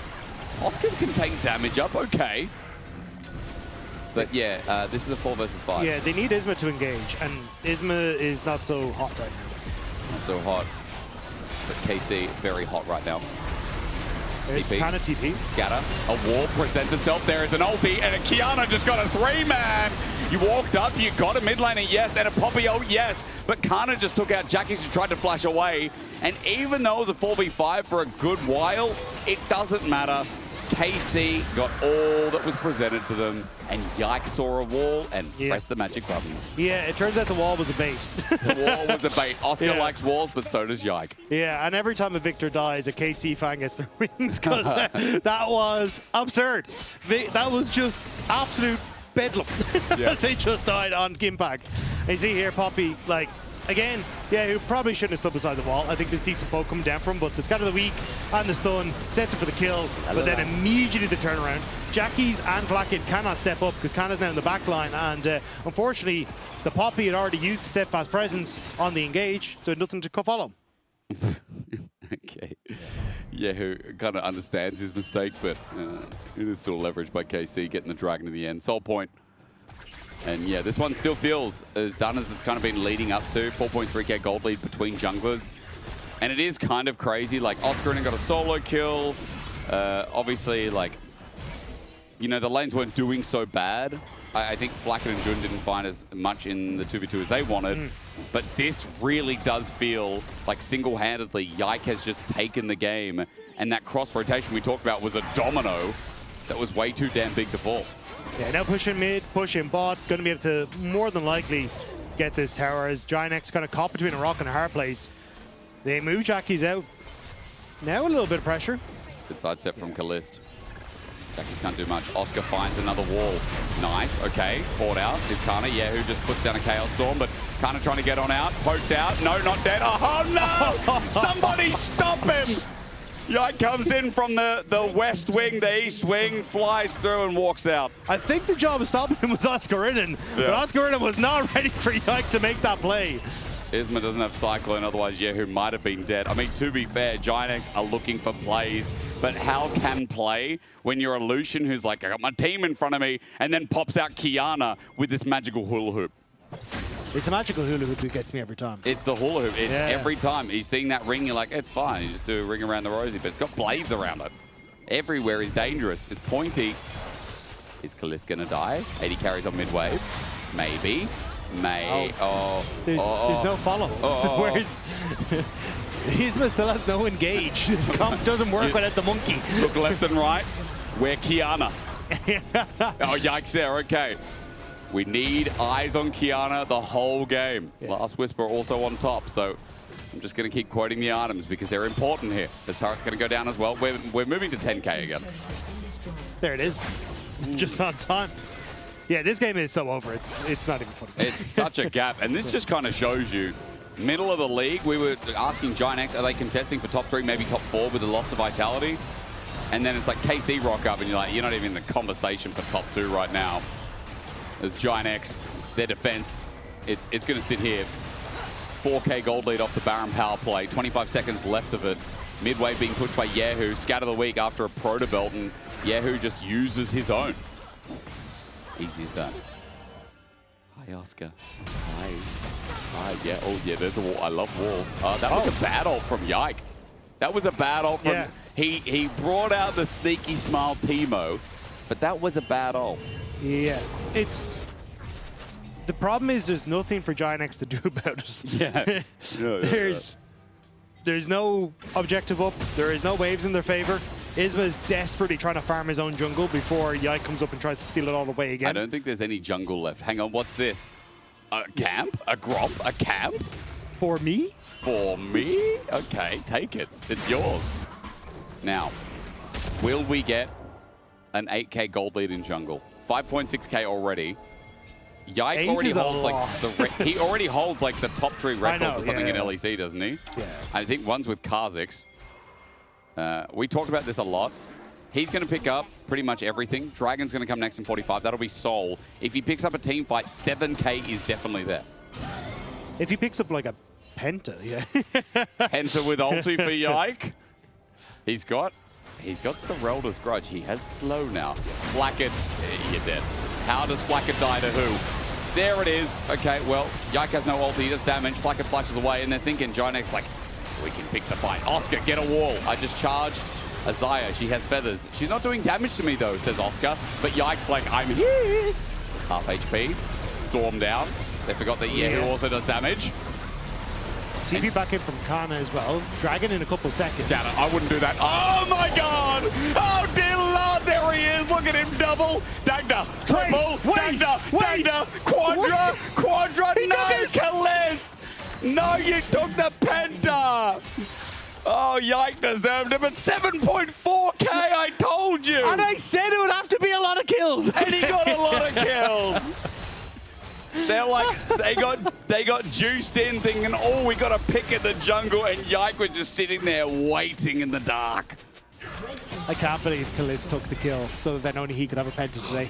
Oscar can take damage up, okay. But yeah, this is a 4 versus 5. Yeah, they need Isma to engage, and Isma is not so hot right now. Not so hot. But KC, very hot right now. There's Kana TP. Scatter. A wall presents itself. There is an ulti, and a Kiana just got a 3-man. You walked up, you got a mid laner, yes, and a Poppy ult, yes. But Kana just took out Jackie, who tried to flash away. And even though it was a 4v5 for a good while, it doesn't matter. KC got all that was presented to them, and Yike saw a wall and pressed the magic button. Yeah, it turns out the wall was a bait. The wall was a bait. Oscar likes walls, but so does Yike. Yeah, and every time a Victor dies, a KC fan gets their wings, because that was absurd. That was just absolute bedlam. They just died on Impact. And you see here, Poppy, like, again, yeah, who probably shouldn't have stood beside the wall. I think there's decent poke coming down from him, but the scatter of the week and the stun sets him for the kill, but then immediately the turnaround. Jackies and Blackett cannot step up because Kana's now in the back line, and unfortunately, the Poppy had already used the steadfast presence on the engage, so nothing to follow. Yeah, who kind of understands his mistake, but it is still leveraged by KC, getting the Dragon in the end. Soul point. And yeah, this one still feels as done as it's kind of been leading up to. 4.3k gold lead between junglers. And it is kind of crazy. Like, Oscar got a solo kill. Obviously, like, you know, the lanes weren't doing so bad. I think Flacket and Jun didn't find as much in the 2v2 as they wanted. But this really does feel like single-handedly Yike has just taken the game. And that cross-rotation we talked about was a domino that was way too damn big to fall. Yeah, now pushing mid, pushing bot. Going to be able to more than likely get this tower as Giantx kind of caught between a rock and a hard place. They move Jackie's out. Now a little bit of pressure. Good side step from Kalist. Jackies can't do much. Oscar finds another wall. Nice, okay. Fought out is Kana. Yeah, who just puts down a Chaos Storm, but Kana trying to get on out. Poked out. No, not dead. Oh, no! Somebody stop him! Yike comes in from the west wing, the east wing, flies through and walks out. I think the job of stopping him was Oscarinen, but Oscarinen was not ready for Yike to make that play. Isma doesn't have Cyclone, otherwise Yehu might have been dead. I mean, to be fair, Giantx are looking for plays, but how can play when you're a Lucian who's like, I got my team in front of me, and then pops out Kiana with this magical hula hoop? It's the magical hula hoop that gets me every time. It's the hula hoop. It's every time. He's seeing that ring, you're like, it's fine. You just do a ring around the rosy, but it's got blades around it. Everywhere is dangerous. It's pointy. Is Kalist going to die? 80 carries on mid-wave. Maybe. There's no follow. Where's Isma still has no engage. This comp doesn't work without the monkey. Look left and right. Where Kiana? Oh, yikes there. Okay. We need eyes on Kiana the whole game. Last Whisper also on top, so I'm just going to keep quoting the items because they're important here. The turret's going to go down as well. We're moving to 10k again. There it is. Just on time. Yeah, this game is so over. It's not even funny. It's such a gap, and this just kind of shows you middle of the league. We were asking Giantx, are they contesting for top 3, maybe top 4 with the loss of vitality? And then it's like KC rock up, and you're like, you're not even in the conversation for top 2 right now. As Giantx, their defense, it's going to sit here. 4k gold lead off the Baron power play. 25 seconds left of it. Midway being pushed by Yehu. Scatter the week after a proto belt, and Yehu just uses his own. Easy as that. Hi, Oscar. Hi. Hi. Yeah. Oh, yeah. There's a wall. I love walls. That was a bad ult from Yike. That was a bad ult from... Yeah. He brought out the sneaky smile Teemo, but that was a bad ult. Yeah. It's... The problem is there's nothing for Giantx to do about it. Yeah. There's no objective up. There is no waves in their favor. Isma is desperately trying to farm his own jungle before Yike comes up and tries to steal it all the way again. I don't think there's any jungle left. Hang on, what's this? A camp? A grop? A camp? For me? For me? Okay, take it. It's yours. Now, will we get an 8k gold lead in jungle? 5.6k already. Yike already holds like he already holds like the top 3 records or something in LEC, doesn't he? Yeah. I think one's with Kha'Zix. We talked about this a lot. He's going to pick up pretty much everything. Dragon's going to come next in 45. That'll be Soul. If he picks up a team fight, 7k is definitely there. If he picks up like a Penta, yeah. Penta with ulti for Yike. He's got Serelda's grudge. He has slow now. Flacket, you're dead. How does Flacket die to who? There it is. Okay, well, Yike has no ulti. He does damage. Flacket flashes away, and they're thinking Giantx like, we can pick the fight. Oscar, get a wall. I just charged Azaya. She has feathers. She's not doing damage to me, though, says Oscar. But Yike's like, I'm here. Half HP. Storm down. They forgot that Yehu also does damage. TP back in from Kana as well. Dragon in a couple seconds. Scatter. I wouldn't do that. Oh, my God. Oh, dear Lord. There he is. Look at him. Double. Dagda. Triple. Dagda. Quadra. No, Kalist. No, you took the Penta! Oh, Yike deserved it, but 7.4k, I told you! And I said it would have to be a lot of kills! And he got a lot of kills! They're like, they got juiced in thinking, oh, we got to pick at the jungle, and Yike was just sitting there waiting in the dark. I can't believe Kalist took the kill so that then only he could have a Penta today.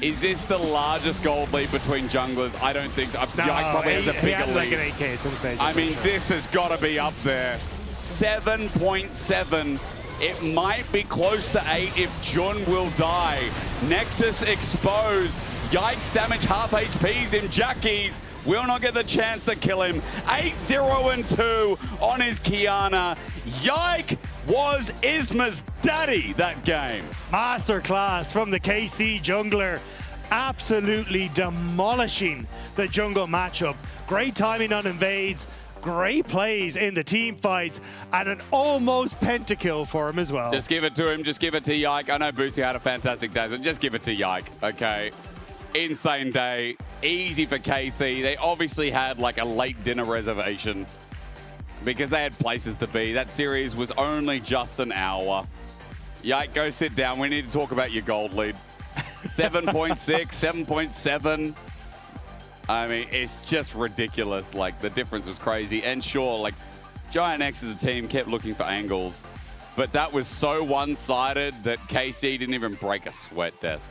Is this the largest gold lead between junglers? I don't think so. No, Yike probably has a bigger he had like lead. an 8k at some stage. I mean, this has got to be up there. 7.7 It might be close to 8 if Jun will die. Nexus exposed. Yikes damage, half HPs in Jackies. Will not get the chance to kill him. 8-0-2 on his Kiana. Yike was Isma's daddy that game. Masterclass from the KC jungler. Absolutely demolishing the jungle matchup. Great timing on invades. Great plays in the team fights, and an almost pentakill for him as well. Just give it to him. Just give it to Yike. I know Boosie had a fantastic day, so just give it to Yike, okay? Insane day. Easy for KC. They obviously had like a late dinner reservation because they had places to be. That series was only just an hour. Yike, go sit down. We need to talk about your gold lead. 7.6, 7.7. I mean, it's just ridiculous. Like, the difference was crazy. And sure, like, Giant X as a team kept looking for angles, but that was so one-sided that KC didn't even break a sweat, Desk.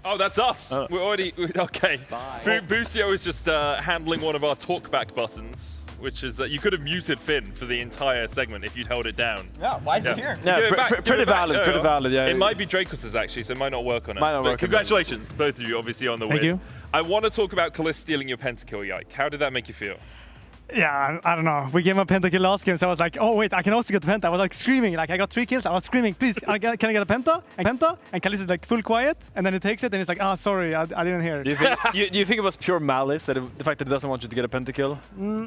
Oh, that's us. We're already... Okay. Busio is just handling one of our talkback buttons, which is you could have muted Finn for the entire segment if you'd held it down. Yeah, why is it here? Yeah, pretty valid, pretty valid, yeah. It might be Dracos's actually, so it might not work on us. Might not work. Congratulations, both of you, obviously, on the win. Thank you. I want to talk about Kalist stealing your pentakill, Yike. How did that make you feel? Yeah, I don't know. We gave him a pentakill last game, so I was like, oh wait, I can also get the penta. I was like screaming, like I got 3 kills. I was screaming, please, can I get a penta? And Kalist is like full quiet, and then he takes it, and he's like, sorry, I didn't hear it. Do you think it was pure malice, that the fact that he doesn't want you to get a pentakill?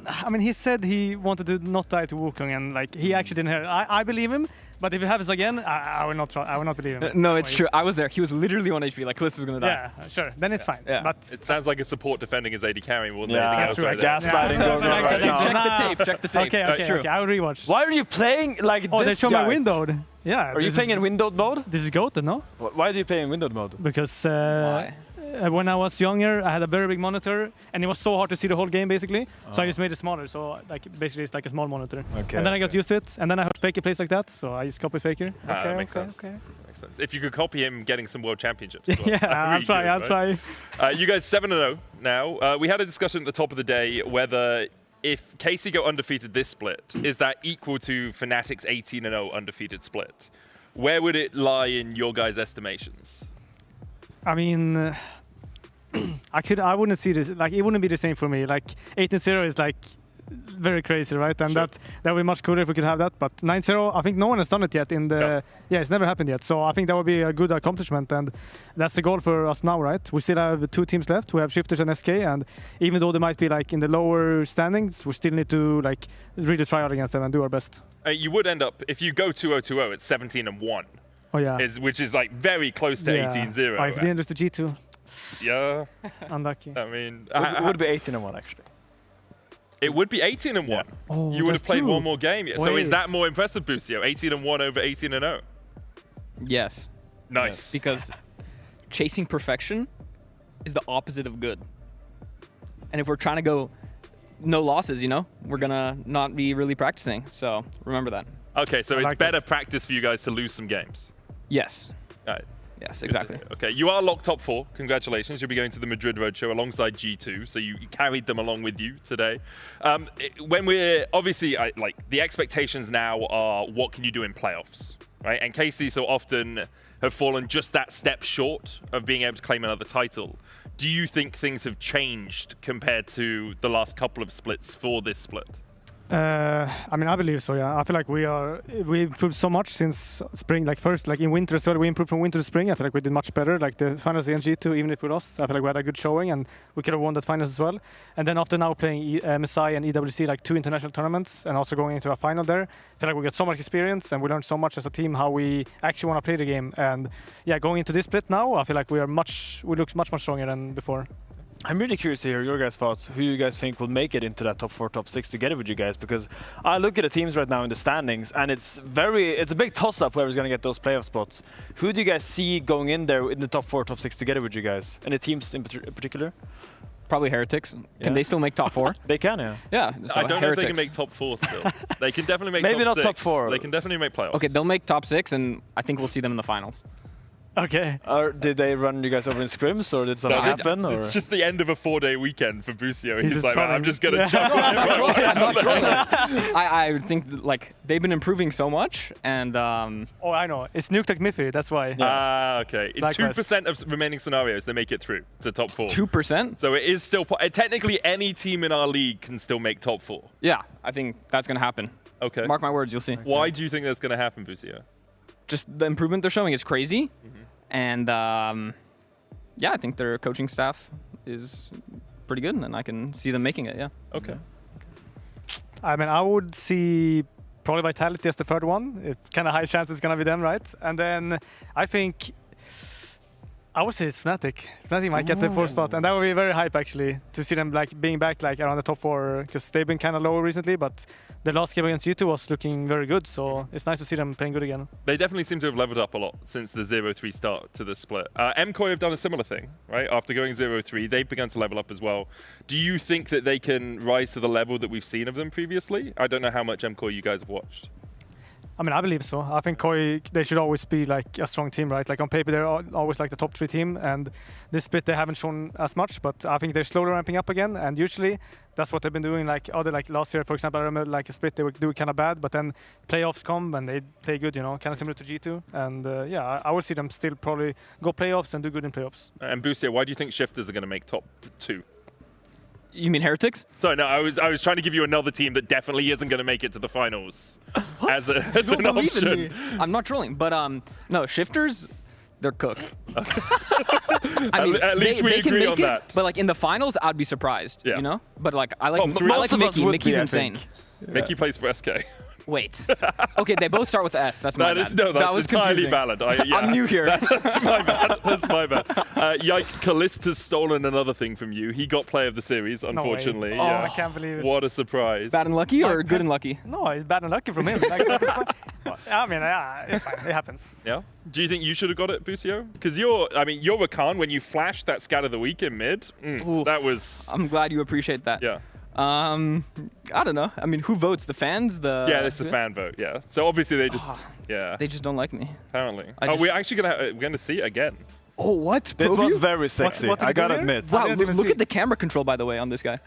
I mean, he said he wanted to not die to Wukong, and like he actually didn't hear it. I believe him, but if it happens again, I will not believe him. No, it's true. I was there. He was literally on HP, like Kalist was gonna die. Yeah, sure. Then it's fine. Yeah. But it sounds like a support defending his AD carry more than Yeah, anything else. that's Right right. Gaslighting going on right now. Check the tape. Check the tape. Okay. I'll rewatch. Why are you playing like this? Oh, they show guy? my windowed. Yeah. Are you playing in windowed mode? This is goated, no? Why do you play in windowed mode? Because when I was younger, I had a very big monitor, and it was so hard to see the whole game, basically. So I just made it smaller. So like basically, it's like a small monitor. Okay. And then I got used to it, and then I heard Faker plays like that, so I just copy Faker. Makes sense. Makes sense. If you could copy him getting some world championships. Well, yeah, I'll try. You guys 7-0 now. We had a discussion at the top of the day whether if KC go undefeated this split, is that equal to Fnatic's 18-0 undefeated split? Where would it lie in your guys' estimations? I mean, I wouldn't see this, like, it wouldn't be the same for me. Like, 18-0 is like very crazy, right? And that would be much cooler if we could have that. But 9-0, I think no one has done it yet in the... Yeah, it's never happened yet. So I think that would be a good accomplishment. And that's the goal for us now, right? We still have 2 teams left. We have Shifters and SK. And even though they might be like in the lower standings, we still need to like really try out against them and do our best. You would end up, if you go 2-0-2-0, it's 17-1. Oh, yeah. Which is like very close to 18-0. Oh, if they lose the G2. Yeah. Unlucky. I mean... It would be 18-1, actually. It would be 18-1. Yeah. Oh, you would have played true. one more game. So is that more impressive, Busio? 18-1 over 18-0? Yes. Nice. Yes. Because chasing perfection is the opposite of good. And if we're trying to go no losses, you know, we're going to not be really practicing. So remember that. Okay, so it's better practice for you guys to lose some games. Yes. All right. Yes, exactly. Okay, you are locked top 4. Congratulations. You'll be going to the Madrid Roadshow alongside G2, so you carried them along with you today. When we're obviously like the expectations now are what can you do in playoffs, right? And KC so often have fallen just that step short of being able to claim another title. Do you think things have changed compared to the last couple of splits for this split? I mean, I believe so, yeah. I feel like we improved so much since spring. Like first, like in winter as well, we improved from winter to spring. I feel like we did much better. Like the finals in G2, even if we lost, I feel like we had a good showing and we could have won that finals as well. And then after now playing MSI and EWC, like 2 international tournaments, and also going into a final there, I feel like we got so much experience and we learned so much as a team how we actually want to play the game. And yeah, going into this split now, I feel like we look much stronger than before. I'm really curious to hear your guys' thoughts, who you guys think will make it into that top 4, top 6 together with you guys, because I look at the teams right now in the standings and it's a big toss-up whoever's going to get those playoff spots. Who do you guys see going in there in the top 4, top 6 together with you guys? Any teams in particular? Probably Heretics. Can they still make top 4? They can, yeah. Yeah. So I don't know if they can make top 4 still. They can definitely make Maybe top 6. Maybe not top 4. They can definitely make playoffs. Okay, they'll make top 6, and I think we'll see them in the finals. Okay. Or did they run you guys over in scrims, or did something happen? Or? It's just the end of a 4-day weekend for Busio. He's just like, trolling. I'm just going to Yeah. jump I'm not trolling. I'm not trolling. on. I think like they've been improving so much, and Oh, I know. It's nuked like Miffy. That's why. Okay. In Likewise. 2% of remaining scenarios, they make it through to top 4. 2%. So it is still technically any team in our league can still make top 4. Yeah, I think that's gonna happen. Okay. Mark my words, you'll see. Why do you think that's going to happen, Busio? Just the improvement they're showing is crazy, and yeah, I think their coaching staff is pretty good, and I can see them making it. Yeah. Okay. I mean, I would see probably Vitality as the third one. It's kind of high chance it's gonna be them, right? And then I think I would say it's Fnatic. Fnatic might get the fourth spot, and that would be very hype actually to see them like being back like around the top 4, because they've been kind of low recently. But the last game against G2 was looking very good, so it's nice to see them playing good again. They definitely seem to have leveled up a lot since the 0-3 start to the split. MKOI have done a similar thing, right? After going 0-3, they've begun to level up as well. Do you think that they can rise to the level that we've seen of them previously? I don't know how much MKOI you guys have watched. I mean, I believe so. I think Koi, they should always be like a strong team, right? Like on paper, they're always like the top 3 team, and this split they haven't shown as much, but I think they're slowly ramping up again, and usually that's what they've been doing. Like last year, for example, I remember like a split they would do kind of bad, but then playoffs come and they play good, you know, kind of similar to G2, and yeah, I would see them still probably go playoffs and do good in playoffs. And Busio, why do you think Shifters are going to make top 2? You mean Heretics? Sorry, no, I was trying to give you another team that definitely isn't going to make it to the finals as an option. I'm not trolling, but no, Shifters, they're cooked. I mean, at least we agree on that. But like in the finals, I'd be surprised. Yeah. You know, but like I like Most of us Mickey. would Mickey's be, I insane. think. Mickey plays for SK. Wait. Okay, they both start with S. That's my bad. No, that's that was entirely confusing. valid. I'm new here. That's my bad. That's my bad. Yike, Callista's stolen another thing from you. He got Player of the Series, unfortunately. No way. I can't believe it. What a surprise. Bad and lucky or good and lucky? No, it's bad and lucky from him. Like, I mean, yeah, it's fine. It happens. Yeah. Do you think you should have got it, Busio? Because you're Rakan. When you flashed that scat of the week in mid, that was. I'm glad you appreciate that. Yeah. I don't know. I mean, who votes? The fans? Yeah, it's the fan vote. Yeah. So obviously they just they just don't like me. Apparently. We're actually we're gonna see it again. Oh, what? This Preview? was very sexy. What did I you do gotta here? admit. Wow, I didn't even look see at the camera control, by the way, on this guy.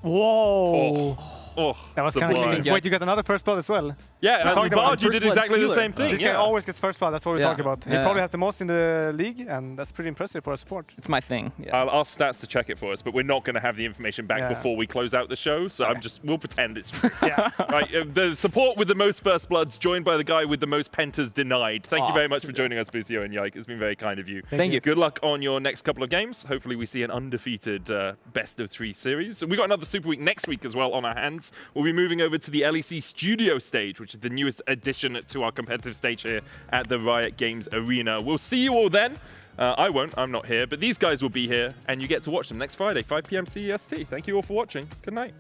Whoa. Oh, That was kind of sublime. cheating. Wait, you got another first blood as well? Yeah, and talked about Bargy did first blood exactly the stealer. same thing. This guy always gets first blood. That's what we're Yeah. talking about. He Yeah. probably has the most in the league, and that's pretty impressive for a support. It's my thing. Yeah. I'll ask Stats to check it for us, but we're not going to have the information back Yeah. before we close out the show, so we'll pretend it's Yeah. right. The support with the most first bloods, joined by the guy with the most pentas denied. Thank you very much for joining us, Busio and Yike. It's been very kind of you. Thank you. Good luck on your next couple of games. Hopefully we see an undefeated best of 3 series. We got another Super Week next week as well on our hands. We'll be moving over to the LEC Studio stage, which is the newest addition to our competitive stage here at the Riot Games Arena. We'll see you all then. I won't, I'm not here, but these guys will be here, and you get to watch them next Friday, 5 p.m. CEST. Thank you all for watching. Good night.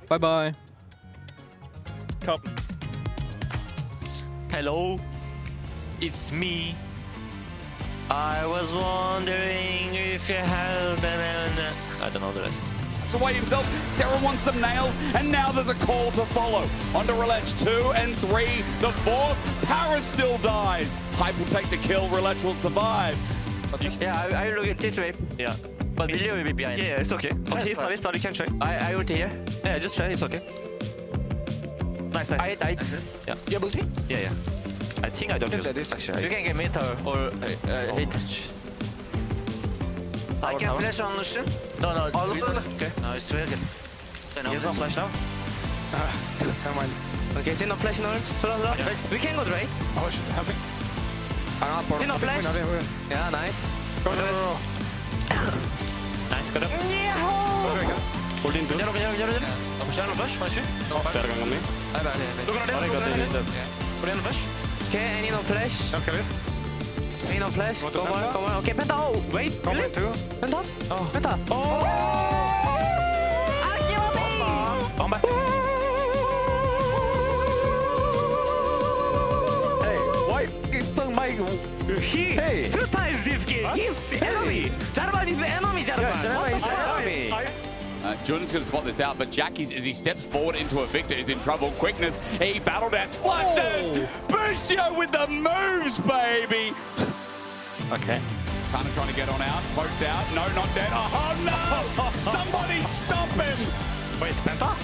Bye-bye. Come. Hello, it's me. I was wondering if you had I don't know the rest. Away himself, Sarah wants some nails, and now there's a call to follow. Onto Relech 2 and 3, the 4th, Paris still dies. Hype will take the kill, Relech will survive. Yeah, I will look at this way. Yeah. But Millie will be behind. Yeah, it's okay. Okay, it's not, you can try. I ulti here. Yeah, just try, it's okay. Nice. I yeah. You have ulti? Yeah. I think I don't use this actually. You can get mid tower or hit. I can flash on Lucian. No. Okay. No, it's very good. He has no flash now. Never mind. Okay, Tino flash in orange. We can go Dre. Oh, shit. Happy. Tino flash. Yeah, nice. Go. Nice, got up. Hold in 2. Gjør det. Kjør noe først, kanskje? Flere ganger med. Du kan ha det. Får du gjennom først? Ok, en innom flash. Okay, visst. Innom flash. Kom on. Ok, Penta. Oh, wait. Come Really? two. Penta. Penta. Oh! Han best. Hey, why is my... Hey! 2 times this game. He's enemy. Jarvan is the enemy, Jarvan. is enemy. Jordan's going to spot this out, but Jackie's, as he steps forward into a Victor, is in trouble. Quickness, he battle dance, flashes! Busio with the moves, baby! Okay. Kana trying to get on out. Poked out. No, not dead. Oh, no! Somebody stop him! Wait, Penta?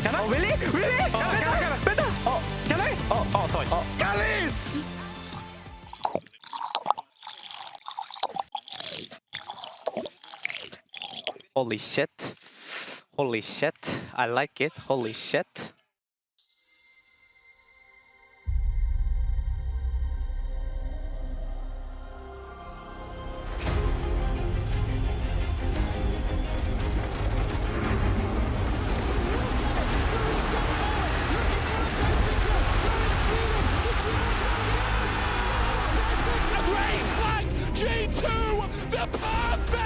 Can I? Oh, really? Really? Oh, can I? Penta? Oh, can I? Oh, sorry. Oh. Calist! Holy shit. Holy shit. I like it. Holy shit. Green flag G2, the perfect